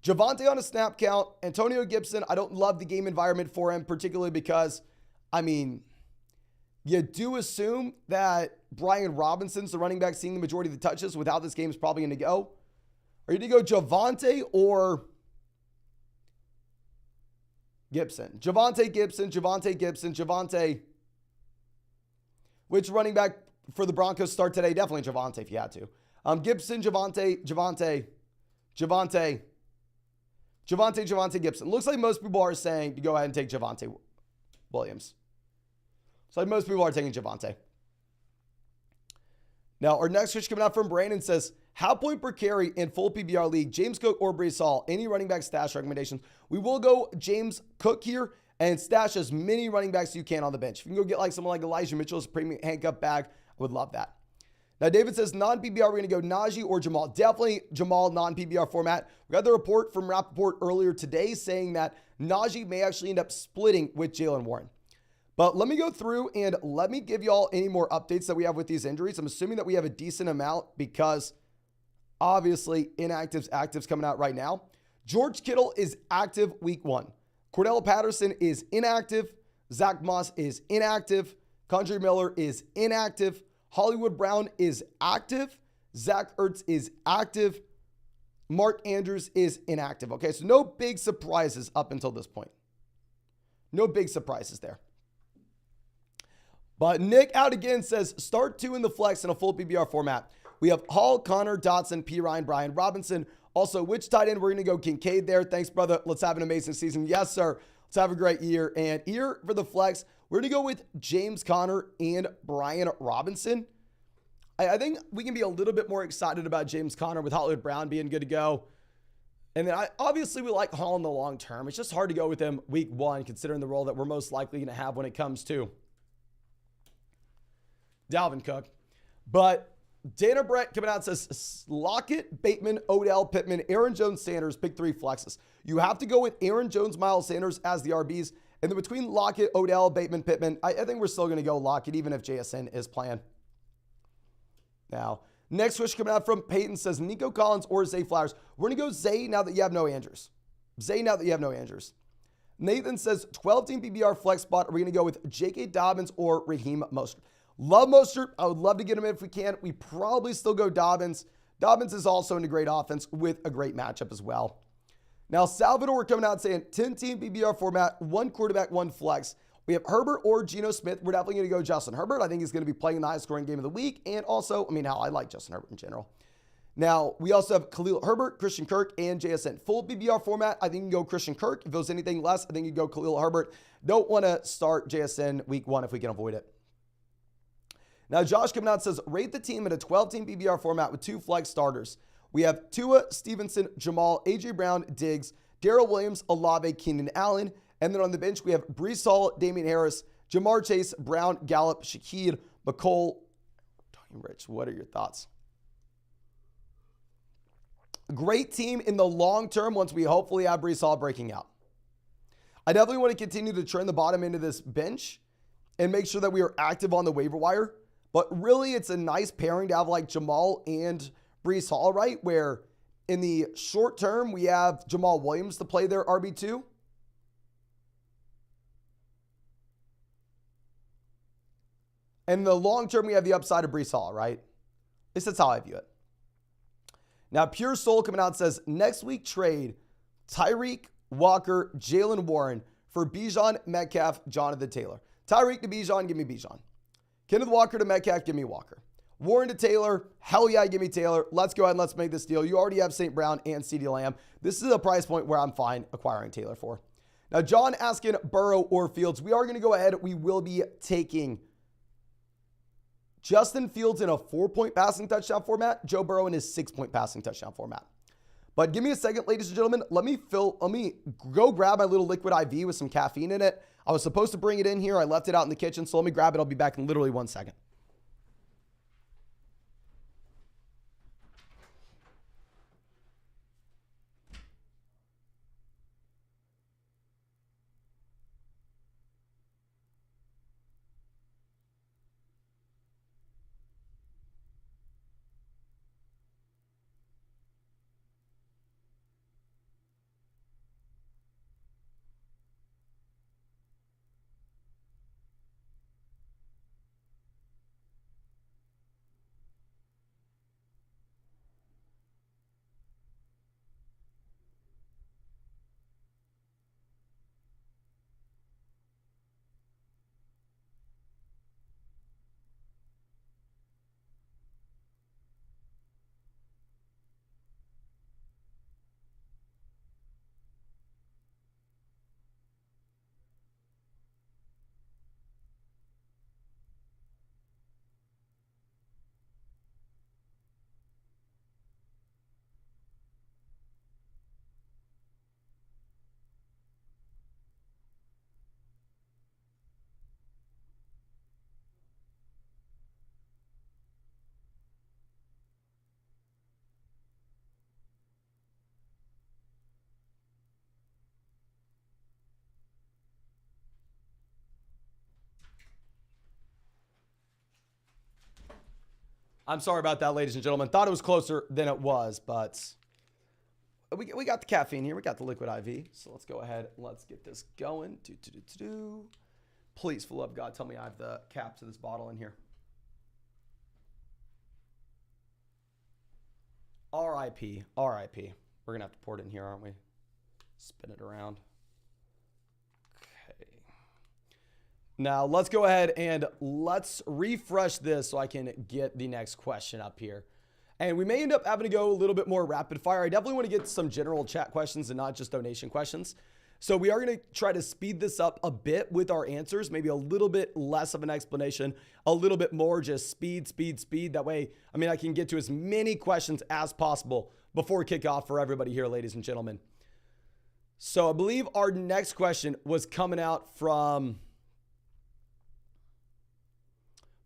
Javonte on a snap count. Antonio Gibson, I don't love the game environment for him, particularly because, you do assume that Brian Robinson's the running back seeing the majority of the touches with how this game is probably going to go. Are you going to go Javonte or Gibson? Javonte Gibson, Javonte Gibson, Javonte. Which running back for the Broncos start today? Definitely Javonte if you had to. Gibson, Javonte Gibson. Looks like most people are saying to go ahead and take Javonte Williams. So like most people are taking Javonte. Now, our next question coming out from Brandon says, half point per carry in full PPR league, James Cook or Breece Hall. Any running back stash recommendations? We will go James Cook here and stash as many running backs as you can on the bench. If you can go get like someone like Elijah Mitchell's premium handcuff bag, I would love that. Now, David says non-PPR, we're going to go Najee or Jamal. Definitely Jamal non-PPR format. We got the report from Rappaport earlier today saying that Najee may actually end up splitting with Jaylen Warren. But let me go through and let me give you all any more updates that we have with these injuries. I'm assuming that we have a decent amount because obviously inactives, actives coming out right now. George Kittle is active week 1. Cordell Patterson is inactive. Zach Moss is inactive. Kondre Miller is inactive. Hollywood Brown is active. Zach Ertz is active. Mark Andrews is inactive. Okay, so no big surprises up until this point. No big surprises there. But Nick out again says, start 2 in the flex in a full PPR format. We have Hall, Connor, Dotson, P. Ryan, Brian Robinson. Also, which tight end? We're going to go Kincaid there. Thanks, brother. Let's have an amazing season. Yes, sir. Let's have a great year. And here for the flex, we're going to go with James Conner and Brian Robinson. I think we can be a little bit more excited about James Conner with Hollywood Brown being good to go. And then obviously we like Hall in the long term. It's just hard to go with him week 1, considering the role that we're most likely going to have when it comes to Dalvin Cook. But Dana Brett coming out and says, Lockett, Bateman, Odell, Pittman, Aaron Jones, Sanders, pick 3 flexes. You have to go with Aaron Jones, Miles Sanders as the RBs. And then between Lockett, Odell, Bateman, Pittman, I think we're still going to go Lockett, even if JSN is playing. Now, next question coming out from Peyton says, Nico Collins or Zay Flowers. We're going to go Zay now that you have no Andrews. Zay now that you have no Andrews. Nathan says, 12-team PBR flex spot. Are we going to go with J.K. Dobbins or Raheem Mostert? Love Mostert. I would love to get him in if we can. We probably still go Dobbins. Dobbins is also in a great offense with a great matchup as well. Now, Salvador coming out saying 10-team PBR format, 1 quarterback, 1 flex. We have Herbert or Geno Smith. We're definitely going to go Justin Herbert. I think he's going to be playing the highest scoring game of the week. And also, I like Justin Herbert in general. Now, we also have Khalil Herbert, Christian Kirk, and JSN. Full PBR format, I think you can go Christian Kirk. If it was anything less, I think you go Khalil Herbert. Don't want to start JSN week 1 if we can avoid it. Now, Josh coming out says, rate the team in a 12-team PBR format with 2 flex starters. We have Tua, Stevenson, Jamal, A.J. Brown, Diggs, Darrell Williams, Olave, Keenan Allen. And then on the bench, we have Breece Hall, Damian Harris, Jamar Chase, Brown, Gallup, Shakir, McCole. Rich, what are your thoughts? Great team in the long term once we hopefully have Breece Hall breaking out. I definitely want to continue to turn the bottom into this bench and make sure that we are active on the waiver wire. But really, it's a nice pairing to have like Jamal and Breece Hall, right? Where in the short term, we have Jamal Williams to play their RB2. And in the long term, we have the upside of Breece Hall, right? At least that's how I view it. Now, Pure Soul coming out and says, next week trade Tyreek, Walker, Jalen Warren for Bijan, Metcalf, Jonathan Taylor. Tyreek to Bijan, give me Bijan. Kenneth Walker to Metcalf, give me Walker. Warren to Taylor, hell yeah, give me Taylor. Let's go ahead and let's make this deal. You already have St. Brown and CeeDee Lamb. This is a price point where I'm fine acquiring Taylor for. Now, John asking Burrow or Fields. We are going to go ahead. We will be taking Justin Fields in a 4-point passing touchdown format, Joe Burrow in his 6-point passing touchdown format. But give me a second, ladies and gentlemen. Let me go grab my little liquid IV with some caffeine in it. I was supposed to bring it in here. I left it out in the kitchen, so let me grab it. I'll be back in literally 1 second. I'm sorry about that, ladies and gentlemen. Thought it was closer than it was, but we got the caffeine here. We got the liquid IV. So let's go ahead. Let's get this going. Please, for the love of God, tell me I have the cap to this bottle in here. R.I.P. R.I.P. We're going to have to pour it in here, aren't we? Spin it around. Okay. Now, let's go ahead and let's refresh this so I can get the next question up here. And we may end up having to go a little bit more rapid fire. I definitely want to get some general chat questions and not just donation questions. So we are going to try to speed this up a bit with our answers, maybe a little bit less of an explanation, a little bit more just speed. That way, I can get to as many questions as possible before kickoff for everybody here, ladies and gentlemen. So I believe our next question was coming out from,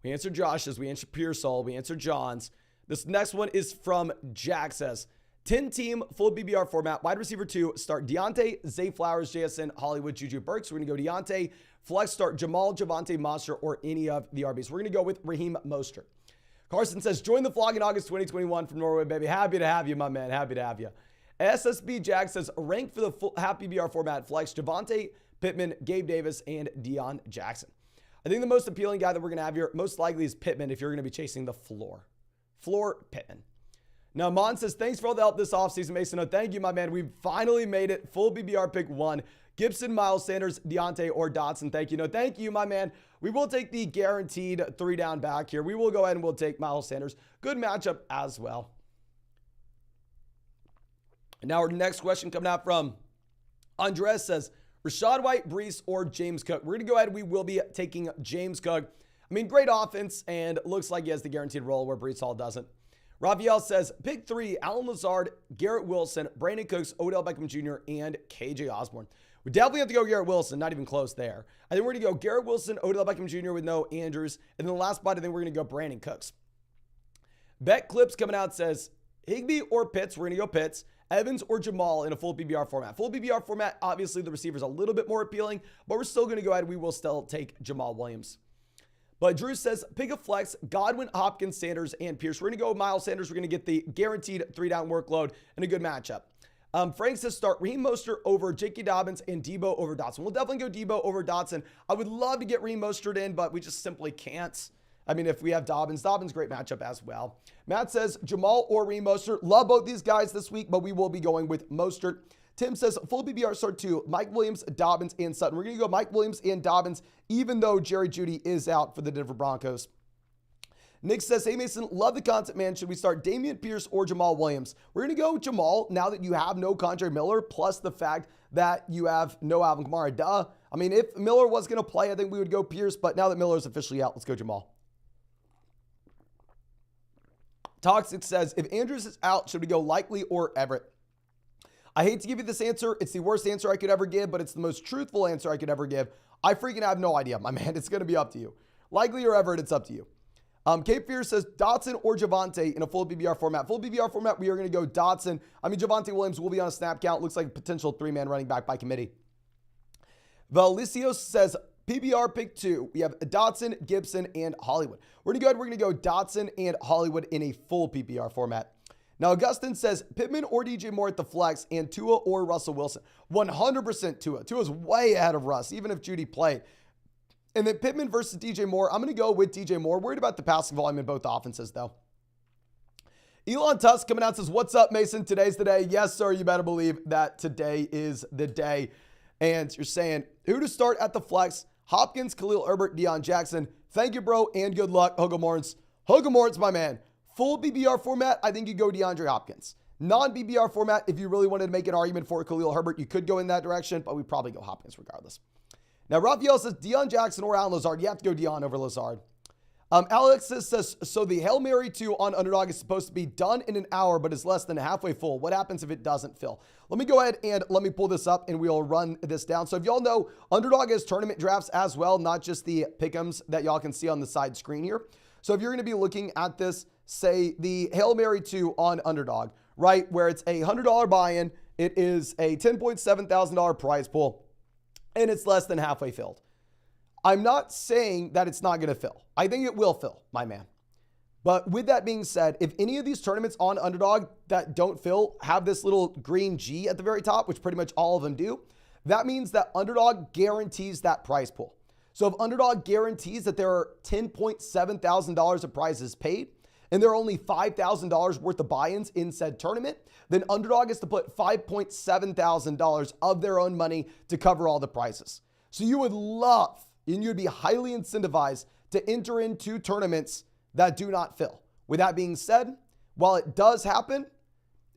we answered Josh's, we answered Pearsall, we answered John's. This next one is from Jack says, 10-team full BBR format, wide receiver 2, start Deontay, Zay Flowers, JSN, Hollywood, Juju Burks. We're going to go Deontay, flex start Jamal, Javonte, Monster, or any of the RBs. We're going to go with Raheem Mostert. Carson says, join the vlog in August 2021 from Norway, baby. Happy to have you, my man. Happy to have you. SSB Jack says, rank for the full half BBR format, flex Javonte, Pittman, Gabe Davis, and Deion Jackson. I think the most appealing guy that we're going to have here most likely is Pittman if you're going to be chasing the floor. Floor Pittman. Now, Mon says, thanks for all the help this offseason, Mason. No, thank you, my man. We finally made it. Full BBR pick 1. Gibson, Miles Sanders, Deontay, or Dotson. Thank you. No, thank you, my man. We will take the guaranteed 3-down back here. We will go ahead and we'll take Miles Sanders. Good matchup as well. Now, our next question coming out from Andres says, Rachaad White, Breece, or James Cook. We're going to go ahead. We will be taking James Cook. Great offense, and looks like he has the guaranteed role where Breece Hall doesn't. Raphael says, pick 3, Allen Lazard, Garrett Wilson, Brandon Cooks, Odell Beckham Jr., and KJ Osborne. We definitely have to go Garrett Wilson, not even close there. I think we're going to go Garrett Wilson, Odell Beckham Jr. with no Andrews. And then the last spot, I think we're going to go Brandon Cooks. Bet Clips coming out says, Higbee or Pitts. We're going to go Pitts. Evans or Jamal in a full PPR format. Full PPR format, obviously the receiver's a little bit more appealing, but we're still going to go ahead. We will still take Jamal Williams. But Drew says, pick a flex, Godwin, Hopkins, Sanders, and Pierce. We're going to go with Miles Sanders. We're going to get the guaranteed 3-down workload and a good matchup. Frank says, start Raheem Mostert over J.K. Dobbins and Debo over Dotson. We'll definitely go Debo over Dotson. I would love to get Raheem Mostert in, but we just simply can't. If we have Dobbins, great matchup as well. Matt says, Jamal or Raheem Mostert. Love both these guys this week, but we will be going with Mostert. Tim says, full BBR start 2, Mike Williams, Dobbins, and Sutton. We're going to go Mike Williams and Dobbins, even though Jerry Jeudy is out for the Denver Broncos. Nick says, hey, Mason, love the content, man. Should we start Dameon Pierce or Jamal Williams? We're going to go Jamal now that you have no Kondre Miller, plus the fact that you have no Alvin Kamara. Duh. If Miller was going to play, I think we would go Pierce, but now that Miller is officially out, let's go Jamal. Toxic says, if Andrews is out, should we go Likely or Everett? I hate to give you this answer. It's the worst answer I could ever give, but it's the most truthful answer I could ever give. I freaking have no idea, my man. It's going to be up to you. Likely or Everett, it's up to you. Cape Fear says Dotson or Javonte in a full BBR format. Full BBR format, we are going to go Dotson. Javonte Williams will be on a snap count. Looks like a potential 3-man running back by committee. Valicios says PBR pick 2. We have Dotson, Gibson, and Hollywood. We're going to go Dotson and Hollywood in a full PPR format. Now, Augustin says Pittman or DJ Moore at the flex and Tua or Russell Wilson. 100% Tua. Tua's way ahead of Russ, even if Judy played. And then Pittman versus DJ Moore. I'm going to go with DJ Moore. Worried about the passing volume in both offenses, though. Elon Tusk coming out says, what's up, Mason? Today's the day. Yes, sir. You better believe that today is the day. And you're saying, who to start at the flex? Hopkins, Khalil Herbert, Deion Jackson. Thank you, bro, and good luck. Hoga Morns. Hoga Morns, my man. Full BBR format, I think you go DeAndre Hopkins. Non-BBR format, if you really wanted to make an argument for Khalil Herbert, you could go in that direction, but we probably go Hopkins regardless. Now, Raphael says Deion Jackson or Allen Lazard. You have to go Deion over Lazard. Alex says, so the Hail Mary 2 on Underdog is supposed to be done in an hour, but is less than halfway full. What happens if it doesn't fill? Let me go ahead and let me pull this up and we'll run this down. So if y'all know, Underdog has tournament drafts as well, not just the pick'ems that y'all can see on the side screen here. So if you're going to be looking at this, say the Hail Mary 2 on Underdog, right, where it's a $100 buy-in, it is a $10.7 thousand prize pool, and it's less than halfway filled. I'm not saying that it's not going to fill. I think it will fill, my man. But with that being said, if any of these tournaments on Underdog that don't fill have this little green G at the very top, which pretty much all of them do, that means that Underdog guarantees that prize pool. So if Underdog guarantees that there are $10.7 thousand of prizes paid, and there are only $5,000 worth of buy-ins in said tournament, then Underdog is to put $5.7 thousand of their own money to cover all the prizes. So you would love, and you'd be highly incentivized to enter into tournaments that do not fill. With that being said, while it does happen,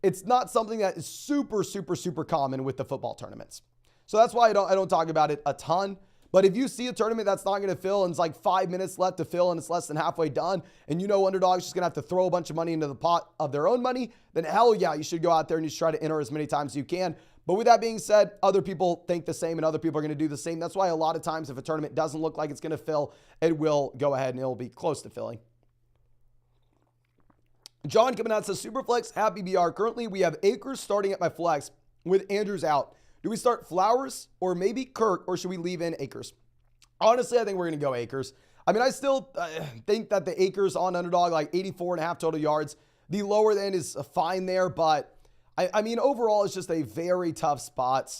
it's not something that is super, super, super common with the football tournaments. So that's why I don't talk about it a ton. But if you see a tournament that's not going to fill and it's like 5 minutes left to fill and it's less than halfway done, and you know Underdog's just going to have to throw a bunch of money into the pot of their own money, then hell yeah, you should go out there and you should try to enter as many times as you can. But with that being said, other people think the same and other people are going to do the same. That's why a lot of times if a tournament doesn't look like it's going to fill, it will go ahead and it'll be close to filling. John coming out says, Superflex, happy BR. Currently, we have Akers starting at my flex with Andrews out. Do we start Flowers or maybe Kirk, or should we leave in Akers? Honestly, I think we're going to go Akers. I mean, I still think that the Akers on Underdog, like 84.5 total yards, the lower end is fine there, but I mean, overall, it's just a very tough spot.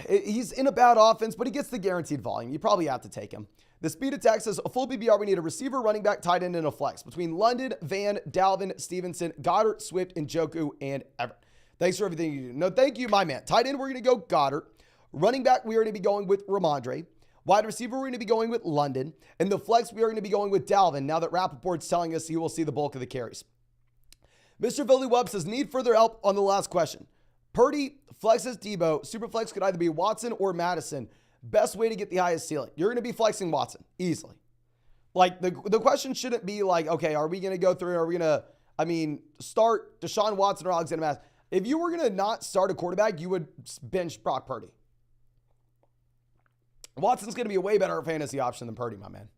He's in a bad offense, but he gets the guaranteed volume. You probably have to take him. The speed attack says a full PBR. We need a receiver, running back, tight end, and a flex between London, Van, Dalvin, Stevenson, Goddard, Swift, Njoku, and Everett. Thanks for everything you do. No, thank you, my man. Tight end, we're going to go Goddard. Running back, we are going to be going with Ramondre. Wide receiver, we're going to be going with London. And the flex, we are going to be going with Dalvin, now that Rappaport's telling us he will see the bulk of the carries. Mr. Philly Webb says, need further help on the last question. Purdy flexes Debo. Superflex could either be Watson or Madison. Best way to get the highest ceiling. You're going to be flexing Watson easily. Like the question shouldn't be like, okay, are we going to go through? Are we going to, start Deshaun Watson or Alexander Madison? If you were going to not start a quarterback, you would bench Brock Purdy. Watson's going to be a way better fantasy option than Purdy, my man.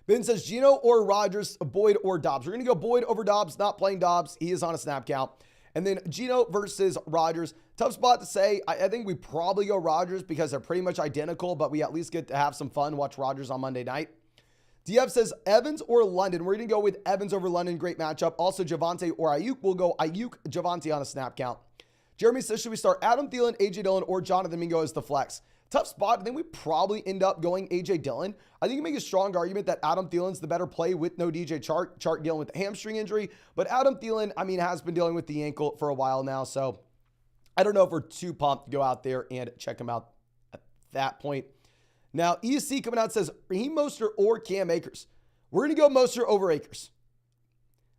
Ben says Geno or Rodgers, Boyd or Dobbs. We're going to go Boyd over Dobbs, not playing Dobbs. He is on a snap count. And then Geno versus Rodgers. Tough spot to say. I think we probably go Rodgers because they're pretty much identical, but we at least get to have some fun, watch Rodgers on Monday night. DF says Evans or London. We're going to go with Evans over London. Great matchup. Also, Javonte or Ayuk. We'll go Ayuk, Javonte on a snap count. Jeremy says, should we start Adam Thielen, A.J. Dillon, or Jonathan Mingo as the flex? Tough spot. I think we probably end up going A.J. Dillon. I think you make a strong argument that Adam Thielen's the better play with no DJ Chark. Chark dealing with the hamstring injury. But Adam Thielen, has been dealing with the ankle for a while now. So I don't know if we're too pumped to go out there and check him out at that point. Now, EC coming out says, Raheem Mostert or Cam Akers. We're going to go Mostert over Akers.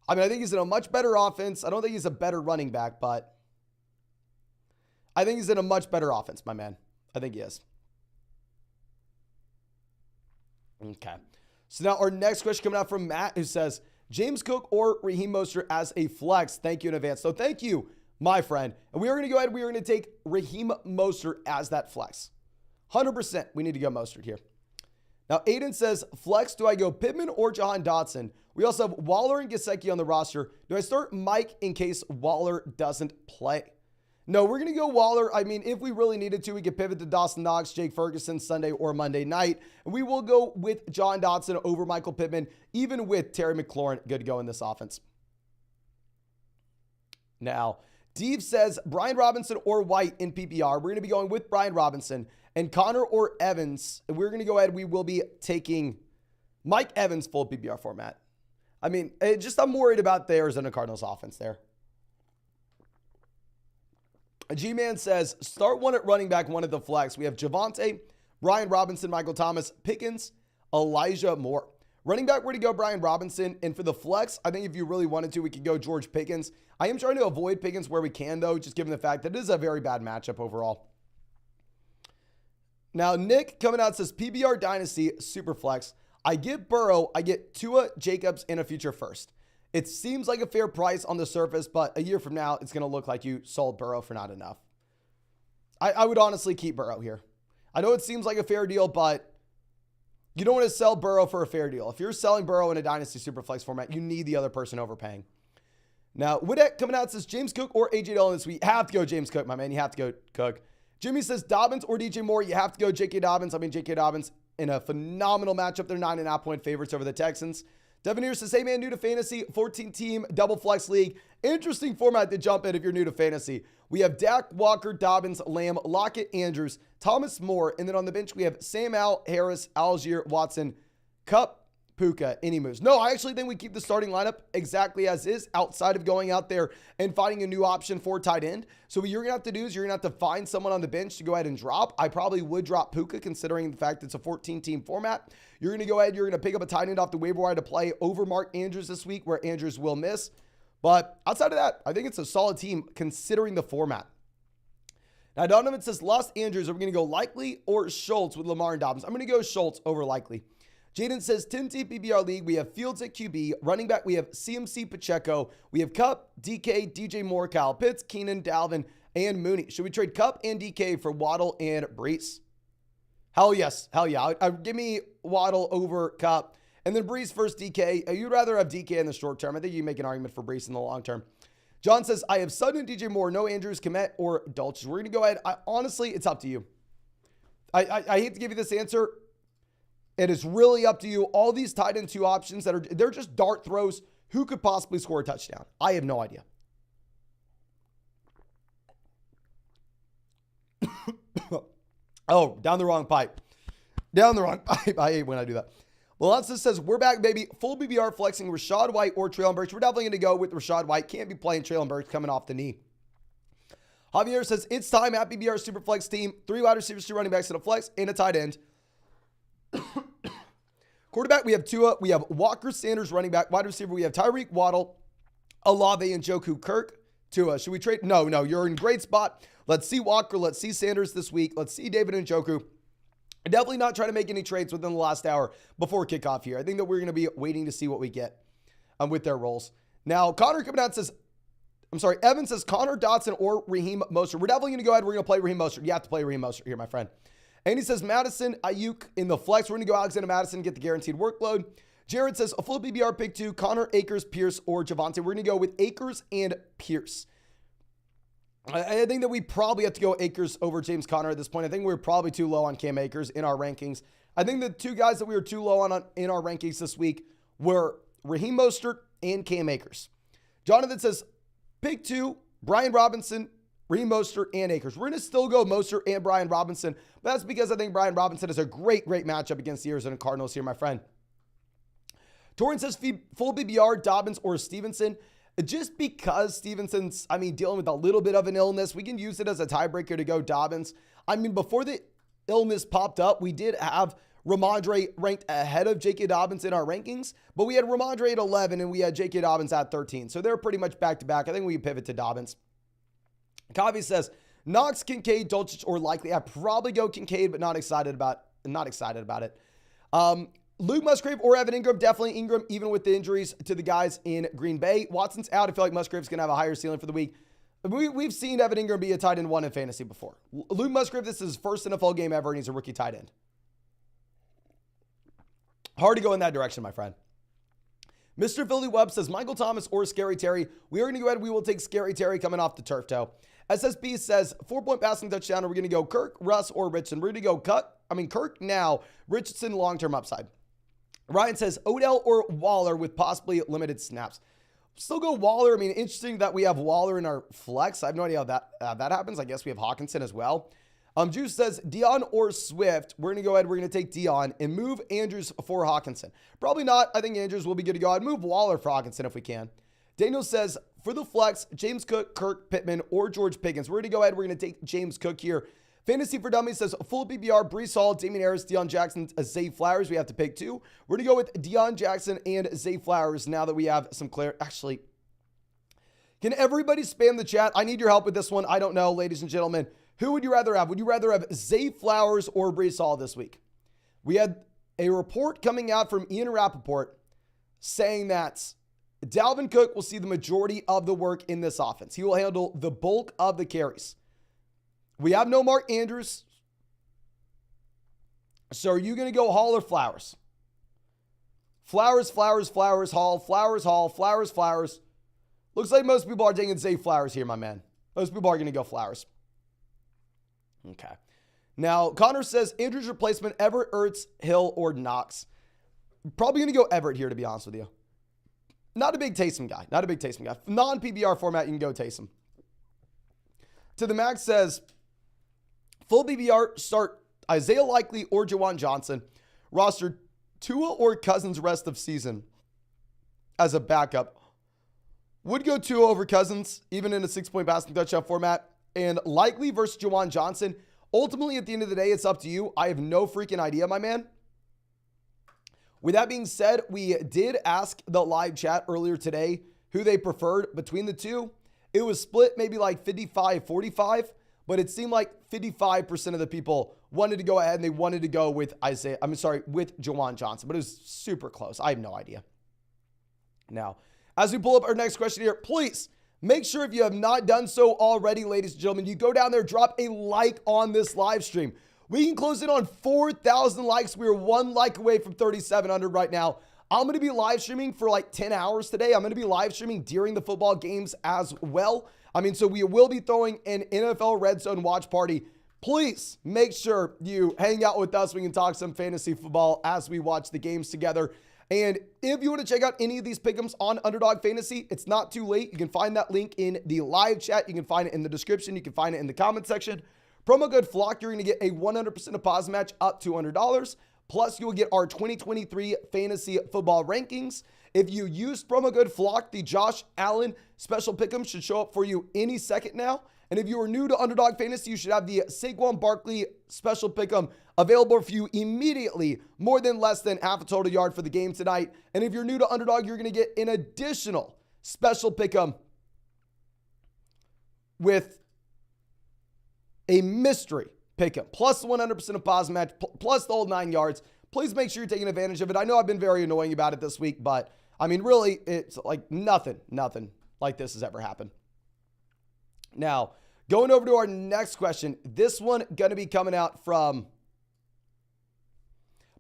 I think he's in a much better offense. I don't think he's a better running back, but I think he's in a much better offense, my man. I think he is. Okay. So now our next question coming out from Matt, who says, James Cook or Raheem Mostert as a flex. Thank you in advance. So thank you, my friend. And we are going to go ahead. We are going to take Raheem Mostert as that flex. 100%. We need to go Mostert here. Now, Aiden says, flex, do I go Pittman or Jahan Dotson? We also have Waller and Gesicki on the roster. Do I start Mike in case Waller doesn't play? No, we're going to go Waller. If we really needed to, we could pivot to Dawson Knox, Jake Ferguson, Sunday or Monday night. And we will go with John Dotson over Michael Pittman, even with Terry McLaurin good to go in this offense. Now, Dave says Brian Robinson or White in PPR. We're going to be going with Brian Robinson. And Connor or Evans, we're going to go ahead. We will be taking Mike Evans full PPR format. I'm worried about the Arizona Cardinals offense there. G-Man says, start one at running back, one at the flex. We have Javonte, Brian Robinson, Michael Thomas, Pickens, Elijah Moore. Running back, we're going to go Brian Robinson. And for the flex, I think if you really wanted to, we could go George Pickens. I am trying to avoid Pickens where we can, though, just given the fact that it is a very bad matchup overall. Now, Nick coming out says, PBR Dynasty, super flex. I get Burrow, I get Tua, Jacobs, and a future first. It seems like a fair price on the surface, but a year from now, it's going to look like you sold Burrow for not enough. I would honestly keep Burrow here. I know it seems like a fair deal, but you don't want to sell Burrow for a fair deal. If you're selling Burrow in a Dynasty Superflex format, you need the other person overpaying. Now, Widek coming out says James Cook or A.J. Dillon this week. You have to go James Cook, my man. You have to go Cook. Jimmy says Dobbins or DJ Moore. You have to go J.K. Dobbins. J.K. Dobbins in a phenomenal matchup. They're 9.5-point favorites over the Texans. Devin here says, hey man, new to fantasy, 14-team double flex league. Interesting format to jump in if you're new to fantasy. We have Dak, Walker, Dobbins, Lamb, Lockett, Andrews, Thomas Moore, and then on the bench we have Sam Howell, Harris, Algier, Watson, Kupp, Puka, any moves. No, I actually think we keep the starting lineup exactly as is outside of going out there and finding a new option for tight end. So what you're going to have to do is you're going to have to find someone on the bench to go ahead and drop. I probably would drop Puka considering the fact it's a 14-team format. You're going to go ahead, you're going to pick up a tight end off the waiver wire to play over Mark Andrews this week where Andrews will miss. But outside of that, I think it's a solid team considering the format. Now, Donovan says, lost Andrews. Are we going to go Likely or Schultz with Lamar and Dobbins? I'm going to go Schultz over Likely. Jaden says, 10-team PPR league. We have Fields at QB. Running back, we have CMC Pacheco. We have Kupp, DK, DJ Moore, Kyle Pitts, Keenan, Dalvin, and Mooney. Should we trade Kupp and DK for Waddle and Brees? Hell yes. Hell yeah. Give me Waddle over Kupp. And then Brees versus DK. You'd rather have DK in the short term. I think you can make an argument for Brees in the long term. John says, I have Sutton and DJ Moore, no Andrews, Komet, or Dulcich. We're going to go ahead. Honestly, it's up to you. I hate to give you this answer. It is really up to you. All these tight end 2 options they're just dart throws. Who could possibly score a touchdown? I have no idea. Oh, down the wrong pipe. Down the wrong pipe. I hate when I do that. Melanza says, we're back, baby. Full BBR flexing Rashad White or Traylon Burks. We're definitely going to go with Rashad White. Can't be playing Traylon Burks coming off the knee. Javier says, it's time at BBR Super Flex team. 3 wide receivers, 2 running backs in a flex, and a tight end. Quarterback, we have Tua. We have Walker, Sanders, running back. Wide receiver, we have Tyreek, Waddle, Olave, and Njoku, Kirk, Tua. Should we trade? No, you're in a great spot. Let's see Walker. Let's see Sanders this week. Let's see David and Njoku. Definitely not trying to make any trades within the last hour before kickoff here. I think that we're going to be waiting to see what we get with their roles. Now, Connor coming out says, Evan says Connor Dotson or Raheem Mostert. We're definitely going to go ahead. We're going to play Raheem Mostert. You have to play Raheem Mostert here, my friend. And he says Madison, Ayuk in the flex. We're going to go Alexander Madison, get the guaranteed workload. Jared says a full BBR pick 2, Connor, Akers, Pierce, or Javonte. We're going to go with Akers and Pierce. I think that we probably have to go Akers over James Conner at this point. I think we're probably too low on Cam Akers in our rankings. I think the 2 guys that we were too low on in our rankings this week were Raheem Mostert and Cam Akers. Jonathan says pick 2, Brian Robinson, Raheem Mostert, and Akers. We're going to still go Mostert and Brian Robinson, but that's because I think Brian Robinson is a great matchup against the Arizona Cardinals here, my friend. Torrance says full BBR, Dobbins or Stevenson. Just because Stevenson's, dealing with a little bit of an illness, we can use it as a tiebreaker to go Dobbins. Before the illness popped up, we did have Ramondre ranked ahead of J.K. Dobbins in our rankings, but we had Ramondre at 11 and we had J.K. Dobbins at 13. So they're pretty much back to back. I think we can pivot to Dobbins. Kavi says, Knox, Kincaid, Dulcich, or Likely. I'd probably go Kincaid, but not excited about it. Luke Musgrave or Evan Ingram. Definitely Ingram, even with the injuries to the guys in Green Bay. Watson's out. I feel like Musgrave's going to have a higher ceiling for the week. We've seen Evan Ingram be a tight end 1 in fantasy before. Luke Musgrave, this is his first NFL game ever, and he's a rookie tight end. Hard to go in that direction, my friend. Mr. Philly Webb says Michael Thomas or Scary Terry. We are going to go ahead. We will take Scary Terry coming off the turf toe. SSB says 4-point passing touchdown. We're going to go Kirk, Russ, or Richardson. We're going to go Kirk now, Richardson long-term upside. Ryan says Odell or Waller with possibly limited snaps. Still go Waller. Interesting that we have Waller in our flex. I have no idea how that happens. I guess we have Hawkinson as well. Juice says Dion or Swift. We're going to go ahead. We're going to take Dion and move Andrews for Hawkinson. Probably not. I think Andrews will be good to go. I'd move Waller for Hawkinson if we can. Daniel says for the flex, James Cook, Kirk Pittman, or George Pickens. We're going to go ahead. We're going to take James Cook here. Fantasy for Dummies says full PPR, Breece Hall, Damian Harris, Deion Jackson, Zay Flowers. We have to pick 2. We're going to go with Deion Jackson and Zay Flowers now that we have some clarity. Actually, can everybody spam the chat? I need your help with this one. I don't know, ladies and gentlemen. Who would you rather have? Would you rather have Zay Flowers or Breece Hall this week? We had a report coming out from Ian Rappaport saying that Dalvin Cook will see the majority of the work in this offense. He will handle the bulk of the carries. We have no Mark Andrews. So are you going to go Hall or Flowers? Flowers, Hall, Flowers. Looks like most people are taking Zay Flowers here, my man. Most people are going to go Flowers. Okay. Now, Connor says, Andrews replacement, Everett, Ertz, Hill, or Knox. Probably going to go Everett here, to be honest with you. Not a big Taysom guy. Non-PBR format, you can go Taysom. To the Max says, full PBR, start Isaiah Likely or Juwan Johnson. Roster Tua or Cousins rest of season as a backup. Would go Tua over Cousins, even in a 6-point passing touchdown format. And Likely versus Juwan Johnson. Ultimately, at the end of the day, it's up to you. I have no freaking idea, my man. With that being said, we did ask the live chat earlier today who they preferred between the two. It was split maybe like 55-45, but it seemed like 55% of the people wanted to go ahead and they wanted to go with with Juwan Johnson, but it was super close. I have no idea. Now, as we pull up our next question here, please make sure if you have not done so already, ladies and gentlemen, you go down there, drop a like on this live stream. We can close in on 4,000 likes. We are one like away from 3,700 right now. I'm going to be live streaming for like 10 hours today. I'm going to be live streaming during the football games as well. So we will be throwing an NFL Red Zone watch party. Please make sure you hang out with us. We can talk some fantasy football as we watch the games together. And if you want to check out any of these pick'ems on Underdog Fantasy, it's not too late. You can find that link in the live chat. You can find it in the description. You can find it in the comment section. Promo code FLOCK, you're going to get a 100% deposit match up to $100. Plus, you'll get our 2023 fantasy football rankings. If you use promo code FLOCK, the Josh Allen special pick'em should show up for you any second now. And if you are new to Underdog Fantasy, you should have the Saquon Barkley special pick'em available for you immediately, more than less than half a total yard for the game tonight. And if you're new to Underdog, you're going to get an additional special pick'em with a mystery pick'em, plus 100% deposit match, plus the whole 9 yards. Please make sure you're taking advantage of it. I know I've been very annoying about it this week, but really, it's like nothing like this has ever happened. Now, going over to our next question. This one going to be coming out from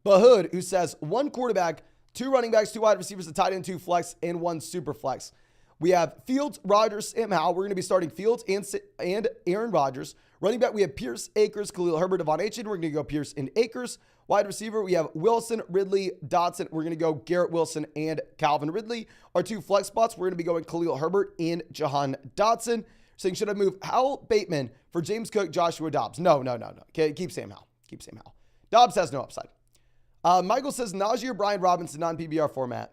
Bahood, who says 1 quarterback, 2 running backs, 2 wide receivers, a tight end, 2 flex, and 1 super flex. We have Fields, Rodgers, Sam Howell. We're going to be starting Fields and Aaron Rodgers. Running back, we have Pierce, Akers, Khalil Herbert, Devon Achane. We're going to go Pierce and Akers. Wide receiver, we have Wilson, Ridley, Dotson. We're going to go Garrett Wilson and Calvin Ridley. Our 2 flex spots, we're going to be going Khalil Herbert and Jahan Dotson. Saying, should I move Howell, Bateman for James Cook, Joshua Dobbs? No. Okay, keep Sam Howell. Dobbs has no upside. Michael says Najee or Brian Robinson non-PBR format.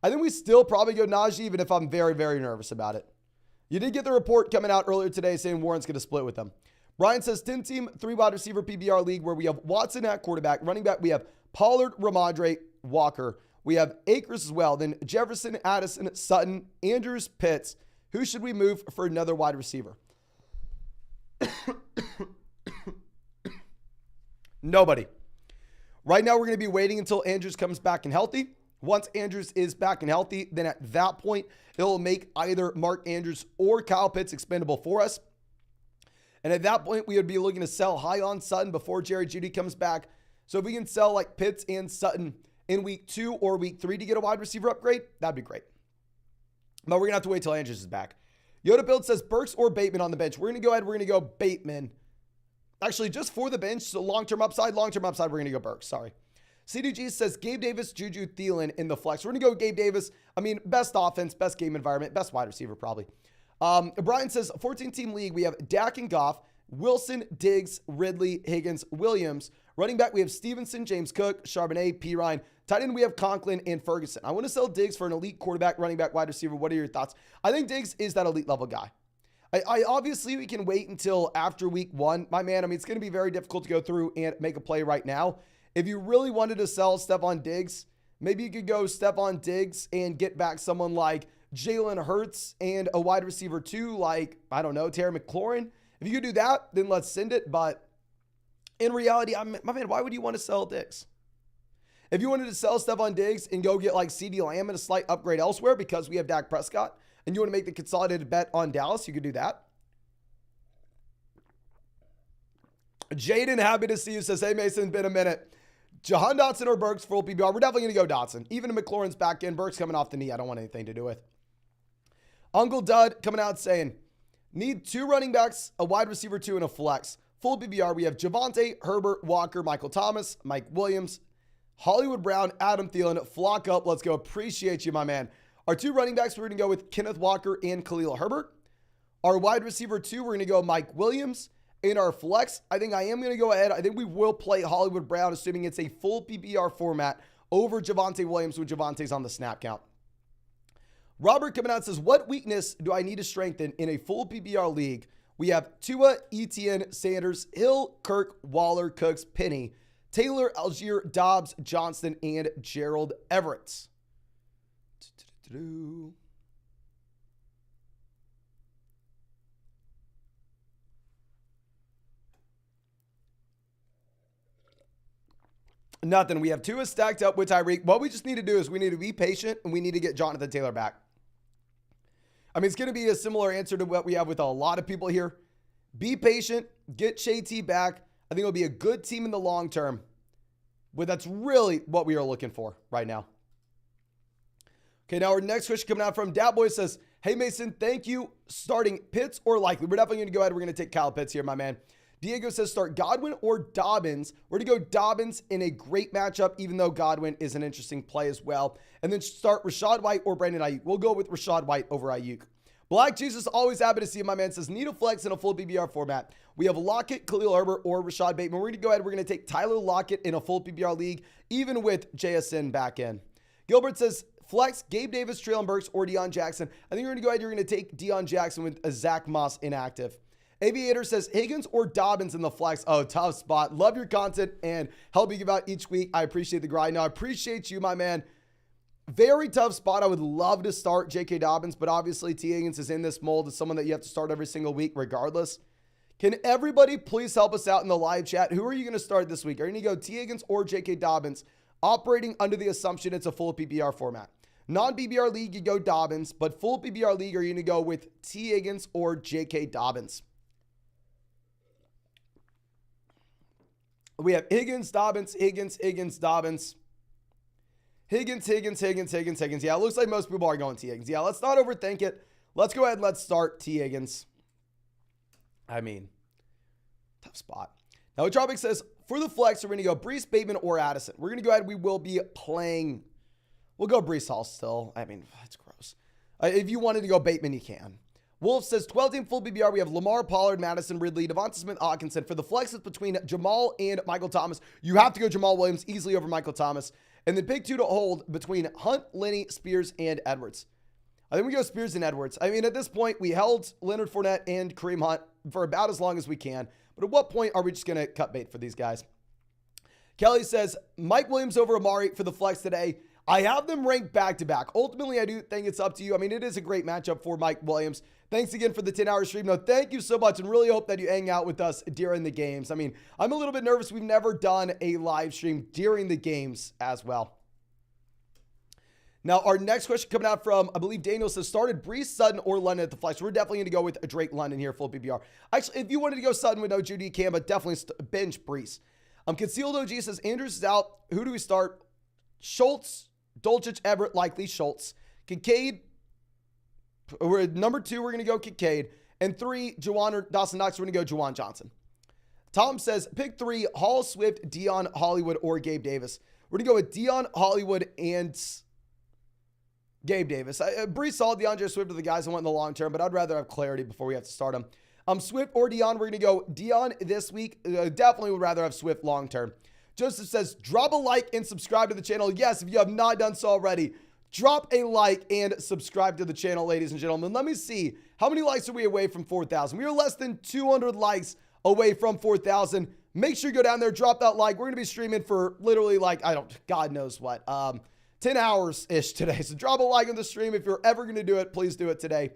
I think we still probably go Najee, even if I'm very, very nervous about it. You did get the report coming out earlier today saying Warren's going to split with them. Brian says 10-team, 3 wide receiver PBR league where we have Watson at quarterback. Running back, we have Pollard, Ramondre, Walker. We have Akers as well. Then Jefferson, Addison, Sutton, Andrews, Pitts. Who should we move for another wide receiver? Nobody. Right now, we're going to be waiting until Andrews comes back and healthy. Once Andrews is back and healthy, then at that point, it'll make either Mark Andrews or Kyle Pitts expendable for us. And at that point, we would be looking to sell high on Sutton before Jerry Jeudy comes back. So if we can sell like Pitts and Sutton in week 2 or week 3 to get a wide receiver upgrade, that'd be great. But we're going to have to wait till Andrews is back. Yoda Build says Burks or Bateman on the bench. We're going to go ahead. We're going to go Bateman. Actually, just for the bench, so long-term upside, we're going to go Burks. Sorry. CDG says Gabe Davis, Juju Thielen in the flex. We're going to go Gabe Davis. Best offense, best game environment, best wide receiver probably. Brian says 14-team league. We have Dak and Goff, Wilson, Diggs, Ridley, Higgins, Williams. Running back, we have Stevenson, James Cook, Charbonnet, P. Ryan. Tight end, we have Conklin and Ferguson. I want to sell Diggs for an elite quarterback, running back, wide receiver. What are your thoughts? I think Diggs is that elite level guy. I obviously, we can wait until after week 1. My man, it's going to be very difficult to go through and make a play right now. If you really wanted to sell Stephon Diggs, maybe you could go Stephon Diggs and get back someone like Jalen Hurts and a wide receiver too, like, I don't know, Terry McLaurin. If you could do that, then let's send it. But in reality, my man, why would you want to sell Diggs? If you wanted to sell Stephon Diggs and go get like CeeDee Lamb and a slight upgrade elsewhere because we have Dak Prescott, and you want to make the consolidated bet on Dallas, you could do that. Jaden, happy to see you, says, hey, Mason, been a minute. Jahan Dotson or Burks for full PBR? We're definitely going to go Dotson. Even if McLaurin's back in, Burks coming off the knee, I don't want anything to do with. Uncle Dud coming out saying, need 2 running backs, a wide receiver 2, and a flex. Full PPR, we have Javonte, Herbert, Walker, Michael Thomas, Mike Williams, Hollywood Brown, Adam Thielen. Flock up. Let's go. Appreciate you, my man. Our 2 running backs, we're going to go with Kenneth Walker and Khalil Herbert. Our wide receiver 2, we're going to go Mike Williams. In our flex, I think I am going to go ahead. I think we will play Hollywood Brown, assuming it's a full PPR format, over Javonte Williams when Javonte's on the snap count. Robert coming out says, what weakness do I need to strengthen in a full PPR league? We have Tua, Etienne, Sanders, Hill, Kirk, Waller, Cooks, Penny, Taylor, Algier, Dobbs, Johnston, and Gerald Everett. Nothing. We have Tua stacked up with Tyreek. What we just need to do is we need to be patient and we need to get Jonathan Taylor back. I mean, it's going to be a similar answer to what we have with a lot of people here. Be patient. Get JT back. I think it'll be a good team in the long term. But that's really what we are looking for right now. Okay, now our next question coming out from Datboy says, hey, Mason, thank you. Starting Pitts or Likely? We're definitely going to go ahead. We're going to take Kyle Pitts here, my man. Diego says start Godwin or Dobbins. We're going to go Dobbins in a great matchup, even though Godwin is an interesting play as well. And then start Rachaad White or Brandon Ayuk. We'll go with Rachaad White over Ayuk. Black Jesus, always happy to see you, my man. Says need a flex in a full PPR format. We have Lockett, Khalil Herbert, or Rashad Bateman. We're going to go ahead. We're going to take Tyler Lockett in a full PPR league, even with JSN back in. Gilbert says flex Gabe Davis, Traylon Burks, or Deion Jackson. I think you're going to go ahead. You're going to take Deion Jackson with a Zach Moss inactive. Aviator says Higgins or Dobbins in the flex. Oh, tough spot. Love your content and help you give out each week. I appreciate the grind. Now, I appreciate you, my man. Very tough spot. I would love to start J.K. Dobbins, but obviously T. Higgins is in this mold as someone that you have to start every single week regardless. Can everybody please help us out in the live chat? Who are you going to start this week? Are you going to go T. Higgins or J.K. Dobbins, operating under the assumption it's a full PPR format? Non-PPR league, you go Dobbins, but full PPR league, are you going to go with T. Higgins or J.K. Dobbins? We have Higgins, Dobbins, Higgins, Dobbins. Higgins. Yeah, it looks like most people are going T. Higgins. Yeah, let's not overthink it. Let's go ahead and let's start T. Higgins. I mean, tough spot. Now, Tropic says, for the flex, we're going to go Breece, Bateman, or Addison. We're going to go ahead. We will be playing. We'll go Breece Hall still. I mean, that's gross. If you wanted to go Bateman, you can. Wolf says 12-team full PPR. We have Lamar, Pollard, Madison, Ridley, Devonta Smith, Hawkinson. For the flex, it's between Jamal and Michael Thomas. You have to go Jamal Williams easily over Michael Thomas. And then pick 2 to hold between Hunt, Lenny, Spears, and Edwards. I think we go Spears and Edwards. I mean, at this point, we held Leonard Fournette and Kareem Hunt for about as long as we can. But at what point are we just going to cut bait for these guys? Kelly says, Mike Williams over Amari for the flex today. I have them ranked back-to-back. Ultimately, I do think it's up to you. I mean, it is a great matchup for Mike Williams. Thanks again for the 10-hour stream. No, thank you so much, and really hope that you hang out with us during the games. I mean, I'm a little bit nervous. We've never done a live stream during the games as well. Now, our next question coming out from, I believe Daniel says, started Breece, Sutton, or London at the flex. We're definitely going to go with Drake London here, full PPR. Actually, if you wanted to go Sutton with no Judy, you can, but definitely bench Breece. Concealed OG says, Andrews is out. Who do we start? Schultz, Dolchich, Everett, Likely, Schultz. Kincaid, we're at number 2, we're going to go Kincaid. And 3, Juwan or Dawson Knox, we're going to go Juwan Johnson. Tom says, pick 3, Hall, Swift, Deion, Hollywood, or Gabe Davis. We're going to go with Deion, Hollywood, and Gabe Davis. Breece Hall, DeAndre Swift are the guys I want in the long term, but I'd rather have clarity before we have to start them. Swift or Deion, we're going to go Deion this week. Definitely would rather have Swift long term. Joseph says, drop a like and subscribe to the channel. Yes, if you have not done so already, drop a like and subscribe to the channel, ladies and gentlemen. Let me see. How many likes are we away from 4,000? We are less than 200 likes away from 4,000. Make sure you go down there, drop that like. We're going to be streaming for literally like, God knows what, 10 hours-ish today. So drop a like on the stream. If you're ever going to do it, please do it today.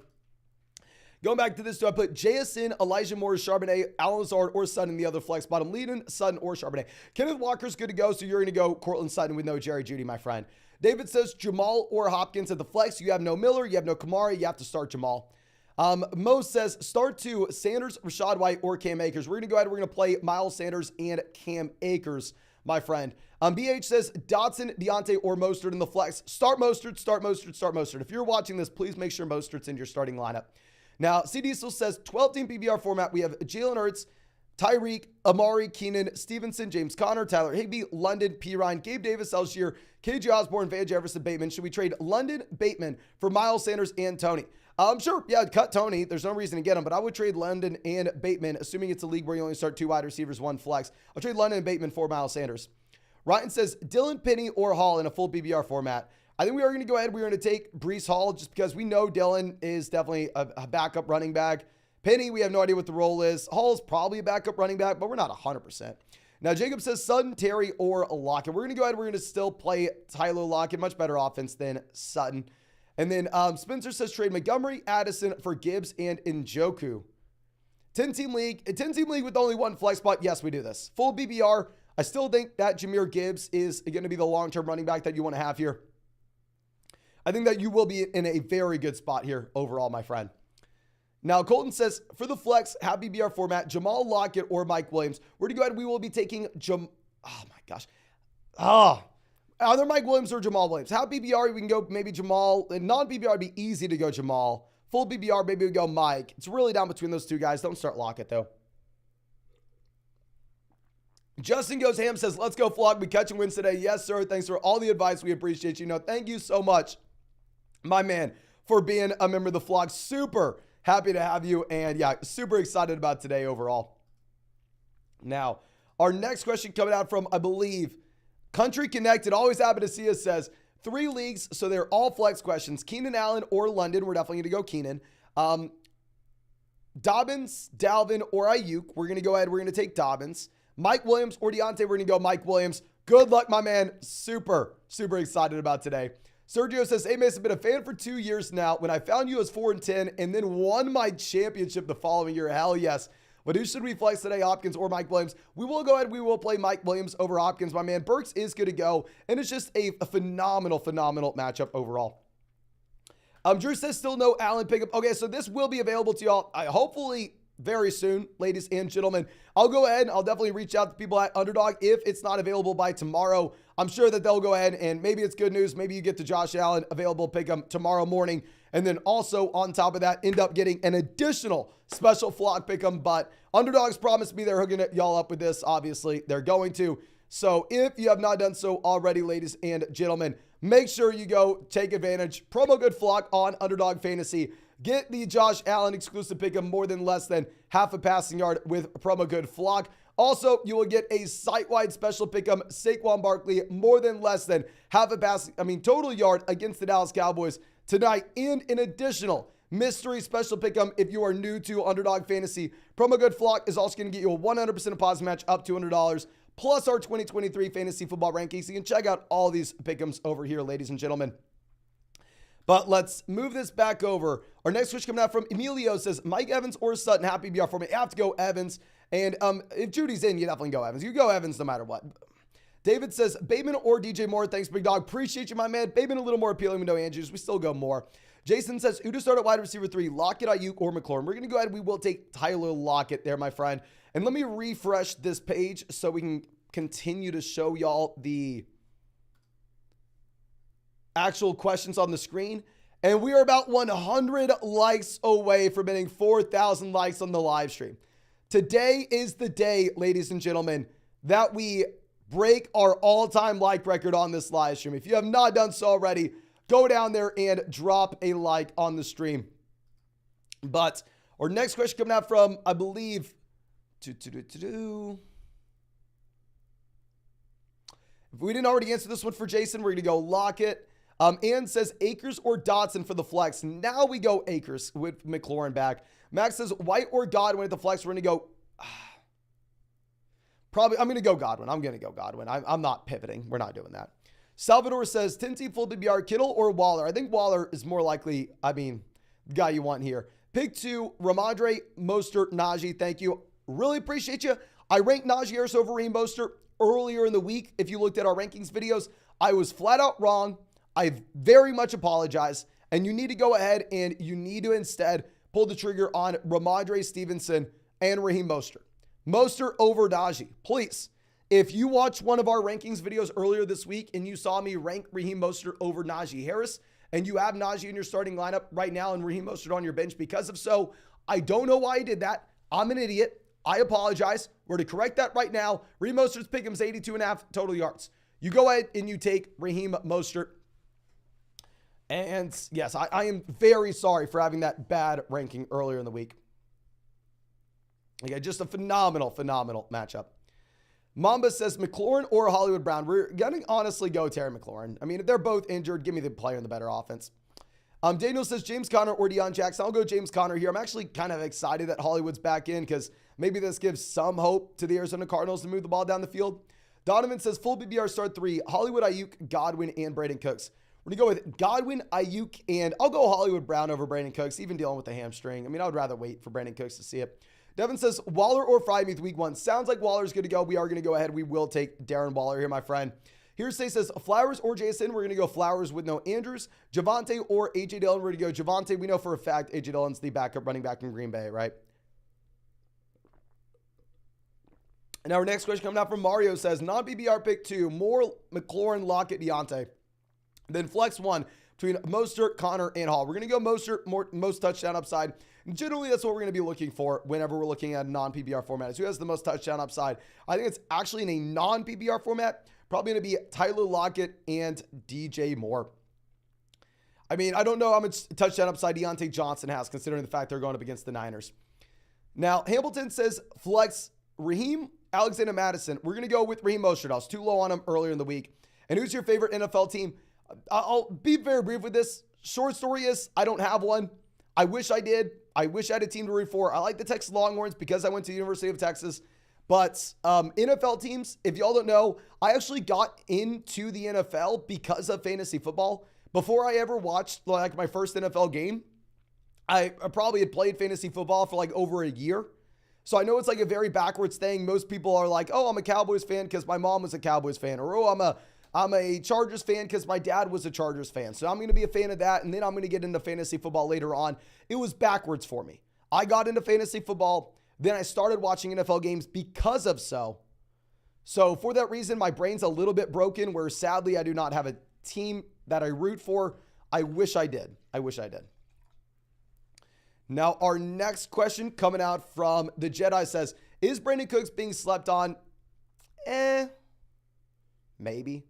Going back to this, do I put JSN, Elijah Moore, Charbonnet, Alan Lazard, or Sutton in the other flex spot? I'm leading Sutton or Charbonnet. Kenneth Walker's good to go, so you're going to go Cortland Sutton with no Jerry Jeudy, my friend. David says Jamal or Hopkins at the flex. You have no Miller, you have no Kamara, you have to start Jamal. Mo says start 2, Sanders, Rachaad White, or Cam Akers. We're going to go ahead, we're going to play Miles Sanders and Cam Akers, my friend. BH says Dotson, Deontay, or Mostert in the flex. Start Mostert, start Mostert, start Mostert. If you're watching this, please make sure Mostert's in your starting lineup. Now, C. Diesel says 12-team PPR format. We have Jalen Hurts, Tyreek, Amari, Keenan, Stevenson, James Conner, Tyler Higbee, London, P. Ryan, Gabe Davis, Elshier, KJ Osborne, Van Jefferson, Bateman. Should we trade London, Bateman for Miles Sanders and Tony? Sure. Yeah, cut Tony. There's no reason to get him, but I would trade London and Bateman, assuming it's a league where you only start 2 wide receivers, 1 flex. I'll trade London and Bateman for Miles Sanders. Ryan says Dylan, Penny, or Hall in a full BBR format. I think we are going to go ahead. We're going to take Breece Hall just because we know Dylan is definitely a backup running back. Penny, we have no idea what the role is. Hall is probably a backup running back, but we're not 100%. Now, Jacob says Sutton, Terry, or Lockett. We're going to go ahead. We're going to still play Tyler Lockett. Much better offense than Sutton. And then Spencer says trade Montgomery, Addison for Gibbs and Njoku. 10-team league with only 1 flex spot. Yes, we do this. Full BBR. I still think that Jahmyr Gibbs is going to be the long-term running back that you want to have here. I think that you will be in a very good spot here overall, my friend. Now, Colton says, for the flex, have BBR format, Jamal Lockett or Mike Williams. We're going to go ahead. We will be taking oh my gosh. Either Mike Williams or Jamal Williams. Have BBR, we can go maybe Jamal. And non-BBR would be easy to go Jamal. Full BBR, maybe we go Mike. It's really down between those 2 guys. Don't start Lockett, though. Justin Goes Ham says, let's go, Flock. We catching wins today. Yes, sir. Thanks for all the advice. We appreciate you. Thank you so much, my man, for being a member of the Flock. Super happy to have you. And yeah, super excited about today overall. Now, our next question coming out from, I believe, Country Connected. Always happy to see us. Says 3 leagues. So they're all flex questions. Keenan Allen or London. We're definitely going to go Keenan. Dobbins, Dalvin, or Ayuk. We're going to go ahead. We're going to take Dobbins. Mike Williams or Deontay. We're going to go Mike Williams. Good luck, my man. Super excited about today. Sergio says, hey, Mason, been a fan for 2 years now. When I found you as 4-10 and then won my championship the following year. Hell yes. But who should we flex today, Hopkins or Mike Williams? We will go ahead. We will play Mike Williams over Hopkins, my man. Burks is good to go. And it's just a phenomenal matchup overall. Drew says still no Allen pickup. Okay, so this will be available to y'all hopefully very soon, ladies and gentlemen. I'll go ahead and I'll definitely reach out to people at Underdog if it's not available by tomorrow. I'm sure that they'll go ahead and maybe it's good news. Maybe you get the Josh Allen available pick 'em tomorrow morning. And then also on top of that, end up getting an additional special flock pick 'em. But Underdog's promised me they're hooking y'all up with this. Obviously, they're going to. So if you have not done so already, ladies and gentlemen, make sure you go take advantage. Promo code flock on Underdog Fantasy. Get the Josh Allen exclusive pick 'em more than less than half a passing yard with promo code flock. Also, you will get a site-wide special pick 'em Saquon Barkley more than less than half a total yard against the Dallas Cowboys tonight, and an additional mystery special pick 'em if you are new to Underdog Fantasy. Promo code flock is also going to get you a 100% deposit match up to $200 plus our 2023 fantasy football rankings. You can check out all these pick 'ems over here, ladies and gentlemen. But let's move this back over. Our next switch coming out from Emilio says, Mike Evans or Sutton, happy BR for me. I have to go Evans. And if Judy's in, you definitely go Evans. You go Evans no matter what. David says, Bateman or DJ Moore. Thanks, big dog. Appreciate you, my man. Bateman a little more appealing with no Andrews. We still go Moore. Jason says, who to start at wide receiver 3, Lockett, Ayuk, or McLaurin? We're going to go ahead. We will take Tyler Lockett there, my friend. And let me refresh this page so we can continue to show y'all the actual questions on the screen. And we are about 100 likes away from hitting 4,000 likes on the live stream. Today is the day, ladies and gentlemen, that we break our all-time like record on this live stream. If you have not done so already, go down there and drop a like on the stream. But our next question coming out from, I believe, if we didn't already answer this one for Jason, we're going to go Lockett. Ann says Akers or Dotson for the flex. Now we go Akers with McLaurin back. Max says White or Godwin at the flex. We're going to go probably, I'm going to go Godwin. I'm not pivoting. We're not doing that. Salvador says 10-team full PPR, Kittle or Waller. I think Waller is more likely, the guy you want here. Pick 2, Ramondre, Mostert, Najee. Thank you. Really appreciate you. I ranked Najee Harris over Raheem Mostert earlier in the week. If you looked at our rankings videos, I was flat out wrong. I very much apologize. And you need to go ahead and you need to instead pull the trigger on Ramondre Stevenson and Raheem Mostert. Mostert over Najee. Please. If you watched one of our rankings videos earlier this week and you saw me rank Raheem Mostert over Najee Harris, and you have Najee in your starting lineup right now and Raheem Mostert on your bench because of so, I don't know why I did that. I'm an idiot. I apologize. We're to correct that right now. Raheem Mostert's pick'em's 82.5 total yards. You go ahead and you take Raheem Mostert. And yes, I am very sorry for having that bad ranking earlier in the week. Okay, just a phenomenal matchup. Mamba says McLaurin or Hollywood Brown. We're going to honestly go Terry McLaurin. I mean, if they're both injured, give me the player in the better offense. Daniel says James Conner or Deion Jackson. I'll go James Conner here. I'm actually kind of excited that Hollywood's back in because maybe this gives some hope to the Arizona Cardinals to move the ball down the field. Donovan says full BBR start 3. Hollywood, Ayuk, Godwin, and Brandon Cooks. We're going to go with Godwin, Ayuk, and I'll go Hollywood Brown over Brandon Cooks, even dealing with the hamstring. I mean, I would rather wait for Brandon Cooks to see it. Devin says Waller or Freiermuth week 1. Sounds like Waller's good to go. We are going to go ahead. We will take Darren Waller here, my friend. Hearsay says Flowers or JSN. We're going to go Flowers with no Andrews. Javonte or A.J. Dillon. We're going to go Javonte. We know for a fact A.J. Dillon's the backup running back in Green Bay, right? And our next question coming out from Mario says, non-BBR pick 2, more McLaurin, Lockett, Deontay. Then flex 1 between Mostert, Connor, and Hall. We're going to go Mostert, most touchdown upside. And generally, that's what we're going to be looking for whenever we're looking at a non-PBR format. Is who has the most touchdown upside? I think it's actually in a non-PBR format. Probably going to be Tyler Lockett and DJ Moore. I mean, I don't know how much touchdown upside Deontay Johnson has, considering the fact they're going up against the Niners. Now, Hamilton says flex Raheem, Alexander Madison. We're going to go with Raheem Mostert. I was too low on him earlier in the week. And who's your favorite NFL team? I'll be very brief with this. Short story is I don't have one. I wish I did. I wish I had a team to root for. I like the Texas Longhorns because I went to the University of Texas. But NFL teams, if y'all don't know, I actually got into the NFL because of fantasy football. Before I ever watched like my first NFL game, I probably had played fantasy football for like over a year. So I know it's like a very backwards thing. Most people are like, oh, I'm a Cowboys fan because my mom was a Cowboys fan. Or, oh, I'm a Chargers fan because my dad was a Chargers fan. So I'm going to be a fan of that. And then I'm going to get into fantasy football later on. It was backwards for me. I got into fantasy football. Then I started watching NFL games because of so. So for that reason, my brain's a little bit broken where sadly I do not have a team that I root for. I wish I did. Now our next question coming out from the Jedi says, is Brandon Cooks being slept on? Maybe.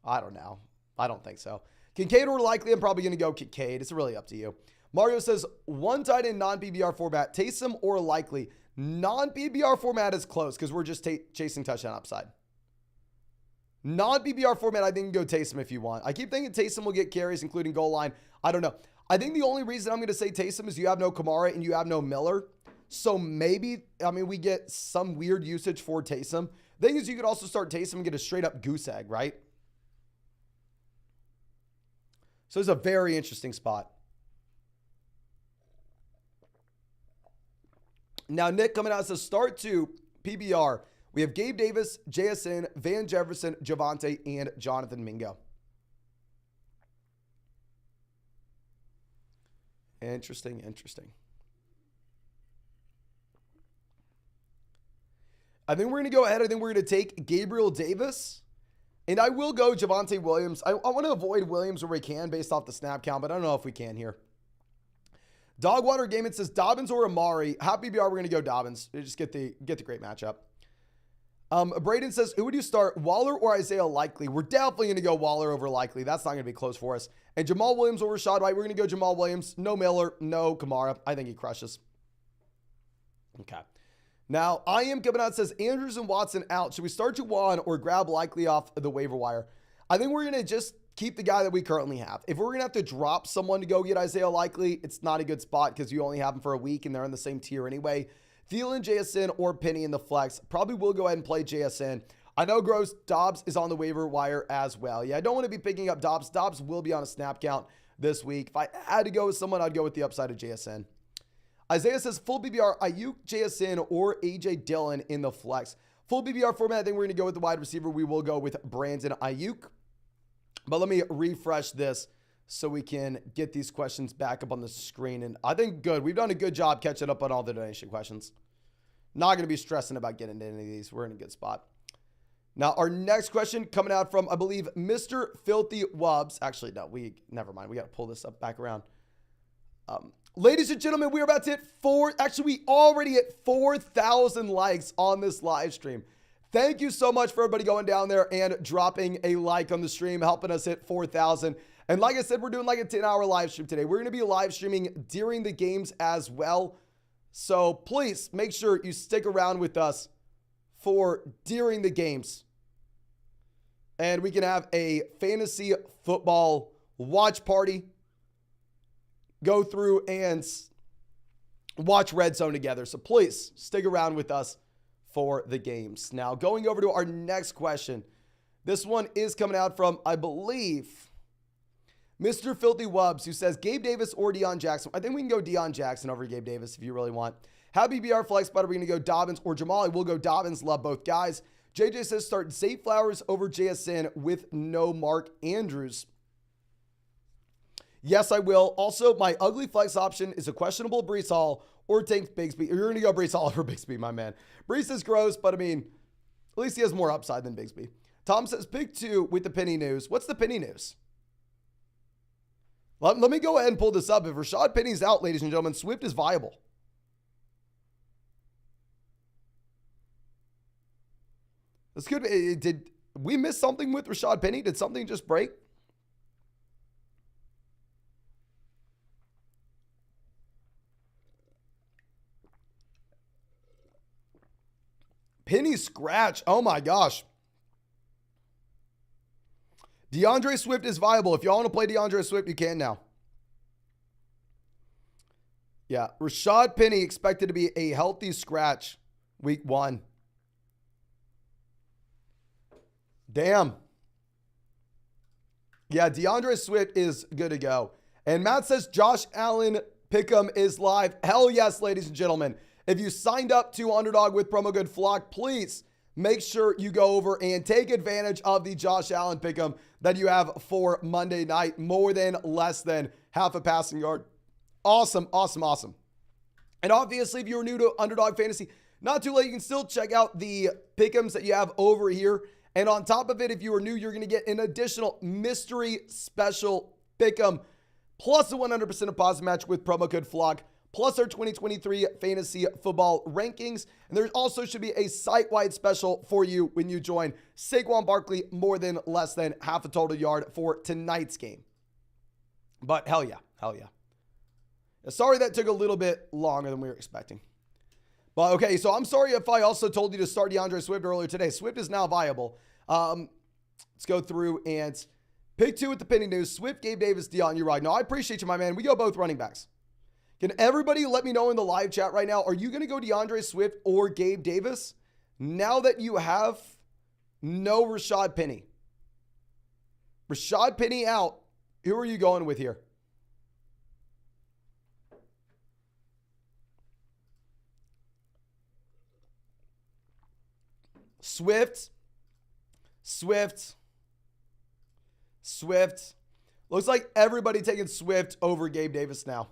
I don't know. I don't think so. Kincaid or Likely? I'm probably going to go Kincaid. It's really up to you. Mario says, one tight end non-PBR format, Taysom or Likely? Non-PBR format is close because we're just chasing touchdown upside. Non-PBR format, I think you can go Taysom if you want. I keep thinking Taysom will get carries, including goal line. I don't know. I think the only reason I'm going to say Taysom is you have no Kamara and you have no Miller. So maybe, we get some weird usage for Taysom. The thing is, you could also start Taysom and get a straight up goose egg, right? So it's a very interesting spot. Now, Nick coming out says start 2 PBR. We have Gabe Davis, JSN, Van Jefferson, Javonte, and Jonathan Mingo. Interesting. I think we're going to go ahead. I think we're going to take Gabriel Davis. And I will go Javonte Williams. I want to avoid Williams where we can based off the snap count, but I don't know if we can here. Dogwater Gaming says Dobbins or Amari. Happy BR, we're going to go Dobbins. Just get the great matchup. Braden says, who would you start, Waller or Isaiah Likely? We're definitely going to go Waller over Likely. That's not going to be close for us. And Jamal Williams over Rashad White. We're going to go Jamal Williams. No Miller, no Kamara. I think he crushes. Okay. Now, I am coming out, says Andrews and Watson out. Should we start Juwan or grab Likely off the waiver wire? I think we're going to just keep the guy that we currently have. If we're going to have to drop someone to go get Isaiah Likely, it's not a good spot because you only have him for a week and they're in the same tier anyway. Thielen, JSN, or Penny in the flex. Probably will go ahead and play JSN. I know Gross Dobbs is on the waiver wire as well. Yeah, I don't want to be picking up Dobbs. Dobbs will be on a snap count this week. If I had to go with someone, I'd go with the upside of JSN. Isaiah says full BBR, Ayuk, JSN, or AJ Dillon in the flex. Full BBR format, I think we're going to go with the wide receiver. We will go with Brandon Ayuk. But let me refresh this so we can get these questions back up on the screen. And I think good. We've done a good job catching up on all the donation questions. Not going to be stressing about getting into any of these. We're in a good spot. Now, our next question coming out from, I believe, Mr. Filthy Wubs. Actually, no, never mind. We got to pull this up back around. Ladies and gentlemen, we are about to hit we already hit 4,000 likes on this live stream. Thank you so much for everybody going down there and dropping a like on the stream, helping us hit 4,000. And like I said, we're doing like a 10-hour live stream today. We're going to be live streaming during the games as well. So please make sure you stick around with us for during the games. And we can have a fantasy football watch party. Go through and watch Red Zone together. So please stick around with us for the games. Now, going over to our next question. This one is coming out from, I believe, Mr. Filthy Wubbs, who says Gabe Davis or Deion Jackson. I think we can go Deion Jackson over Gabe Davis if you really want. How BBR flex, but are we going to go Dobbins or Jamal? We'll go Dobbins. Love both guys. JJ says start Zay Flowers over JSN with no Mark Andrews. Yes, I will. Also, my ugly flex option is a questionable Breece Hall or Tank Bigsby. You're going to go Breece Hall over Bigsby, my man. Breece is gross, but I mean, at least he has more upside than Bigsby. Tom says pick 2 with the Penny news. What's the Penny news? Let me go ahead and pull this up. If Rashad Penny's out, ladies and gentlemen, Swift is viable. This could be, did we miss something with Rashad Penny? Did something just break? Penny scratch. Oh my gosh. DeAndre Swift is viable. If y'all want to play DeAndre Swift, you can now. Yeah. Rashad Penny expected to be a healthy scratch week 1. Damn. Yeah, DeAndre Swift is good to go. And Matt says Josh Allen Pick'em is live. Hell yes, ladies and gentlemen. If you signed up to Underdog with promo code FLOCK, please make sure you go over and take advantage of the Josh Allen Pick'em that you have for Monday night. More than less than half a passing yard. Awesome, awesome, awesome. And obviously, if you're new to Underdog Fantasy, not too late. You can still check out the Pick'ems that you have over here. And on top of it, if you are new, you're going to get an additional mystery special Pick'em plus a 100% deposit match with promo code FLOCK. Plus our 2023 fantasy football rankings. And there also should be a site-wide special for you when you join Saquon Barkley more than less than half a total yard for tonight's game. But hell yeah, hell yeah. Sorry that took a little bit longer than we were expecting. But okay, so I'm sorry if I also told you to start DeAndre Swift earlier today. Swift is now viable. Let's go through and pick 2 with the Penny news. Swift, Gabe Davis, Deion, you're right. No, I appreciate you, my man. We go both running backs. Can everybody let me know in the live chat right now, are you going to go DeAndre Swift or Gabe Davis now that you have no Rashad Penny? Rashad Penny out. Who are you going with here? Swift. Looks like everybody taking Swift over Gabe Davis now.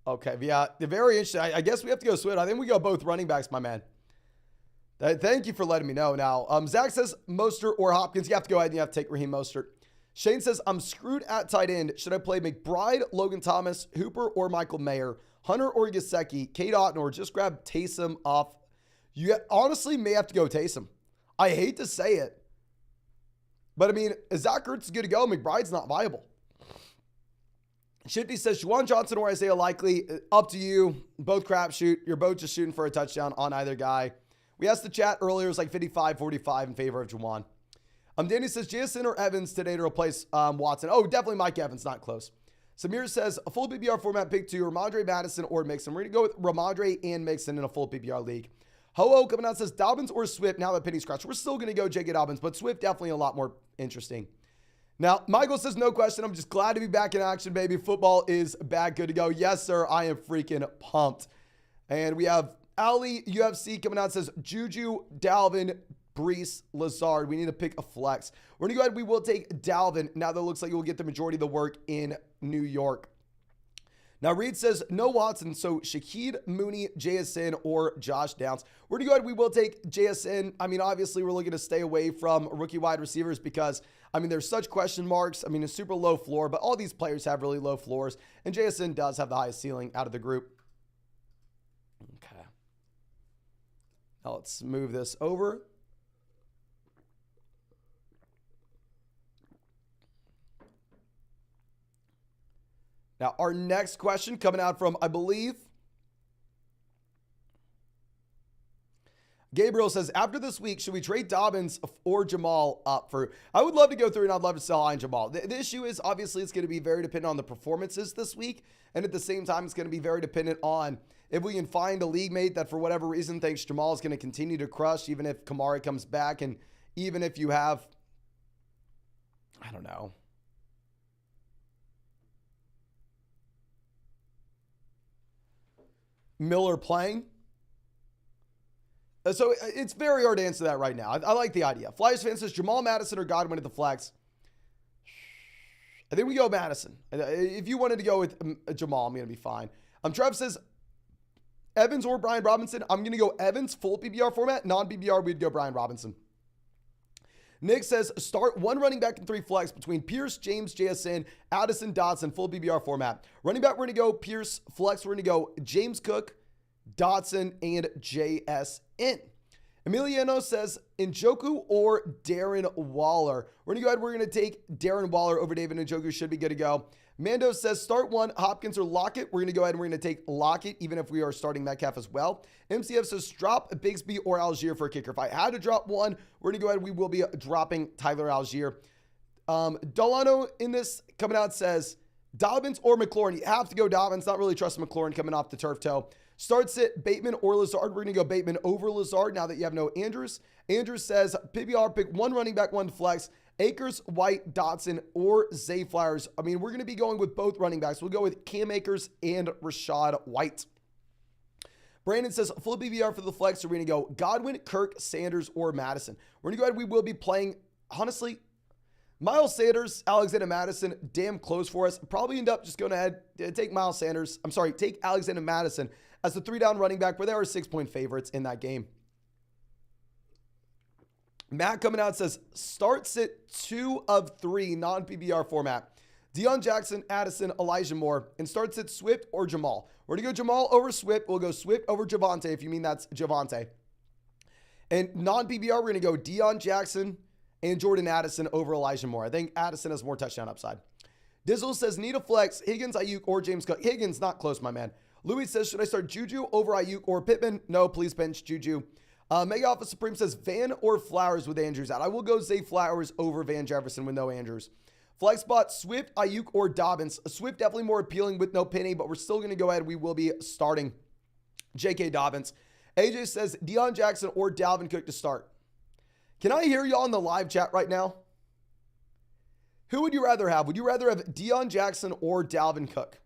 Okay, yeah, very interesting. I guess we have to go Swift. I think we go both running backs, my man. Thank you for letting me know. Now, Zach says Mostert or Hopkins. You have to go ahead and you have to take Raheem Mostert. Shane says, I'm screwed at tight end. Should I play McBride, Logan Thomas, Hooper, or Michael Mayer? Hunter or Gesicki? Kate Otten, or just grab Taysom off? You honestly may have to go Taysom. I hate to say it. But, I mean, Zach Ertz is good to go. McBride's not viable. Shifty says, Juwan Johnson or Isaiah Likely, up to you. Both crapshoot. You're both just shooting for a touchdown on either guy. We asked the chat earlier. It was like 55-45 in favor of Juwan. Danny says, JSN or Evans today to replace Watson. Oh, definitely Mike Evans. Not close. Samir says, a full PPR format pick 2, Ramondre Madison or Mixon. We're going to go with Ramondre and Mixon in a full PPR league. Ho-Oh coming out says, Dobbins or Swift now that Penny scratch. We're still going to go J.K. Dobbins, but Swift definitely a lot more interesting. Now, Michael says, no question. I'm just glad to be back in action, baby. Football is back. Good to go. Yes, sir. I am freaking pumped. And we have Ali UFC coming out, says, Juju, Dalvin, Breece, Lazard. We need to pick a flex. We're going to go ahead. We will take Dalvin. Now that looks like we'll get the majority of the work in New York. Now, Reed says no Watson, so Shaquille Mooney, JSN, or Josh Downs. We're going to go ahead. We will take JSN. I mean, obviously, we're looking to stay away from rookie wide receivers because, I mean, there's such question marks. I mean, a super low floor, but all these players have really low floors, and JSN does have the highest ceiling out of the group. Okay. Now, let's move this over. Now, our next question coming out from, I believe, Gabriel says, after this week, should we trade Dobbins or Jamal up for? I would love to go through and I'd love to sell high on Jamal. The issue is, obviously, it's going to be very dependent on the performances this week. And at the same time, it's going to be very dependent on if we can find a league mate that, for whatever reason, thinks Jamal is going to continue to crush, even if Kamara comes back. And even if you have, I don't know, Miller playing. So it's very hard to answer that right now. I like the idea. Flyers fan says Jamal Madison or Godwin at the flex. I think we go Madison. If you wanted to go with Jamal, I'm going to be fine. Trev says Evans or Brian Robinson. I'm going to go Evans, full PPR format. Non-PPR, we'd go Brian Robinson. Nick says start one running back and 3 flex between Pierce, James, JSN, Addison, Dotson, full PPR format. Running back, we're going to go Pierce. Flex, we're going to go James Cook, Dotson, and JSN. Emiliano says Njoku or Darren Waller. We're going to go ahead. We're going to take Darren Waller over David Njoku. Should be good to go. Mando says start one, Hopkins or Lockett. We're going to go ahead and we're going to take Lockett, even if we are starting Metcalf as well. MCF says drop Bigsby or Algier for a kicker. If I had to drop one, we're going to go ahead. We will be dropping Tyler Algier. Delano in this coming out says Dobbins or McLaurin. You have to go Dobbins. Not really trusting McLaurin coming off the turf toe. Starts it Bateman or Lazard. We're going to go Bateman over Lazard now that you have no Andrews. Andrews says PPR, pick one running back, one flex. Akers, White, Dotson, or Zay Flowers. I mean, we're going to be going with both running backs. We'll go with Cam Akers and Rashad White. Brandon says full PPR for the flex. So we're going to go Godwin, Kirk, Sanders, or Madison. We're going to go ahead. We will be playing, honestly, Miles Sanders, Alexander Madison, damn close for us. Probably end up just going ahead, take Miles Sanders. I'm sorry, take Alexander Madison as the 3-down running back, where they are 6-point favorites in that game. Matt coming out says, start sit 2 of 3 non-PPR format. Deion Jackson, Addison, Elijah Moore, and start sit Swift or Jamal. We're going to go Jamal over Swift. We'll go Swift over Javonte, if you mean that's Javonte. And non-PPR, we're going to go Deion Jackson and Jordan Addison over Elijah Moore. I think Addison has more touchdown upside. Dizzle says, need a flex, Higgins, Ayuk, or James Cook. Higgins, not close, my man. Louis says, should I start Juju over Ayuk or Pittman? No, please bench Juju. Mega Alpha Supreme says Van or Flowers with Andrews out. I will go Zay Flowers over Van Jefferson with no Andrews. Flex spot, Swift, Ayuk, or Dobbins. Swift definitely more appealing with no Penny, but we're still going to go ahead. We will be starting J.K. Dobbins. AJ says Deion Jackson or Dalvin Cook to start. Can I hear y'all in the live chat right now? Who would you rather have? Would you rather have Deion Jackson or Dalvin Cook?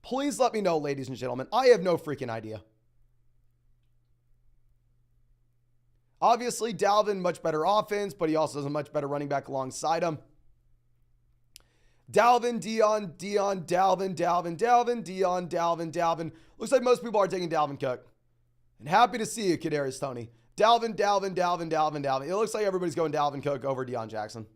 Please let me know, ladies and gentlemen. I have no freaking idea. Obviously, Dalvin, much better offense, but he also has a much better running back alongside him. Dalvin, Deion, Dalvin, Deion, Dalvin. Looks like most people are taking Dalvin Cook. And happy to see you, Kadarius Toney. Dalvin. It looks like everybody's going Dalvin Cook over Deion Jackson.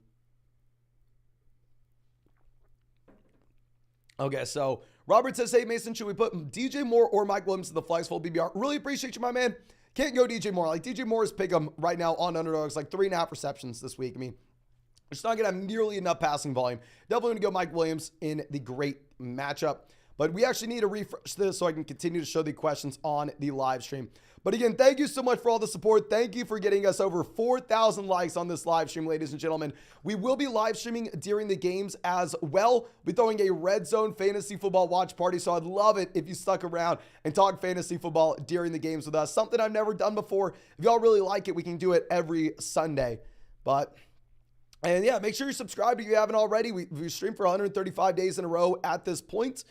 Okay, so Robert says, hey, Mason, should we put DJ Moore or Mike Williams in the flex full BBR? Really appreciate you, my man. Can't go DJ Moore. Like, DJ Moore's pick him right now on Underdogs, like 3.5 receptions this week. I mean, it's not going to have nearly enough passing volume. Definitely going to go Mike Williams in the great matchup. But we actually need to refresh this so I can continue to show the questions on the live stream. But again, thank you so much for all the support. Thank you for getting us over 4,000 likes on this live stream, ladies and gentlemen. We will be live streaming during the games as well. We're throwing a Red Zone Fantasy Football watch party, so I'd love it if you stuck around and talk fantasy football during the games with us. Something I've never done before. If y'all really like it, we can do it every Sunday. And yeah, make sure you subscribe if you haven't already. We stream for 135 days in a row at this point.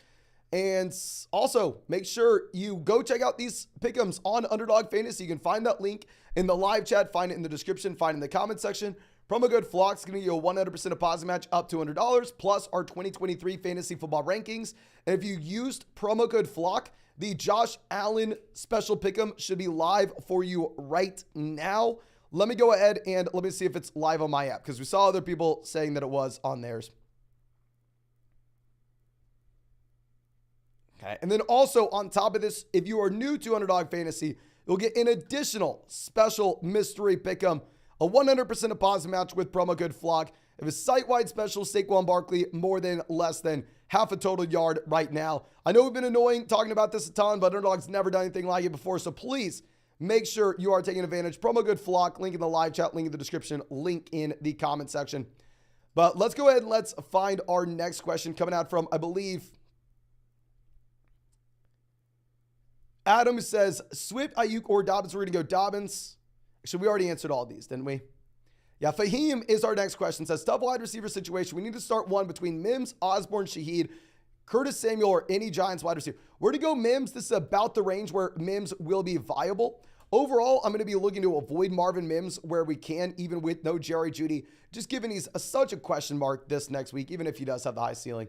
And also, make sure you go check out these pick'ems on Underdog Fantasy. You can find that link in the live chat, find it in the description, find it in the comment section. Promo code FLOCK's going to give you a 100% deposit match up to $100 plus our 2023 fantasy football rankings. And if you used promo code FLOCK, the Josh Allen special pick'em should be live for you right now. Let me go ahead and let me see if it's live on my app because we saw other people saying that it was on theirs. Okay, and then also on top of this, if you are new to Underdog Fantasy, you'll get an additional special mystery pick'em, a 100% deposit match with promo code FLOCK. If a site-wide special, Saquon Barkley, more than less than half a total yard right now. I know we've been annoying talking about this a ton, but Underdog's never done anything like it before, so please make sure you are taking advantage. Promo code FLOCK, link in the live chat, link in the description, link in the comment section. But let's go ahead and let's find our next question coming out from, I believe, Adam says, Swift, Ayuk, or Dobbins. We're going to go Dobbins. Actually, we already answered all of these, didn't we? Yeah, Fahim is our next question. Says, tough wide receiver situation. We need to start one between Mims, Osborne, Shaheed, Curtis Samuel, or any Giants wide receiver. We're going to go Mims. This is about the range where Mims will be viable. Overall, I'm going to be looking to avoid Marvin Mims where we can, even with no Jerry Jeudy, just given he's such a question mark this next week, even if he does have the high ceiling.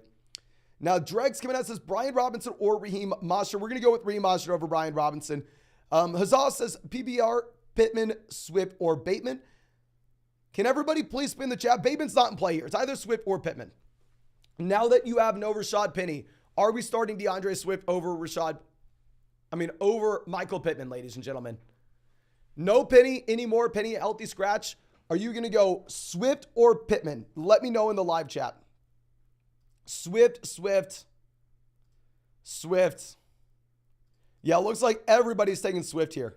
Now, Dreg's coming out, says Brian Robinson or Raheem Mostert. We're going to go with Raheem Mostert over Brian Robinson. Hazaz says PBR, Pittman, Swift, or Bateman. Can everybody please spin the chat? Bateman's not in play here. It's either Swift or Pittman. Now that you have no Rashad Penny, are we starting DeAndre Swift over over Michael Pittman, ladies and gentlemen? No Penny anymore. Penny, a healthy scratch. Are you going to go Swift or Pittman? Let me know in the live chat. Swift. Yeah, it looks like everybody's taking Swift here.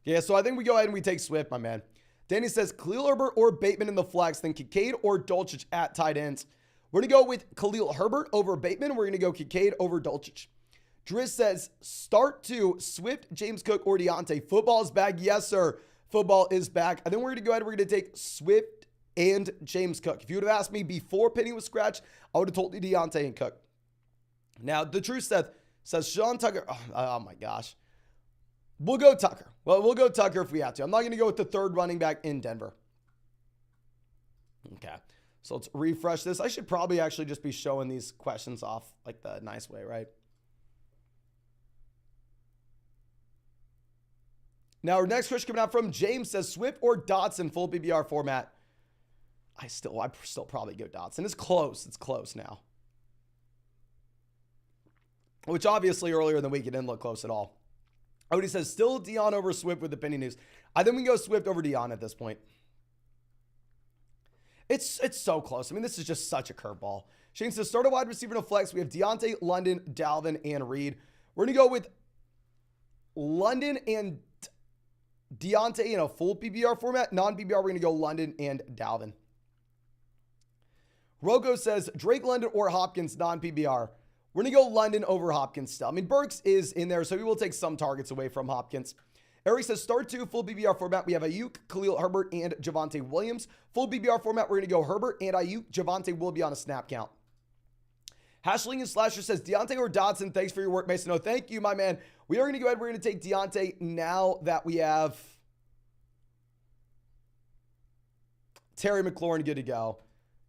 Yeah, so I think we go ahead and we take Swift, my man. Danny says Khalil Herbert or Bateman in the flex, then Kincaid or Dulcich at tight ends. We're going to go with Khalil Herbert over Bateman. We're going to go Kincaid over Dulcich. Driz says start to Swift, James Cook, or Deontay. Football is back. Yes, sir. Football is back. I think we're going to go ahead and we're going to take Swift and James Cook. If you would have asked me before Penny was scratched, I would have told you Deontay and Cook. Now, the truth says Sean Tucker. Oh my gosh. We'll go Tucker. Well, we'll go Tucker if we have to. I'm not going to go with the third running back in Denver. Okay. So let's refresh this. I should probably actually just be showing these questions off like the nice way, right? Now, our next question coming out from James says Swift or Dotson full PPR format. I still probably go Dotson. It's close. It's close now. Which obviously earlier in the week it didn't look close at all. Odie says still Dion over Swift with the Penny news. I think we can go Swift over Dion at this point. It's so close. I mean, this is just such a curveball. Shane says start a wide receiver in a flex. We have Deontay, London, Dalvin, and Reed. We're going to go with London and Deontay in a full PPR format. Non-PPR, we're going to go London and Dalvin. Rogo says Drake London or Hopkins non-PPR. We're going to go London over Hopkins still. I mean, Burks is in there, so we will take some targets away from Hopkins. Eric says start two, full PPR format. We have Ayuk, Khalil Herbert, and Javonte Williams. Full PPR format, we're going to go Herbert and Ayuk. Javonte will be on a snap count. Hashling and Slasher says Deontay or Dotson. Thanks for your work, Mason. No, thank you, my man. We are going to go ahead. We're going to take Deontay now that we have Terry McLaurin good to go.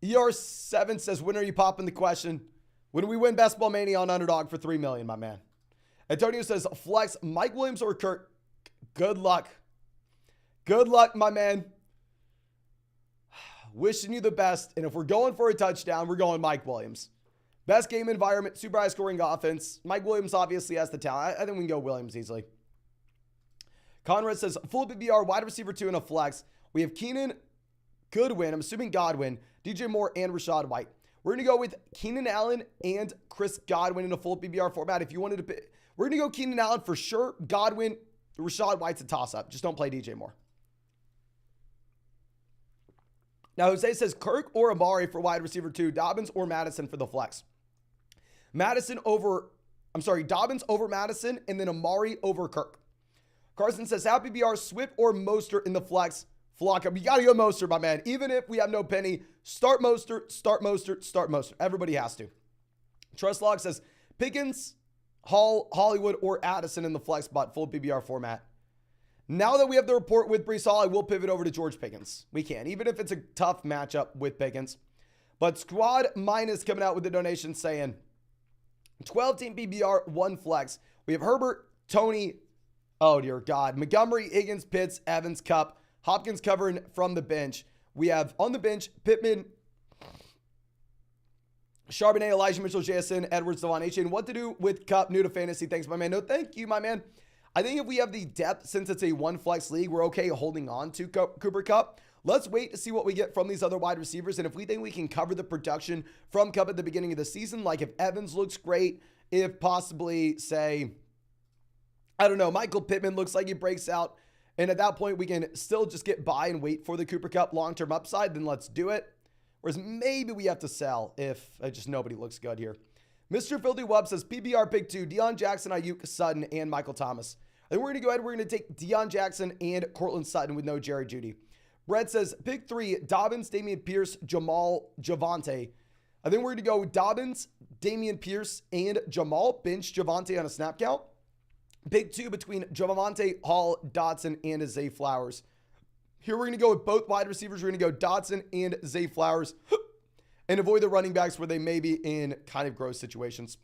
ER7 says, when are you popping the question? When we win Best Ball Mania on Underdog for $3 million, my man. Antonio says, flex Mike Williams or Kirk. Good luck. Good luck, my man. Wishing you the best. And if we're going for a touchdown, we're going Mike Williams. Best game environment, super high scoring offense. Mike Williams obviously has the talent. I think we can go Williams easily. Conrad says, full PPR, wide receiver 2 and a flex. We have Keenan, Goodwin, I'm assuming Godwin, DJ Moore, and Rashad White. We're going to go with Keenan Allen and Chris Godwin in a full PPR format. If you wanted to pick, we're going to go Keenan Allen for sure. Godwin, Rashad White's a toss-up. Just don't play DJ Moore. Now, Jose says Kirk or Amari for wide receiver 2, Dobbins or Madison for the flex. Dobbins over Madison, and then Amari over Kirk. Carson says, happy BR, Swift or Mostert in the flex. Flock up. You got to go Mostert, my man. Even if we have no Penny, start Mostert. Everybody has to. Trustlog says Pickens, Hall, Hollywood, or Addison in the flex spot, full PBR format. Now that we have the report with Breece Hall, I will pivot over to George Pickens. We can, even if it's a tough matchup with Pickens. But Squad Minus coming out with the donation saying 12-team PPR, 1 flex. We have Herbert, Tony, oh dear God, Montgomery, Higgins, Pitts, Evans, Kupp, Hopkins covering from the bench. We have on the bench Pittman, Charbonnet, Elijah Mitchell, JSN, Edwards, Devon Achane. What to do with Kupp? New to fantasy. Thanks, my man. No, thank you, my man. I think if we have the depth, since it's a 1 flex league, we're okay holding on to Cooper Kupp. Let's wait to see what we get from these other wide receivers. And if we think we can cover the production from Kupp at the beginning of the season, like if Evans looks great, if possibly, say, I don't know, Michael Pittman looks like he breaks out, and at that point we can still just get by and wait for the Cooper Kupp long-term upside, then let's do it. Whereas maybe we have to sell if just nobody looks good here. Mr. Filthy Wub says, PBR pick 2, Deion Jackson, Ayuk, Sutton, and Michael Thomas. I think we're going to go ahead. We're going to take Deion Jackson and Cortland Sutton with no Jerry Jeudy. Brett says, pick 3, Dobbins, Damian Pierce, Jamal, Javonte. I think we're going to go Dobbins, Damian Pierce, and Jamal. Bench Javonte on a snap count. Pick 2 between Javonte, Hall, Dotson, and Zay Flowers. Here we're going to go with both wide receivers. We're going to go Dotson and Zay Flowers and avoid the running backs where they may be in kind of gross situations.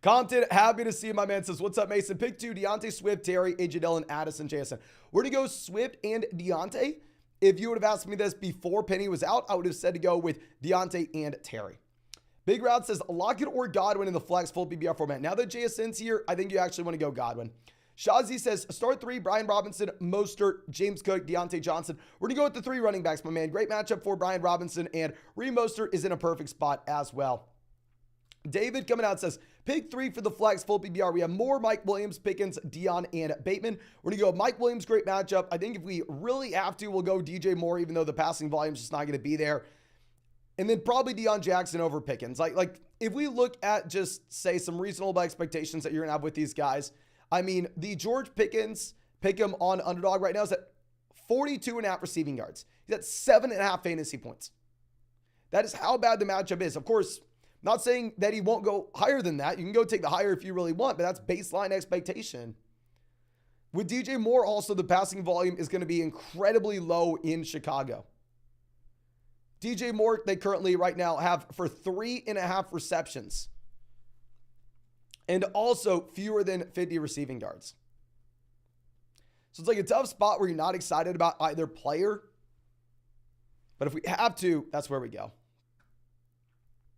Compton, happy to see you, my man. Says, what's up, Mason? Pick 2, Deontay Swift, Terry, AJ Dillon, Addison, JSN. We're going to go Swift and Deontay. If you would have asked me this before Penny was out, I would have said to go with Deontay and Terry. Big Route says, Lockett or Godwin in the flex full PBR format. Now that JSN's here, I think you actually want to go Godwin. Shazi says, start 3, Brian Robinson, Mostert, James Cook, Deontay Johnson. We're going to go with the 3 running backs, my man. Great matchup for Brian Robinson, and Reed Mostert is in a perfect spot as well. David coming out says, pick 3 for the flex full PBR. We have Moore, Mike Williams, Pickens, Dion, and Bateman. We're going to go Mike Williams, great matchup. I think if we really have to, we'll go DJ Moore, even though the passing volume is just not going to be there. And then probably Deion Jackson over Pickens. Like if we look at just, say, some reasonable expectations that you're going to have with these guys, I mean, the George Pickens pick him on Underdog right now is at 42.5 receiving yards. He's at 7.5 fantasy points. That is how bad the matchup is. Of course, not saying that he won't go higher than that. You can go take the higher if you really want, but that's baseline expectation. With DJ Moore, also, the passing volume is going to be incredibly low in Chicago. DJ Moore, they currently right now have for 3.5 receptions. And also fewer than 50 receiving yards. So it's like a tough spot where you're not excited about either player. But if we have to, that's where we go.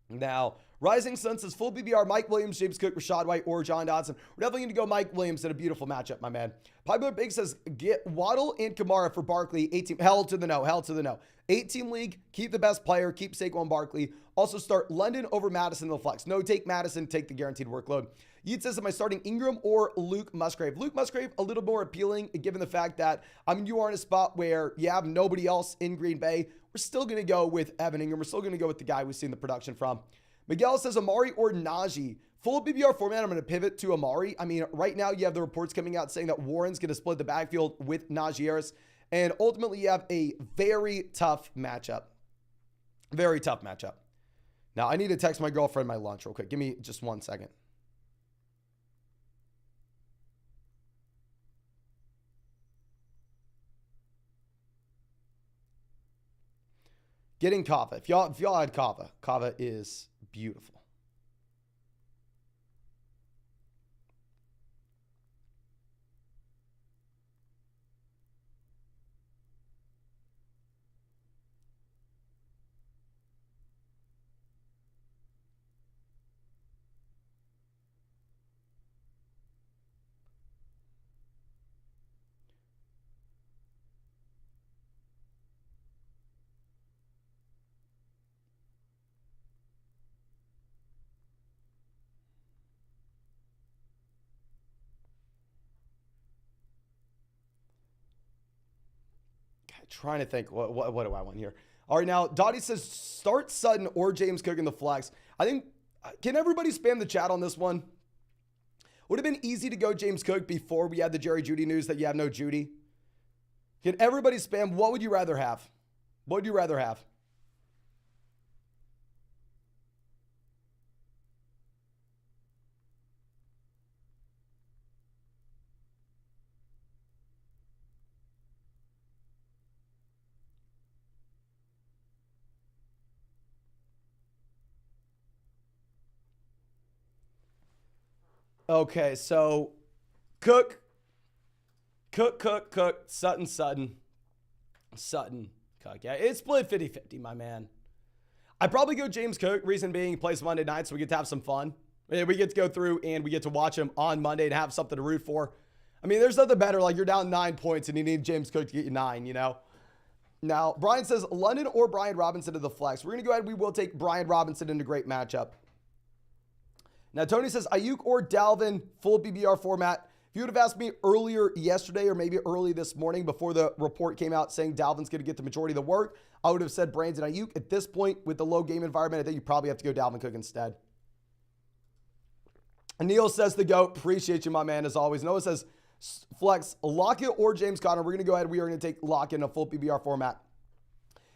Now, Rising Sun says full PBR, Mike Williams, James Cook, Rashad White, or John Dodson. We're definitely going to go Mike Williams in a beautiful matchup, my man. Popular Big says get Waddle and Kamara for Barkley. 8-team, hell to the no, hell to the no. 8-team league, keep the best player, keep Saquon Barkley. Also start London over Madison in the flex. No, take Madison, take the guaranteed workload. Yeet says, am I starting Ingram or Luke Musgrave? Luke Musgrave, a little more appealing given the fact that, you are in a spot where you have nobody else in Green Bay. We're still going to go with Evan Ingram. We're still going to go with the guy we've seen the production from. Miguel says Amari or Najee. Full PPR format, I'm going to pivot to Amari. I mean, right now you have the reports coming out saying that Warren's going to split the backfield with Najee Harris. And ultimately you have a very tough matchup. Very tough matchup. Now I need to text my girlfriend my lunch real quick. Give me just 1 second. Getting kava. If y'all had kava, kava is beautiful. Trying to think, what do I want here? All right, now, Dottie says, start Sutton or James Cook in the flex. I think, can everybody spam the chat on this one? Would have been easy to go James Cook before we had the Jerry Jeudy news that you have no Jeudy. Can everybody spam? What would you rather have? What would you rather have? Okay, so Cook, Sutton, Cook. Yeah, it's split 50-50, my man. I'd probably go James Cook, reason being he plays Monday night, so we get to have some fun. We get to go through and we get to watch him on Monday and have something to root for. I mean, there's nothing better. Like, you're down 9 points and you need James Cook to get you 9, you know? Now, Brian says London or Brian Robinson to the flex. We're going to go ahead. We will take Brian Robinson in a great matchup. Now, Tony says Ayuk or Dalvin, full PPR format. If you would have asked me earlier yesterday or maybe early this morning before the report came out saying Dalvin's going to get the majority of the work, I would have said Brandon Ayuk. At this point, with the low game environment, I think you probably have to go Dalvin Cook instead. And Neil says the GOAT. Appreciate you, my man, as always. Noah says flex Lockett or James Conner. We're going to go ahead. We are going to take Lockett in a full PPR format.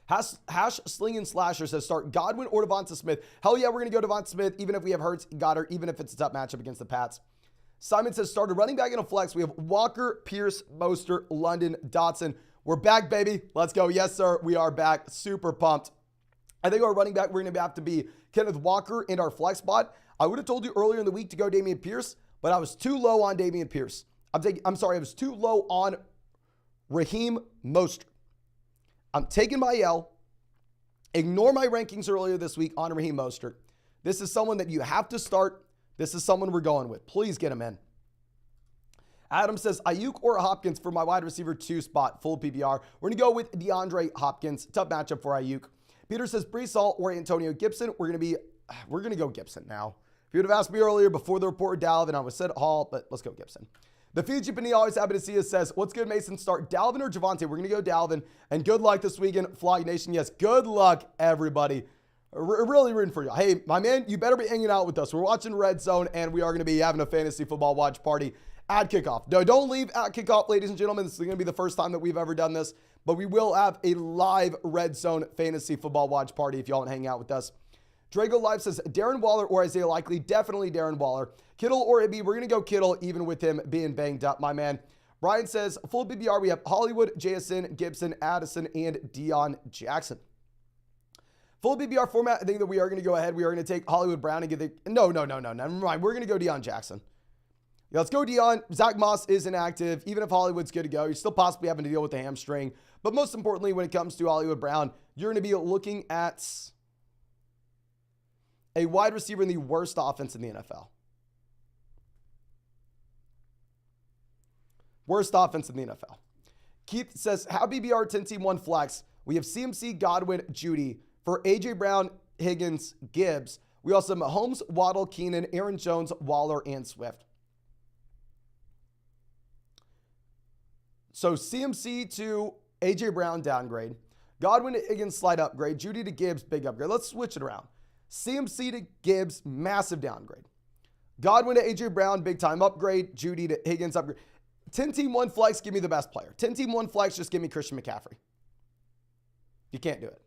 Hash Sling and Slasher says start Godwin or Devonta Smith. Hell yeah, we're going to go Devonta Smith, even if we have Hurts, Goddard, even if it's a tough matchup against the Pats. Simon says start a running back in a flex. We have Walker, Pierce, Mostert, London, Dotson. We're back, baby. Let's go. Yes, sir. We are back. Super pumped. I think our running back, we're going to have to be Kenneth Walker in our flex spot. I would have told you earlier in the week to go Dameon Pierce, but I was too low on Dameon Pierce. I was too low on Raheem Mostert. I'm taking my L. Ignore my rankings earlier this week on Raheem Mostert. This is someone that you have to start. This is someone we're going with. Please get him in. Adam says Ayuk or Hopkins for my wide receiver 2 spot, full PPR. We're going to go with DeAndre Hopkins. Tough matchup for Ayuk. Peter says Breece Hall or Antonio Gibson. We're going to go Gibson now. If you would have asked me earlier before the report with Dalvin, I would have said Hall, but let's go Gibson. The Fiji Panini always happy to see us says, what's good, Mason? Start Dalvin or Javonte? We're going to go Dalvin. And good luck this weekend, Fly Nation. Yes, good luck, everybody. Really rooting for you. Hey, my man, you better be hanging out with us. We're watching Red Zone, and we are going to be having a fantasy football watch party at kickoff. No, don't leave at kickoff, ladies and gentlemen. This is going to be the first time that we've ever done this, but we will have a live Red Zone fantasy football watch party if y'all want to hang out with us. Drago Live says Darren Waller or Isaiah Likely. Definitely Darren Waller. Kittle or Ibby. We're going to go Kittle even with him being banged up, my man. Brian says full PPR. We have Hollywood, JSN, Gibson, Addison, and Deion Jackson. Full PPR format. I think that we are going to go ahead. We are going to take Hollywood Brown and get the... No. Never mind. We're going to go Deion Jackson. Yeah, let's go Deion. Zach Moss is inactive. Even if Hollywood's good to go, you're still possibly having to deal with the hamstring. But most importantly, when it comes to Hollywood Brown, you're going to be looking at a wide receiver in the worst offense in the NFL. Worst offense in the NFL. Keith says, how BBR 10-team 1 flex? We have CMC, Godwin, Judy. For A.J. Brown, Higgins, Gibbs. We also have Mahomes, Waddle, Keenan, Aaron Jones, Waller, and Swift. So CMC to A.J. Brown, downgrade. Godwin to Higgins, slight upgrade. Judy to Gibbs, big upgrade. Let's switch it around. CMC to Gibbs, massive downgrade. Godwin to A.J. Brown, big time upgrade. Judy to Higgins, upgrade. 10-team 1 flex, give me the best player. 10-team 1 flex, just give me Christian McCaffrey. You can't do it.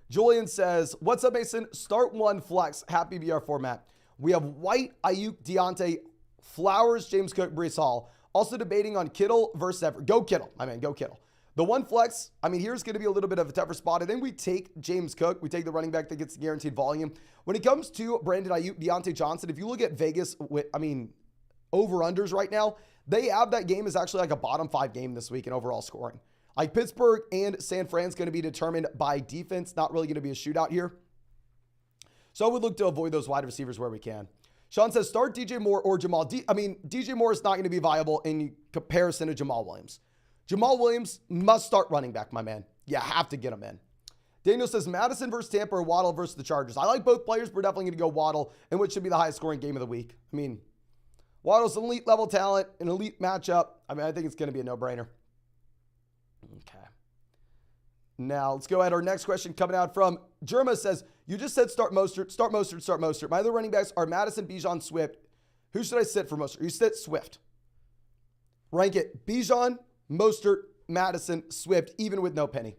Julian says, what's up, Mason? Start 1 flex, happy BR format. We have White, Ayuk, Deontay, Flowers, James Cook, Breece Hall. Also debating on Kittle versus Everett. Go Kittle, my man, go Kittle. The 1 flex, I mean, here's going to be a little bit of a tougher spot. I think we take James Cook. We take the running back that gets guaranteed volume. When it comes to Brandon Ayuk, Deontay Johnson, if you look at Vegas, over-unders right now, they have that game as actually like a bottom 5 game this week in overall scoring. Like Pittsburgh and San Fran's going to be determined by defense, not really going to be a shootout here. So I would look to avoid those wide receivers where we can. Sean says start DJ Moore or Jamal. DJ Moore is not going to be viable in comparison to Jamal Williams. Jamal Williams must start running back, my man. You have to get him in. Daniel says Madison versus Tampa or Waddle versus the Chargers. I like both players. We're definitely going to go Waddle in what should be the highest scoring game of the week. I mean, Waddle's an elite level talent, an elite matchup. I mean, I think it's going to be a no-brainer. Okay. Now, let's go ahead. Our next question coming out from Jerma says, you just said start Mostert. My other running backs are Madison, Bijan, Swift. Who should I sit for Mostert? You sit Swift. Rank it Bijan, Mostert, Madison, Swift, even with no penny.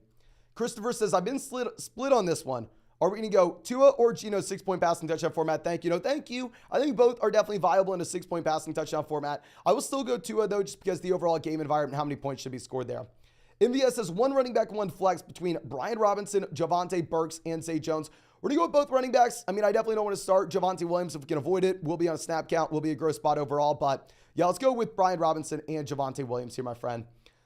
Christopher says, I've been split on this one. Are we going to go Tua or Geno 6-point passing touchdown format? Thank you. No, thank you. I think both are definitely viable in a 6-point passing touchdown format. I will still go Tua, though, just because the overall game environment, how many points should be scored there. MVS says 1 running back, 1 flex between Brian Robinson, Javonte Burks, and Zay Jones. We're going to go with both running backs. I mean, I definitely don't want to start Javonte Williams if we can avoid it. We'll be on a snap count. We'll be a gross spot overall. But yeah, let's go with Brian Robinson and Javonte Williams here, my friend.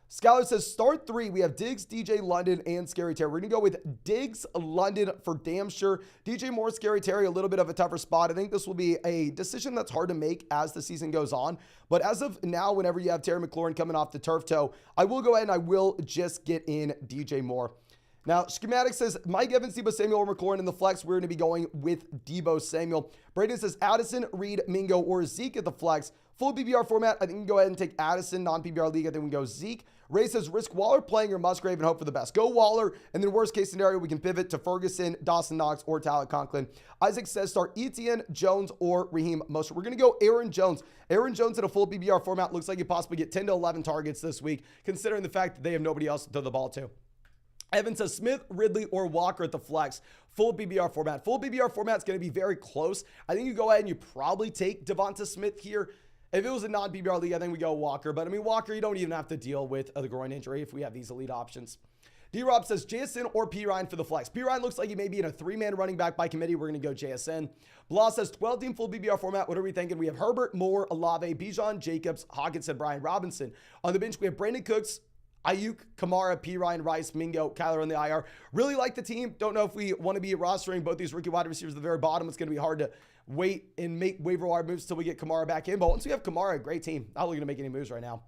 Skylar says, start 3. We have Diggs, DJ, London, and Scary Terry. We're going to go with Diggs, London for damn sure. DJ Moore, Scary Terry, a little bit of a tougher spot. I think this will be a decision that's hard to make as the season goes on. But as of now, whenever you have Terry McLaurin coming off the turf toe, I will go ahead and I will just get in DJ Moore. Now, Schematic says, Mike Evans, Deebo Samuel, or McLaurin in the flex. We're going to be going with Deebo Samuel. Braden says, Addison, Reed, Mingo, or Zeke at the flex. Full PPR format, I think we can go ahead and take Addison. Non-PPR league, I think we can go Zeke. Ray says, risk Waller playing or Musgrave and hope for the best. Go Waller, and then worst case scenario, we can pivot to Ferguson, Dawson Knox, or Tyler Conklin. Isaac says, start Etienne, Jones, or Raheem Mostert. We're going to go Aaron Jones. Aaron Jones in a full PPR format looks like you possibly get 10 to 11 targets this week, considering the fact that they have nobody else to throw the ball to. Evan says Smith, Ridley, or Walker at the flex. Full PPR format. Full PPR format is going to be very close. I think you go ahead and you probably take Devonta Smith here. If it was a non-PPR league, I think we go Walker. But I mean, Walker, you don't even have to deal with the groin injury if we have these elite options. D-Rob says JSN or P. Ryan for the flex. P. Ryan looks like he may be in a 3-man running back by committee. We're going to go JSN. Blah says 12-team full PPR format. What are we thinking? We have Herbert, Moore, Olave, Bijan, Jacobs, Hawkins, and Brian Robinson. On the bench, we have Brandon Cooks, Ayuk, Kamara, P. Ryan, Rice, Mingo, Kyler on the IR. Really like the team. Don't know if we want to be rostering both these rookie wide receivers at the very bottom. It's going to be hard to wait and make waiver wire moves until we get Kamara back in. But once we have Kamara, great team. Not looking to make any moves right now.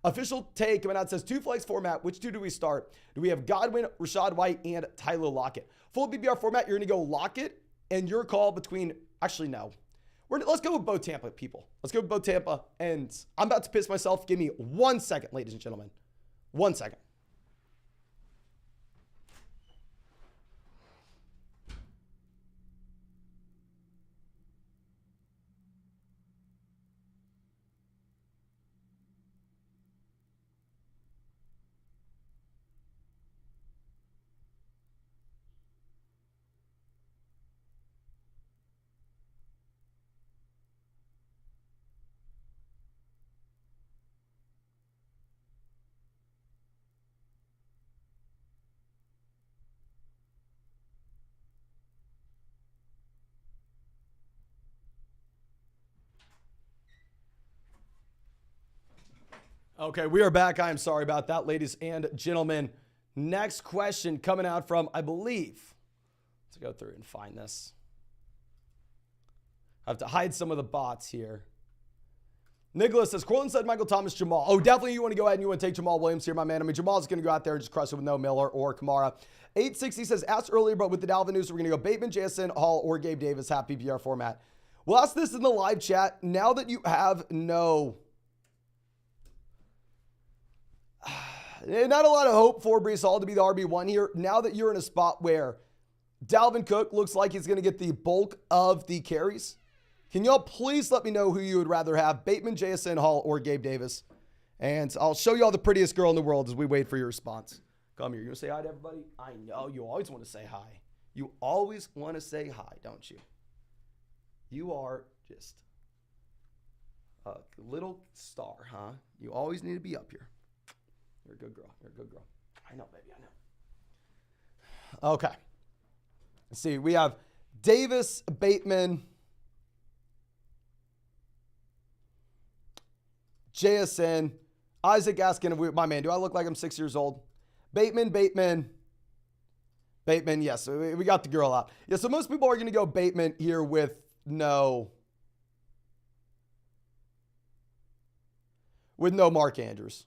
Official take coming out says 2 flex format. Which 2 do we start? Do we have Godwin, Rashad White, and Tyler Lockett? Full PPR format, you're going to go Lockett, and your call between, actually no. Let's go with both Tampa people. Let's go with both Tampa. And I'm about to piss myself. Give me 1 second, ladies and gentlemen. 1 second. Okay, we are back. I am sorry about that, ladies and gentlemen. Next question coming out from, I believe, let's go through and find this. I have to hide some of the bots here. Nicholas says, Cortland said Michael Thomas, Jamal. Oh, definitely you want to go ahead and you want to take Jamal Williams here, my man. I mean, Jamal's going to go out there and just crush it with no Miller or Kamara. 860 says, asked earlier, but with the Dalvin news, we're going to go Bateman, JSN, Hall, or Gabe Davis, half PPR format. We'll ask this in the live chat. Now that you have no... Not a lot of hope for Breece Hall to be the RB1 here. Now that you're in a spot where Dalvin Cook looks like he's going to get the bulk of the carries, can y'all please let me know who you would rather have, Bateman, JSN, Hall, or Gabe Davis? And I'll show y'all the prettiest girl in the world as we wait for your response. Come here. You want to say hi to everybody? I know you always want to say hi. You always want to say hi, don't you? You are just a little star, huh? You always need to be up here. You're a good girl. You're a good girl. I know, baby. I know. Okay. Let's see. We have Davis, Bateman, JSN, Isaac asking, my man, do I look like I'm 6 years old? Bateman. Yes, we got the girl out. Yeah, so most people are going to go Bateman here with no Mark Andrews.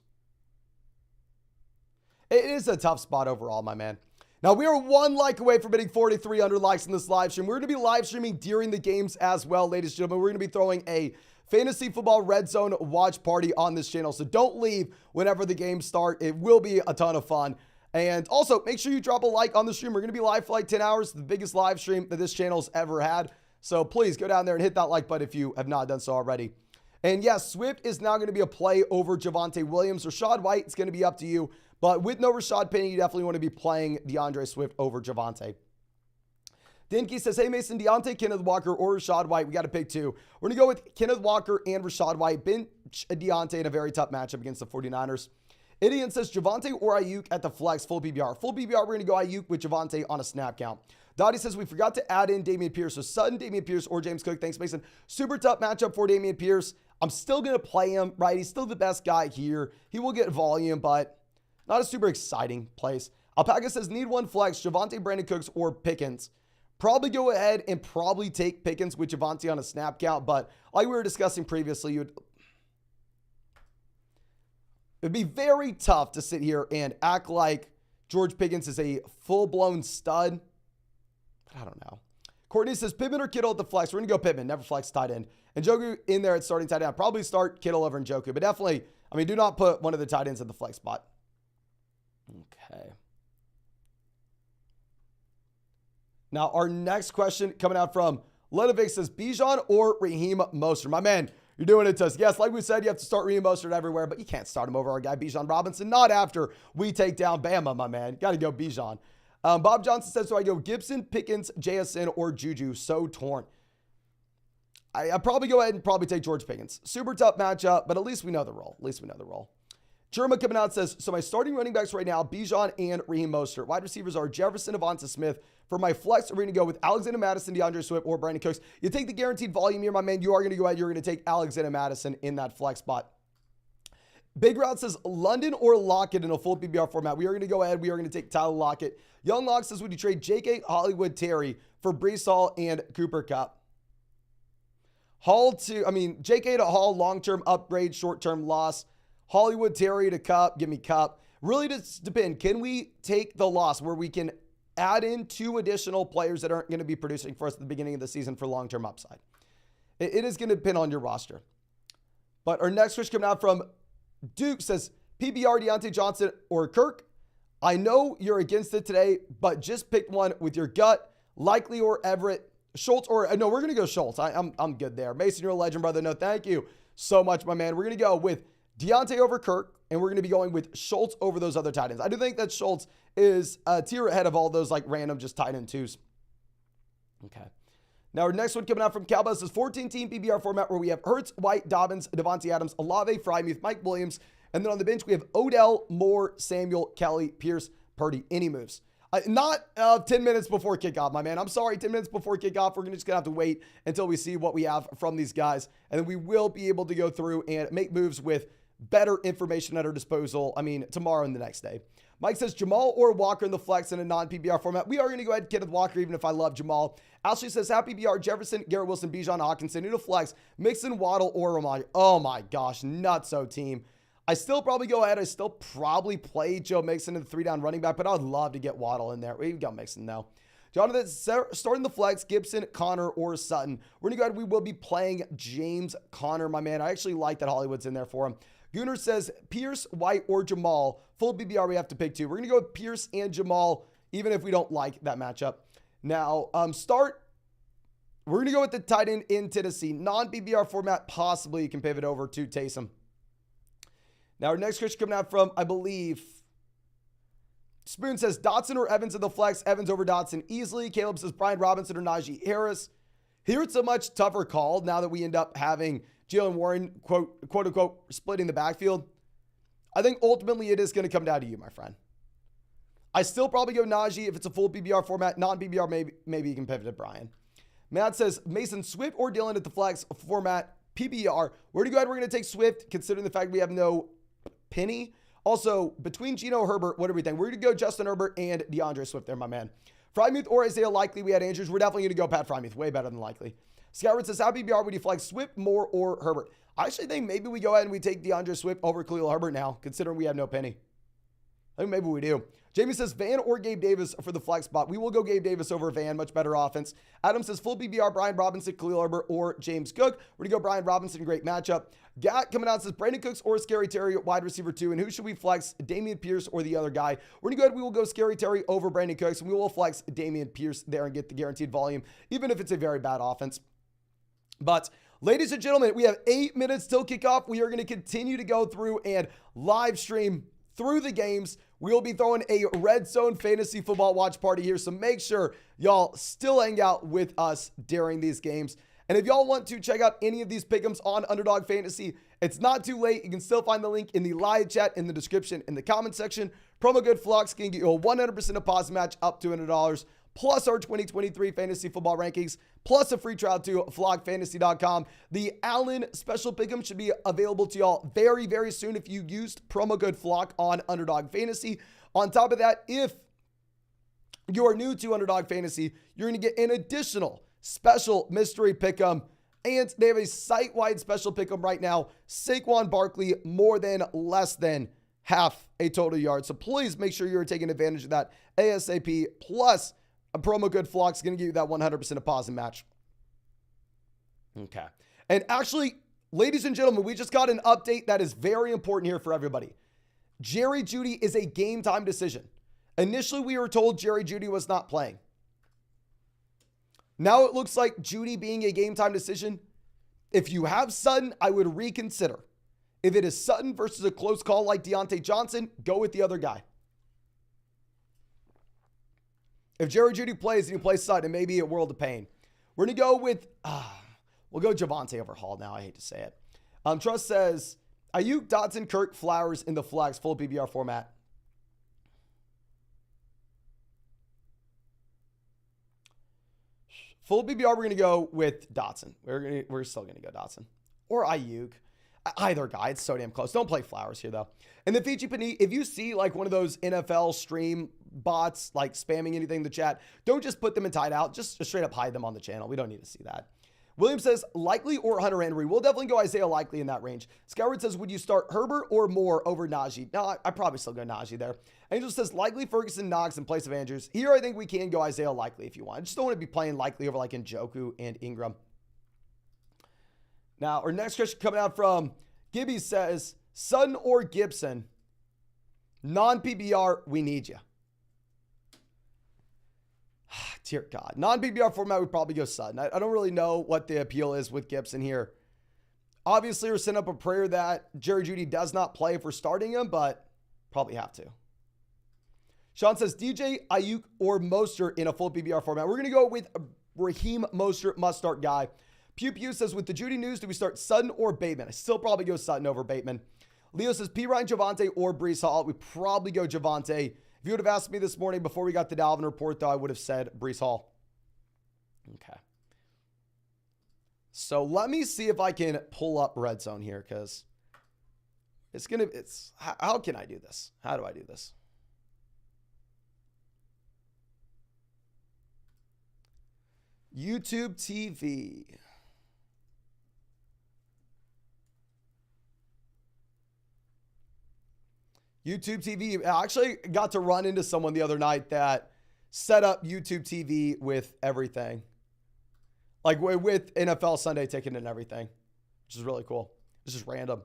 It is a tough spot overall, my man. Now, we are 1 like away from hitting 4,300 likes in this live stream. We're going to be live streaming during the games as well, ladies and gentlemen. We're going to be throwing a fantasy football red zone watch party on this channel. So don't leave whenever the games start. It will be a ton of fun. And also, make sure you drop a like on the stream. We're going to be live for like 10 hours, the biggest live stream that this channel's ever had. So please go down there and hit that like button if you have not done so already. And yes, Swift is now going to be a play over Javonte Williams. Rashad White, it's going to be up to you. But with no Rashad Penny, you definitely want to be playing DeAndre Swift over Javonte. Dinky says, hey, Mason, Deontay, Kenneth Walker, or Rashad White. We got to pick 2. We're going to go with Kenneth Walker and Rashad White. Bench Deontay in a very tough matchup against the 49ers. Idiot says, Javonte or Ayuk at the flex, full PPR. Full PPR, we're going to go Ayuk with Javonte on a snap count. Dottie says we forgot to add in Dameon Pierce. So Sutton, Dameon Pierce, or James Cook. Thanks, Mason. Super tough matchup for Dameon Pierce. I'm still going to play him, right? He's still the best guy here. He will get volume, but not a super exciting place. Alpaca says need one flex, Javonte, Brandon Cooks, or Pickens. Probably go ahead and probably take Pickens with Javonte on a snap count, but like we were discussing previously, it'd be very tough to sit here and act like George Pickens is a full-blown stud. But I don't know. Courtney says Pittman or Kittle at the flex. We're going to go Pittman, never flex tight end. And Njoku in there at starting tight end. I'd probably start Kittle over Njoku, but definitely, I mean, do not put one of the tight ends in the flex spot. Okay. Now, our next question coming out from Ledovic says Bijan or Raheem Mostert. My man, you're doing it to us. Yes, like we said, you have to start Raheem Mostert everywhere, but you can't start him over our guy Bijan Robinson. Not after we take down Bama, my man. Got to go Bijan. Bob Johnson says, so I go Gibson, Pickens, JSN, or Juju. So torn. I'd probably go ahead and probably take George Pickens. Super tough matchup, but at least we know the role. Chirma coming out says, so my starting running backs right now, Bijan and Raheem Mostert. Wide receivers are Jefferson, Avonta Smith. For my flex, we're going to go with Alexander Madison, DeAndre Swift, or Brandon Cooks. You take the guaranteed volume here, my man. You are going to go ahead. You're going to take Alexander Madison in that flex spot. Big Route says London or Lockett in a full PPR format. We are going to go ahead. We are going to take Tyler Lockett. Young Lock says, would you trade J.K. Hollywood Terry for Breece Hall and Cooper Kupp? J.K. to Hall, long-term upgrade, short-term loss. Hollywood Terry to Kupp, give me Kupp. Really does depend. Can we take the loss where we can add in 2 additional players that aren't going to be producing for us at the beginning of the season for long-term upside? It is going to depend on your roster. But our next question coming out from Duke says, PBR, Deontay Johnson, or Kirk. I know you're against it today, but just pick one with your gut. Likely or Everett. Schultz or, no, we're going to go Schultz. I'm good there. Mason, you're a legend, brother. No, thank you so much, my man. We're going to go with Deontay over Kirk, and we're going to be going with Schultz over those other tight ends. I do think that Schultz is a tier ahead of all those like random just tight end twos. Okay. Now our next one coming out from Cowboys is 14-team PBR format where we have Hurts, White, Dobbins, Devontae Adams, Olave, Freiermuth, Mike Williams, and then on the bench we have Odell, Moore, Samuel, Kelly, Pierce, Purdy. Any moves? Not 10 minutes before kickoff, my man. I'm sorry, 10 minutes before kickoff. We're just going to have to wait until we see what we have from these guys, and then we will be able to go through and make moves with better information at our disposal, tomorrow and the next day. Mike says Jamal or Walker in the flex in a non-PBR format. We are going to go ahead and get with Walker, even if I love Jamal. Ashley says, happy PBR, Jefferson, Garrett Wilson, Bijan Hawkinson, in a flex, Mixon, Waddle, or Ramon. Oh my gosh, nutso team. I still probably go ahead. I still probably play Joe Mixon in the 3-down running back, but I'd love to get Waddle in there. We've got Mixon though. Jonathan, starting the flex, Gibson, Connor, or Sutton. We're going to go ahead. We will be playing James Conner, my man. I actually like that Hollywood's in there for him. Gunnar says Pierce, White, or Jamal. Full BBR, we have to pick 2. We're going to go with Pierce and Jamal, even if we don't like that matchup. Now, we're going to go with the tight end in Tennessee. Non-BBR format, possibly you can pivot over to Taysom. Now, our next question coming out from, I believe, Spoon says Dotson or Evans in the flex. Evans over Dotson easily. Caleb says Brian Robinson or Najee Harris. Here it's a much tougher call now that we end up having Jalen Warren, quote unquote, splitting the backfield. I think ultimately it is going to come down to you, my friend. I still probably go Najee if it's a full PBR format. Non-PBR, maybe you can pivot to Brian. Matt says Mason, Swift or Dylan at the flex format. PBR. We're going to go ahead. We're going to take Swift, considering the fact we have no Penny. Also, between Geno Herbert, what do we think? We're going to go Justin Herbert and DeAndre Swift there, my man. Freiermuth or Isaiah Likely. We had Andrews. We're definitely going to go Pat Freiermuth. Way better than Likely. Skyward says, how PBR would you flex Swift, Moore, or Herbert? I actually think maybe we go ahead and we take DeAndre Swift over Khalil Herbert now, considering we have no Penny. I think maybe we do. Jamie says Van or Gabe Davis for the flex spot. We will go Gabe Davis over Van. Much better offense. Adam says full PBR, Brian Robinson, Khalil Herbert, or James Cook. We're going to go Brian Robinson. Great matchup. Gat coming out says Brandon Cooks or Scary Terry, wide receiver 2. And who should we flex? Dameon Pierce or the other guy? We're going to go ahead. We will go Scary Terry over Brandon Cooks. And we will flex Dameon Pierce there and get the guaranteed volume, even if it's a very bad offense. But ladies and gentlemen, we have 8 minutes till kickoff. We are going to continue to go through and live stream through the games. We'll be throwing a Red Zone Fantasy Football watch party here, so make sure y'all still hang out with us during these games. And if y'all want to check out any of these pick'ems on Underdog Fantasy, it's not too late. You can still find the link in the live chat, in the description, in the comment section. Promo code FLUX can get you a 100% deposit match up to $100. plus our 2023 fantasy football rankings, plus a free trial to flockfantasy.com. The Allen special pick'em should be available to y'all very, very soon if you used promo code FLOCK on Underdog Fantasy. On top of that, if you are new to Underdog Fantasy, you're going to get an additional special mystery pick'em. And they have a site-wide special pick'em right now. Saquon Barkley, more than, less than half a total yard. So please make sure you're taking advantage of that ASAP. Plus, a promo code FLOCK is going to give you that 100% deposit match. Okay. And actually, ladies and gentlemen, we just got an update that is very important here for everybody. Jerry Jeudy is a game time decision. Initially, we were told Jerry Jeudy was not playing. Now it looks like Jeudy being a game time decision. If you have Sutton, I would reconsider. If it is Sutton versus a close call like Deontay Johnson, go with the other guy. If Jerry Jeudy plays and you play Sutton, it may be a world of pain. We're going to go with, we'll go Javonte over Hall now. I hate to say it. Trust says, Ayuk, Dotson, Kirk, Flowers in the flex, full PBR format. Full PBR, we're going to go with Dotson. We're still going to go Dotson. Or Ayuk. Either guy. It's so damn close. Don't play Flowers here, though. And the Fiji Panini, if you see like one of those NFL stream bots like spamming anything in the chat, don't just put them in timeout. Just straight up hide them on the channel. We don't need to see that. William says, Likely or Hunter Henry. We'll definitely go Isaiah Likely in that range. Skyward says, would you start Herbert or Moore over Najee? No, I probably still go Najee there. Angel says, Likely, Ferguson, Knox in place of Andrews. Here, I think we can go Isaiah Likely if you want. I just don't want to be playing Likely over like Njoku and Ingram. Now, our next question coming out from Gibby says, Sutton or Gibson? Non-PBR, we need you. Dear God. Non-PBR format, we'd probably go Sutton. I don't really know what the appeal is with Gibson here. Obviously, we're setting up a prayer that Jerry Jeudy does not play if we're starting him, but probably have to. Sean says, DJ, Ayuk, or Mostert in a full PBR format. We're going to go with Raheem Mostert, must-start guy. Pew Pew says, with the Jeudy news, do we start Sutton or Bateman? I still probably go Sutton over Bateman. Leo says, P. Ryan, Javonte, or Breece Hall. We probably go Javonte. If you would have asked me this morning before we got the Dalvin report, though, I would have said Breece Hall. Okay. So let me see if I can pull up Red Zone here, because how can I do this? How do I do this? YouTube TV. YouTube TV. I actually got to run into someone the other night that set up YouTube TV with everything. Like with NFL Sunday Ticket and everything, which is really cool. It's just random.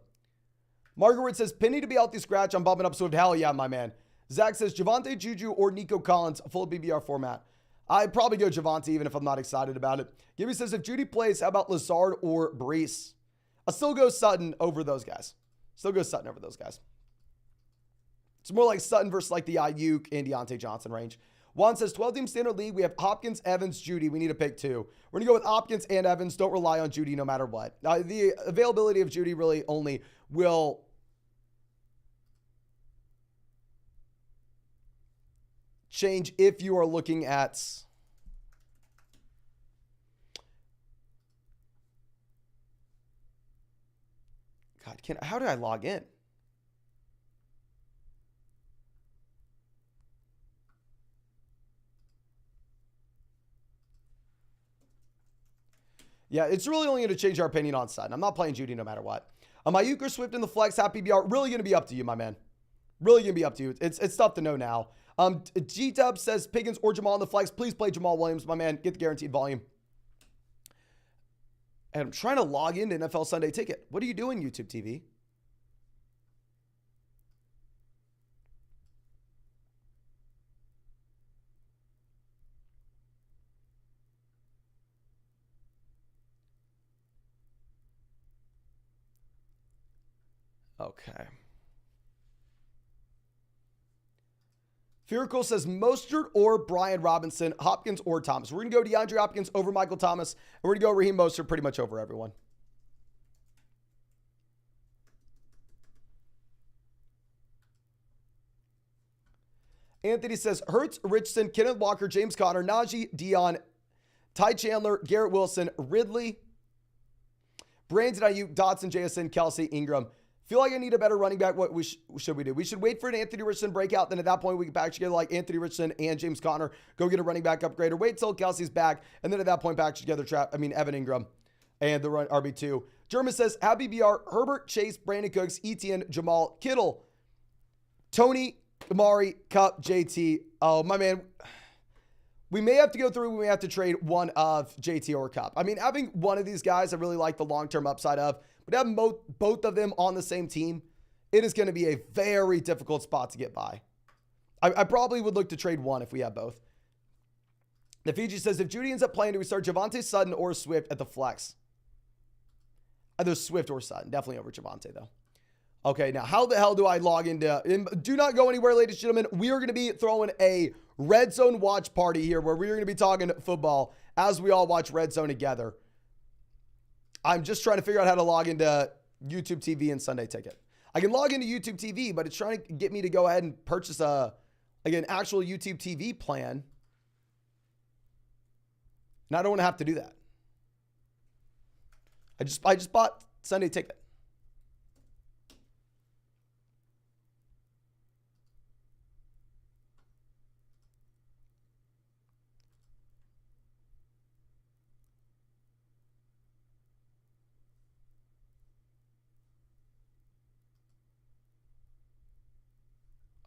Margaret says, Penny to be healthy scratch. I'm bumping up Swift. Hell yeah, my man. Zach says, Javonte, Juju, or Nico Collins, full BBR format. I'd probably go Javonte even if I'm not excited about it. Gibby says, if Jeudy plays, how about Lazard or Breece? I'll still go Sutton over those guys. It's more like Sutton versus like the Ayuk and Deontay Johnson range. Juan says, 12-team standard league. We have Hopkins, Evans, Jeudy. We need to pick two. We're going to go with Hopkins and Evans. Don't rely on Jeudy no matter what. The availability of Jeudy really only will change if you are looking at God, how do I log in? Yeah, it's really only going to change our opinion on Sutton. I'm not playing Jeudy no matter what. Ayuk or Swift in the flex, half PBR, really going to be up to you, my man. Really going to be up to you. It's tough to know now. G-Dub says Pickens or Jamal in the flex. Please play Jamal Williams, my man. Get the guaranteed volume. And I'm trying to log into NFL Sunday Ticket. What are you doing, YouTube TV? Okay. Furical says Mostert or Brian Robinson, Hopkins or Thomas. We're going to go DeAndre Hopkins over Michael Thomas, and we're going to go Raheem Mostert pretty much over everyone. Anthony says, Hurts, Richardson, Kenneth Walker, James Conner, Najee, Dion, Ty Chandler, Garrett Wilson, Ridley, Brandon Ayuk, Dotson, JSN, Kelsey, Ingram. Feel like I need a better running back. What should we do? We should wait for an Anthony Richardson breakout. Then at that point, we can pack together like Anthony Richardson and James Conner. Go get a running back upgrade, or wait till Kelsey's back. And then at that point, pack together Evan Ingram and the run RB2. German says, Happy BR, Herbert, Chase, Brandon Cooks, Etienne, Jamal, Kittle, Tony, Amari, Cup, JT. Oh, my man. We may have to go through. We may have to trade one of JT or Cup. I mean, having one of these guys, I really like the long-term upside of. But having both of them on the same team, it is going to be a very difficult spot to get by. I probably would look to trade one if we have both. The Fiji says, if Judy ends up playing, do we start Javonte Sutton or Swift at the flex? Either Swift or Sutton. Definitely over Javonte, though. Okay, now how the hell do I log into... Do not go anywhere, ladies and gentlemen. We are going to be throwing a Red Zone watch party here where we are going to be talking football as we all watch Red Zone together. I'm just trying to figure out how to log into YouTube TV and Sunday Ticket. I can log into YouTube TV, but it's trying to get me to go ahead and purchase an actual YouTube TV plan. And I don't want to have to do that. I just bought Sunday Ticket.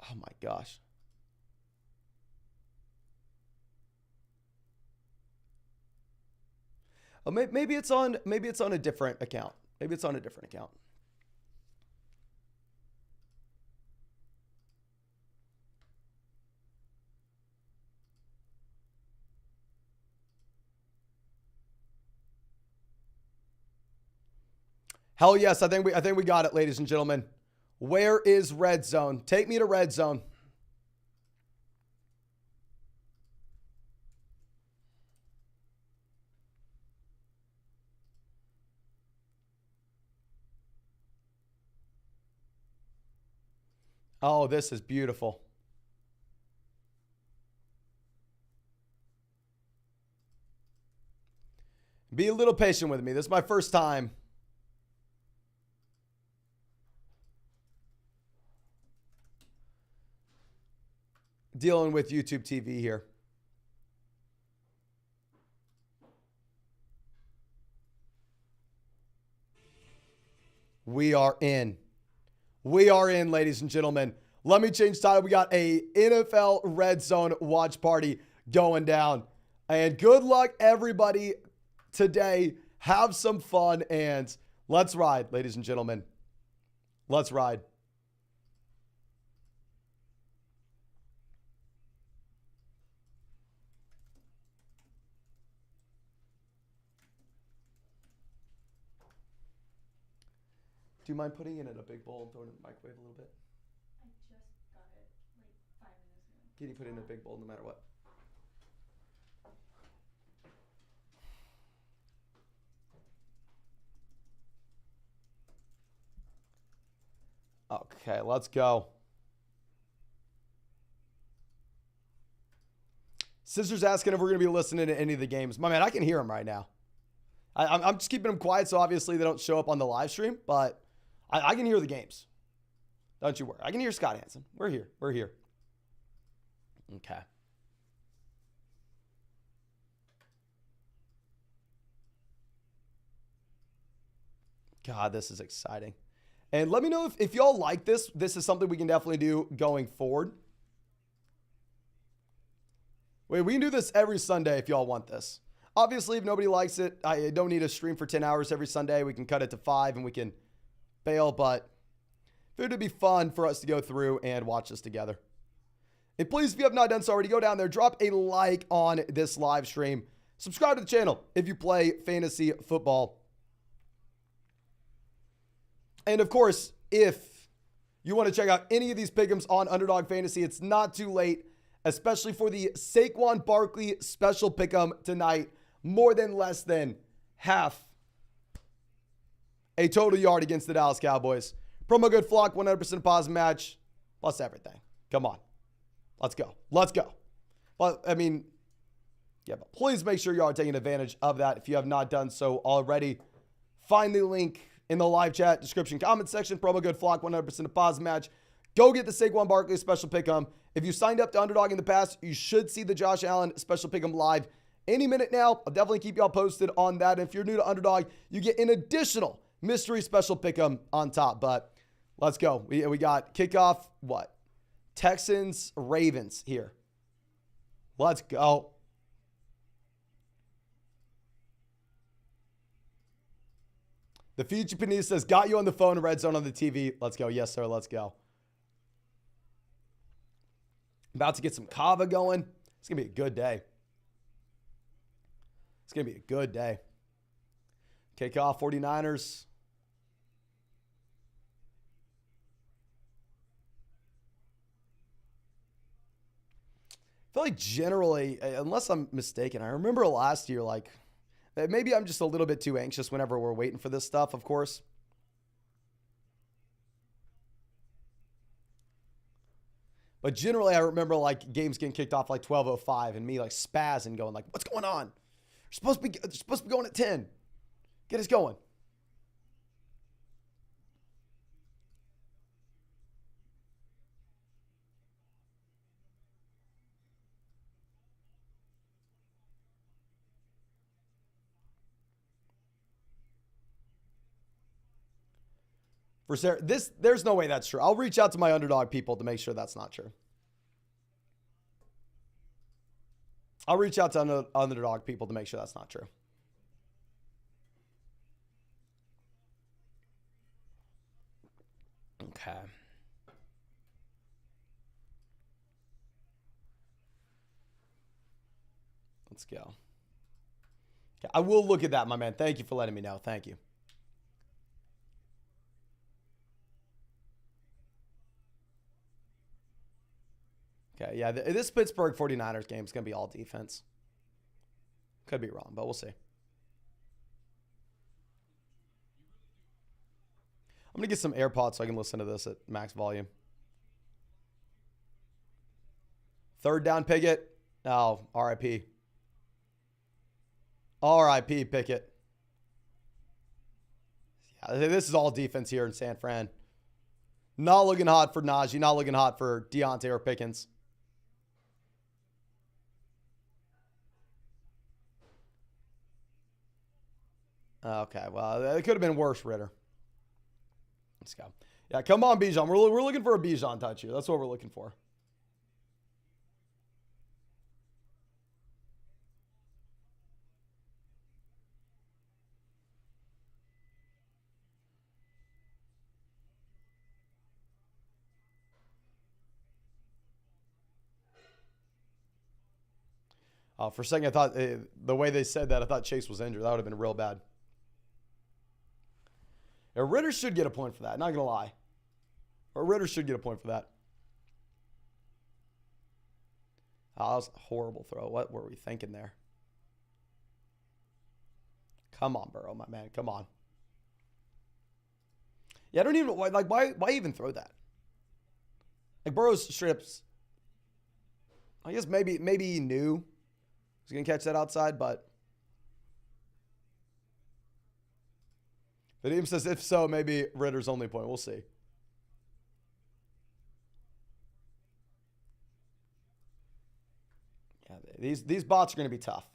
Oh my gosh. Oh, maybe it's on a different account. Maybe it's on a different account. Hell yes, I think we got it, ladies and gentlemen. Where is Red Zone? Take me to Red Zone. Oh, this is beautiful. Be a little patient with me. This is my first time. Dealing with YouTube TV here. We are in. We are in, ladies and gentlemen. Let me change title. We got a NFL Red Zone watch party going down. And good luck, everybody, today. Have some fun, and let's ride, ladies and gentlemen. Let's ride. Do you mind putting it in a big bowl and throwing it in the microwave a little bit? I just got it like 5 minutes ago. Can you put it in a big bowl no matter what? Okay, let's go. Sister's asking if we're going to be listening to any of the games. My man, I can hear them right now. I'm just keeping them quiet, so obviously they don't show up on the live stream, but I can hear the games. Don't you worry. I can hear Scott Hansen. We're here. We're here. Okay. God, this is exciting. And let me know if y'all like this. This is something we can definitely do going forward. Wait, we can do this every Sunday if y'all want this. Obviously, if nobody likes it, I don't need a stream for 10 hours every Sunday. We can cut it to 5 and we can bail, but it would be fun for us to go through and watch this together. And please, if you have not done so already, go down there, drop a like on this live stream. Subscribe to the channel if you play fantasy football. And of course, if you want to check out any of these pick'ems on Underdog Fantasy, it's not too late, especially for the Saquon Barkley special pick'em tonight. More than less than half a total yard against the Dallas Cowboys. Promo code FLOCK, 100% deposit match, plus everything. Come on. Let's go. Let's go. Well, I mean, yeah, but please make sure you are taking advantage of that if you have not done so already. Find the link in the live chat, description, comment section. Promo code FLOCK, 100% deposit match. Go get the Saquon Barkley special pick'em. If you signed up to Underdog in the past, you should see the Josh Allen special pick'em live any minute now. I'll definitely keep y'all posted on that. If you're new to Underdog, you get an additional mystery special pick'em on top. But let's go. We got kickoff, what? Texans, Ravens here. Let's go. The Future Panini says, got you on the phone, red zone on the TV. Let's go. Yes, sir. Let's go. About to get some Kava going. It's going to be a good day. It's going to be a good day. Kickoff 49ers. I feel like generally, unless I'm mistaken, I remember last year, like, maybe I'm just a little bit too anxious whenever we're waiting for this stuff, of course. But generally, I remember, like, games getting kicked off like 12:05 and me, like, spazzing, going, like, what's going on? They're supposed to be going at 10. Get us going. For Sarah, there's no way that's true. I'll reach out to my Underdog people to make sure that's not true. I'll reach out to Underdog people to make sure that's not true. Okay. Let's go. Okay, I will look at that, my man. Thank you for letting me know. Thank you. Okay, yeah, this Pittsburgh 49ers game is going to be all defense. Could be wrong, but we'll see. I'm going to get some AirPods so I can listen to this at max volume. Third down, Pickett. Oh, RIP. RIP, Pickett. Yeah, this is all defense here in San Fran. Not looking hot for Najee. Not looking hot for Deontay or Pickens. Okay, well, it could have been worse, Ritter. Let's go. Yeah, come on, Bijan. We're looking for a Bijan touch here. That's what we're looking for. For a second, I thought the way they said that, I thought Chase was injured. That would have been real bad. Yeah, Ritter should get a point for that. Not going to lie. Or Ritter should get a point for that. Oh, that was a horrible throw. What were we thinking there? Come on, Burrow, my man. Come on. Yeah, I don't even, like, why even throw that? Like, Burrow's strips. I guess maybe he knew he was going to catch that outside, but the team says if so, maybe Ritter's only point. We'll see. Yeah, these bots are going to be tough.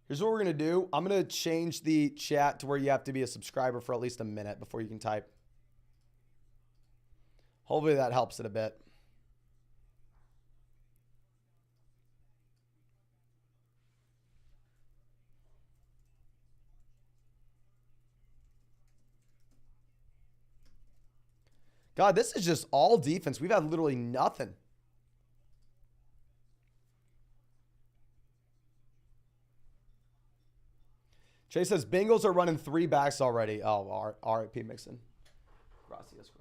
Here's what we're going to do. I'm going to change the chat to where you have to be a subscriber for at least a minute before you can type. Hopefully that helps it a bit. God, this is just all defense. We've had literally nothing. Chase says, Bengals are running 3 backs already. Oh, RIP Mixon. Gracias.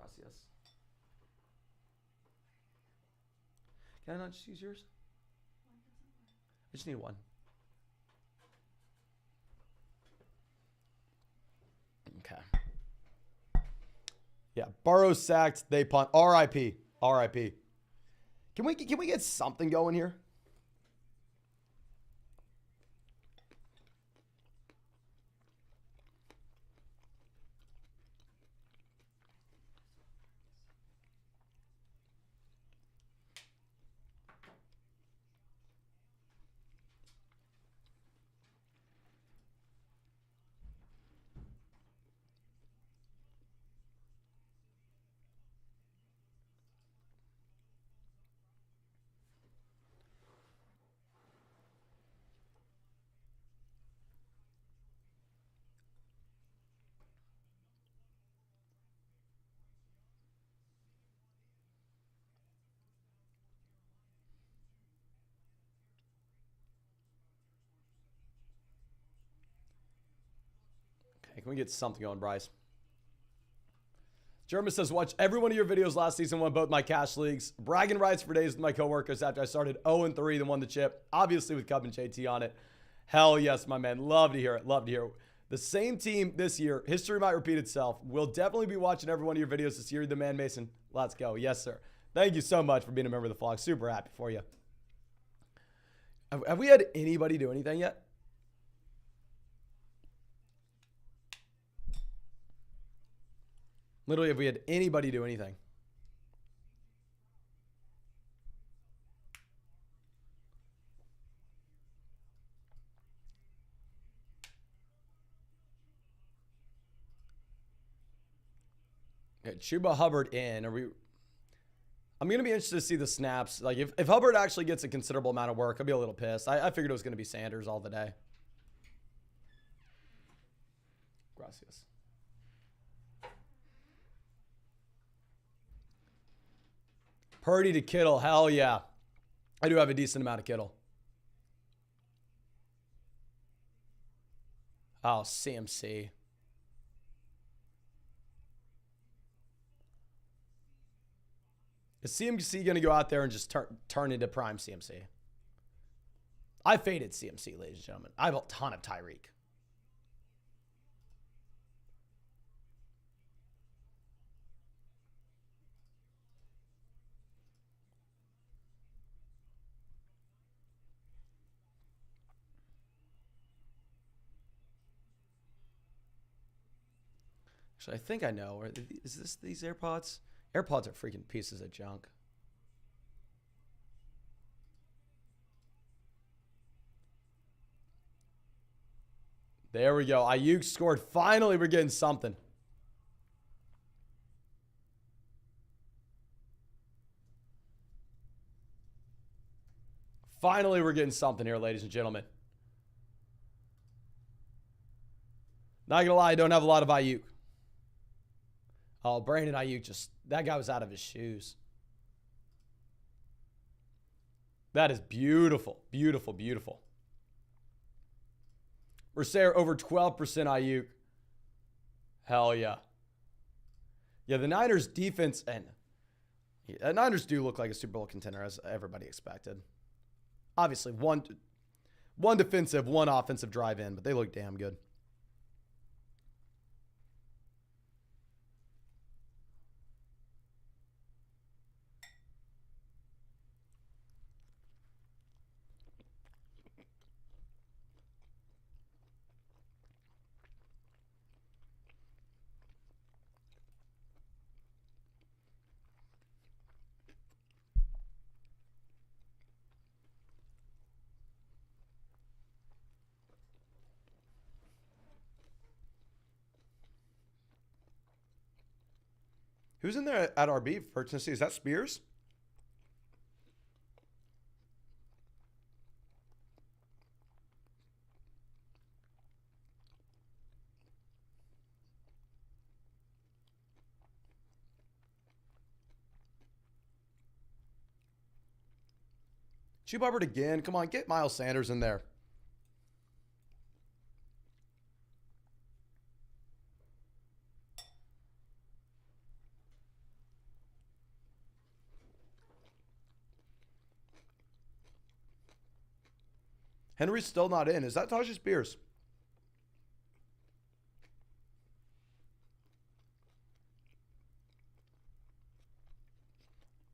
Can I not just use yours? I just need one. Okay. Yeah, Burrow sacked. They punt. RIP. Can we get something going here? Okay, can we get something going, Bryce? Jeremy says, watch every one of your videos last season, won both my cash leagues. Bragging rights for days with my coworkers after I started 0-3, then won the chip. Obviously with Cub and JT on it. Hell yes, my man. Love to hear it. Love to hear it. The same team this year. History might repeat itself. We'll definitely be watching every one of your videos this year. The Man Mason. Let's go. Yes, sir. Thank you so much for being a member of the flock. Super happy for you. Have we had anybody do anything yet? Literally, have we had anybody do anything? Okay, Chuba Hubbard in. Are we? I'm going to be interested to see the snaps. Like, if Hubbard actually gets a considerable amount of work, I'll be a little pissed. I figured it was going to be Sanders all the day. Gracias. Purdy to Kittle. Hell yeah. I do have a decent amount of Kittle. Oh, CMC. Is CMC going to go out there and just turn into prime CMC? I faded CMC, ladies and gentlemen. I have a ton of Tyreek. Actually, I think I know. Is this these AirPods? AirPods are freaking pieces of junk. There we go. Ayuk scored. Finally, we're getting something. Finally, we're getting something here, ladies and gentlemen. Not gonna lie, I don't have a lot of Ayuk. Oh, Brandon Ayuk just, that guy was out of his shoes. That is beautiful, beautiful, beautiful. Mercer over 12% Ayuk. Hell yeah. Yeah, the Niners defense, and the Niners do look like a Super Bowl contender as everybody expected. Obviously, one defensive, one offensive drive in, but they look damn good. Who's in there at RB for Tennessee? Is that Spears? Chuba Hubbard again. Come on, get Miles Sanders in there. Henry's still not in. Is that Tajah Spears?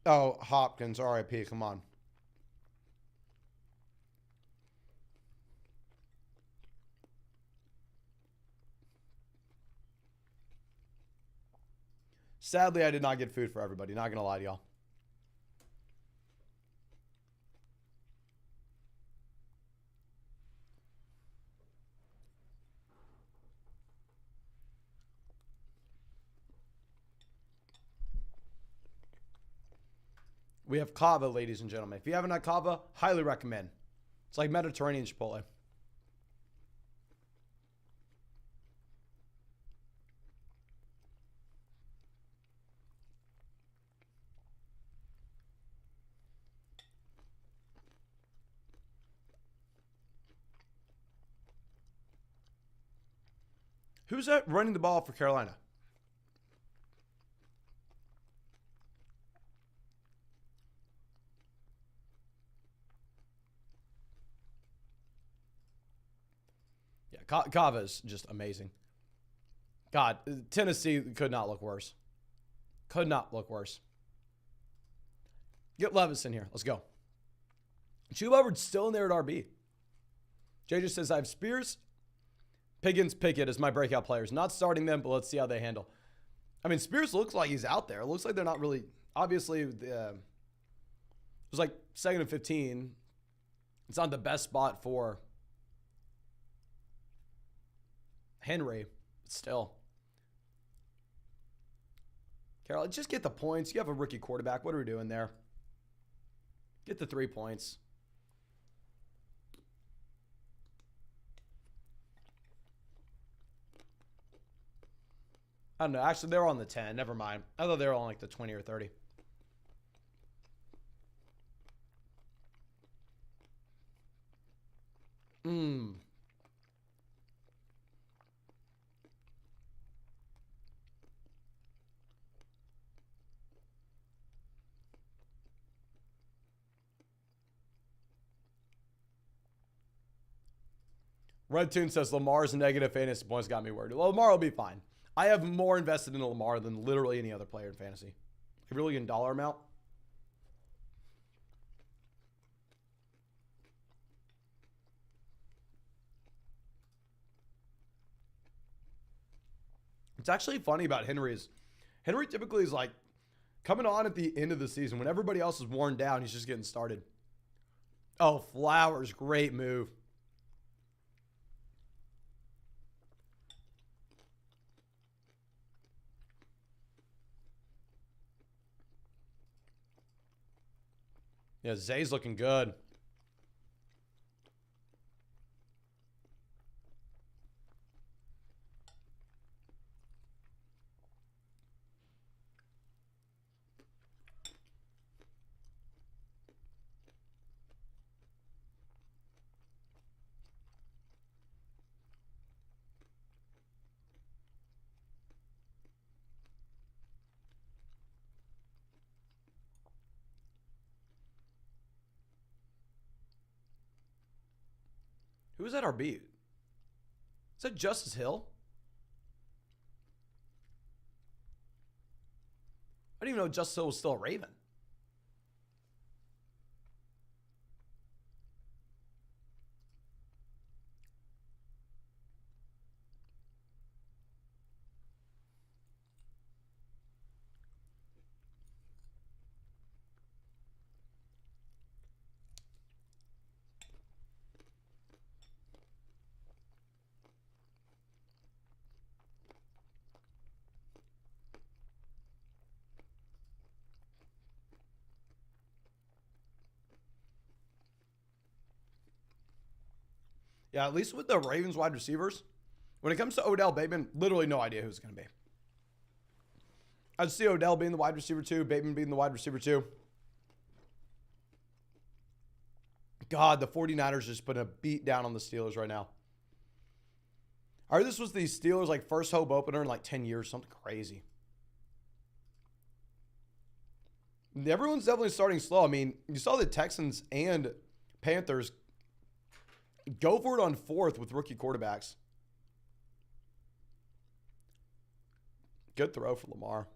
Oh, Hopkins, RIP, come on. Sadly, I did not get food for everybody. Not going to lie to y'all. We have kava, ladies and gentlemen. If you haven't had kava, highly recommend. It's like Mediterranean Chipotle. Who's that running the ball for Carolina? Yeah, Kava is just amazing. God, Tennessee could not look worse. Could not look worse. Get Levis in here. Let's go. Chuba Hubbard's still in there at RB. Jay just says, I have Spears, Pickens, Pickett as my breakout players. Not starting them, but let's see how they handle. I mean, Spears looks like he's out there. It looks like they're not really. Obviously, it was like 2nd and 15. It's not the best spot for Henry, but still. Carol, just get the points. You have a rookie quarterback. What are we doing there? Get the 3 points. I don't know. Actually, they're on the 10. Never mind. I thought they were on like the 20 or 30. Red Tune says Lamar's negative fantasy points got me worried. Well, Lamar will be fine. I have more invested in Lamar than literally any other player in fantasy. Really in dollar amount. It's actually funny about Henry is Henry typically is like coming on at the end of the season when everybody else is worn down. He's just getting started. Oh, Flowers, great move. Yeah, Zay's looking good. Who was that RB? Is that Justice Hill? I didn't even know Justice Hill was still a Raven. Yeah, at least with the Ravens wide receivers, when it comes to Odell Bateman, literally no idea who's going to be. I'd see Odell being the wide receiver 2, Bateman being the wide receiver 2. God, the 49ers just putting a beat down on the Steelers right now. I heard this was the Steelers' like first hope opener in like 10 years, something crazy. Everyone's definitely starting slow. I mean, you saw the Texans and Panthers go for it on 4th with rookie quarterbacks. Good throw for Lamar.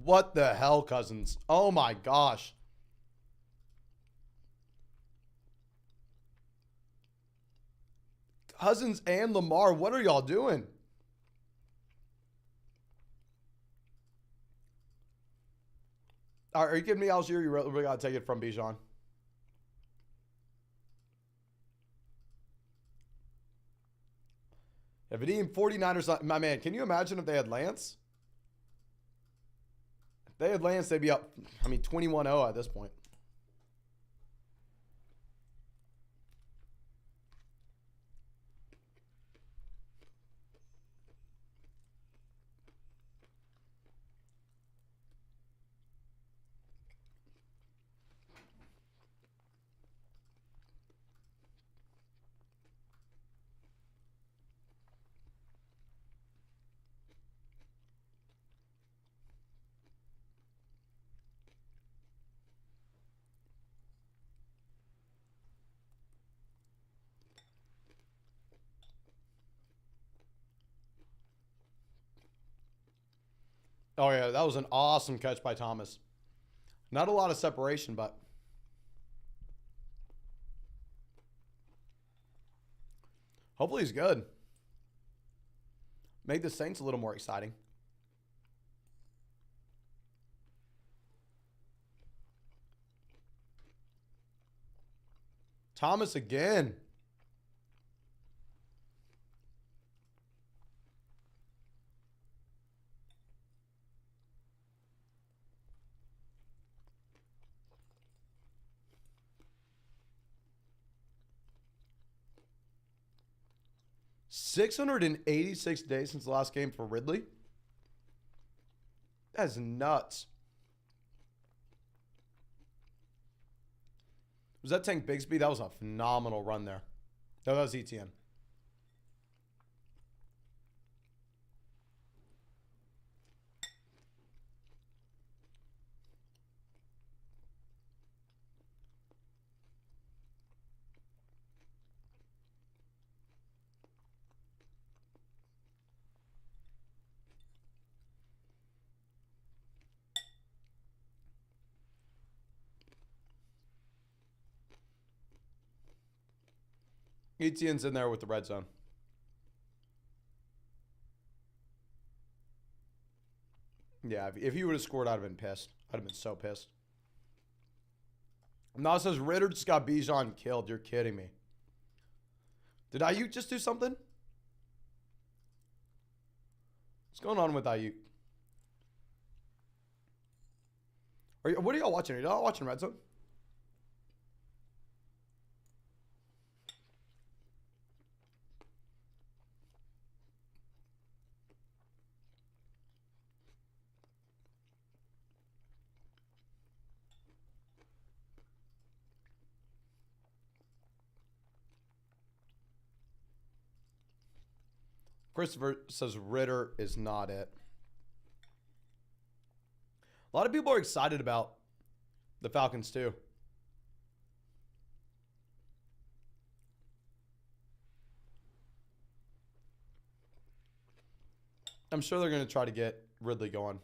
What the hell, Cousins? Oh my gosh. Cousins and Lamar, what are y'all doing? Are you kidding me, Algier? You really got to take it from Bijan. If it even 49ers, my man, can you imagine if they had Lance? If they had Lance, they'd be up, 21-0 at this point. Oh, yeah, that was an awesome catch by Thomas. Not a lot of separation, but hopefully he's good. Make the Saints a little more exciting. Thomas again. $686 days since the last game for Ridley. That's nuts. Was that Tank Bigsby? That was a phenomenal run there. No, that was ETN. ETN's in there with the red zone. Yeah, if he would have scored, I'd have been pissed. I'd have been so pissed. Now it says Ritter just got Bijan killed. You're kidding me. Did Ayuk just do something? What's going on with Ayuk? What are y'all watching? Are y'all watching Red Zone? Christopher says Ritter is not it. A lot of people are excited about the Falcons too. I'm sure they're going to try to get Ridley going.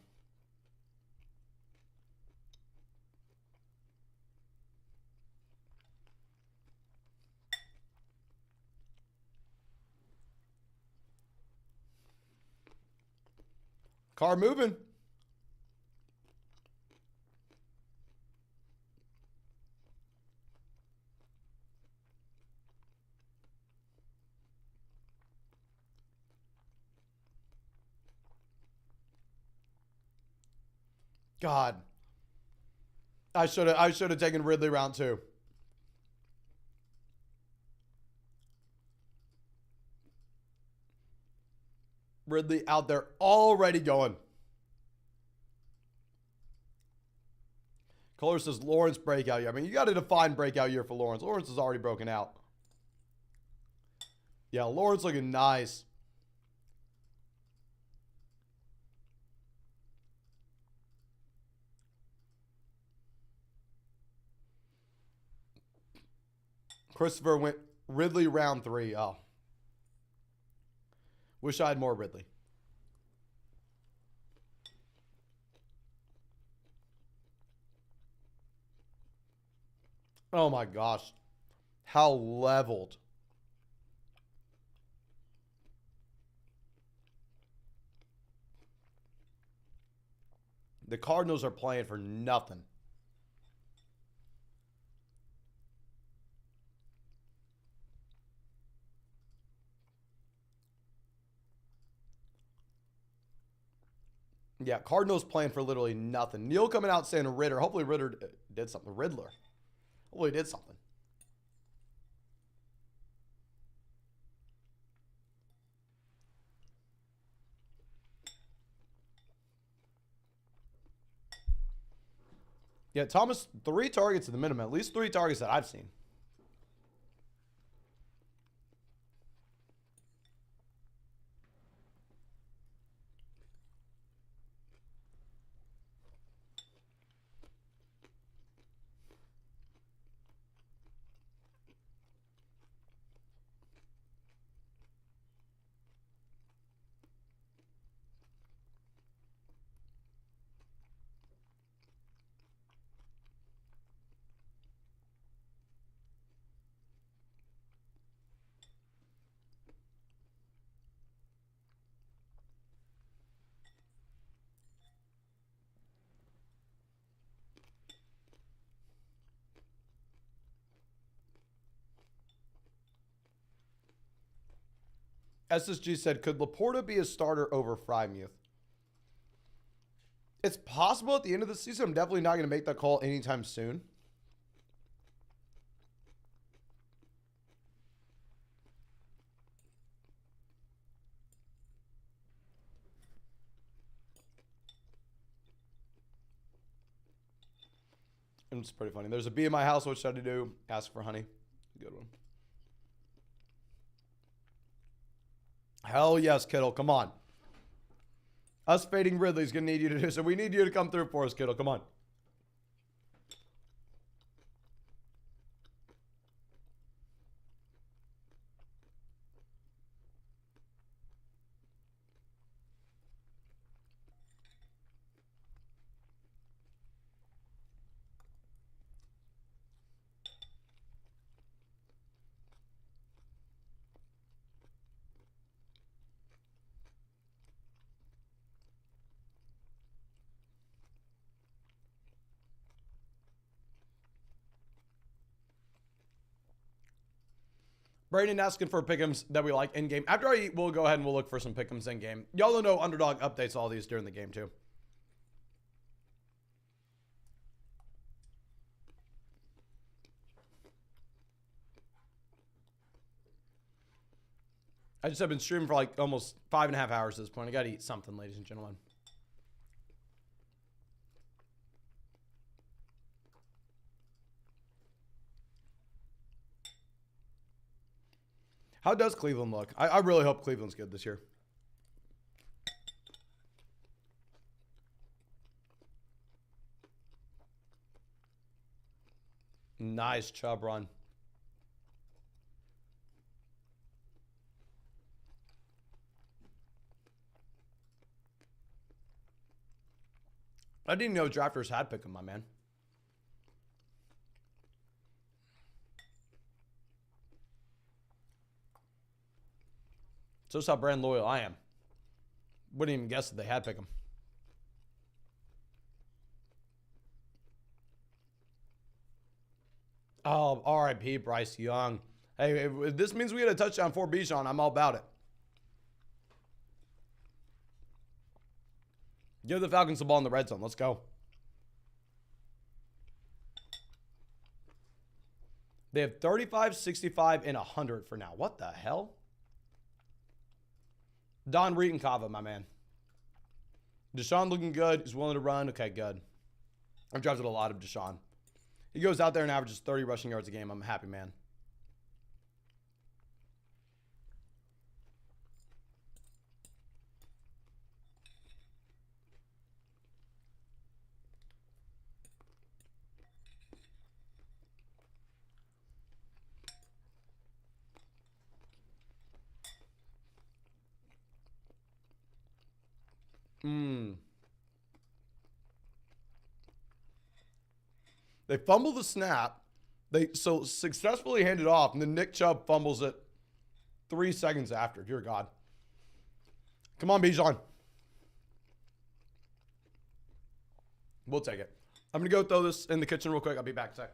Car moving. God. I should have taken Ridley round 2. Ridley out there already going. Kohler says Lawrence breakout year. I mean, you got to define breakout year for Lawrence. Lawrence is already broken out. Yeah, Lawrence looking nice. Christopher went Ridley round 3. Oh. Wish I had more Ridley. Oh my gosh. How leveled. The Cardinals are playing for nothing. Yeah, Cardinals playing for literally nothing. Neil coming out saying Ritter. Hopefully Ritter did something. Riddler. Hopefully he did something. Yeah, Thomas, 3 targets at the minimum. At least 3 targets that I've seen. SSG said, could Laporta be a starter over Frymuth? It's possible at the end of the season. I'm definitely not going to make that call anytime soon. And it's pretty funny. There's a bee in my house. What should I do? Ask for honey. Good one. Hell yes, Kittle. Come on. Us fading Ridley's going to need you to do so. We need you to come through for us, Kittle. Come on. Brayden asking for pick'ems that we like in game. After I eat, we'll go ahead and we'll look for some pick'ems in game. Y'all don't know Underdog updates all these during the game too. I just have been streaming for like almost 5.5 hours at this point. I got to eat something, ladies and gentlemen. How does Cleveland look? I really hope Cleveland's good this year. Nice Chubb run. I didn't know drafters had pick him, my man. So that's how brand loyal I am. Wouldn't even guess that they had pick him. Oh, R.I.P. Bryce Young. Hey, if this means we get a touchdown for Bijan, I'm all about it. Give the Falcons the ball in the red zone. Let's go. They have 35, 65, and 100 for now. What the hell? Don Reed and Kava, my man. Deshaun looking good. He's willing to run. Okay, good. I've drafted a lot of Deshaun. He goes out there and averages 30 rushing yards a game. I'm a happy man. They fumble the snap. They so successfully hand it off, and then Nick Chubb fumbles it 3 seconds after. Dear God. Come on, Bijan. We'll take it. I'm going to go throw this in the kitchen real quick. I'll be back in a sec.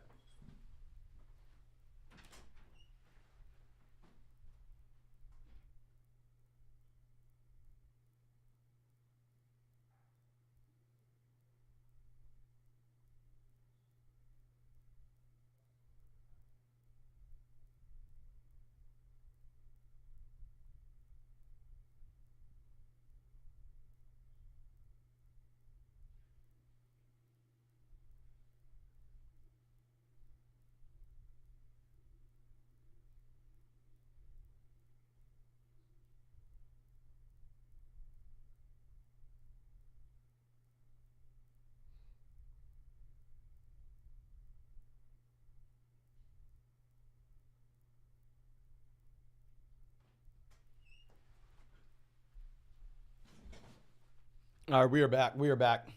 All right, we are back. We are back.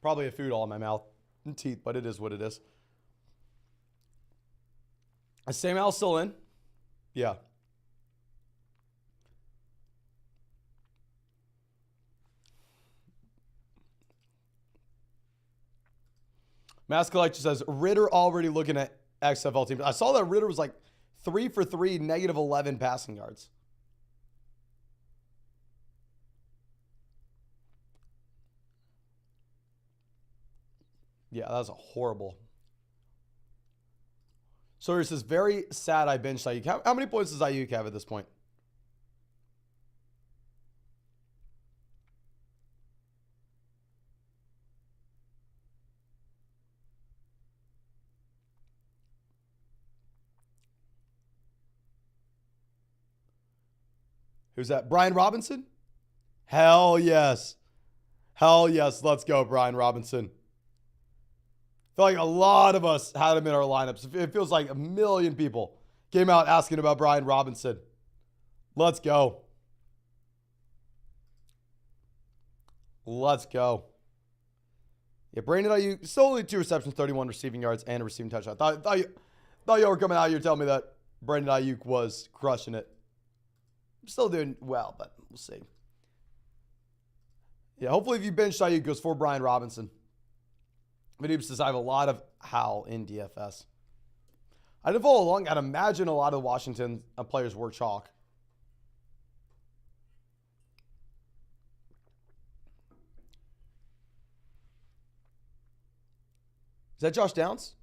Probably a food all in my mouth and teeth, but it is what it is. Is Samuel still in? Yeah. Mass Collector says, Ritter already looking at XFL teams. I saw that Ritter was like 3 for 3, negative 11 passing yards. Yeah, that was a horrible. So he says, very sad I benched Ayuk. How many points does Ayuk have at this point? Who's that? Brian Robinson? Hell yes. Hell yes. Let's go, Brian Robinson. I feel like a lot of us had him in our lineups. It feels like a million people came out asking about Brian Robinson. Let's go. Let's go. Yeah, Brandon Ayuk, still only 2 receptions, 31 receiving yards, and a receiving touchdown. Thought you were coming out here telling me that Brandon Ayuk was crushing it. Still doing well, but we'll see. Yeah, hopefully if you bench Ayuk, goes for Brian Robinson. But says I have a lot of Hal in DFS. I didn't follow along. I'd imagine a lot of the Washington players were chalk. Is that Josh Downs?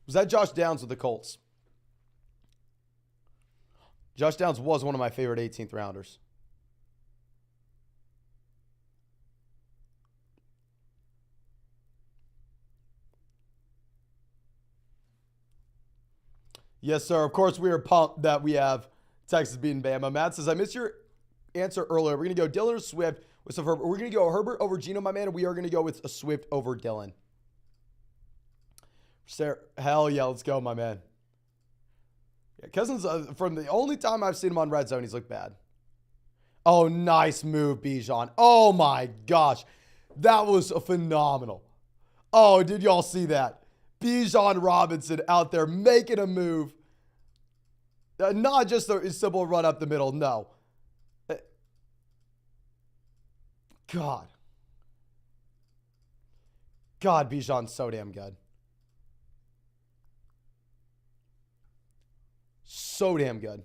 Was that Josh Downs with the Colts? Josh Downs was one of my favorite 18th rounders. Yes, sir. Of course, we are pumped that we have Texas beating Bama. Matt says, I missed your answer earlier. We're going to go Dillon or Swift with some Herbert. We're going to go Herbert over Geno, my man, and we are going to go with a Swift over Dillon. Hell yeah, let's go, my man. Yeah, Cousins, from the only time I've seen him on Red Zone, he's looked bad. Oh, nice move, Bijan. Oh, my gosh. That was phenomenal. Oh, did y'all see that? Bijan Robinson out there making a move. Not just a simple run up the middle, no. God. God, Bijan's so damn good. So damn good.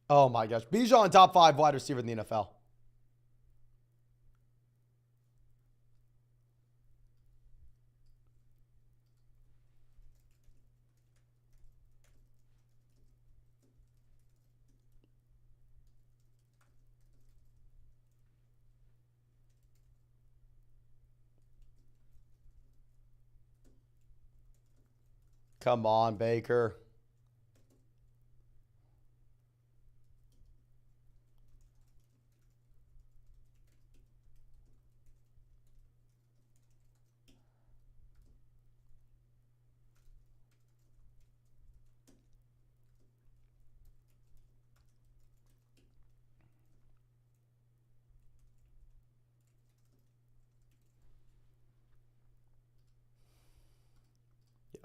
Oh my gosh. Bijan, top 5 wide receiver in the NFL. Come on, Baker.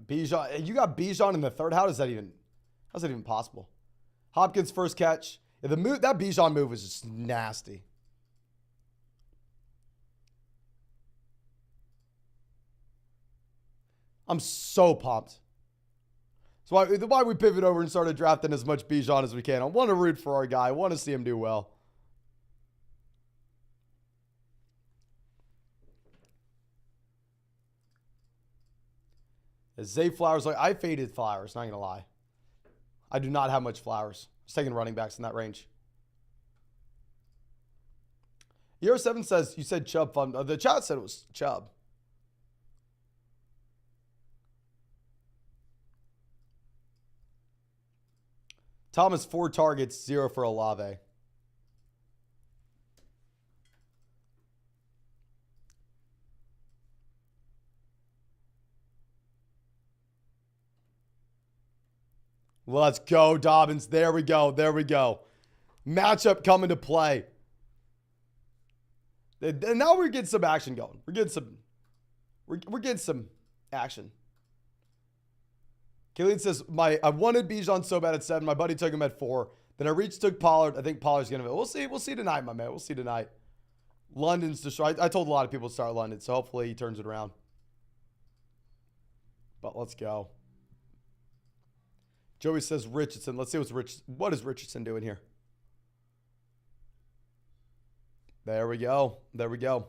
Bijan, you got Bijan in the third. How's that even possible? Hopkins first catch. Yeah, that Bijan move was just nasty. I'm so pumped. That's why we pivot over and started drafting as much Bijan as we can. I want to root for our guy. I want to see him do well. Zay Flowers, I faded Flowers, not going to lie. I do not have much Flowers. I was taking running backs in that range. Year 7 says, you said Chubb fun. The chat said it was Chubb. Thomas, 4 targets, 0 for Olave. Let's go, Dobbins. There we go. There we go. Matchup coming to play. And now we're getting some action going. We're getting some action. Kayleen says, I wanted Bijan so bad at 7. My buddy took him at 4. Then I took Pollard. I think Pollard's going to. We'll see. We'll see tonight, my man. We'll see tonight. London's destroyed. I told a lot of people to start London, so hopefully he turns it around. But let's go. Joey says Richardson. Let's see what is Richardson doing here. There we go. There we go.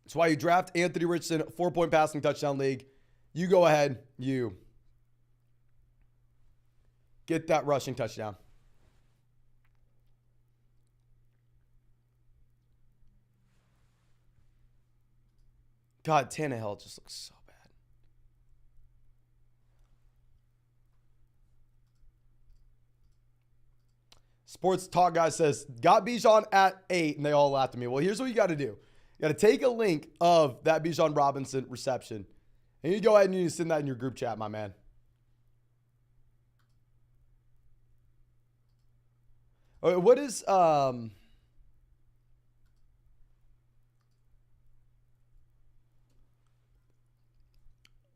That's why you draft Anthony Richardson, 4-point passing touchdown league. You go ahead. You get that rushing touchdown. God, Tannehill just looks so bad. Sports Talk Guy says, got Bijan at 8, and they all laughed at me. Well, here's what you got to do. You got to take a link of that Bijan Robinson reception, and you go ahead and you send that in your group chat, my man. What is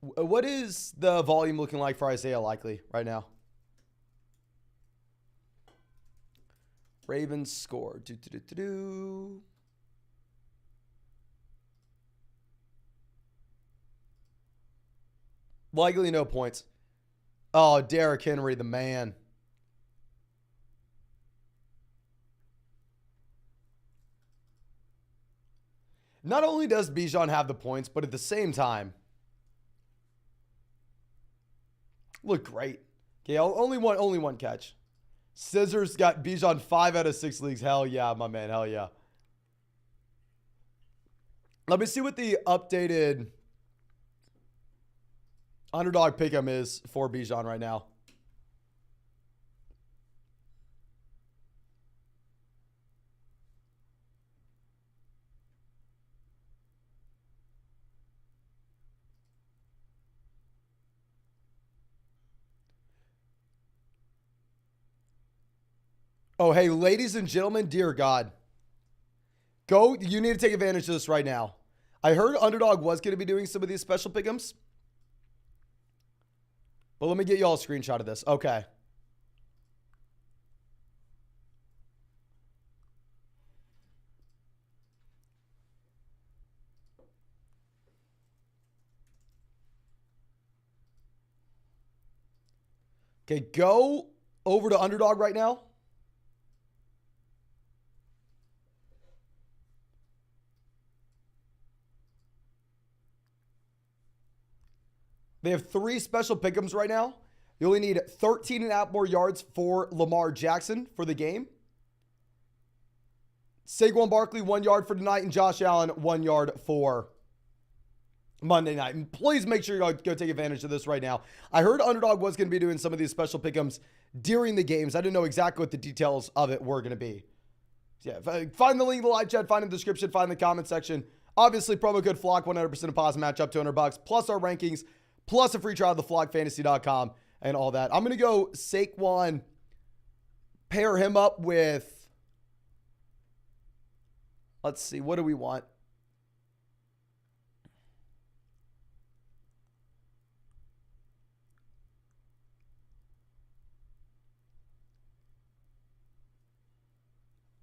what is the volume looking like for Isaiah Likely right now? Ravens score. Likely no points. Oh, Derrick Henry, the man. Not only does Bijan have the points, but at the same time, look great. Okay, only one catch. Scissors got Bijan 5 out of 6 leagues. Hell yeah, my man. Hell yeah. Let me see what the updated underdog pick'em is for Bijan right now. Oh, hey, ladies and gentlemen, dear God. You need to take advantage of this right now. I heard Underdog was going to be doing some of these special pick'ems. But let me get you all a screenshot of this. Okay. Okay, go over to Underdog right now. They have 3 special pick'ems right now. You only need 13 and a half more yards for Lamar Jackson for the game. Saquon Barkley, 1 yard for tonight, and Josh Allen, 1 yard for Monday night. And please make sure you go take advantage of this right now. I heard Underdog was going to be doing some of these special pick'ems during the games. I didn't know exactly what the details of it were going to be. So yeah, find the link in the live chat, find in the description, find in the comment section. Obviously, promo code FLOCK, 100% deposit match up to $200, plus our rankings, plus a free trial of theflockfantasy.com and all that. I'm going to go Saquon, pair him up with, let's see, what do we want?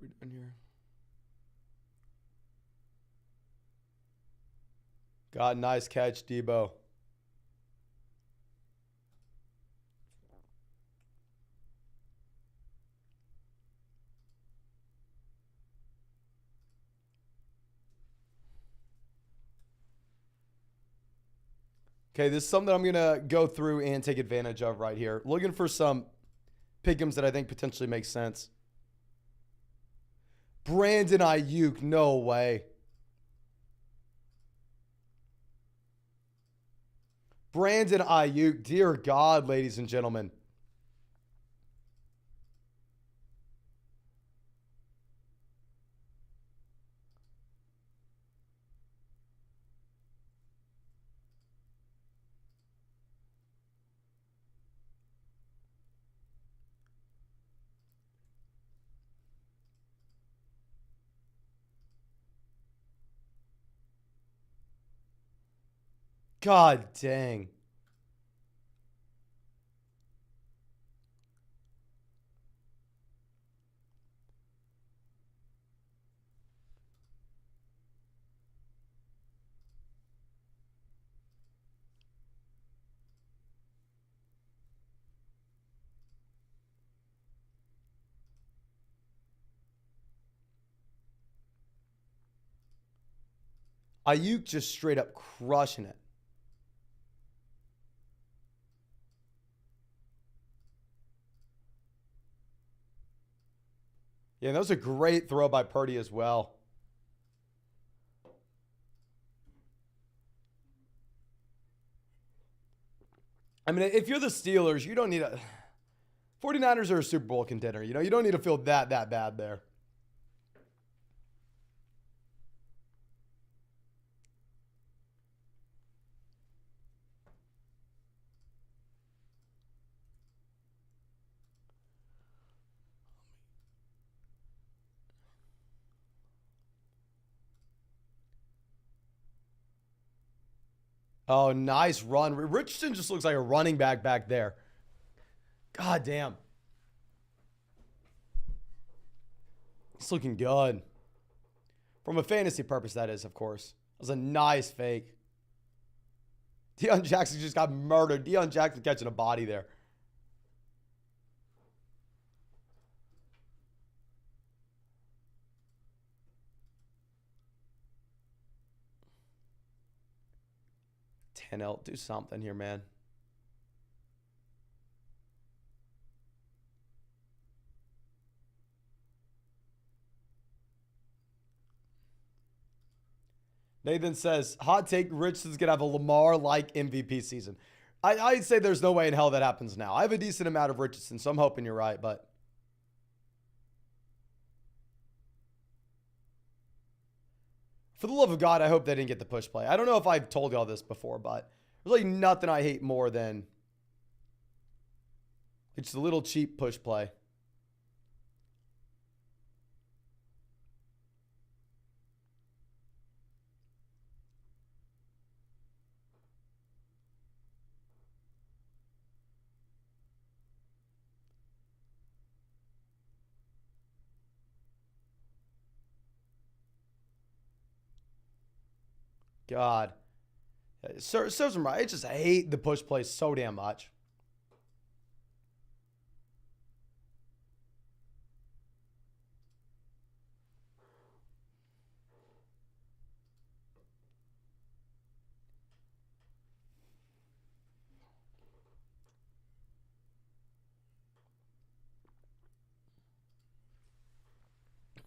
we doing here? God, nice catch, Debo. Okay, this is something I'm going to go through and take advantage of right here. Looking for some pick'ems that I think potentially make sense. Brandon Ayuk, no way. Brandon Ayuk, dear God, ladies and gentlemen. God dang. Ayuk just straight up crushing it. Yeah, that was a great throw by Purdy as well. I mean, if you're the Steelers, you don't need a... 49ers are a Super Bowl contender. You know, you don't need to feel that bad there. Oh, nice run. Richardson just looks like a running back there. God damn. He's looking good. From a fantasy purpose, that is, of course. That was a nice fake. Deion Jackson just got murdered. Deion Jackson catching a body there. Tannehill, do something here, man. Nathan says, hot take, Richardson's going to have a Lamar-like MVP season. I'd say there's no way in hell that happens now. I have a decent amount of Richardson, so I'm hoping you're right, but... For the love of God, I hope they didn't get the push play. I don't know if I've told y'all this before, but there's like nothing I hate more than it's a little cheap push play. God. Serves him right. I hate the push play so damn much.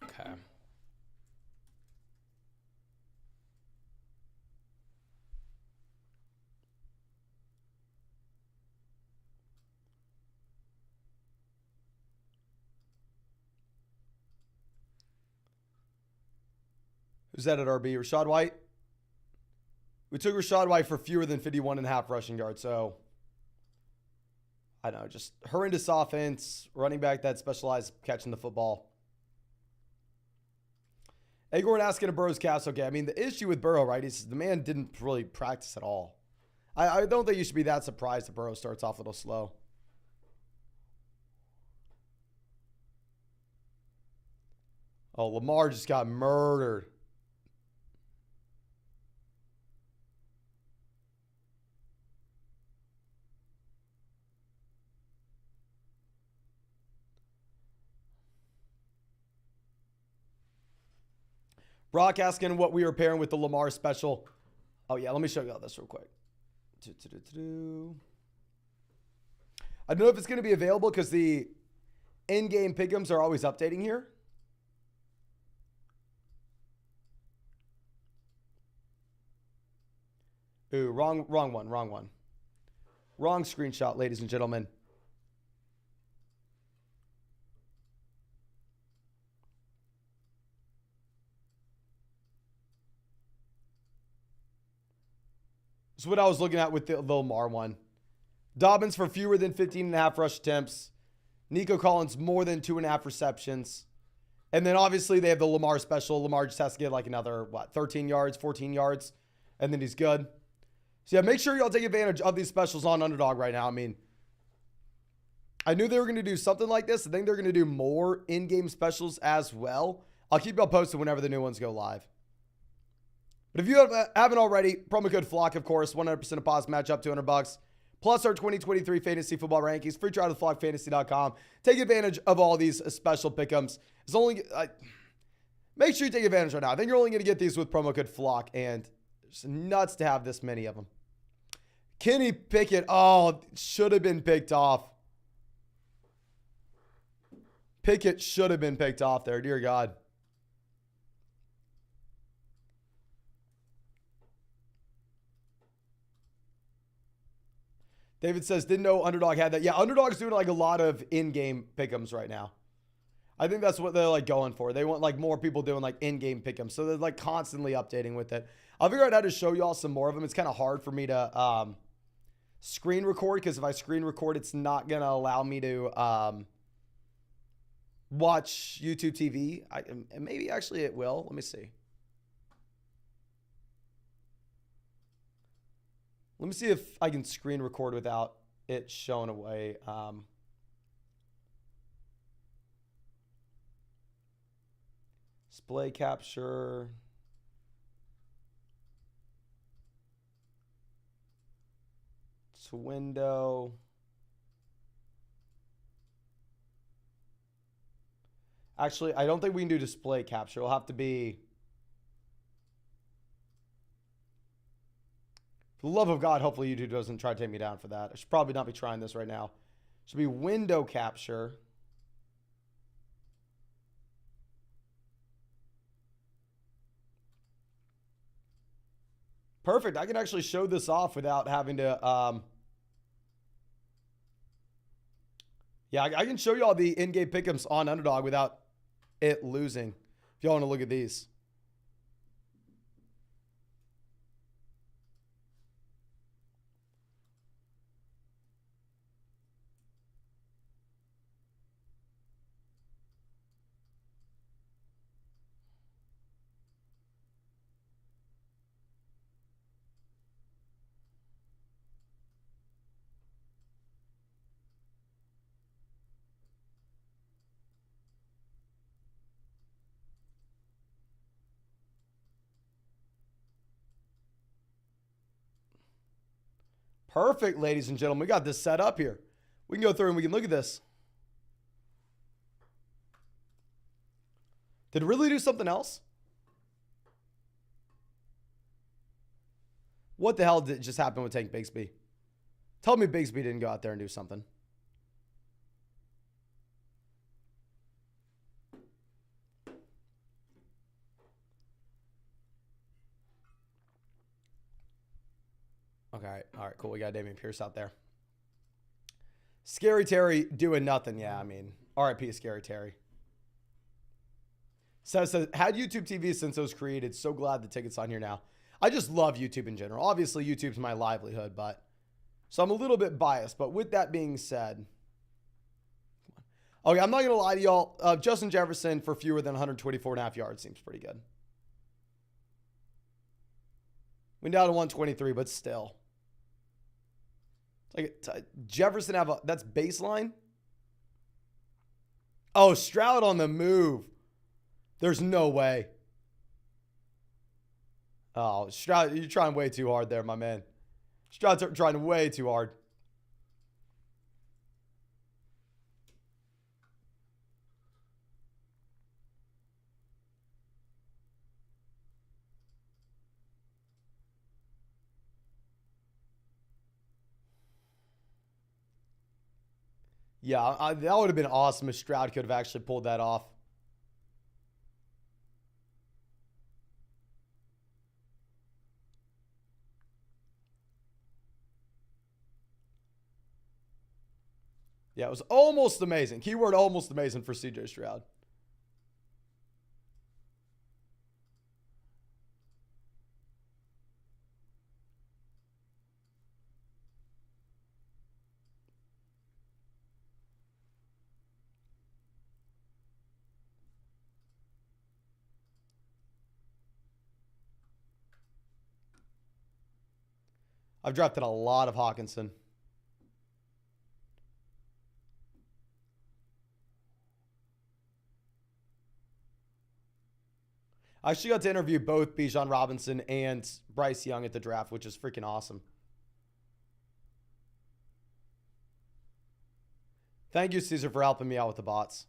Okay. Who's that at RB? Rachaad White? We took Rachaad White for fewer than 51.5 rushing yards, so I don't know, just horrendous offense, running back that specialized catching the football. Agorn asking a Burrow's cast. Okay, I mean, the issue with Burrow, right, is the man didn't really practice at all. I don't think you should be that surprised that Burrow starts off a little slow. Oh, Lamar just got murdered. Brock asking what we were pairing with the Lamar special. Oh, yeah, let me show you all this real quick. I don't know if it's going to be available because the in-game pick'ems are always updating here. Ooh, wrong one. Wrong screenshot, ladies and gentlemen. This is what I was looking at with the Lamar one. Dobbins for fewer than 15.5 rush attempts. Nico Collins more than 2.5 receptions. And then obviously they have the Lamar special. Lamar just has to get like another, 13 yards, 14 yards, and then he's good. So yeah, make sure y'all take advantage of these specials on Underdog right now. I mean, I knew they were going to do something like this. I think they're going to do more in-game specials as well. I'll keep y'all posted whenever the new ones go live. But if you haven't already, promo code FLOCK, of course, 100% of pause match up $200. Plus our 2023 fantasy football rankings. Free trial to flockfantasy.com. Take advantage of all these special pick'ems. It's only make sure you take advantage right now. I think you're only going to get these with promo code FLOCK, and it's nuts to have this many of them. Kenny Pickett, should have been picked off. Pickett should have been picked off there. Dear God. David says, didn't know Underdog had that. Yeah, Underdog's doing like a lot of in-game pick'ems right now. I think that's what they're like going for. They want like more people doing like in-game pick'ems. So they're like constantly updating with it. I'll figure out how to show y'all some more of them. It's kind of hard for me to screen record because if I screen record, it's not going to allow me to watch YouTube TV. Maybe actually it will. Let me see. Let me see if I can screen record without it showing away. Display capture. It's a window. Actually, I don't think we can do display capture. It'll have to be... For the love of God, hopefully YouTube doesn't try to take me down for that. I should probably not be trying this right now. It should be window capture. Perfect. I can actually show this off without having to... Yeah, I can show you all the in-game pick'ems on Underdog without it losing. If y'all want to look at these. Perfect, ladies and gentlemen. We got this set up here. We can go through and we can look at this. Did it really do something else? What the hell did just happen with Tank Bigsby? Tell me Bigsby didn't go out there and do something. Okay. All right, cool. We got Damian Pierce out there. Scary Terry doing nothing. Yeah, I mean, RIP Scary Terry. Says, had YouTube TV since it was created. So glad the ticket's on here now. I just love YouTube in general. Obviously, YouTube's my livelihood, but so I'm a little bit biased. But with that being said, okay, I'm not going to lie to y'all. Justin Jefferson for fewer than 124.5 yards seems pretty good. Went down to 123, but still. Like Jefferson that's baseline. Oh, Stroud on the move. There's no way. Oh, Stroud, you're trying way too hard there, my man. Stroud's trying way too hard. Yeah, that would have been awesome if Stroud could have actually pulled that off. Yeah, it was almost amazing. Keyword almost amazing for CJ Stroud. I've drafted a lot of Hawkinson. I actually got to interview both Bijan Robinson and Bryce Young at the draft, which is freaking awesome. Thank you, Caesar, for helping me out with the bots.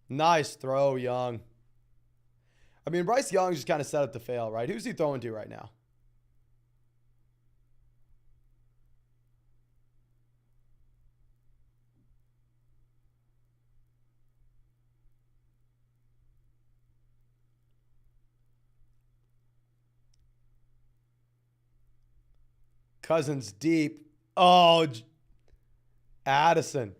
Nice throw, Young. I mean, Bryce Young's just kind of set up to fail, right? Who's he throwing to right now? Cousins deep. Oh, Addison.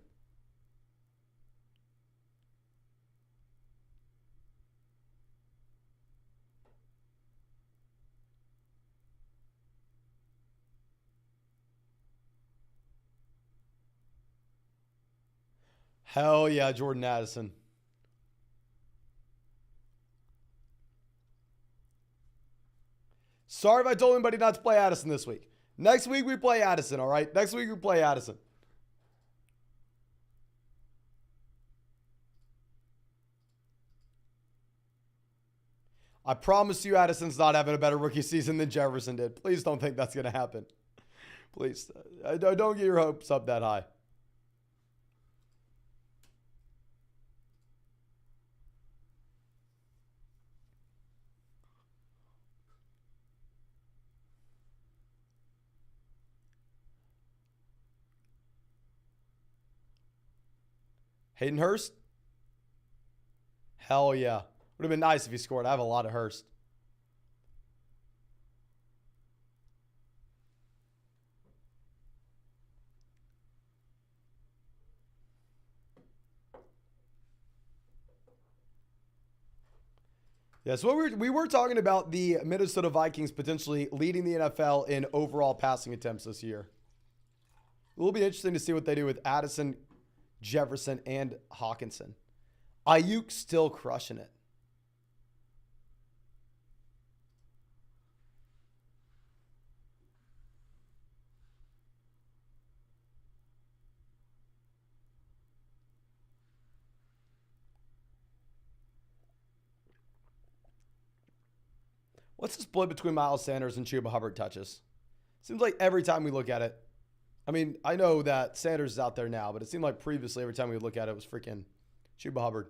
Hell yeah, Jordan Addison. Sorry if I told anybody not to play Addison this week. Next week we play Addison, all right? Next week we play Addison. I promise you Addison's not having a better rookie season than Jefferson did. Please don't think that's going to happen. Please. Don't get your hopes up that high. Hayden Hurst? Hell yeah. Would have been nice if he scored. I have a lot of Hurst. Yeah, so we were talking about the Minnesota Vikings potentially leading the NFL in overall passing attempts this year. It will be interesting to see what they do with Addison, Jefferson, and Hawkinson. Ayuk still crushing it. What's the split between Miles Sanders and Chuba Hubbard touches? Seems like every time we look at it, I mean, I know that Sanders is out there now, but it seemed like previously every time we look at it, it was freaking Chuba Hubbard.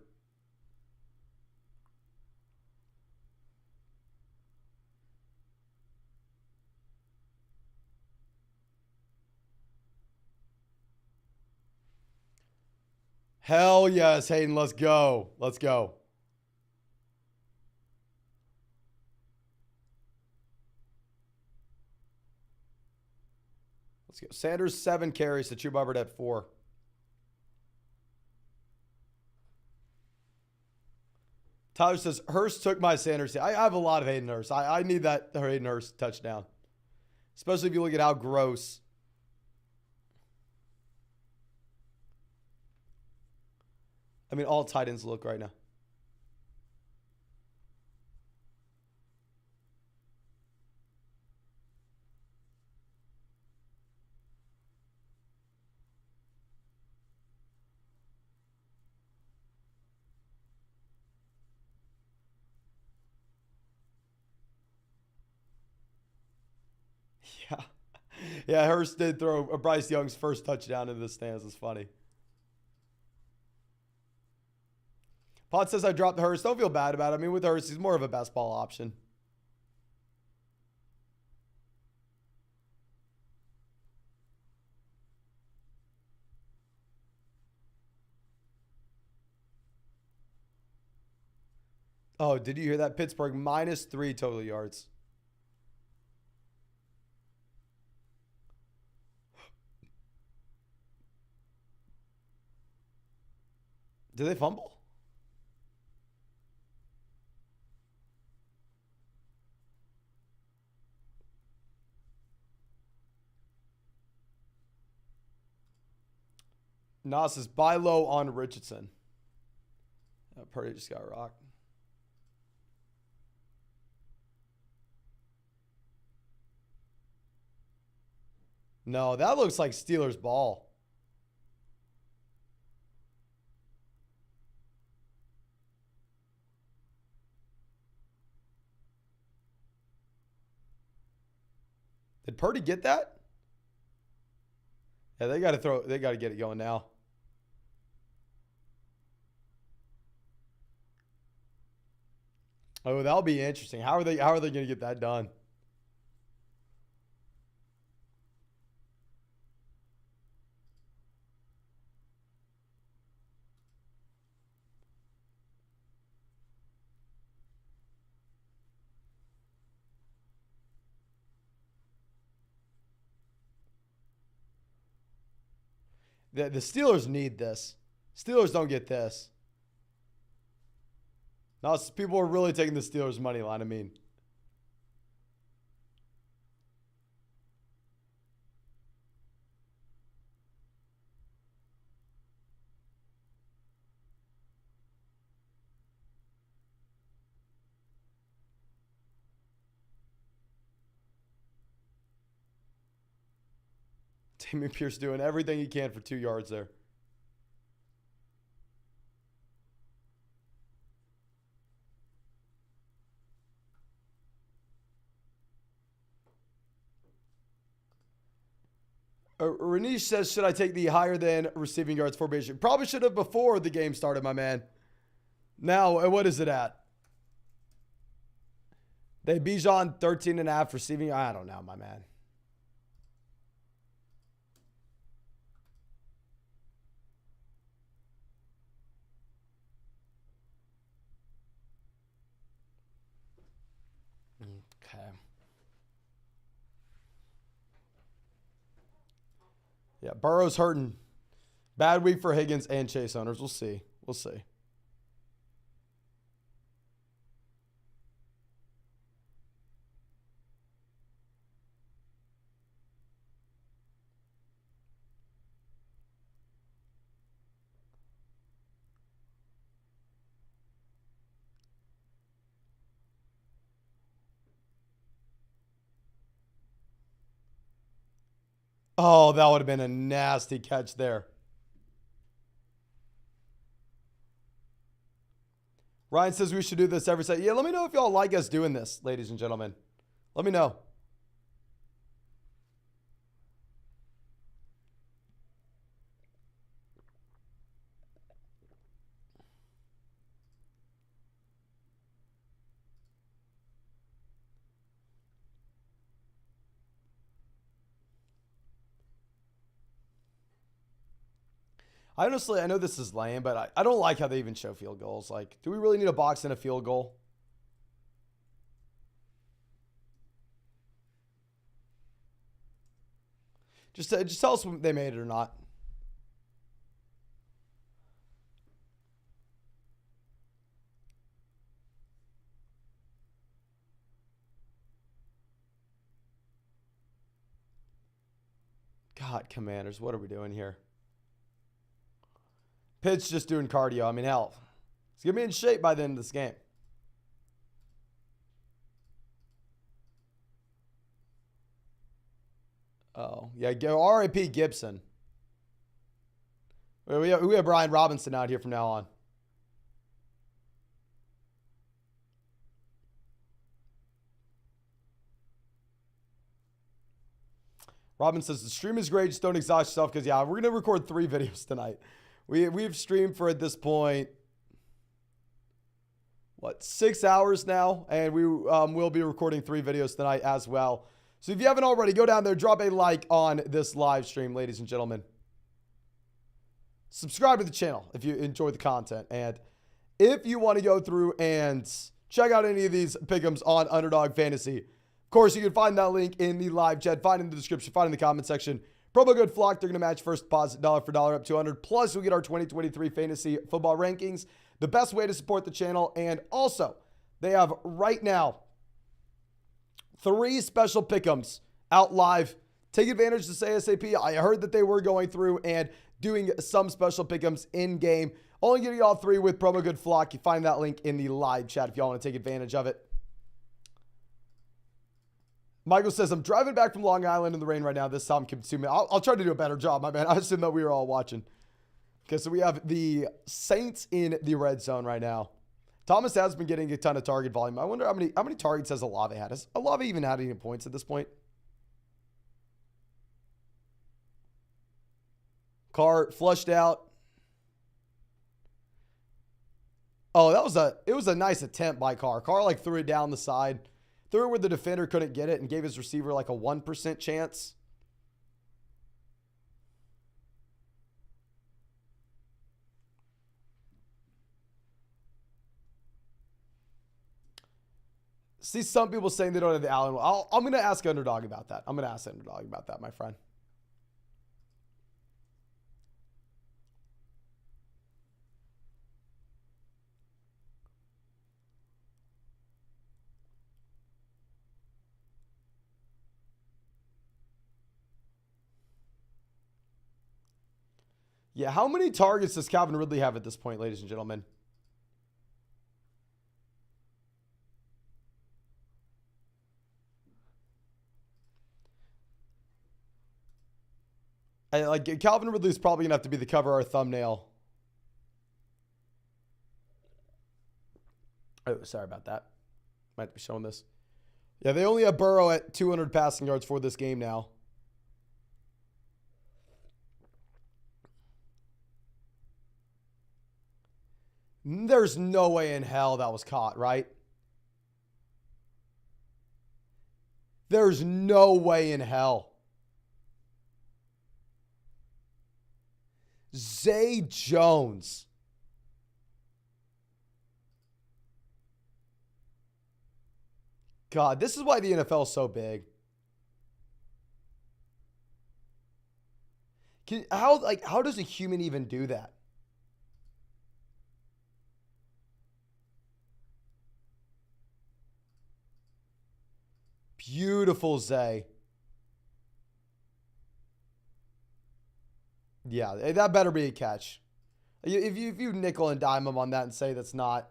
Hell yes, Hayden, let's go. Let's go. Let's go. Sanders 7 carries to Chuba Hubbard at 4. Tyler says, Hurst took my Sanders. I have a lot of Hayden Hurst. I need that Hayden Hurst touchdown. Especially if you look at how gross. I mean, all tight ends look right now. Yeah, Hurst did throw Bryce Young's first touchdown into the stands. It's funny. Pot says I dropped Hurst. Don't feel bad about it. I mean, with Hurst, he's more of a best ball option. Oh, did you hear that? Pittsburgh -3 total yards. Did they fumble? Nas is buy low on Richardson. Purdy just got rocked. No, that looks like Steelers ball. Did Purdy get that? Yeah, they got to get it going now. Oh, that'll be interesting. How are they going to get that done? The Steelers need this. Steelers don't get this. No, people are really taking the Steelers money line. I mean, Damian Pierce doing everything he can for 2 yards there. Renish says, should I take the higher than receiving yards formation? Probably should have before the game started, my man. Now, what is it at? They Bijan 13.5 receiving. I don't know, my man. Okay. Yeah, Burrow's hurting. Bad week for Higgins and Chase owners. We'll see. We'll see. Oh, that would have been a nasty catch there. Ryan says we should do this every set. Yeah, let me know if y'all like us doing this, ladies and gentlemen. Let me know. Honestly, I know this is lame, but I don't like how they even show field goals. Like, do we really need a box and a field goal? Just tell us when they made it or not. God, Commanders, what are we doing here? Pitt's just doing cardio. I mean, hell, he's going to be in shape by the end of this game. Oh, yeah, go R.I.P. Gibson. We have Brian Robinson out here from now on. Robin says the stream is great. Just don't exhaust yourself because, yeah, we're going to record 3 videos tonight. We've streamed for, at this point, 6 hours now, and we will be recording 3 videos tonight as well. So if you haven't already, go down there, drop a like on this live stream, ladies and gentlemen. Subscribe to the channel if you enjoy the content. And if you want to go through and check out any of these pick'ems on Underdog Fantasy, of course, you can find that link in the live chat, find it in the description, find it in the comment section. Promo code FLOCK, they're going to match first deposit dollar for dollar up to 200. Plus, we get our 2023 fantasy football rankings, the best way to support the channel. And also, they have right now 3 special pick'ems out live. Take advantage of this ASAP. I heard that they were going through and doing some special pick'ems in game. Only getting all 3 with promo code FLOCK. You find that link in the live chat if y'all want to take advantage of it. Michael says, I'm driving back from Long Island in the rain right now. This time consuming. I'll try to do a better job, my man. I assume that we were all watching. Okay, so we have the Saints in the red zone right now. Thomas has been getting a ton of target volume. I wonder how many targets has Olave had. Has Olave even had any points at this point? Carr flushed out. Oh, it was a nice attempt by Carr. Carr like threw it down the side. Threw it where the defender couldn't get it and gave his receiver like a 1% chance. See some people saying they don't have the Allen. I'm going to ask Underdog about that. My friend. Yeah, how many targets does Calvin Ridley have at this point, ladies and gentlemen? Like Calvin Ridley is probably gonna have to be the cover of our thumbnail. Oh, sorry about that. Might be showing this. Yeah, they only have Burrow at 200 passing yards for this game now. There's no way in hell that was caught, right? There's no way in hell. Zay Jones. God, this is why the NFL is so big. How does a human even do that? Beautiful, Zay. Yeah, that better be a catch. If you nickel and dime him on that and say that's not.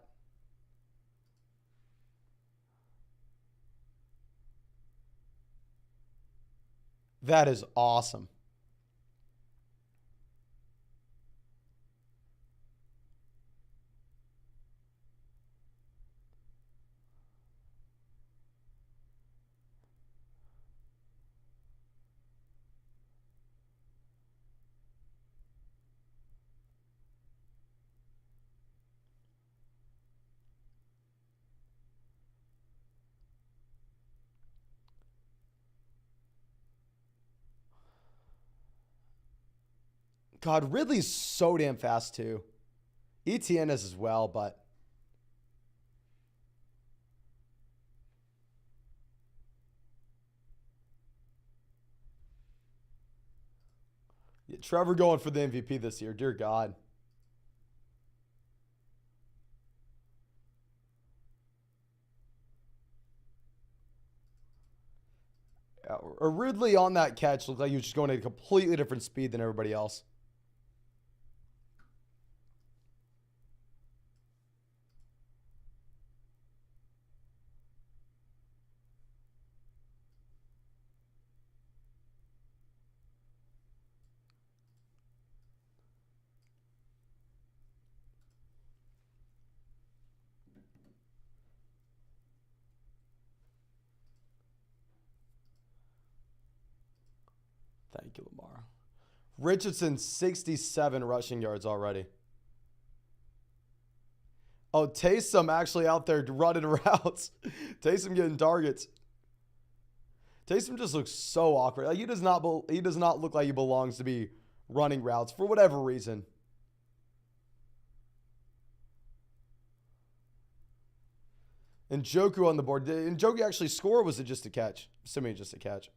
That is awesome. God, Ridley's so damn fast too. ETN is as well, but yeah, Trevor going for the MVP this year. Dear God. Ridley on that catch looked like he was just going at a completely different speed than everybody else. Thank you, Lamar. Richardson, 67 rushing yards already. Oh, Taysom actually out there running routes. Taysom getting targets. Taysom just looks so awkward. Like he does not look like he belongs to be running routes for whatever reason. And Njoku on the board. Did Njoku actually score, or was it just a catch? Assuming just a catch.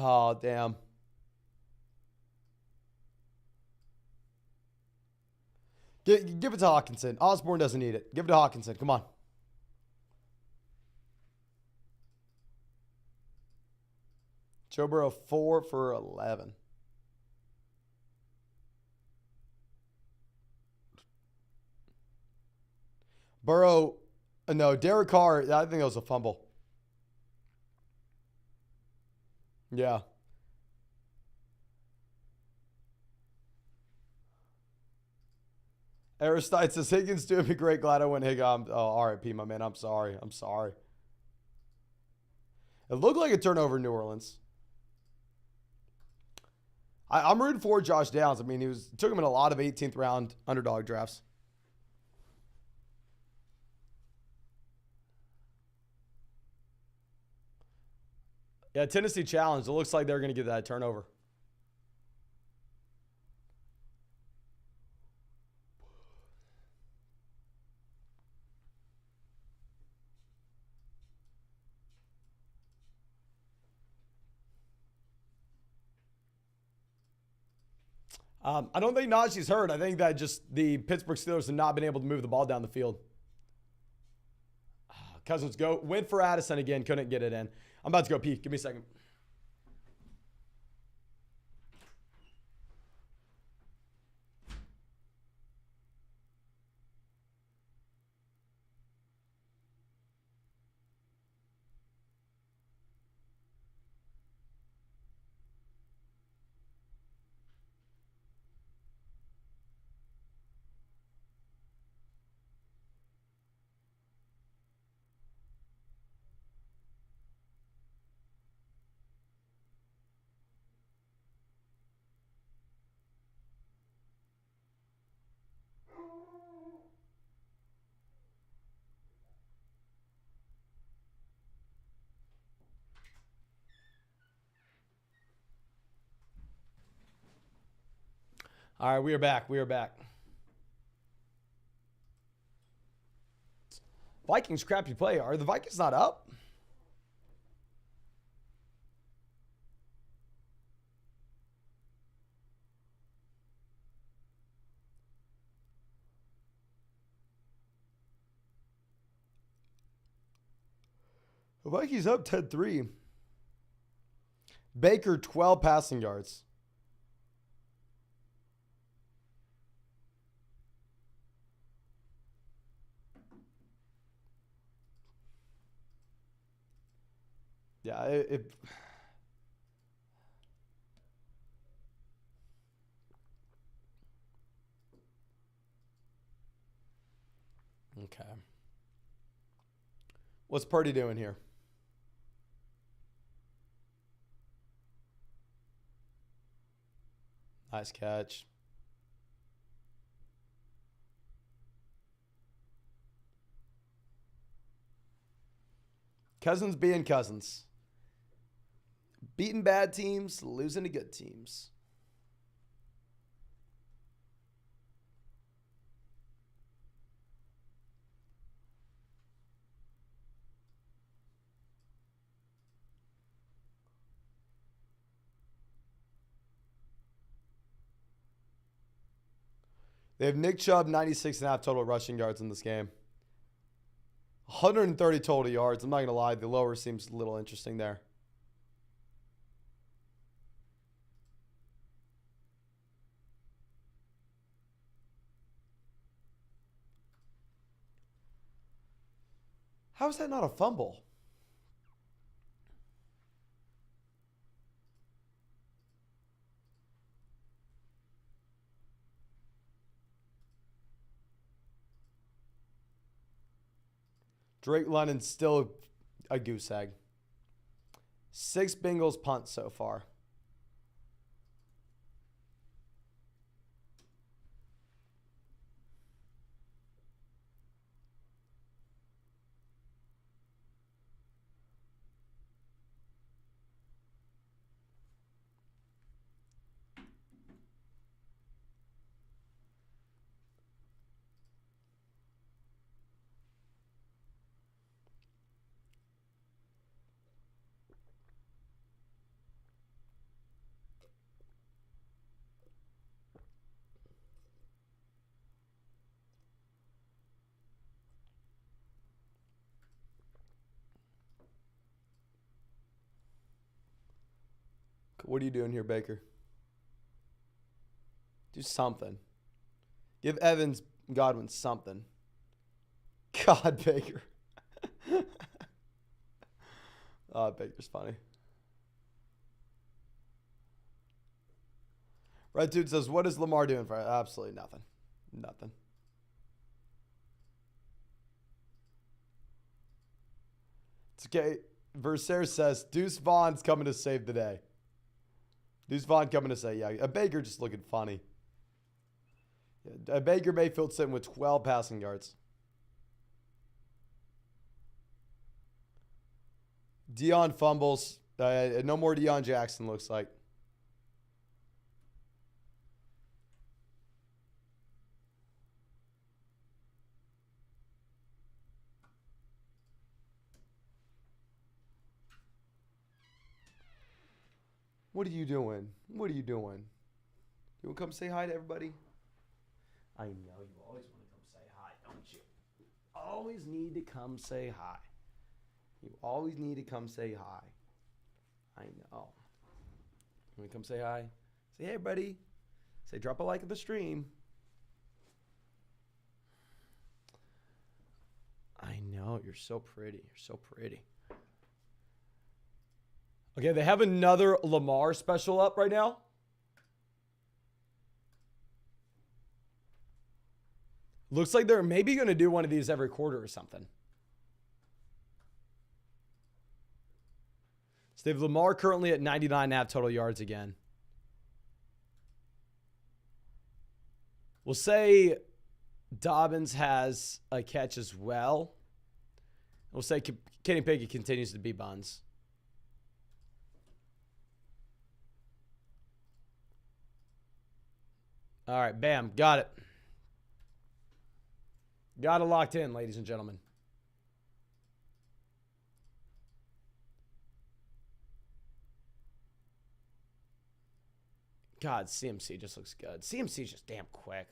Oh, damn. Give it to Hawkinson. Osborne doesn't need it. Give it to Hawkinson. Come on. Joe Burrow, 4 for 11. Burrow, no, Derek Carr, I think it was a fumble. Yeah. Aristide says, Higgins doing me great. Glad I went Higgins. Oh, RIP, my man. I'm sorry. I'm sorry. It looked like a turnover in New Orleans. I'm rooting for Josh Downs. I mean, took him in a lot of 18th round underdog drafts. Yeah, Tennessee challenge. It looks like they're going to get that turnover. I don't think Najee's hurt. I think that just the Pittsburgh Steelers have not been able to move the ball down the field. Cousins go. Went for Addison again. Couldn't get it in. I'm about to go pee. Give me a second. All right, we are back. We are back. Vikings crappy play. Are the Vikings not up? The Vikings up 10-3. Baker, 12 passing yards. Yeah, okay. What's Purdy doing here? Nice catch. Cousins being Cousins. Beating bad teams, losing to good teams. They have Nick Chubb, 96.5 total rushing yards in this game. 130 total yards. I'm not going to lie. The lower seems a little interesting there. How is that not a fumble? Drake London's still a goose egg. 6 Bengals punts so far. What are you doing here, Baker? Do something. Give Evans Godwin something. God, Baker. Oh, Baker's funny. Red Dude says, what is Lamar doing for absolutely nothing? Nothing. It's okay. Versaire says, Deuce Vaughn's coming to save the day. Deuce Vaughn coming to say, yeah, a Baker just looking funny. Yeah, a Baker Mayfield sitting with 12 passing yards. Deion fumbles. No more Deion Jackson, looks like. What are you doing? What are you doing? You want to come say hi to everybody? I know you always want to come say hi, don't you? Always need to come say hi. You always need to come say hi. I know. You want to come say hi? Say, hey, buddy. Say, drop a like at the stream. I know. You're so pretty. You're so pretty. Okay, they have another Lamar special up right now. Looks like they're maybe going to do one of these every quarter or something. So they have Lamar currently at 99.5 total yards again. We'll say Dobbins has a catch as well. We'll say Kenny Pickett continues to be buns. All right, bam, got it. Got it locked in, ladies and gentlemen. God, CMC just looks good. CMC's just damn quick.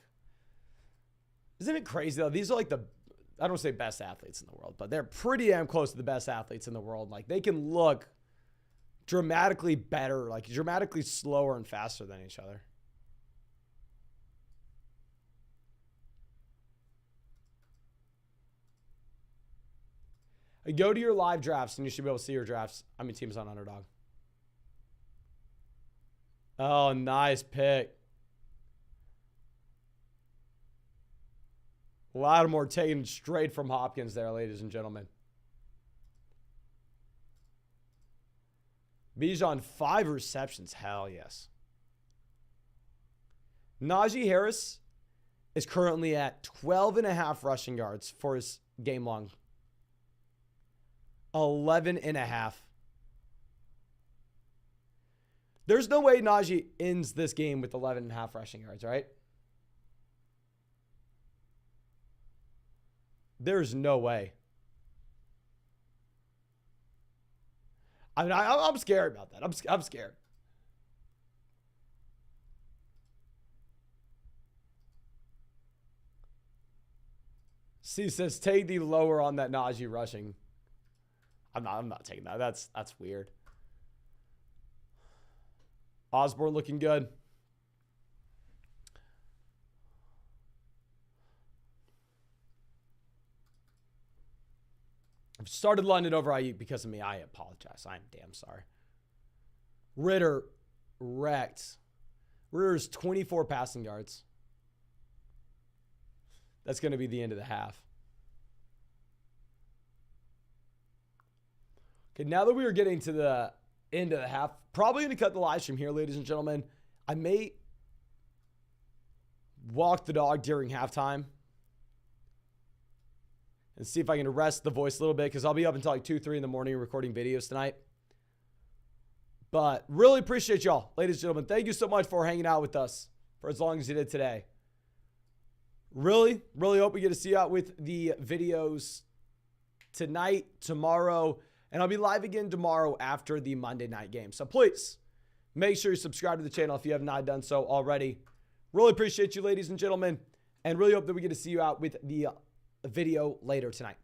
Isn't it crazy, though? These are like the, I don't say best athletes in the world, but they're pretty damn close to the best athletes in the world. Like, they can look dramatically better, like dramatically slower and faster than each other. Go to your live drafts, and you should be able to see your drafts. I mean, teams on Underdog. Oh, nice pick. Lattimore taken straight from Hopkins there, ladies and gentlemen. Bijan, 5 receptions. Hell yes. Najee Harris is currently at 12.5 rushing yards for his game-long. 11.5. There's no way Najee ends this game with 11.5 rushing yards, right? There's no way. I mean, I'm scared about that. I'm scared. Steve says, take the lower on that Najee rushing. I'm not taking that. That's weird. Osborne looking good. I've started London over Ayuk because of me. I apologize. I'm damn sorry. Ritter wrecked. Ritter's 24 passing yards. That's going to be the end of the half. Okay, now that we are getting to the end of the half, probably going to cut the live stream here, ladies and gentlemen. I may walk the dog during halftime and see if I can rest the voice a little bit, because I'll be up until like 2, 3 in the morning recording videos tonight. But really appreciate y'all, ladies and gentlemen. Thank you so much for hanging out with us for as long as you did today. Really, really hope we get to see you out with the videos tonight, tomorrow, and I'll be live again tomorrow after the Monday night game. So please make sure you subscribe to the channel if you have not done so already. Really appreciate you, ladies and gentlemen, and really hope that we get to see you out with the video later tonight.